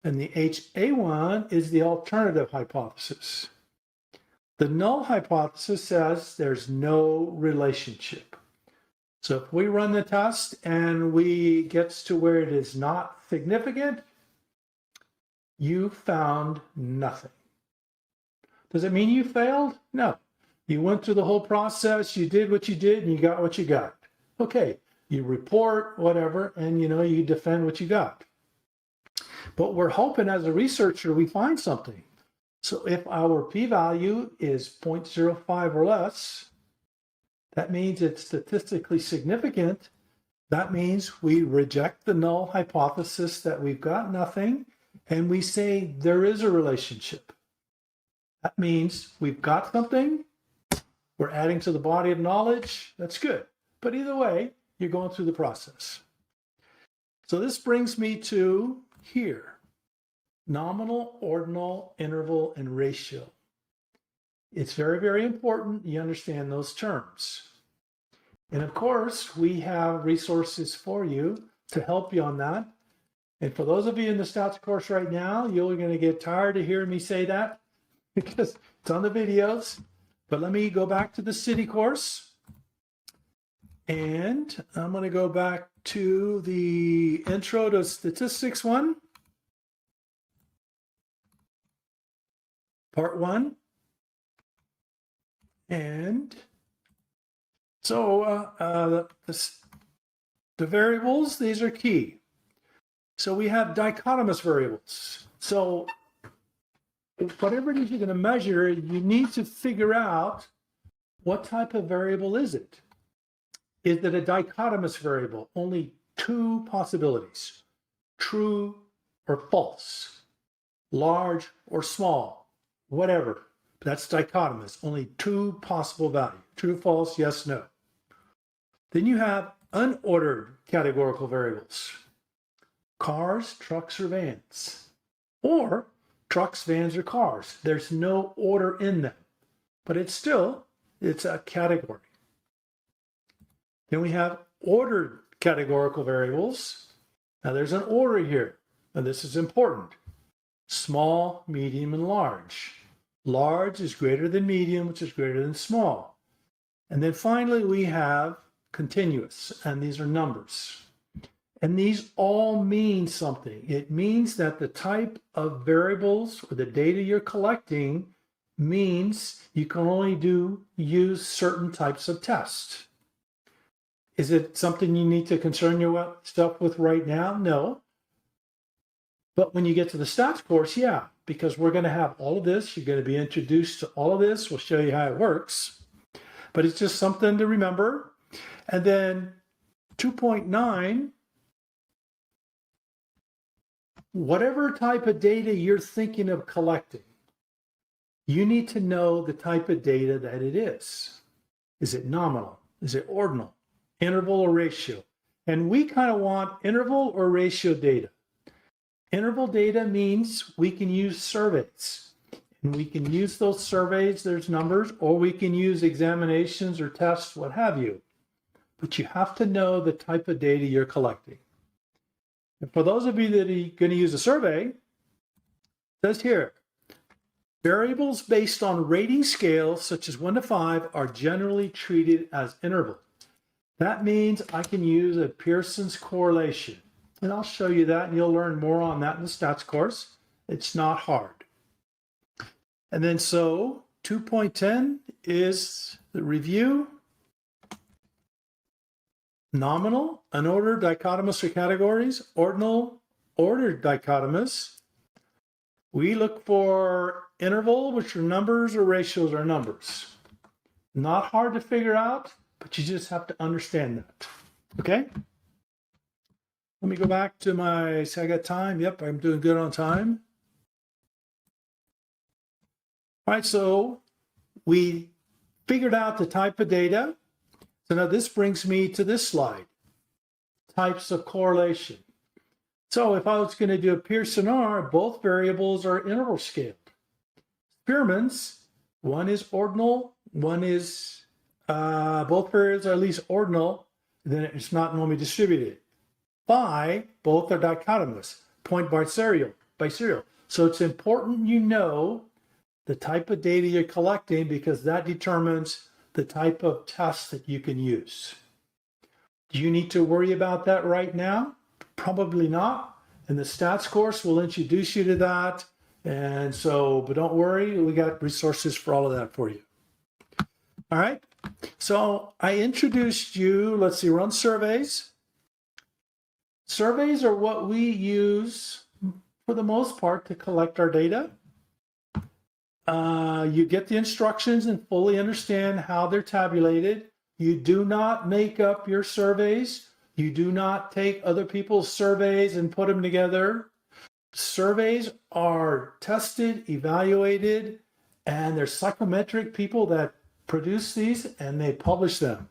And the HA1 is the alternative hypothesis. The null hypothesis says there's no relationship. So if we run the test and we get to where it is not significant, you found nothing. Does it mean you failed? No. You went through the whole process, you did what you did, and you got what you got. Okay, you report, whatever, and you defend what you got. But we're hoping as a researcher we find something. So if our p-value is 0.05 or less, that means it's statistically significant. That means we reject the null hypothesis that we've got nothing, and we say there is a relationship. That means we've got something, we're adding to the body of knowledge, that's good. But either way, you're going through the process. So this brings me to here, nominal, ordinal, interval, and ratio. It's very, very important you understand those terms. And of course, we have resources for you to help you on that. And for those of you in the Stats course right now, you're going to get tired of hearing me say that because it's on the videos. But let me go back to the city course. And I'm going to go back to the intro to statistics one. Part 1. And so the variables, these are key. So we have dichotomous variables. So whatever it is you're going to measure, you need to figure out what type of variable is it. Is it a dichotomous variable? Only two possibilities, true or false, large or small, whatever. That's dichotomous, only two possible values, true, false, yes, no. Then you have unordered categorical variables, cars, trucks, or vans, or trucks, vans, or cars. There's no order in them, but it's a category. Then we have ordered categorical variables. Now there's an order here, and this is important. Small, medium, and large. Large is greater than medium, which is greater than small. And then finally, we have continuous, and these are numbers. And these all mean something. It means that the type of variables or the data you're collecting means you can only use certain types of tests. Is it something you need to concern yourself with right now? No. But when you get to the stats course, yeah, because we're going to have all of this. You're going to be introduced to all of this. We'll show you how it works. But it's just something to remember. And then 2.9, whatever type of data you're thinking of collecting, you need to know the type of data that it is. Is it nominal? Is it ordinal? Interval or ratio? And we kind of want interval or ratio data. Interval data means we can use surveys. And we can use those surveys, there's numbers, or we can use examinations or tests, what have you. But you have to know the type of data you're collecting. And for those of you that are going to use a survey, it says here, variables based on rating scales such as 1 to 5 are generally treated as interval. That means I can use a Pearson's correlation. And I'll show you that, and you'll learn more on that in the stats course. It's not hard. And then so 2.10 is the review. Nominal, unordered, dichotomous, or categories. Ordinal, ordered, dichotomous. We look for interval, which are numbers, or ratios are numbers. Not hard to figure out, but you just have to understand that. Okay? Let me go back to I got time. Yep, I'm doing good on time. All right, so we figured out the type of data. So now this brings me to this slide, types of correlation. So if I was going to do a Pearson R, both variables are interval scaled. Spearman's, one is ordinal, one is, both variables are at least ordinal, then it's not normally distributed. Phi, both are dichotomous, point by serial. So it's important you know the type of data you're collecting because that determines the type of test that you can use. Do you need to worry about that right now? Probably not. In the stats course, we'll introduce you to that. And so, but don't worry, we got resources for all of that for you. All right. So I introduced you, let's see, run surveys. Surveys are what we use for the most part to collect our data. You get the instructions and fully understand how they're tabulated. You do not make up your surveys. You do not take other people's surveys and put them together. Surveys are tested, evaluated, and there's psychometric people that produce these and they publish them.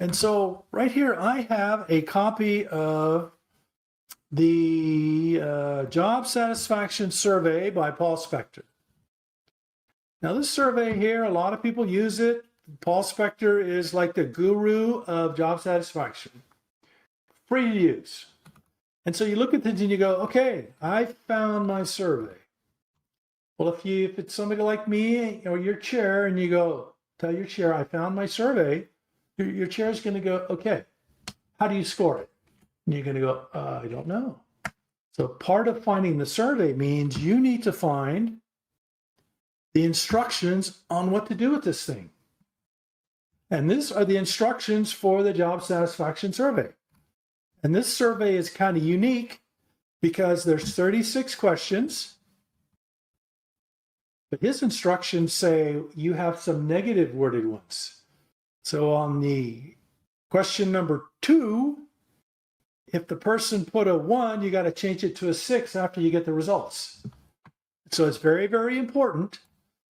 And so right here, I have a copy of the Job Satisfaction Survey by Paul Spector. Now this survey here, a lot of people use it. Paul Spector is like the guru of job satisfaction. Free to use. And so you look at things and you go, okay, I found my survey. Well, if it's somebody like me or your chair and you go, tell your chair, I found my survey, your chair is going to go, okay, how do you score it? And you're going to go, I don't know. So part of finding the survey means you need to find the instructions on what to do with this thing. And these are the instructions for the job satisfaction survey. And this survey is kind of unique because there's 36 questions. But his instructions say you have some negative worded ones. So on the question number 2, if the person put a 1, you got to change it to a 6 after you get the results. So it's very, very important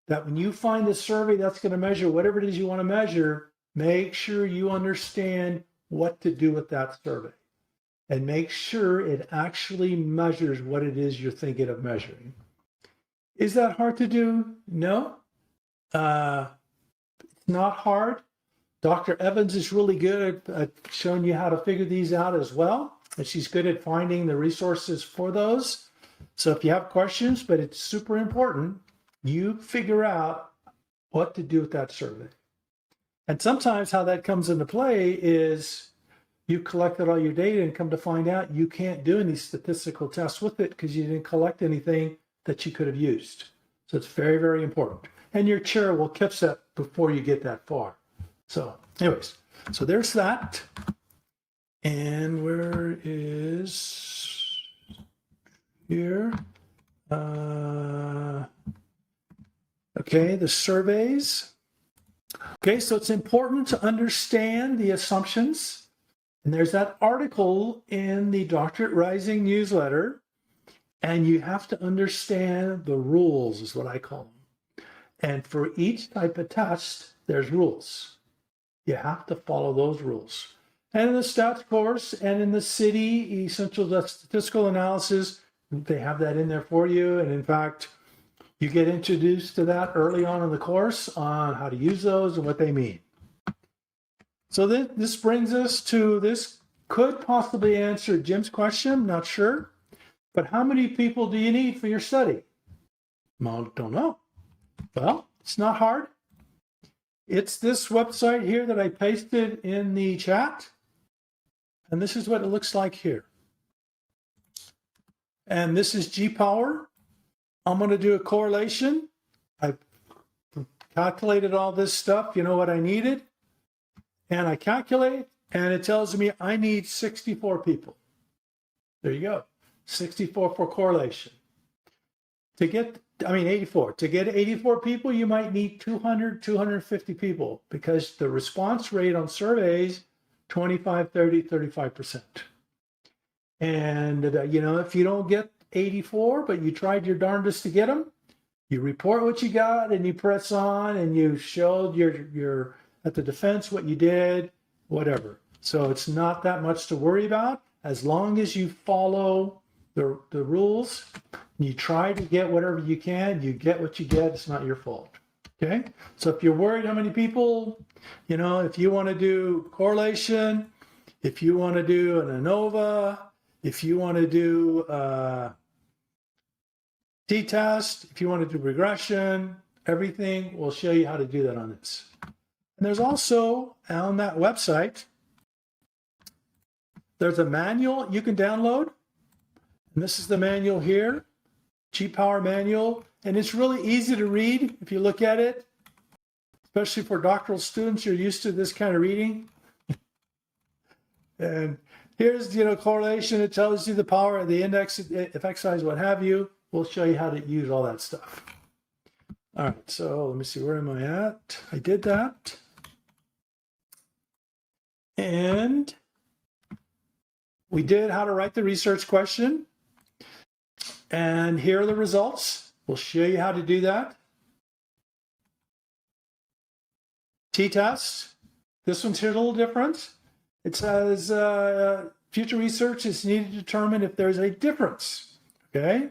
that when you find a survey that's going to measure whatever it is you want to measure, make sure you understand what to do with that survey. And make sure it actually measures what it is you're thinking of measuring. Is that hard to do? No. It's not hard. Dr. Evans is really good at showing you how to figure these out as well. And she's good at finding the resources for those. So if you have questions, but it's super important, you figure out what to do with that survey. And sometimes how that comes into play is you collected all your data and come to find out you can't do any statistical tests with it because you didn't collect anything that you could have used. So it's very, very important. And your chair will catch that before you get that far. So anyways, so there's that. And where is here? Okay, the surveys. Okay, so it's important to understand the assumptions. And there's that article in the Doctorate Rising newsletter. And you have to understand the rules, is what I call them. And for each type of test, there's rules. You have to follow those rules. And in the stats course and in the city essential statistical analysis, they have that in there for you. And in fact, you get introduced to that early on in the course on how to use those and what they mean. So this brings us to, this could possibly answer Jim's question, not sure. But how many people do you need for your study? Well, don't know. Well, it's not hard. It's this website here that I pasted in the chat. And this is what it looks like here. And this is G-Power. I'm going to do a correlation. I've calculated all this stuff. You know what I needed? And I calculate, and it tells me I need 64 people. There you go. 64 for correlation. To get, 84. To get 84 people, you might need 200, 250 people because the response rate on surveys, 25, 30, 35%. And, if you don't get 84, but you tried your darndest to get them, you report what you got and you press on and you showed your at the defense what you did, whatever. So it's not that much to worry about as long as you follow the rules. You try to get whatever you can, you get what you get, it's not your fault. Okay? So if you're worried how many people, if you want to do correlation, if you want to do an ANOVA, if you want to do t-test, if you want to do regression, everything, we'll show you how to do that on this. And there's also on that website, there's a manual you can download. And this is the manual here, G-Power manual. And it's really easy to read if you look at it, especially for doctoral students. You're used to this kind of reading. And here's, correlation. It tells you the power, the index, effect size, what have you. We'll show you how to use all that stuff. All right, so let me see, where am I at? I did that. And we did how to write the research question. And here are the results. We'll show you how to do that. T-test. This one's here a little different. It says future research is needed to determine if there's a difference. Okay.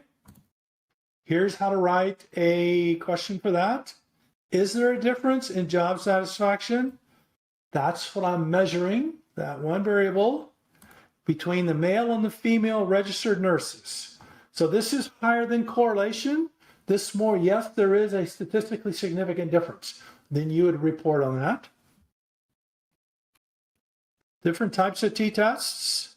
Here's how to write a question for that. Is there a difference in job satisfaction? That's what I'm measuring, that one variable, between the male and the female registered nurses. So this is higher than correlation. This more, yes, there is a statistically significant difference. Then you would report on that. Different types of t-tests.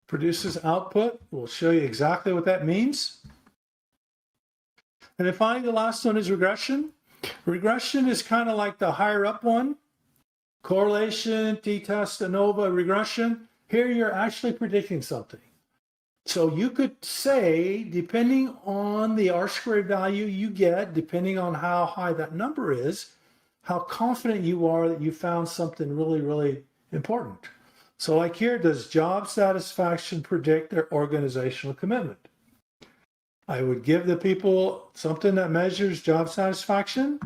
Produces output. We'll show you exactly what that means. And then finally, the last one is regression. Regression is kind of like the higher up one. Correlation, t-test, ANOVA, regression. Here you're actually predicting something. So you could say, depending on the R-squared value you get, depending on how high that number is, how confident you are that you found something really, really important. So like here, does job satisfaction predict their organizational commitment? I would give the people something that measures job satisfaction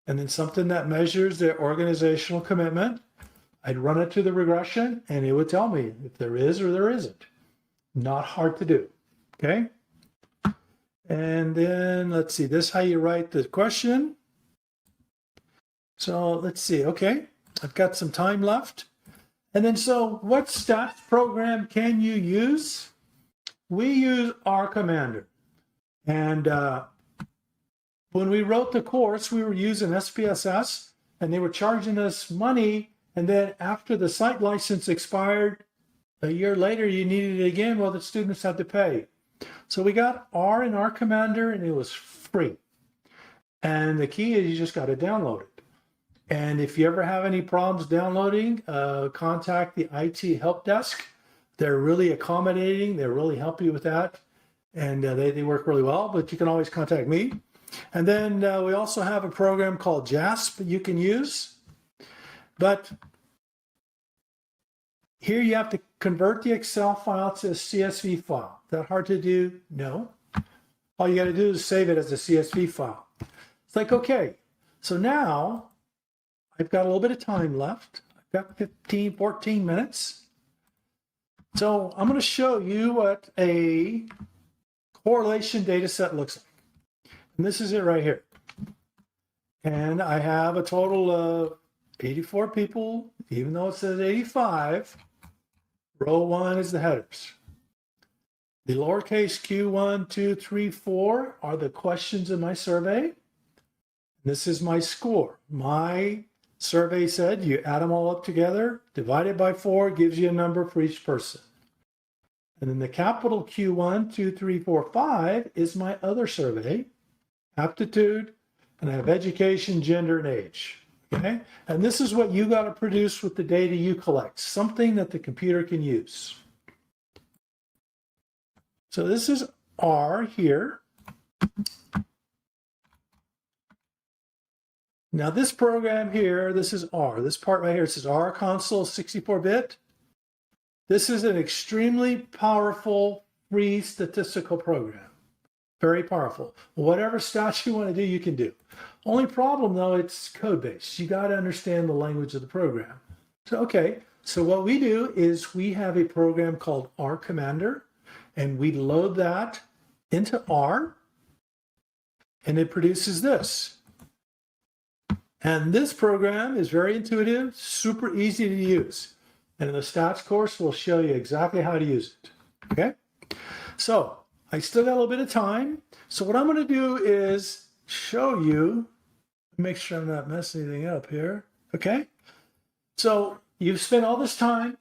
and then something that measures their organizational commitment. I'd run it to the regression and it would tell me if there is or there isn't. Not hard to do, okay? And then let's see, this is how you write the question. So let's see, okay, I've got some time left. And then so what stats program can you use? We use R Commander. And when we wrote the course, we were using SPSS and they were charging us money. And then after the site license expired, a year later, you needed it again. Well, the students had to pay. So we got R in R Commander and it was free. And the key is you just got to download it. And if you ever have any problems downloading, contact the IT help desk. They're really accommodating. They really help you with that. And they work really well, but you can always contact me. And then we also have a program called JASP you can use. But here you have to convert the Excel file to a CSV file. Is that hard to do? No. All you got to do is save it as a CSV file. It's like, okay, so now I've got a little bit of time left. I've got 15, 14 minutes. So I'm going to show you what a correlation data set looks like. And this is it right here. And I have a total of 84 people, even though it says 85. Row 1 is the headers. The lowercase q1, 2, 3, 4 are the questions in my survey. This is my score. My survey said you add them all up together, divide it by 4, gives you a number for each person. And then the capital Q1, 2, 3, 4, 5 is my other survey, aptitude, and I have education, gender, and age. Okay? And this is what you got to produce with the data you collect, something that the computer can use. So this is R here. Now this program here, this is R. This part right here, it says R console 64-bit. This is an extremely powerful free statistical program. Very powerful. Whatever stats you want to do, you can do. Only problem though, it's code-based. You got to understand the language of the program. So, okay, so what we do is we have a program called R Commander, and we load that into R, and it produces this. And this program is very intuitive, super easy to use. And in the stats course, we'll show you exactly how to use it. Okay? So I still got a little bit of time. So what I'm going to do is show you, make sure I'm not messing anything up here. Okay? So you've spent all this time.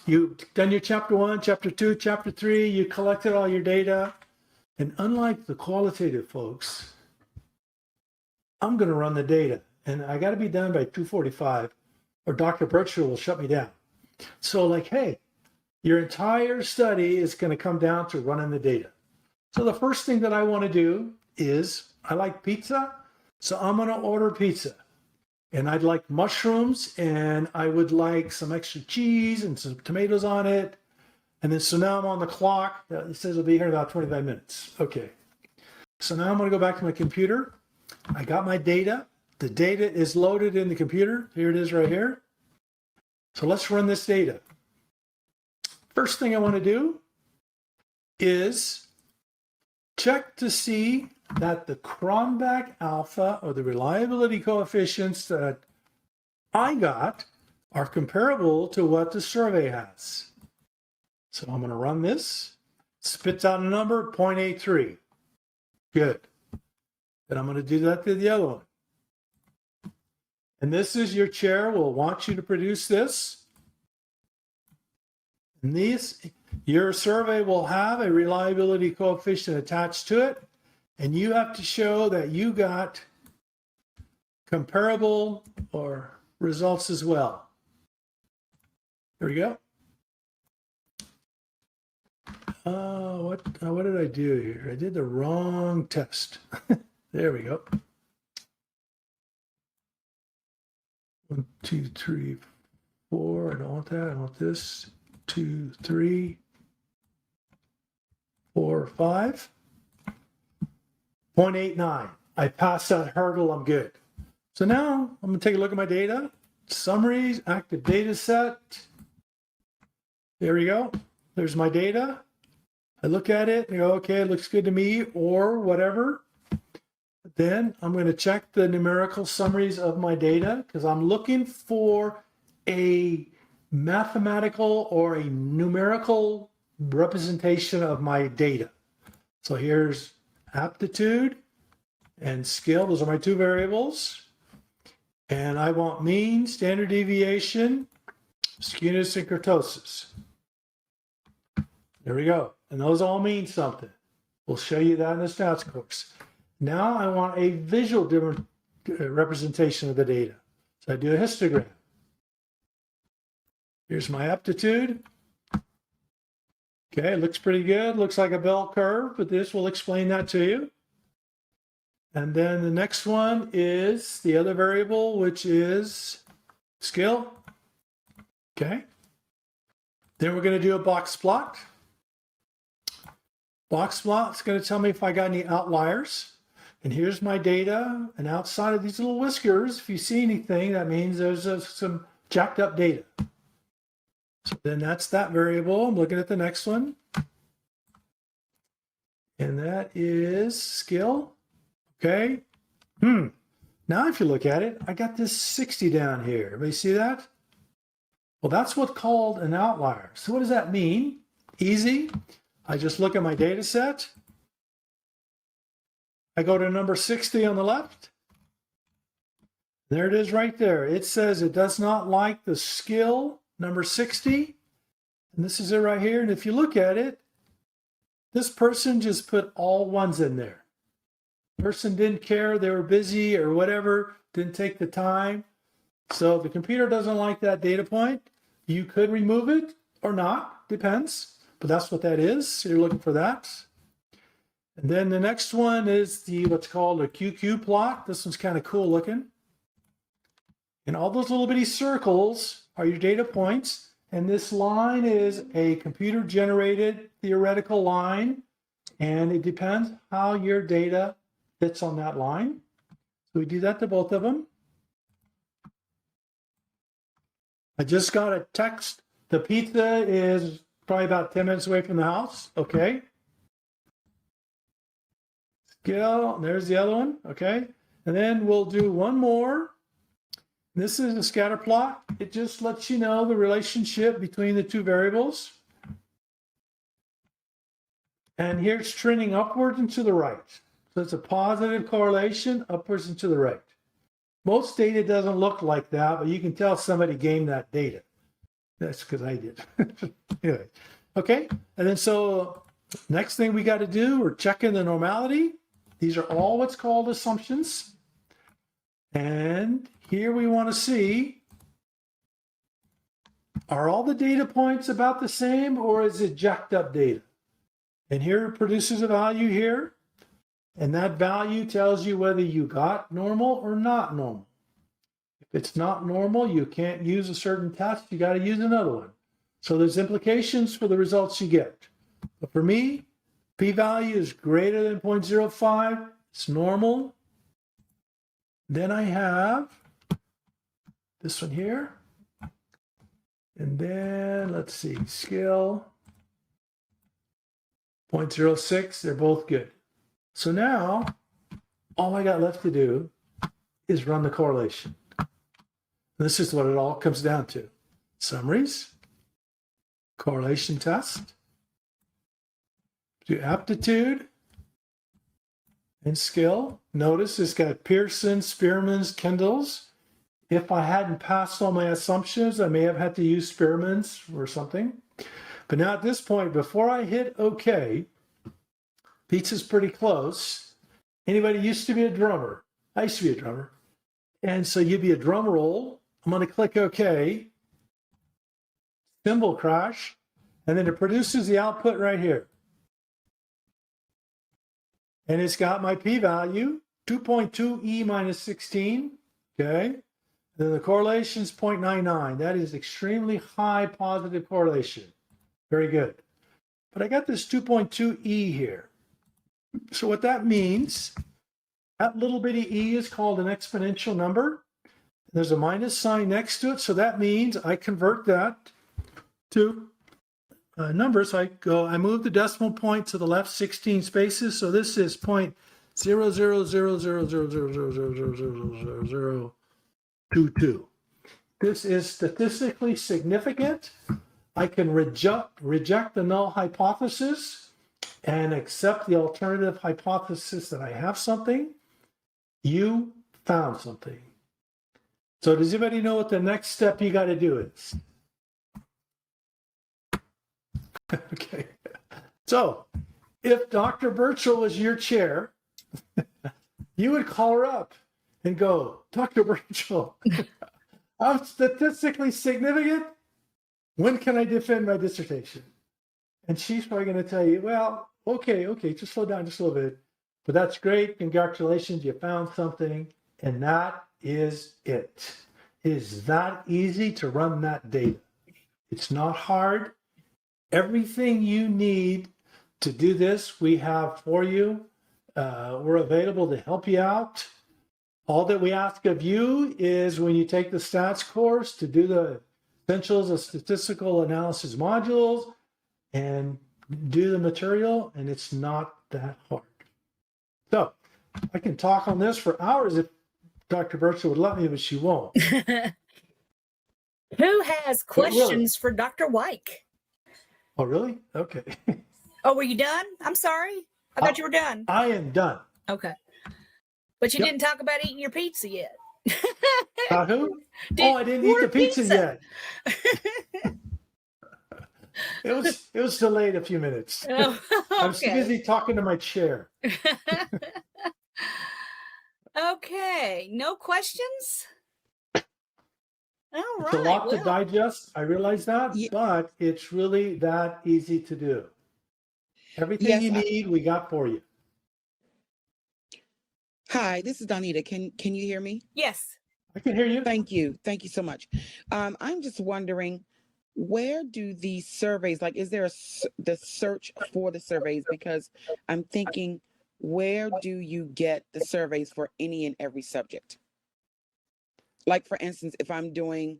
You've done your chapter 1, chapter 2, chapter 3. You collected all your data. And unlike the qualitative folks, I'm going to run the data. And I got to be done by 2:45 or Dr. Berkshire will shut me down. So like, hey, your entire study is going to come down to running the data. So the first thing that I want to do is I like pizza. So I'm going to order pizza. And I'd like mushrooms and I would like some extra cheese and some tomatoes on it. And then so now I'm on the clock. It says it'll be here in about 25 minutes. Okay. So now I'm going to go back to my computer. I got my data. The data is loaded in the computer. Here it is right here. So let's run this data. First thing I want to do is check to see that the Cronbach alpha or the reliability coefficients that I got are comparable to what the survey has. So I'm going to run this. Spits out a number, 0.83. Good. Then I'm going to do that to the other one. And this is your chair will want you to produce this. And your survey will have a reliability coefficient attached to it. And you have to show that you got comparable or results as well. There we go. What did I do here? I did the wrong test. There we go. 1, 2, 3, 4. I don't want that. I want this. 2, 3, 4, 5. 0.89. I passed that hurdle, I'm good. So now I'm gonna take a look at my data. Summaries, active data set. There we go. There's my data. I look at it and go, okay, it looks good to me, or whatever. Then I'm going to check the numerical summaries of my data because I'm looking for a mathematical or a numerical representation of my data. So here's aptitude and skill. Those are my two variables. And I want mean, standard deviation, skewness, and kurtosis. There we go. And those all mean something. We'll show you that in the stats course. Now I want a visual representation of the data. So I do a histogram. Here's my aptitude. Okay, it looks pretty good. Looks like a bell curve, but this will explain that to you. And then the next one is the other variable, which is skill. Okay. Then we're going to do a box plot. Box plot is going to tell me if I got any outliers. And here's my data. And outside of these little whiskers, if you see anything, that means there's some jacked up data. So then that's that variable. I'm looking at the next one. And that is skill. Okay. Now if you look at it, I got this 60 down here. Everybody see that? Well, that's what's called an outlier. So what does that mean? Easy. I just look at my data set. I go to number 60 on the left. There it is right there. It says it does not like the skill number 60. And this is it right here. And if you look at it, this person just put all ones in there. Person didn't care, they were busy or whatever, didn't take the time. So the computer doesn't like that data point. You could remove it or not, depends, but that's what that is. So you're looking for that. And then the next one is the what's called a QQ plot. This one's kind of cool looking. And all those little bitty circles are your data points. And this line is a computer generated theoretical line. And it depends how your data fits on that line. So we do that to both of them. I just got a text. The pizza is probably about 10 minutes away from the house. Okay. Skill, there's the other one. Okay. And then we'll do one more. This is a scatter plot. It just lets you know the relationship between the two variables. And here it's trending upwards and to the right. So it's a positive correlation upwards and to the right. Most data doesn't look like that, but you can tell somebody gamed that data. That's because I did. Anyway, okay. And then so next thing we got to do, we're checking the normality. These are all what's called assumptions. And here we want to see, are all the data points about the same or is it jacked up data? And here it produces a value here. And that value tells you whether you got normal or not normal. If it's not normal, you can't use a certain test. You got to use another one. So there's implications for the results you get. But for me, p-value is greater than 0.05. It's normal. Then I have this one here. And then let's see, skill 0.06. They're both good. So now, all I got left to do is run the correlation. This is what it all comes down to. Summaries, correlation test, do aptitude and skill. Notice it's got Pearson, Spearman's, Kendall's. If I hadn't passed all my assumptions, I may have had to use Spearman's or something. But now at this point, before I hit OK, pizza's pretty close. Anybody used to be a drummer? I used to be a drummer. And so you'd be a drum roll. I'm going to click OK. Cymbal crash. And then it produces the output right here. And it's got my p-value, 2.2 e minus 16. Okay. And then the correlation is 0.99. That is extremely high positive correlation. Very good. But I got this 2.2 e here. So what that means That little bitty e is called an exponential number. There's a minus sign next to it, so that means I convert that to numbers. I move the decimal point to the left 16 spaces, so this is 0.00000000000022. This is statistically significant. I can reject the null hypothesis and accept the alternative hypothesis that I have something. You found something. So does anybody know what the next step you got to do is? Okay. So if Dr. Birchall was your chair, you would call her up and go, Dr. Birchall, I'm statistically significant. When can I defend my dissertation? And she's probably going to tell you, well, okay, just slow down just a little bit. But that's great. Congratulations, you found something. And that is it. It is that easy to run that data. It's not hard. Everything you need to do this, we have for you. We're available to help you out. All that we ask of you is when you take the stats course to do the essentials of statistical analysis modules and do the material, and it's not that hard. So I can talk on this for hours if Dr. Birchall would let me, but she won't. Who has questions for Dr. Wyke? Oh, really? Okay. Oh, were you done? I'm sorry. I thought you were done. I am done. Okay. But you didn't talk about eating your pizza yet. Who? I didn't eat the pizza yet. It was delayed a few minutes. Oh, I was too busy talking to my chair. Okay. No questions? All It's a right. lot to digest. I realize that, but it's really that easy to do. Everything you need, we got for you. Hi, this is Donita. Can you hear me? Yes. I can hear you. Thank you. Thank you so much. I'm just wondering, where do these surveys, like, is there the search for the surveys? Because I'm thinking, where do you get the surveys for any and every subject? Like, for instance, if I'm doing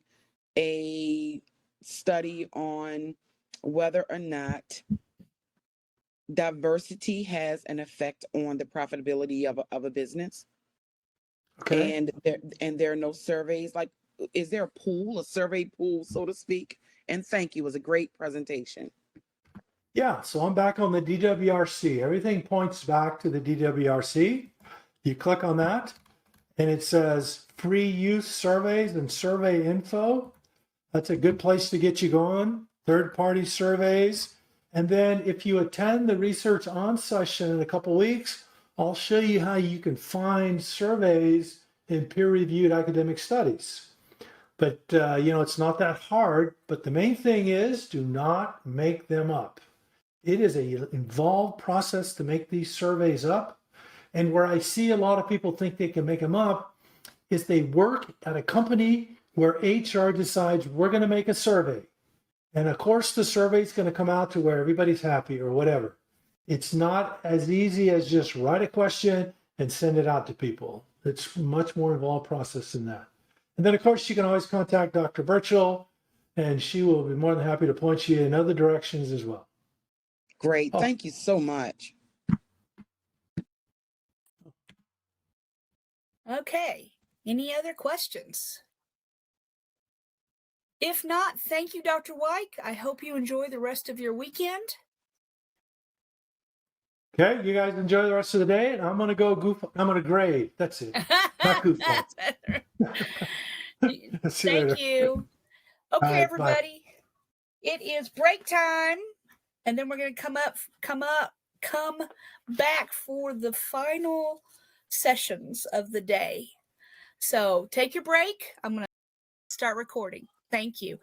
a study on whether or not diversity has an effect on the profitability of a business. Okay. And there are no surveys. Like, is there a survey pool, so to speak? And thank you. It was a great presentation. Yeah, so I'm back on the DWRC. Everything points back to the DWRC. You click on that, and it says free use surveys and survey info. That's a good place to get you going. Third-party surveys. And then if you attend the research on session in a couple weeks, I'll show you how you can find surveys in peer-reviewed academic studies. But, it's not that hard. But the main thing is, do not make them up. It is an involved process to make these surveys up. And where I see a lot of people think they can make them up is they work at a company where HR decides we're going to make a survey. And of course, the survey is going to come out to where everybody's happy or whatever. It's not as easy as just write a question and send it out to people. It's a much more involved process than that. And then, of course, you can always contact Dr. Birchall, and she will be more than happy to point you in other directions as well. Great. Thank you so much. Okay. Any other questions? If not, thank you, Dr. Wyke. I hope you enjoy the rest of your weekend. Okay, you guys enjoy the rest of the day, and I'm going to go I'm going to grade. That's it. Not goof off. Thank you. Okay, everybody. It is break time, and then we're going to come back for the final sessions of the day. So take your break. I'm going to start recording. Thank you.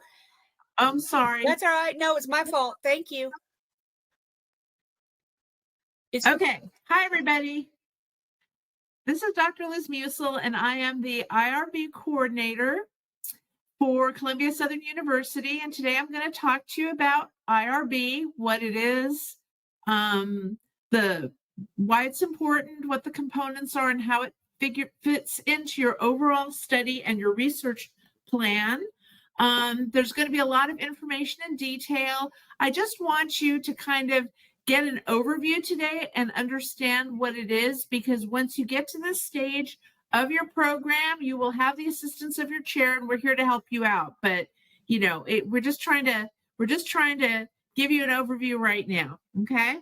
I'm sorry. That's all right. No, it's my fault. Thank you. Okay. Hi, everybody. This is Dr. Liz Musil, and I am the IRB coordinator for Columbia Southern University. And today I'm going to talk to you about IRB, what it is, the why it's important, what the components are, and how it fits into your overall study and your research plan. There's going to be a lot of information and detail. I just want you to kind of get an overview today and understand what it is, because once you get to this stage of your program, you will have the assistance of your chair, and we're here to help you out. But you know, we're just trying to give you an overview right now. Okay.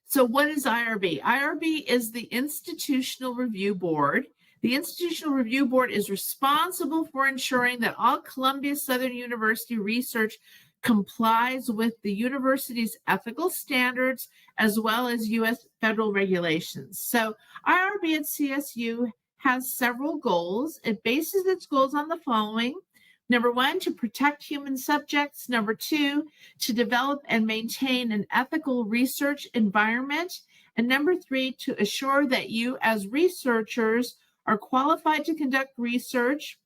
So what is IRB? IRB is the Institutional Review Board. The Institutional Review Board is responsible for ensuring that all Columbia Southern University research complies with the university's ethical standards as well as U.S. federal regulations. So IRB at CSU has several goals. It bases its goals on the following. Number one, to protect human subjects. Number two, to develop and maintain an ethical research environment. And number three, to assure that you as researchers are qualified to conduct research.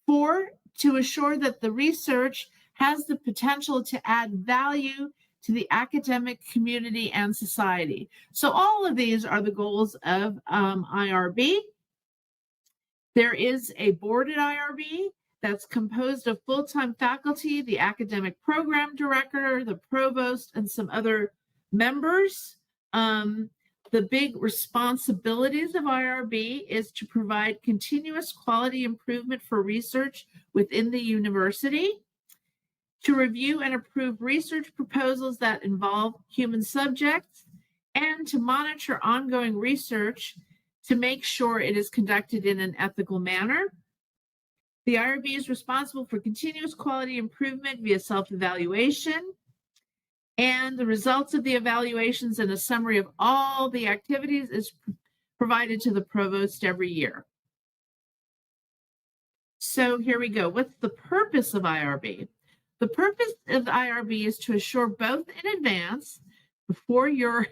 Four, to assure that the research has the potential to add value to the academic community and society. So all of these are the goals of IRB. There is a board at IRB that's composed of full-time faculty, the academic program director, the provost, and some other members. The big responsibilities of IRB is to provide continuous quality improvement for research within the university, to review and approve research proposals that involve human subjects, and to monitor ongoing research to make sure it is conducted in an ethical manner. The IRB is responsible for continuous quality improvement via self-evaluation, and the results of the evaluations and a summary of all the activities is provided to the provost every year. So here we go. What's the purpose of IRB? The purpose of the IRB is to assure both in advance, before your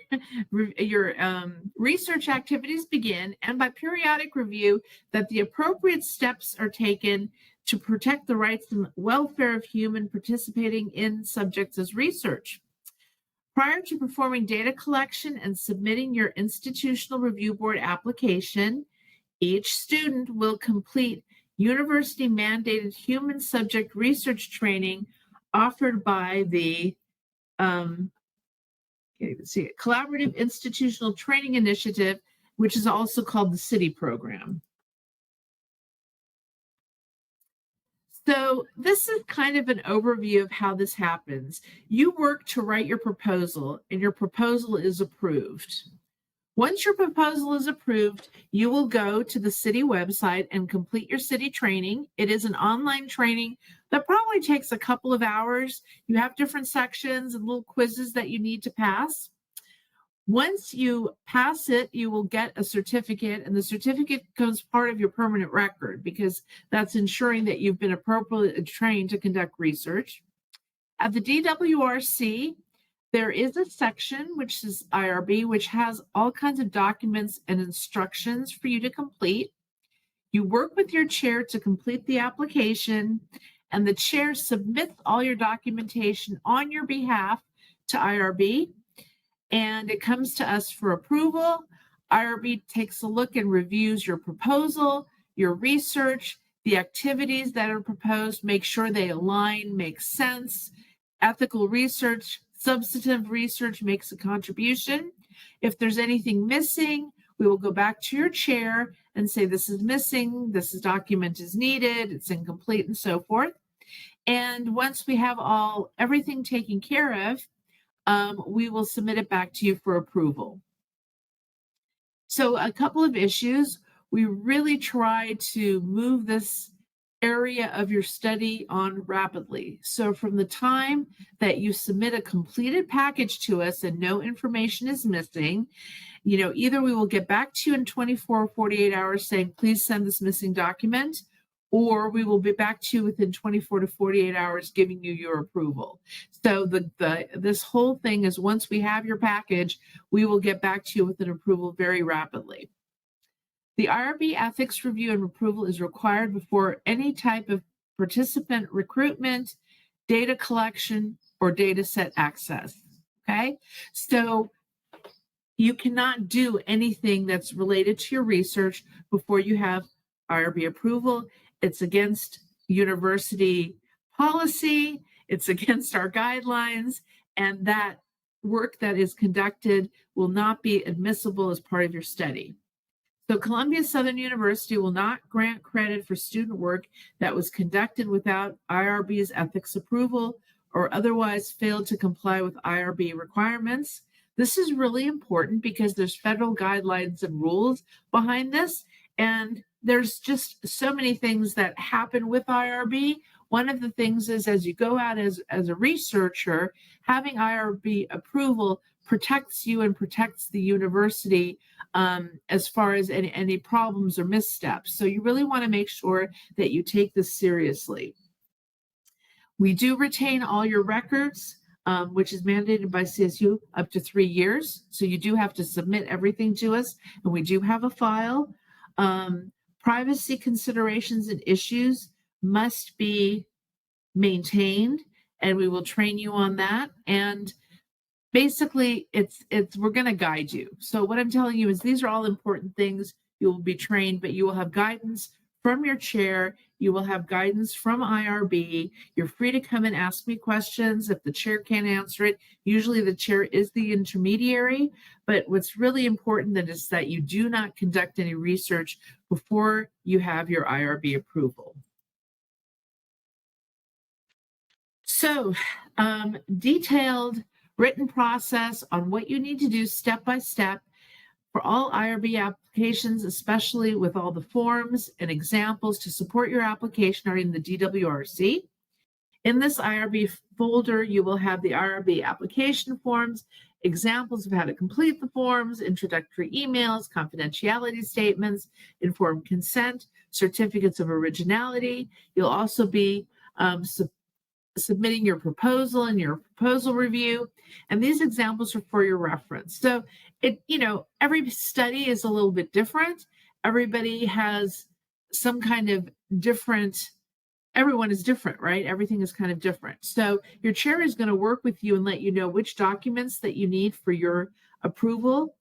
research activities begin, and by periodic review, that the appropriate steps are taken to protect the rights and welfare of human participating in subjects as research. Prior to performing data collection and submitting your institutional review board application, each student will complete university mandated human subject research training offered by the Collaborative Institutional Training Initiative, which is also called the CITY program. So this is kind of an overview of how this happens. You work to write your proposal, and your proposal is approved. Once your proposal is approved, you will go to the city website and complete your city training. It is an online training that probably takes a couple of hours. You have different sections and little quizzes that you need to pass. Once you pass it, you will get a certificate, and the certificate becomes part of your permanent record because that's ensuring that you've been appropriately trained to conduct research. At the DWRC, there is a section, which is IRB, which has all kinds of documents and instructions for you to complete. You work with your chair to complete the application, and the chair submits all your documentation on your behalf to IRB, and it comes to us for approval. IRB takes a look and reviews your proposal, your research, the activities that are proposed, make sure they align, make sense. Ethical research, substantive research makes a contribution. If there's anything missing, we will go back to your chair and say, this is missing, this document is needed, it's incomplete, and so forth. And once we have everything taken care of, we will submit it back to you for approval. So a couple of issues. We really try to move this area of your study on rapidly. So from the time that you submit a completed package to us and no information is missing, either we will get back to you in 24 or 48 hours saying, please send this missing document, or we will be back to you within 24 to 48 hours giving you your approval. So this whole thing is, once we have your package, we will get back to you with an approval very rapidly. The IRB ethics review and approval is required before any type of participant recruitment, data collection, or data set access. Okay, so you cannot do anything that's related to your research before you have IRB approval. It's against university policy, it's against our guidelines, and that work that is conducted will not be admissible as part of your study. So Columbia Southern University will not grant credit for student work that was conducted without IRB's ethics approval or otherwise failed to comply with IRB requirements. This is really important because there's federal guidelines and rules behind this, and there's just so many things that happen with IRB. One of the things is, as you go out as a researcher, having IRB approval protects you and protects the university as far as any problems or missteps. So you really want to make sure that you take this seriously. We do retain all your records, which is mandated by CSU up to 3 years. So you do have to submit everything to us, and we do have a file. Privacy considerations and issues must be maintained, and we will train you on that. And basically, we're going to guide you. So what I'm telling you is these are all important things. You will be trained, but you will have guidance from your chair. You will have guidance from IRB. You're free to come and ask me questions if the chair can't answer it. Usually the chair is the intermediary, but what's really important is that you do not conduct any research before you have your IRB approval. So, detailed written process on what you need to do step by step for all IRB applications, especially with all the forms and examples to support your application are in the DWRC. In this IRB folder, you will have the IRB application forms, examples of how to complete the forms, introductory emails, confidentiality statements, informed consent, certificates of originality. You'll also be submitting your proposal and your proposal review. And these examples are for your reference. So every study is a little bit different. Everybody has some kind of different, everyone is different, right? Everything is kind of different. So your chair is going to work with you and let you know which documents that you need for your approval.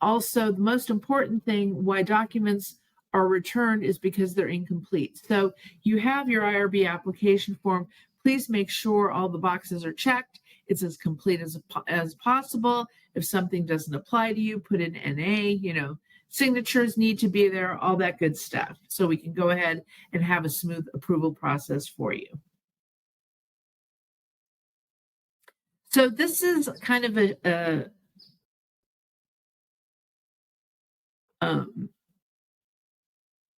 Also, the most important thing why documents are returned is because they're incomplete. So you have your IRB application form. Please make sure all the boxes are checked. It's as complete as possible. If something doesn't apply to you, put in NA, signatures need to be there, all that good stuff. So we can go ahead and have a smooth approval process for you. So this is kind of a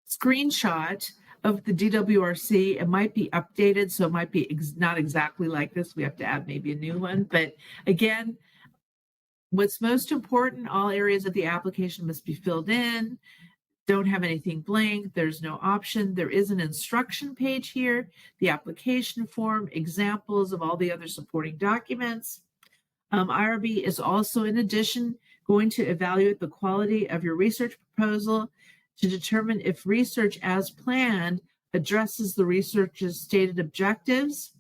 screenshot of the DWRC. It might be updated, so it might be not exactly like this. We have to add maybe a new one. But again, what's most important, all areas of the application must be filled in. Don't have anything blank. There's no option. There is an instruction page here, the application form, examples of all the other supporting documents. IRB is also, in addition, going to evaluate the quality of your research proposal to determine if research as planned addresses the research's stated objectives.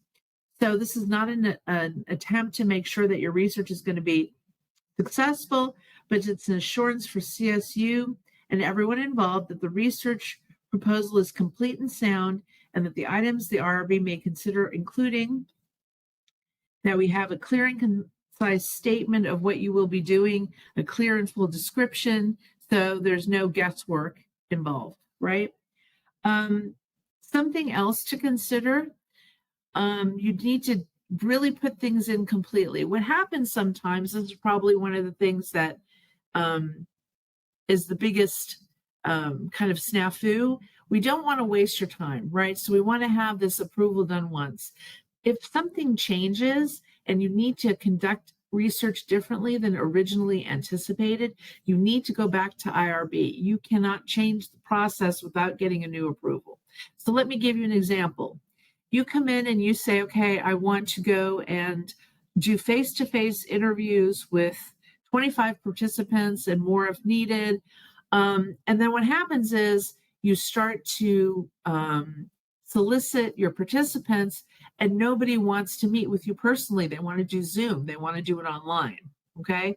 So this is not an attempt to make sure that your research is going to be successful, but it's an assurance for CSU and everyone involved that the research proposal is complete and sound, and that the items the IRB may consider including that we have a clear and concise statement of what you will be doing, a clear and full description, so there's no guesswork involved, right? Something else to consider, you need to really put things in completely. What happens sometimes, this is probably one of the things that is the biggest kind of snafu. We don't want to waste your time, right? So we want to have this approval done once. If something changes and you need to conduct research differently than originally anticipated, you need to go back to IRB. You cannot change the process without getting a new approval. So let me give you an example. You come in and you say, okay, I want to go and do face-to-face interviews with 25 participants and more if needed. And then what happens is you start to solicit your participants, and nobody wants to meet with you personally. They want to do Zoom. They want to do it online. Okay.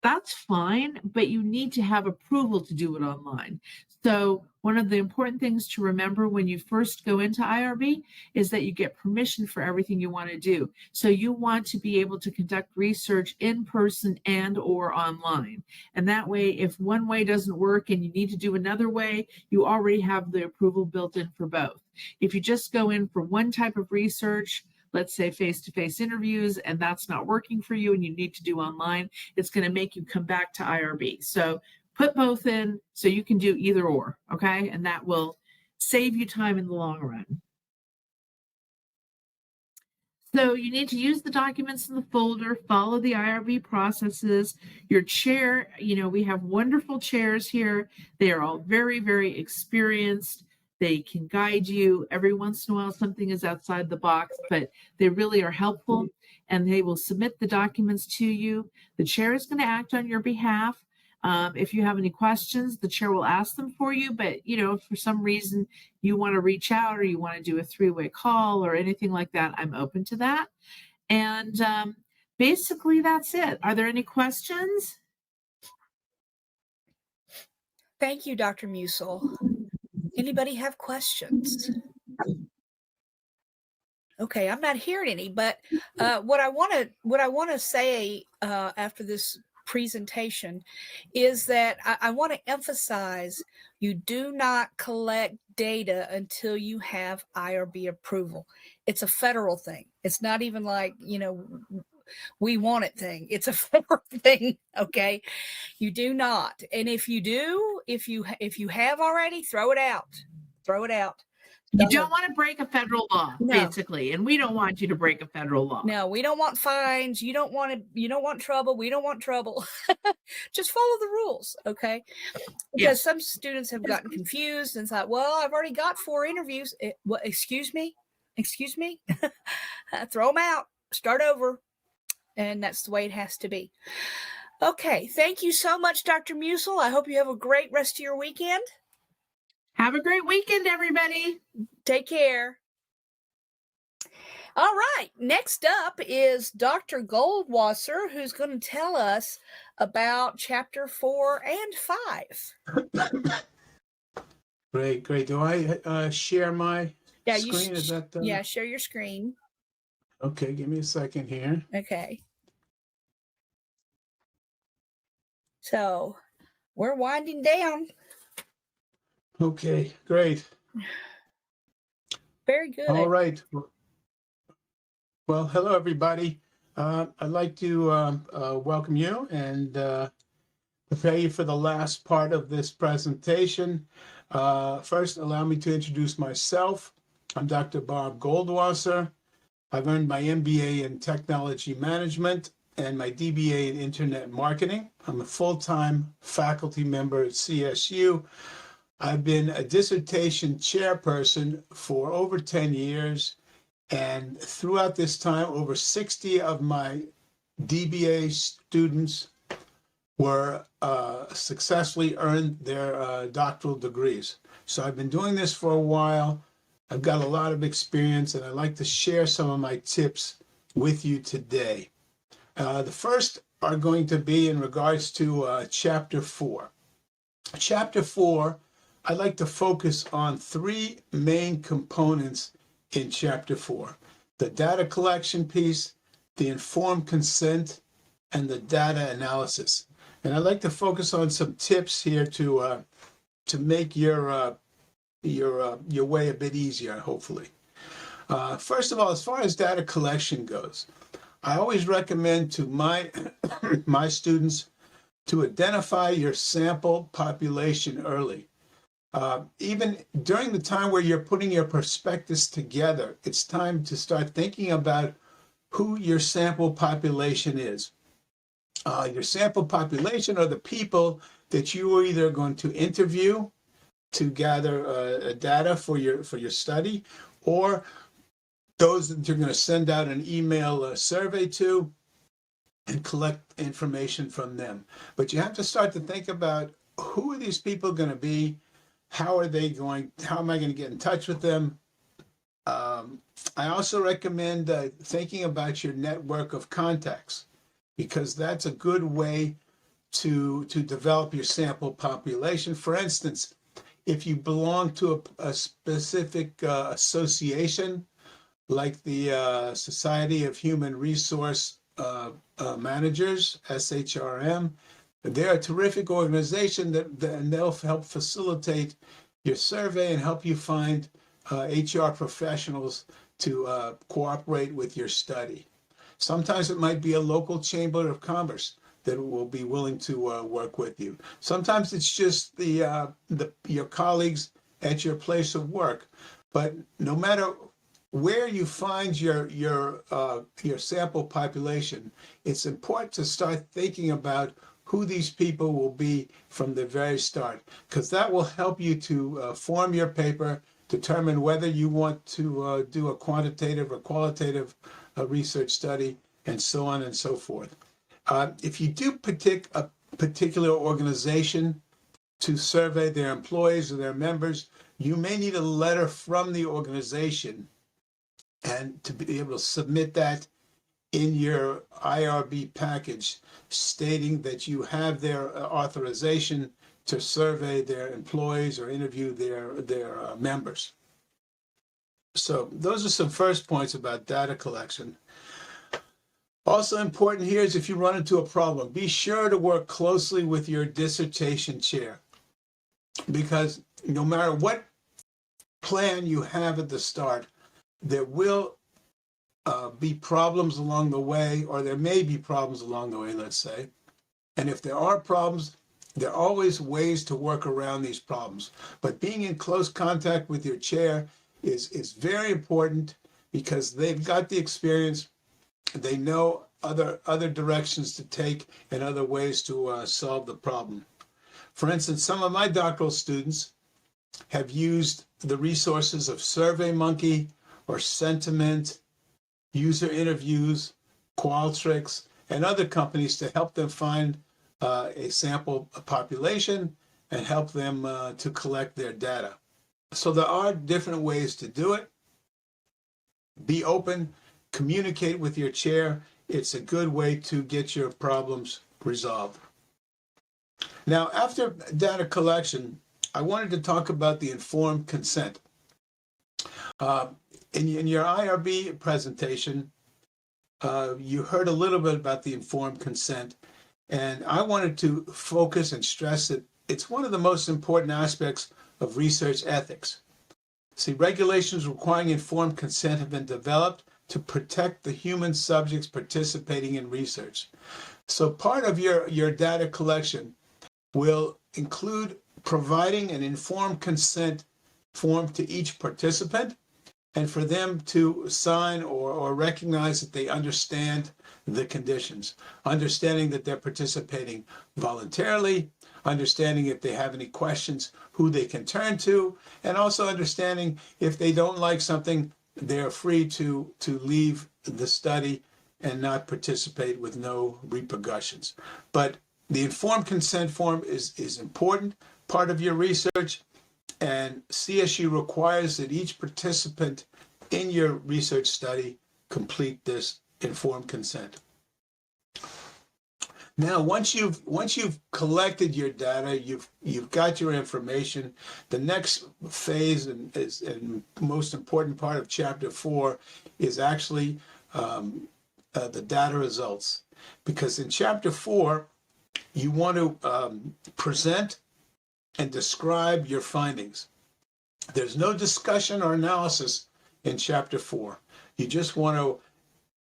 that's fine, but you need to have approval to do it online. So one of the important things to remember when you first go into IRB is that you get permission for everything you want to do. So you want to be able to conduct research in person and or online. And that way, if one way doesn't work and you need to do another way, you already have the approval built in for both. If you just go in for one type of research, let's say face-to-face interviews, and that's not working for you and you need to do online, it's going to make you come back to IRB. So put both in so you can do either or, okay? And that will save you time in the long run. So you need to use the documents in the folder, follow the IRB processes. Your chair, we have wonderful chairs here. They are all very, very experienced. They can guide you. Every once in a while, something is outside the box, but they really are helpful, and they will submit the documents to you. The chair is going to act on your behalf. If you have any questions, the chair will ask them for you, but if for some reason you want to reach out or you want to do a three-way call or anything like that, I'm open to that. And basically that's it. Are there any questions? Thank you, Dr. Musil. Anybody have questions? Okay, I'm not hearing any, but what I want to say after this presentation is that I want to emphasize you do not collect data until you have IRB approval. It's a federal thing. It's not even like, we want it thing. It's a federal thing, okay? You do not. And if you do, if you have already, throw it out. Throw it out. You don't want to break a federal law, basically, and we don't want you to break a federal law. No, we don't want fines. You don't want trouble. We don't want trouble. Just follow the rules, okay? Because some students have gotten confused and thought, well, I've already got 4 interviews. What? Excuse me? Throw them out. Start over. And that's the way it has to be. Okay, thank you so much, Dr. Musil. I hope you have a great rest of your weekend. Have a great weekend, everybody. Take care. All right, next up is Dr. Goldwasser, who's going to tell us about chapter 4 and 5. Great. Do I share my screen? Yeah, share your screen. Okay, give me a second here. Okay. So we're winding down. Okay, great. Very good. All right. Well, hello, everybody. I'd like to welcome you and prepare you for the last part of this presentation. First, allow me to introduce myself. I'm Dr. Bob Goldwasser. I've earned my MBA in Technology Management and my DBA in Internet Marketing. I'm a full-time faculty member at CSU. I've been a dissertation chairperson for over 10 years, and throughout this time, over 60 of my DBA students were successfully earned their doctoral degrees. So I've been doing this for a while. I've got a lot of experience, and I'd like to share some of my tips with you today. The first are going to be in regards to Chapter 4. Chapter 4, I'd like to focus on 3 main components in Chapter 4. The data collection piece, the informed consent, and the data analysis. And I'd like to focus on some tips here to make your way a bit easier, hopefully. First of all, as far as data collection goes, I always recommend to my students to identify your sample population early. Even during the time where you're putting your prospectus together, it's time to start thinking about who your sample population is. Your sample population are the people that you are either going to interview to gather data for your study, or those that you're going to send out an email survey to and collect information from them. But you have to start to think about who are these people going to be, how am I going to get in touch with them? I also recommend thinking about your network of contacts, because that's a good way to develop your sample population. For instance, if you belong to a specific association, like the Society of Human Resource Managers, SHRM, they're a terrific organization and they'll help facilitate your survey and help you find HR professionals to cooperate with your study. Sometimes it might be a local chamber of commerce that will be willing to work with you. Sometimes it's just your colleagues at your place of work. But no matter where you find your sample population, it's important to start thinking about who these people will be from the very start, because that will help you to form your paper, determine whether you want to do a quantitative or qualitative research study, and so on and so forth. If you do pick a particular organization to survey their employees or their members, you may need a letter from the organization and to be able to submit that in your IRB package, stating that you have their authorization to survey their employees or interview their members. So those are some first points about data collection. Also important here is if you run into a problem, be sure to work closely with your dissertation chair, because no matter what plan you have at the start, there will be problems along the way, or there may be problems along the way, let's say. And if there are problems, there are always ways to work around these problems. But being in close contact with your chair is very important, because they've got the experience. They know other directions to take and other ways to solve the problem. For instance, some of my doctoral students have used the resources of SurveyMonkey or Sentiment, user interviews, Qualtrics, and other companies to help them find a sample population and help them to collect their data. So there are different ways to do it. Be open, communicate with your chair. It's a good way to get your problems resolved. Now, after data collection, I wanted to talk about the informed consent. In your IRB presentation, you heard a little bit about the informed consent, and I wanted to focus and stress that it's one of the most important aspects of research ethics. See, regulations requiring informed consent have been developed to protect the human subjects participating in research. So part of your data collection will include providing an informed consent form to each participant, and for them to sign or recognize that they understand the conditions, understanding that they're participating voluntarily, understanding if they have any questions, who they can turn to, and also understanding if they don't like something, they're free to leave the study and not participate with no repercussions. But the informed consent form is important part of your research, and CSU requires that each participant in your research study complete this informed consent. Now, once you've collected your data, you've got your information. The next phase and most important part of Chapter 4 is actually the data results, because in Chapter 4 you want to present and describe your findings. There's no discussion or analysis in Chapter 4. You just want to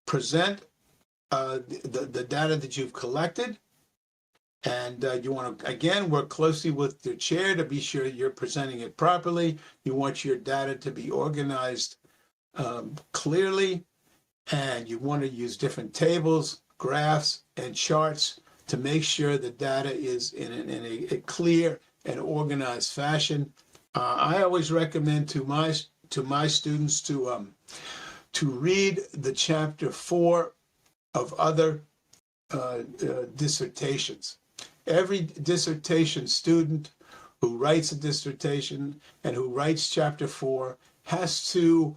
present the data that you've collected, and you want to, again, work closely with your chair to be sure you're presenting it properly. You want your data to be organized clearly, and you want to use different tables, graphs, and charts to make sure the data is in a clear and organized fashion. I always recommend to my students to read the Chapter 4 of other dissertations. Every dissertation student who writes a dissertation and who writes Chapter 4 has to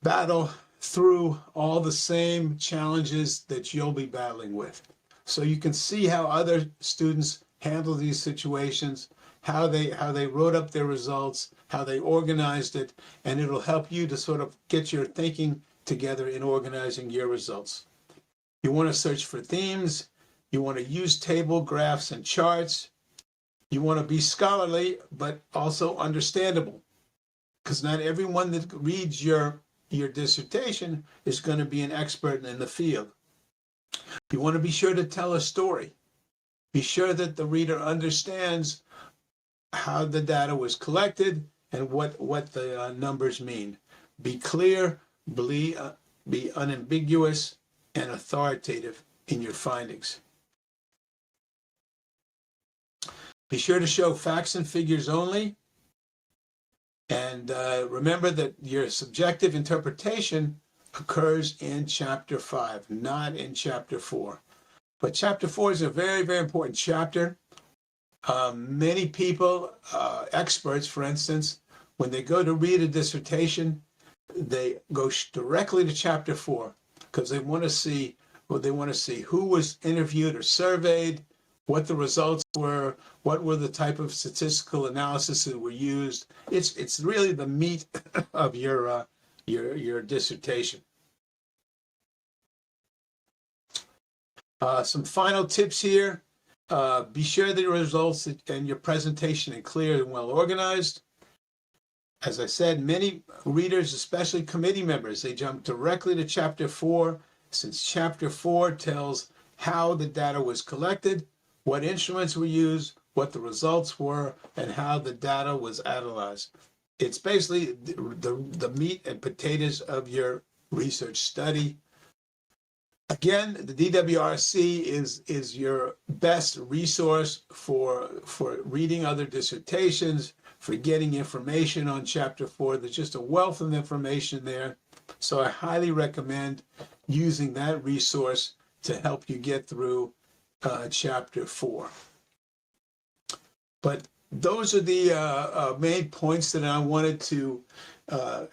battle through all the same challenges that you'll be battling with. so you can see how other students handle these situations, how they wrote up their results, how they organized it, and it'll help you to sort of get your thinking together in organizing your results. You want to search for themes. You want to use table graphs and charts. You want to be scholarly, but also understandable, because not everyone that reads your dissertation is going to be an expert in the field. You want to be sure to tell a story. Be sure that the reader understands how the data was collected and what the numbers mean. Be clear, be unambiguous, and authoritative in your findings. Be sure to show facts and figures only. And remember that your subjective interpretation occurs in Chapter 5, not in Chapter 4. But Chapter 4 is a very, very important chapter. Many people, experts, for instance, when they go to read a dissertation, they go directly to Chapter 4 because they want to see who was interviewed or surveyed, what the results were, what were the type of statistical analysis that were used. It's really the meat of your dissertation. Some final tips here. Be sure that your results and your presentation are clear and well organized. As I said, many readers, especially committee members, they jump directly to Chapter 4, since Chapter 4 tells how the data was collected, what instruments were used, what the results were, and how the data was analyzed. It's basically the meat and potatoes of your research study. Again, the DWRC is your best resource for reading other dissertations, for getting information on Chapter 4. There's just a wealth of information there. So I highly recommend using that resource to help you get through Chapter 4. But those are the main points that I wanted to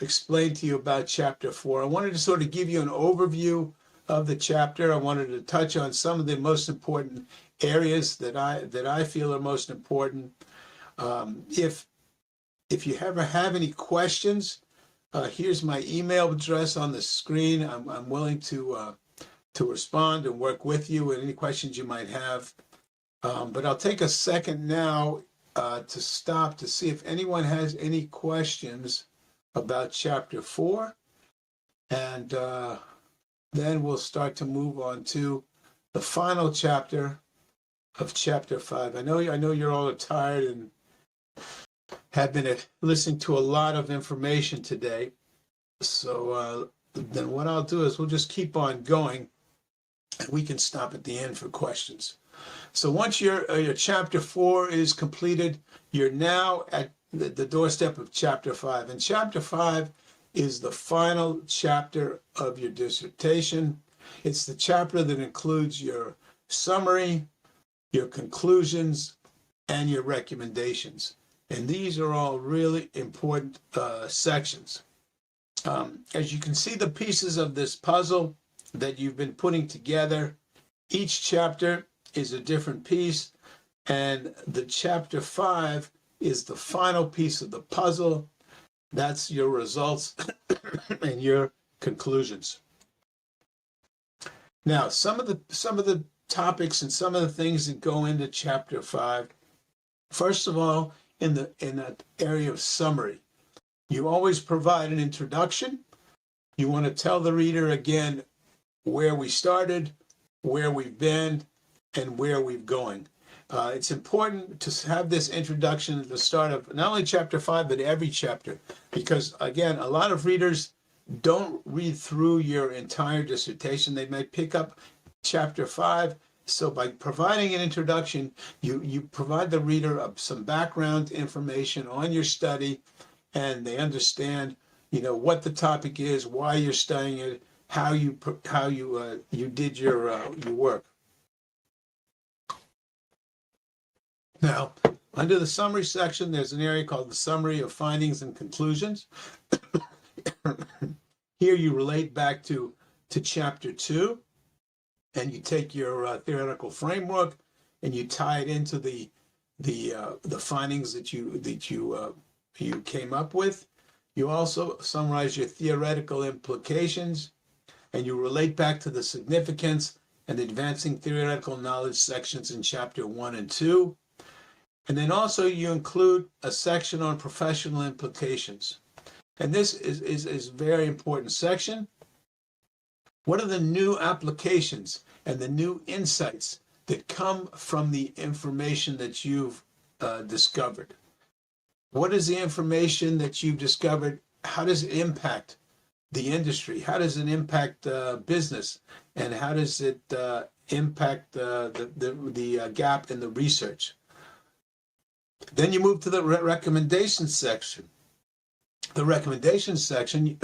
explain to you about Chapter 4. I wanted to sort of give you an overview of the chapter. I wanted to touch on some of the most important areas that I feel are most important. If you ever have any questions, here's my email address on the screen. I'm willing to respond and work with you with any questions you might have. But I'll take a second now to stop to see if anyone has any questions about Chapter 4. And then we'll start to move on to the final chapter of Chapter 5. I know you're all tired and have been listening to a lot of information today. So then what I'll do is we'll just keep on going, and we can stop at the end for questions. So once your Chapter 4 is completed, you're now at the doorstep of Chapter 5. And Chapter 5 is the final chapter of your dissertation. It's the chapter that includes your summary, your conclusions, and your recommendations. And these are all really important sections. As you can see, the pieces of this puzzle that you've been putting together, each chapter is a different piece, and the Chapter 5 is the final piece of the puzzle. That's your results and your conclusions. Now, some of the topics and some of the things that go into Chapter 5. First of all, in that area of summary, you always provide an introduction. You want to tell the reader again where we started, where we've been, and where we're going. It's important to have this introduction at the start of not only Chapter 5, but every chapter, because, again, a lot of readers don't read through your entire dissertation. They may pick up Chapter 5. So by providing an introduction, you provide the reader some background information on your study, and they understand, what the topic is, why you're studying it, how you did your work. Now, under the summary section, there's an area called the summary of findings and conclusions. Here you relate back to Chapter 2. and you take your theoretical framework and you tie it into the findings that you came up with. You also summarize your theoretical implications, and you relate back to the significance and advancing theoretical knowledge sections in chapter 1 and 2. And then also you include a section on professional implications. And this is a very important section. What are the new applications and the new insights that come from the information that you've discovered? What is the information that you've discovered? How does it impact the industry? How does it impact business? And how does it impact the gap in the research? Then you move to the recommendations section. The recommendations section,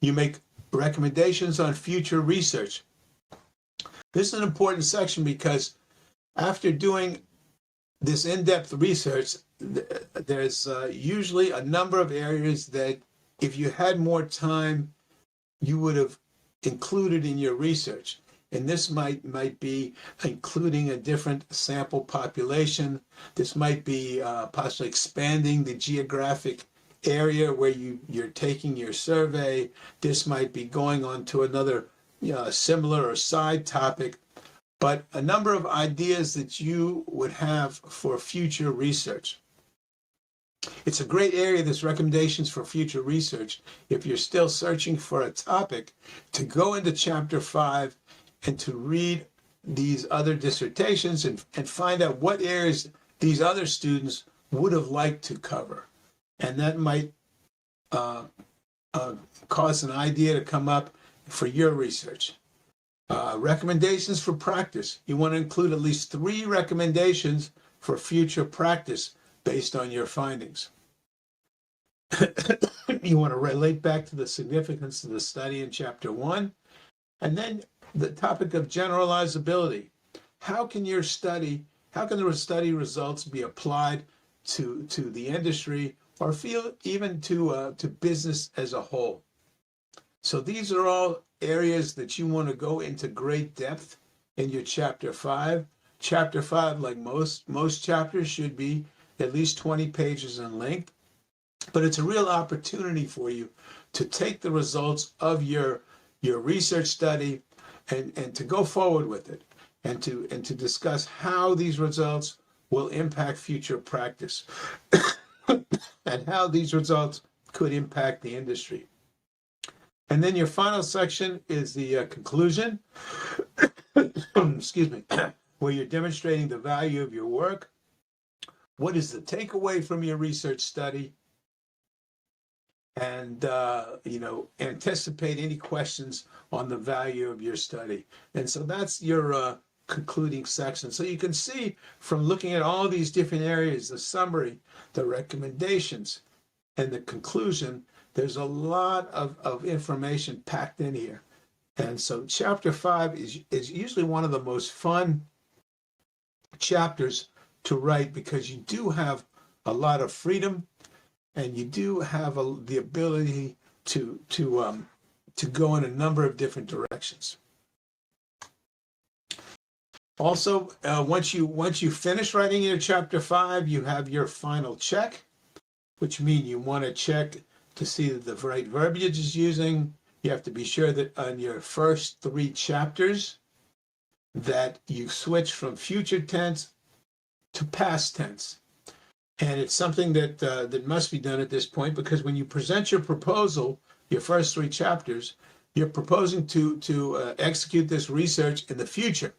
you make recommendations on future research. This is an important section because after doing this in-depth research, there's usually a number of areas that if you had more time, you would have included in your research. And this might be including a different sample population. This might be possibly expanding the geographic area where you're taking your survey. This might be going on to another similar or side topic, but a number of ideas that you would have for future research. It's a great area, this recommendations for future research, if you're still searching for a topic, to go into chapter 5 and to read these other dissertations and find out what areas these other students would have liked to cover. And that might cause an idea to come up for your research. Recommendations for practice. You want to include at least 3 recommendations for future practice based on your findings. You want to relate back to the significance of the study in chapter 1. And then the topic of generalizability. How can the study results be applied to the industry or even to business as a whole? So these are all areas that you want to go into great depth in your chapter 5. Chapter 5, like most chapters, should be at least 20 pages in length, but it's a real opportunity for you to take the results of your research study and to go forward with it and to discuss how these results will impact future practice and how these results could impact the industry. And then your final section is the conclusion, excuse me, where you're demonstrating the value of your work. What is the takeaway from your research study? And, anticipate any questions on the value of your study. And so that's your concluding section. So you can see from looking at all these different areas, the summary, the recommendations, and the conclusion, there's a lot of information packed in here. And so chapter 5 is usually one of the most fun chapters to write because you do have a lot of freedom and you do have the ability to go in a number of different directions. Also, once you finish writing your chapter 5, you have your final check, which means you want to check to see that the right verbiage is using. You have to be sure that on your first 3 chapters that you switch from future tense to past tense. And it's something that must be done at this point because when you present your proposal, your first 3 chapters, you're proposing to execute this research in the future.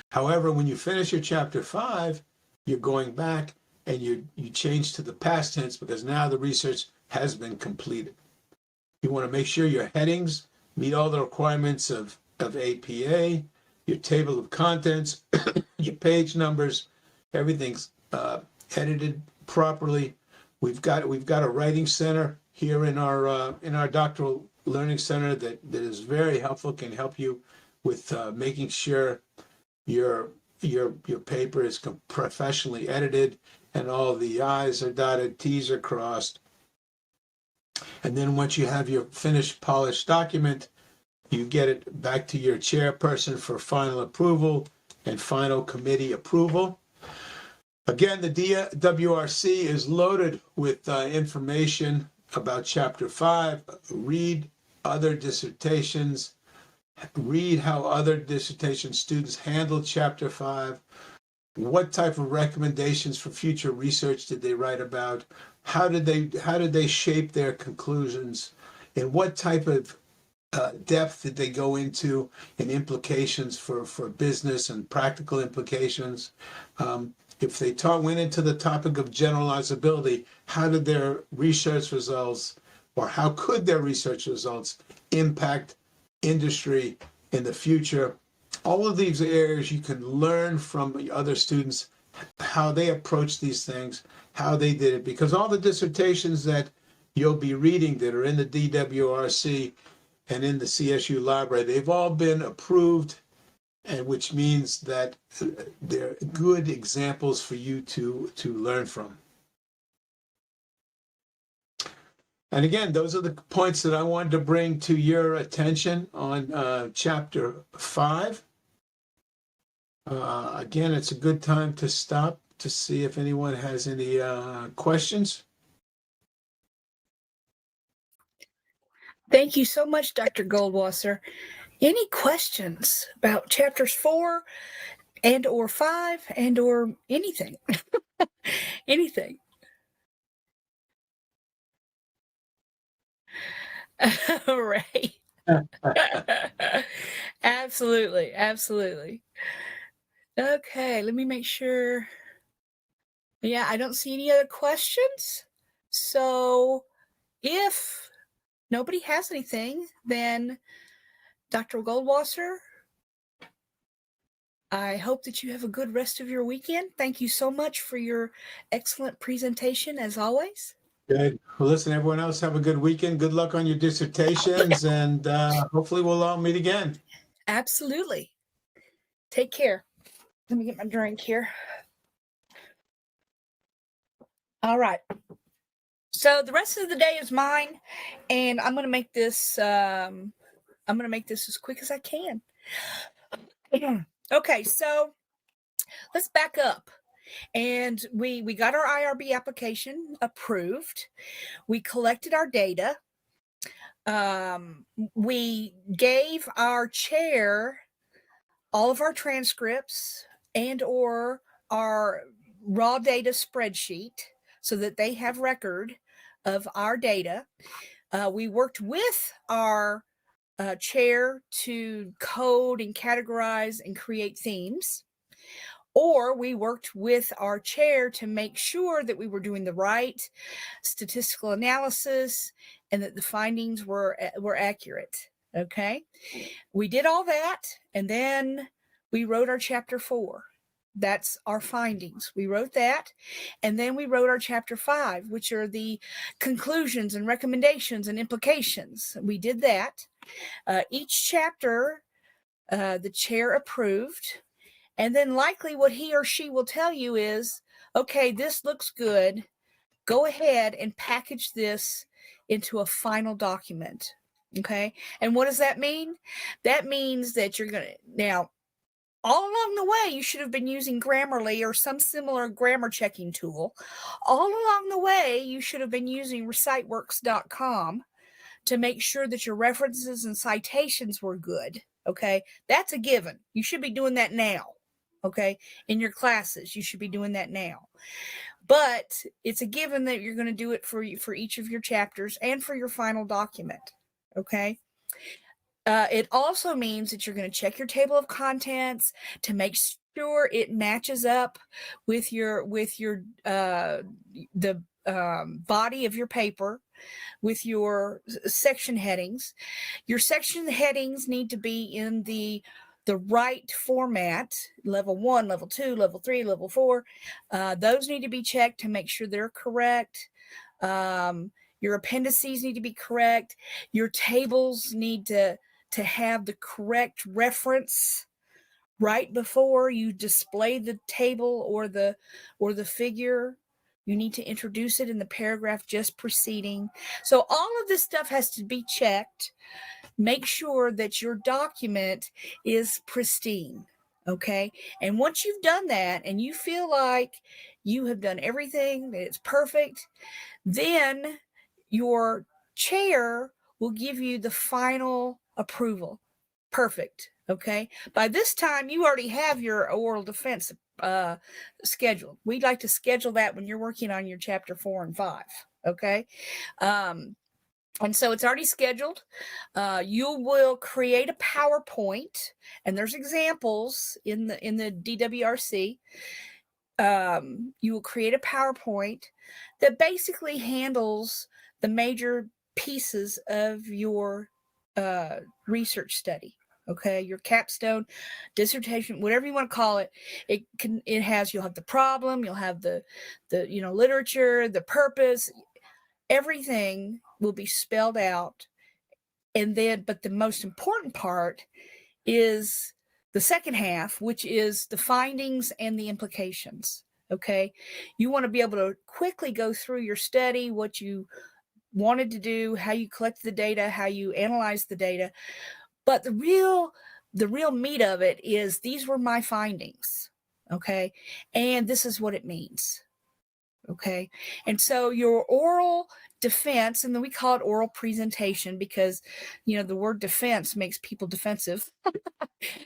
However, when you finish your chapter 5, you're going back and you change to the past tense because now the research has been completed. You want to make sure your headings meet all the requirements of APA, your table of contents, your page numbers, everything's edited properly. We've got a writing center here in our doctoral learning center that is very helpful, can help you with making sure your paper is professionally edited and all the I's are dotted, T's are crossed. And then once you have your finished polished document, You get it back to your chairperson for final approval and final committee approval. Again, the WRC is loaded with information about Chapter 5. Read other dissertations. Read how other dissertation students handled Chapter 5. What type of recommendations for future research did they write about? How did they shape their conclusions? And what type of depth did they go into in implications for business and practical implications? If they went into the topic of generalizability, how did their research results, or how could their research results impact industry in the future? All of these areas you can learn from other students, how they approach these things, how they did it, because all the dissertations that you'll be reading that are in the DWRC and in the CSU library, they've all been approved, and which means that they're good examples for you to learn from. And again, those are the points that I wanted to bring to your attention on Chapter 5. Again, it's a good time to stop to see if anyone has any questions. Thank you so much, Dr. Goldwasser. Any questions about chapters 4 and or 5 and or anything? Anything? Right. Absolutely. Absolutely. Okay, let me make sure. Yeah, I don't see any other questions. So if nobody has anything, then Dr. Goldwasser, I hope that you have a good rest of your weekend. Thank you so much for your excellent presentation, as always. Good. Well, listen, everyone else, have a good weekend. Good luck on your dissertations, and hopefully we'll all meet again. Absolutely. Take care. Let me get my drink here. All right. So the rest of the day is mine, and I'm going to make this as quick as I can. Okay, so let's back up. And we got our IRB application approved. We collected our data. We gave our chair all of our transcripts and or our raw data spreadsheet so that they have record of our data. We worked with our chair to code and categorize and create themes. Or we worked with our chair to make sure that we were doing the right statistical analysis and that the findings were accurate. Okay. We did all that, and then we wrote our chapter 4. That's our findings. We wrote that, and then we wrote our chapter 5, which are the conclusions and recommendations and implications. We did that. Each chapter, the chair approved. And then likely what he or she will tell you is, okay, this looks good. Go ahead and package this into a final document. Okay. And what does that mean? That means that you're going to, now, all along the way, you should have been using Grammarly or some similar grammar checking tool. All along the way, you should have been using reciteworks.com to make sure that your references and citations were good. Okay. That's a given. You should be doing that now. Okay. In your classes, you should be doing that now. But it's a given that you're going to do it for each of your chapters and for your final document. Okay. It also means that you're going to check your table of contents to make sure it matches up with the body of your paper, with your section headings. Your section headings need to be in the right format, level 1, level 2, level 3, level 4. Those need to be checked to make sure they're correct. Your appendices need to be correct. Your tables need to have the correct reference right before you display the table or the figure. You need to introduce it in the paragraph just preceding. So all of this stuff has to be checked make sure that your document is pristine. Okay. And once you've done that and you feel like you have done everything, that it's perfect, then your chair will give you the final approval. Perfect. Okay. By this time, you already have your oral defense scheduled. We'd like to schedule that when you're working on your chapter 4 and 5. Okay. And so it's already scheduled. You will create a PowerPoint, and there's examples in the DWRC. You will create a PowerPoint that basically handles the major pieces of your research study. Okay, your capstone, dissertation, whatever you want to call it. You'll have the problem, you'll have the literature, the purpose, everything will be spelled out. And then, but the most important part is the second half, which is the findings and the implications. Okay. You want to be able to quickly go through your study, what you wanted to do, how you collected the data, how you analyzed the data. But the real meat of it is, these were my findings. Okay. And this is what it means. Okay. And so your oral defense, and then we call it oral presentation because, the word defense makes people defensive.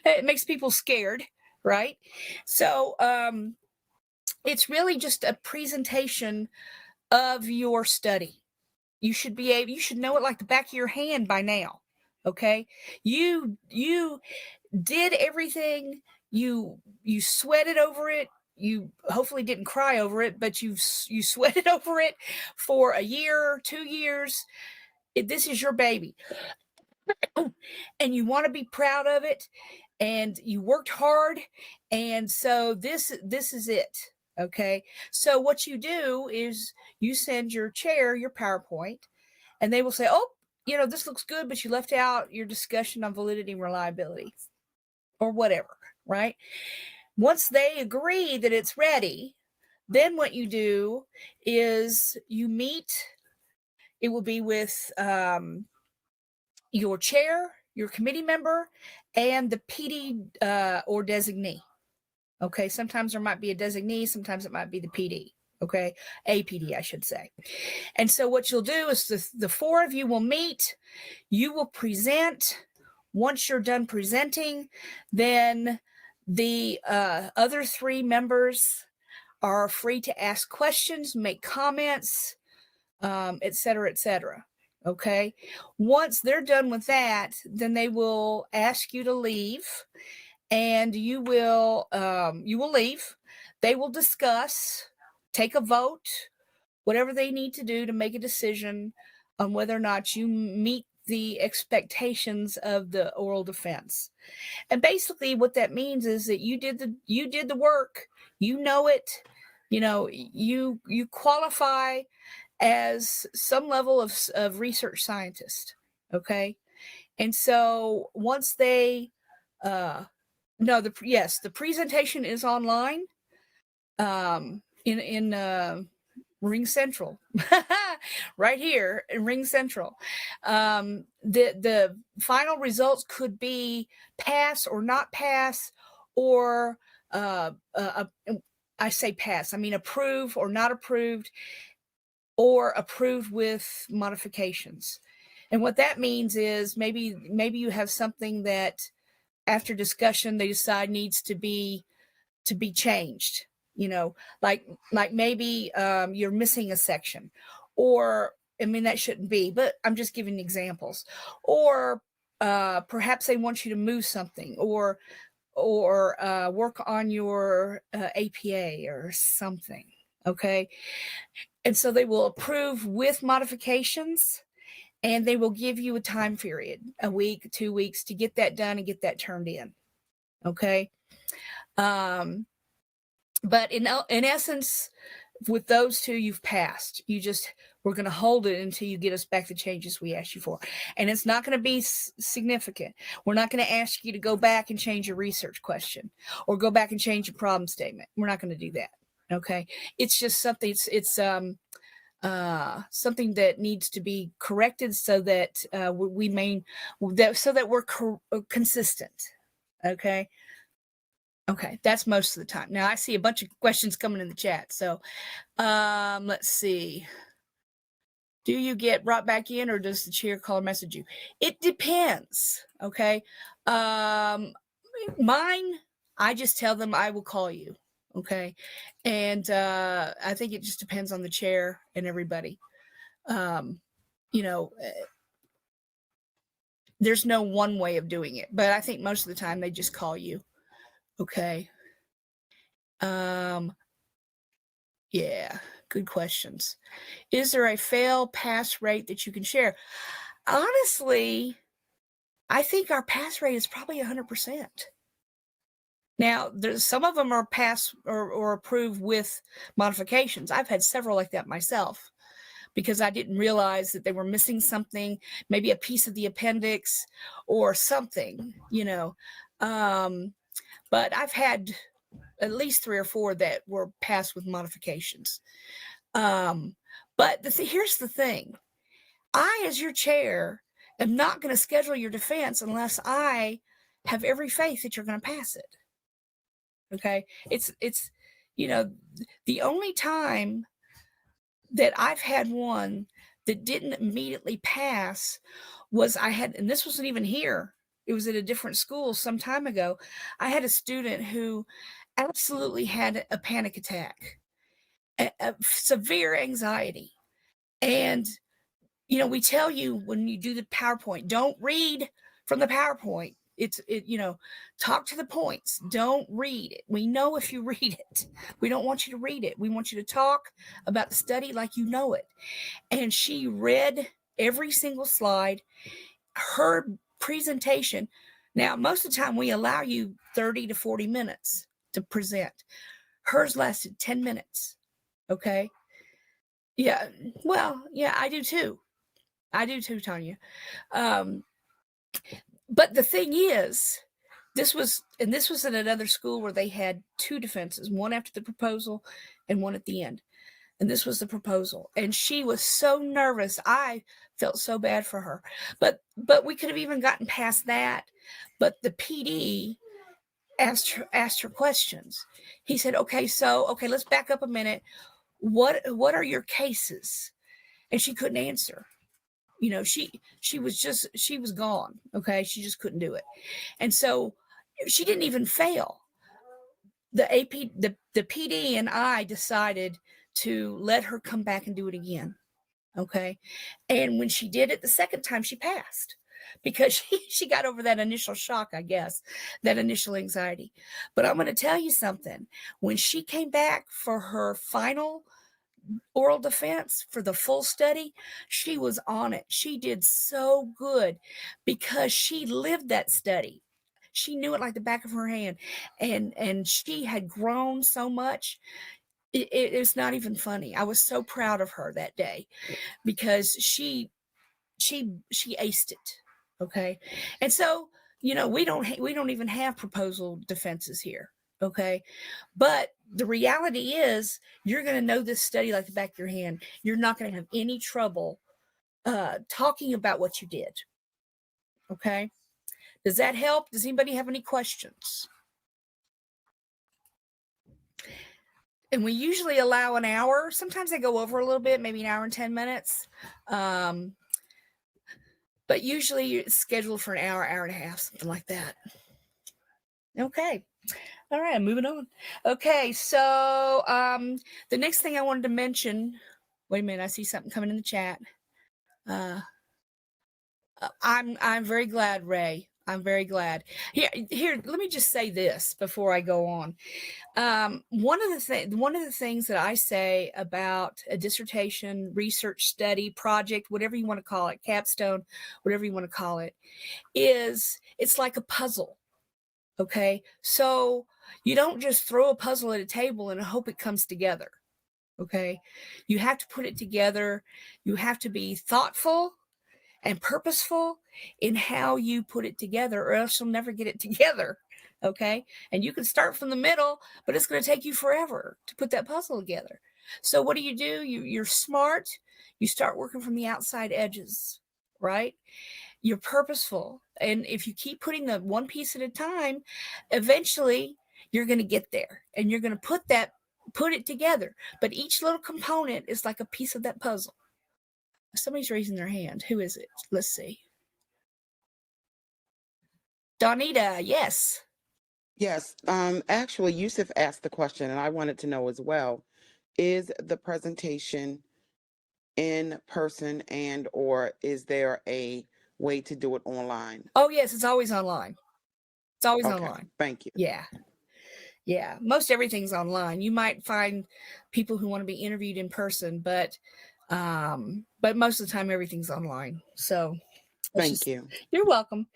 It makes people scared, right? So it's really just a presentation of your study. You should know it like the back of your hand by now. Okay. You did everything. You sweated over it. You hopefully didn't cry over it, but you sweated over it for a year, 2 years. This is your baby. And you want to be proud of it, and you worked hard. And so this is it. Okay. So what you do is you send your chair your PowerPoint, and they will say, oh, this looks good, but you left out your discussion on validity and reliability or whatever, right? Once they agree that it's ready, then what you do is you meet. It will be with your chair, your committee member, and the PD or designee. Okay, sometimes there might be a designee, sometimes it might be the PD. Okay, a PD, I should say. And so what you'll do is the 4 of you will meet. You will present. Once you're done presenting, then the other 3 members are free to ask questions, make comments, et cetera, et cetera. Okay. Once they're done with that, then they will ask you to leave, and you will leave. They will discuss, take a vote, whatever they need to do to make a decision on whether or not you meet the expectations of the oral defense. And basically what that means is that you did the work, it, you qualify as some level of research scientist. Okay. And so once they, the presentation is online, in Ring Central, right here in Ring Central. The final results could be pass or not pass, or I say pass, I mean approve or not approved, or approved with modifications. And what that means is maybe you have something that after discussion they decide needs to be changed. Like maybe you're missing a section, or that shouldn't be, but I'm just giving examples. Or perhaps they want you to move something, or work on your APA or something. Okay. And so they will approve with modifications, and they will give you a time period, a week, 2 weeks, to get that done and get that turned in. Okay. But in essence, with those 2, you've passed. We're going to hold it until you get us back the changes we asked you for. And it's not going to be significant. We're not going to ask you to go back and change your research question or go back and change your problem statement. We're not going to do that. Okay. It's just something, it's something that needs to be corrected so that so that we're consistent. Okay. Okay, that's most of the time. Now I see a bunch of questions coming in the chat. So let's see. Do you get brought back in, or does the chair call or message you? It depends. Okay. Mine, I just tell them I will call you. Okay. And I think it just depends on the chair and everybody. You know, there's no one way of doing it, but I think most of the time they just call you. Okay. Yeah, good questions. Is there a fail pass rate that you can share? Honestly, I think our pass rate is probably 100%. Now, there's some of them are pass or approved with modifications. I've had several like that myself because I didn't realize that they were missing something, maybe a piece of the appendix or something, you know. But I've had at least 3 or 4 that were passed with modifications. But here's the thing. I, as your chair, am not going to schedule your defense unless I have every faith that you're going to pass it. Okay. It's, you know, the only time that I've had one that didn't immediately pass was and this wasn't even here. It was at a different school some time ago. I had a student who absolutely had a panic attack, a severe anxiety. And, you know, we tell you when you do the PowerPoint, don't read from the PowerPoint. You know, talk to the points. Don't read it. We know if you read it. We don't want you to read it. We want you to talk about the study like you know it. And she read every single slide, her presentation. Now, most of the time we allow you 30 to 40 minutes to present. Hers lasted 10 minutes. Okay. Yeah. Well, yeah, I do too. I do too, Tanya. But the thing is, this was at another school where they had 2 defenses, one after the proposal and one at the end. And this was the proposal. And she was so nervous. I felt so bad for her. But we could have even gotten past that. But the PD asked her questions. He said, okay, let's back up a minute. What are your cases? And she couldn't answer. You know, she was gone. Okay. She just couldn't do it. And so she didn't even fail. The PD and I decided to let her come back and do it again. Okay. And when she did it the second time, she passed because she got over that initial shock, I guess, that initial anxiety. But I'm going to tell you something. When she came back for her final oral defense for the full study, she was on it. She did so good because she lived that study. She knew it like the back of her hand, and she had grown so much. It's not even funny. I was so proud of her that day because she aced it. Okay. And so, you know, we don't even have proposal defenses here. Okay. But the reality is you're going to know this study like the back of your hand. You're not going to have any trouble talking about what you did. Okay. Does that help? Does anybody have any questions? And we usually allow an hour. Sometimes they go over a little bit, maybe an hour and 10 minutes. But usually it's scheduled for an hour, hour and a half, something like that. Okay. All right, moving on. Okay, so the next thing I wanted to mention, wait a minute, I see something coming in the chat. I'm very glad, Ray. I'm very glad. Here, let me just say this before I go on. One of the things that I say about a dissertation, research study, project, whatever you want to call it, capstone, whatever you want to call it, is it's like a puzzle. Okay, so you don't just throw a puzzle at a table and hope it comes together. Okay, you have to put it together. You have to be thoughtful and purposeful in how you put it together, or else you'll never get it together. Okay, and you can start from the middle, but it's going to take you forever to put that puzzle together. So what do? You're smart. You start working from the outside edges, right? You're purposeful. And if you keep putting the one piece at a time, eventually you're going to get there and you're going to put it together. But each little component is like a piece of that puzzle. Somebody's raising their hand. Who is it? Let's see. Donita, yes. Yes. Actually, Yusuf asked the question, and I wanted to know as well: is the presentation in person, or is there a way to do it online? Oh, yes, it's always online. It's always Okay, online. thank you. Yeah. Yeah. Most everything's online. You might find people who want to be interviewed in person, but most of the time everything's online. So Thank you. You're welcome.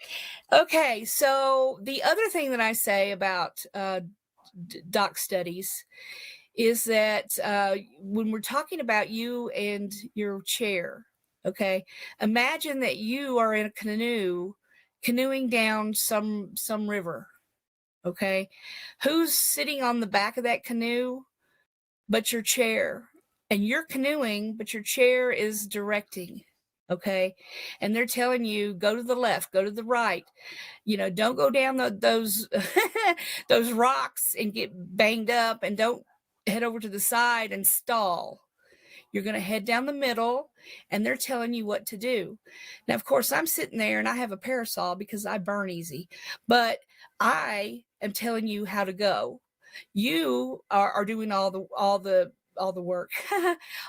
Okay. So the other thing that I say about doc studies is that when we're talking about you and your chair, okay, imagine that you are in a canoeing down some river. Okay, who's sitting on the back of that canoe but your chair? And you're canoeing, but your chair is directing. Okay, and they're telling you, go to the left, go to the right. Don't go down those those rocks and get banged up, and don't head over to the side and stall. You're going to head down the middle, and they're telling you what to do. Now, of course, I'm sitting there and I have a parasol because I burn easy, but I am telling you how to go. You are doing all the work,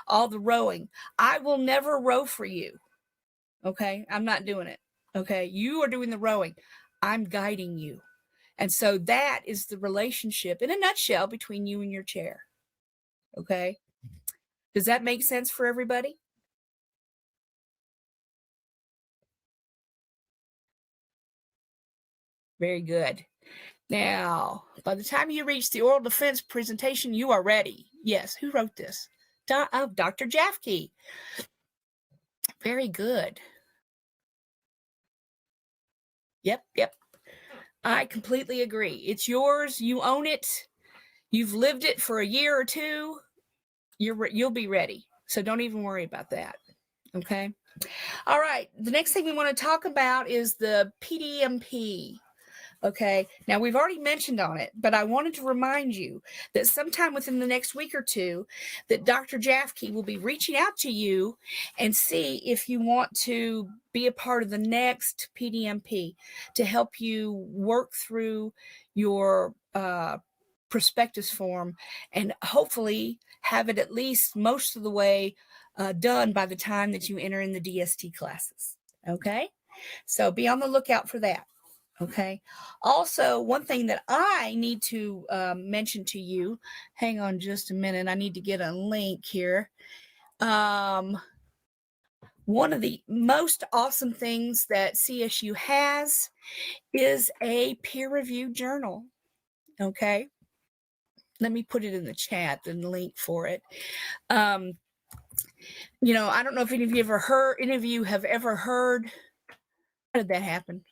all the rowing. I will never row for you. Okay, I'm not doing it. Okay, you are doing the rowing. I'm guiding you. And so that is the relationship in a nutshell between you and your chair. Okay. Does that make sense for everybody? Very good. Now, by the time you reach the oral defense presentation, you are ready. Yes. Who wrote this? Dr. Jafke. Very good. Yep. I completely agree. It's yours. You own it. You've lived it for a year or two. You'll be ready. So don't even worry about that. Okay. All right. The next thing we want to talk about is the PDMP. Okay. Now we've already mentioned on it, but I wanted to remind you that sometime within the next week or two that Dr. Jafke will be reaching out to you and see if you want to be a part of the next PDMP to help you work through your prospectus form and hopefully have it at least most of the way done by the time that you enter in the DST classes. Okay. So be on the lookout for that. Okay. Also, one thing that I need to mention to you, hang on just a minute. I need to get a link here. One of the most awesome things that CSU has is a peer-reviewed journal. Okay. Let me put it in the chat, the link for it. I don't know if any of you have ever heard. How did that happen?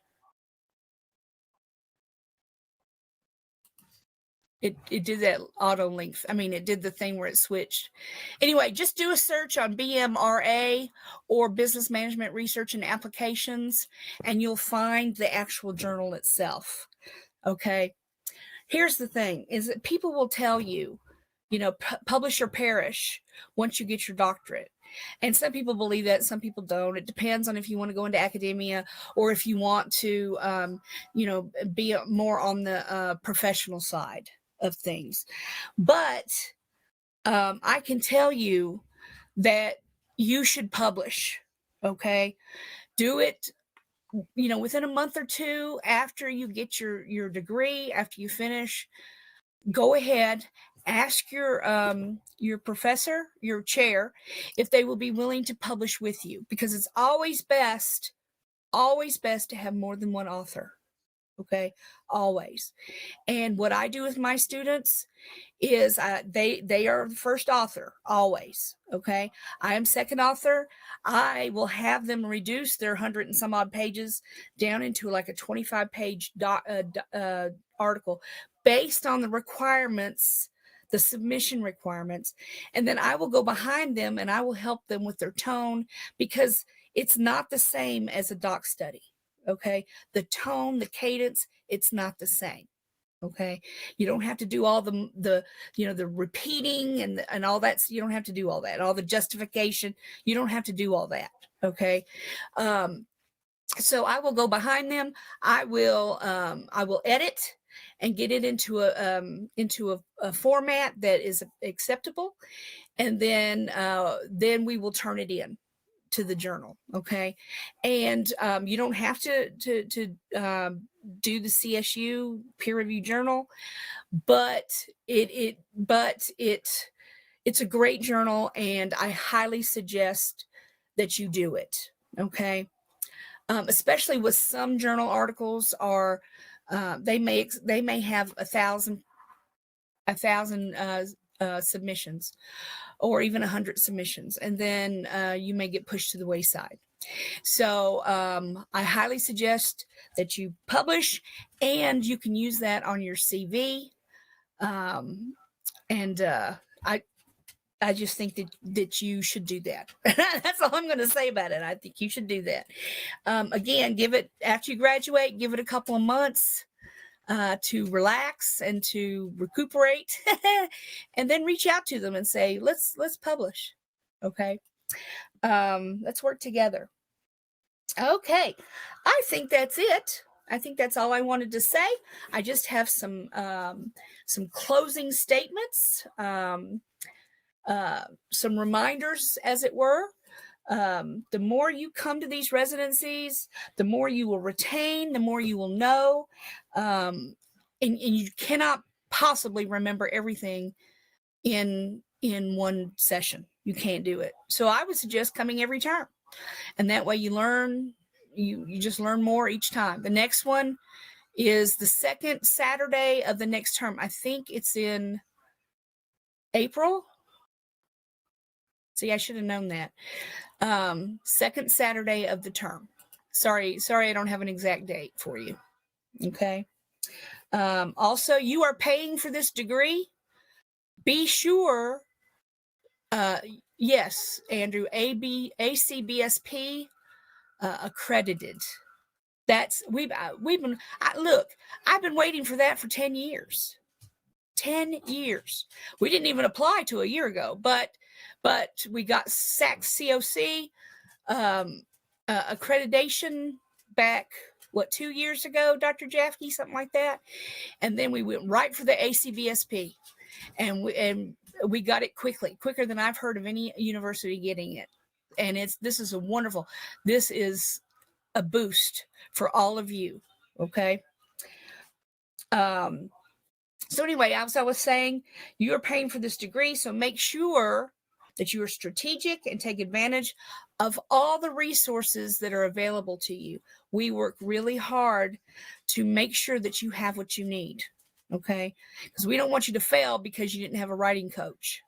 It did that auto link. I mean, it did the thing where it switched. Anyway, just do a search on BMRA or Business Management Research and Applications, and you'll find the actual journal itself. Okay. Here's the thing is that people will tell you, publish or perish once you get your doctorate. And some people believe that, some people don't. It depends on if you want to go into academia or if you want to, be more on the professional side of things. But I can tell you that you should publish. Okay. Do it, within a month or two after you get your degree, after you finish. Go ahead, ask your professor, your chair, if they will be willing to publish with you, because it's always best to have more than one author. Okay, always. And what I do with my students is they are the first author always. Okay, I am second author. I will have them reduce their 100 and some odd pages down into like a 25-page article based on the requirements the submission requirements, and then I will go behind them and I will help them with their tone, because it's not the same as a doc study. Okay. The tone, the cadence, it's not the same. Okay. You don't have to do all the repeating and all that. You don't have to do all that. All the justification. You don't have to do all that. Okay. So I will go behind them. I will edit and get it into a format that is acceptable. And then we will turn it in to the journal. Okay. And you don't have to do the CSU peer review journal, but it's a great journal, and I highly suggest that you do it. Okay. Especially with some journal articles are, they may have 1,000 submissions, or even 100 submissions, and then you may get pushed to the wayside. So I highly suggest that you publish, and you can use that on your CV. I just think that you should do that. That's all I'm going to say about it. I think you should do that. Again, after you graduate, give it a couple of months to relax and to recuperate, and then reach out to them and say, let's publish. Okay. Let's work together. Okay. I think that's it. I think that's all I wanted to say. I just have some closing statements, some reminders, as it were. The more you come to these residencies, the more you will retain, the more you will know. And you cannot possibly remember everything in one session. You can't do it. So I would suggest coming every term. And that way you learn, you just learn more each time. The next one is the second Saturday of the next term. I think it's in April. See, I should have known that. Second Saturday of the term. Sorry, I don't have an exact date for you. Okay. Also, you are paying for this degree. Be sure, yes, Andrew, ACBSP accredited. I've been waiting for that for 10 years. 10 years. We didn't even apply to a year ago, but we got COC accreditation back, 2 years ago, Dr. Jafke, something like that. And then we went right for the ACBSP, and we got it quicker than I've heard of any university getting it. And this is a boost for all of you. Okay. So anyway, as I was saying, you're paying for this degree, so make sure that you are strategic and take advantage of all the resources that are available to you. We work really hard to make sure that you have what you need, okay? Because we don't want you to fail because you didn't have a writing coach,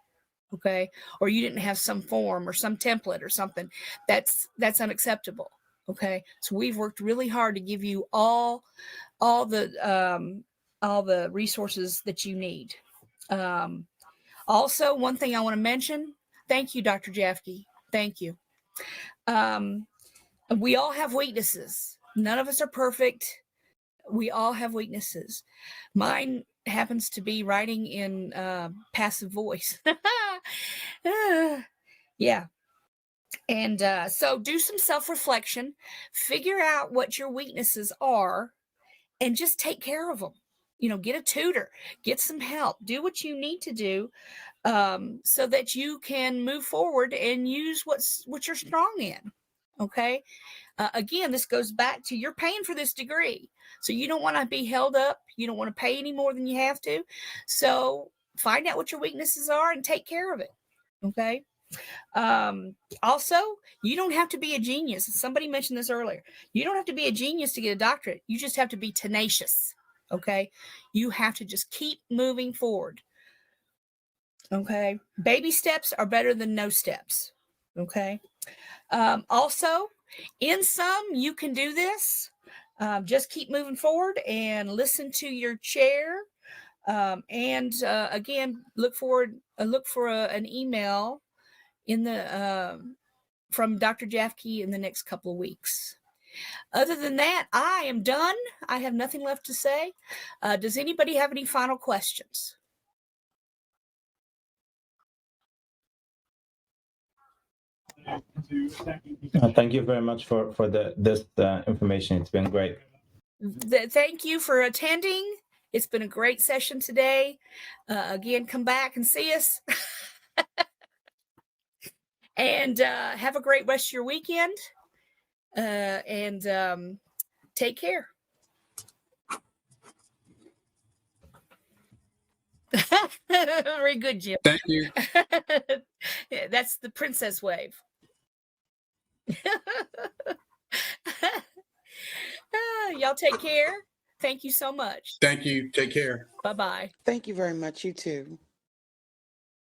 okay? Or you didn't have some form or some template or something. That's unacceptable, okay? So we've worked really hard to give you all the resources that you need. Also, one thing I want to mention, thank you, Dr. Jafke. Thank you. We all have weaknesses. None of us are perfect. We all have weaknesses. Mine happens to be writing in passive voice. Yeah. And so do some self-reflection, figure out what your weaknesses are, and just take care of them. Get a tutor, get some help, do what you need to do, so that you can move forward and use what you're strong in. Okay. Again, this goes back to, you're paying for this degree, so you don't want to be held up. You don't want to pay any more than you have to. So find out what your weaknesses are and take care of it. Okay. Also, you don't have to be a genius. Somebody mentioned this earlier. You don't have to be a genius to get a doctorate. You just have to be tenacious. Okay. You have to just keep moving forward. Okay. Baby steps are better than no steps. Okay. Also, in some, you can do this. Just keep moving forward and listen to your chair. And again, look for an email in the from Dr. Jafke in the next couple of weeks. Other than that, I am done. I have nothing left to say. Does anybody have any final questions? Thank you very much for this information. It's been great. Thank you for attending. It's been a great session today. Again, come back and see us. And have a great rest of your weekend. And take care. Very good, Jim. Thank you. Yeah, that's the princess wave. Y'all take care. Thank you so much. Thank you. Take care. Bye-bye. Thank you very much. You too.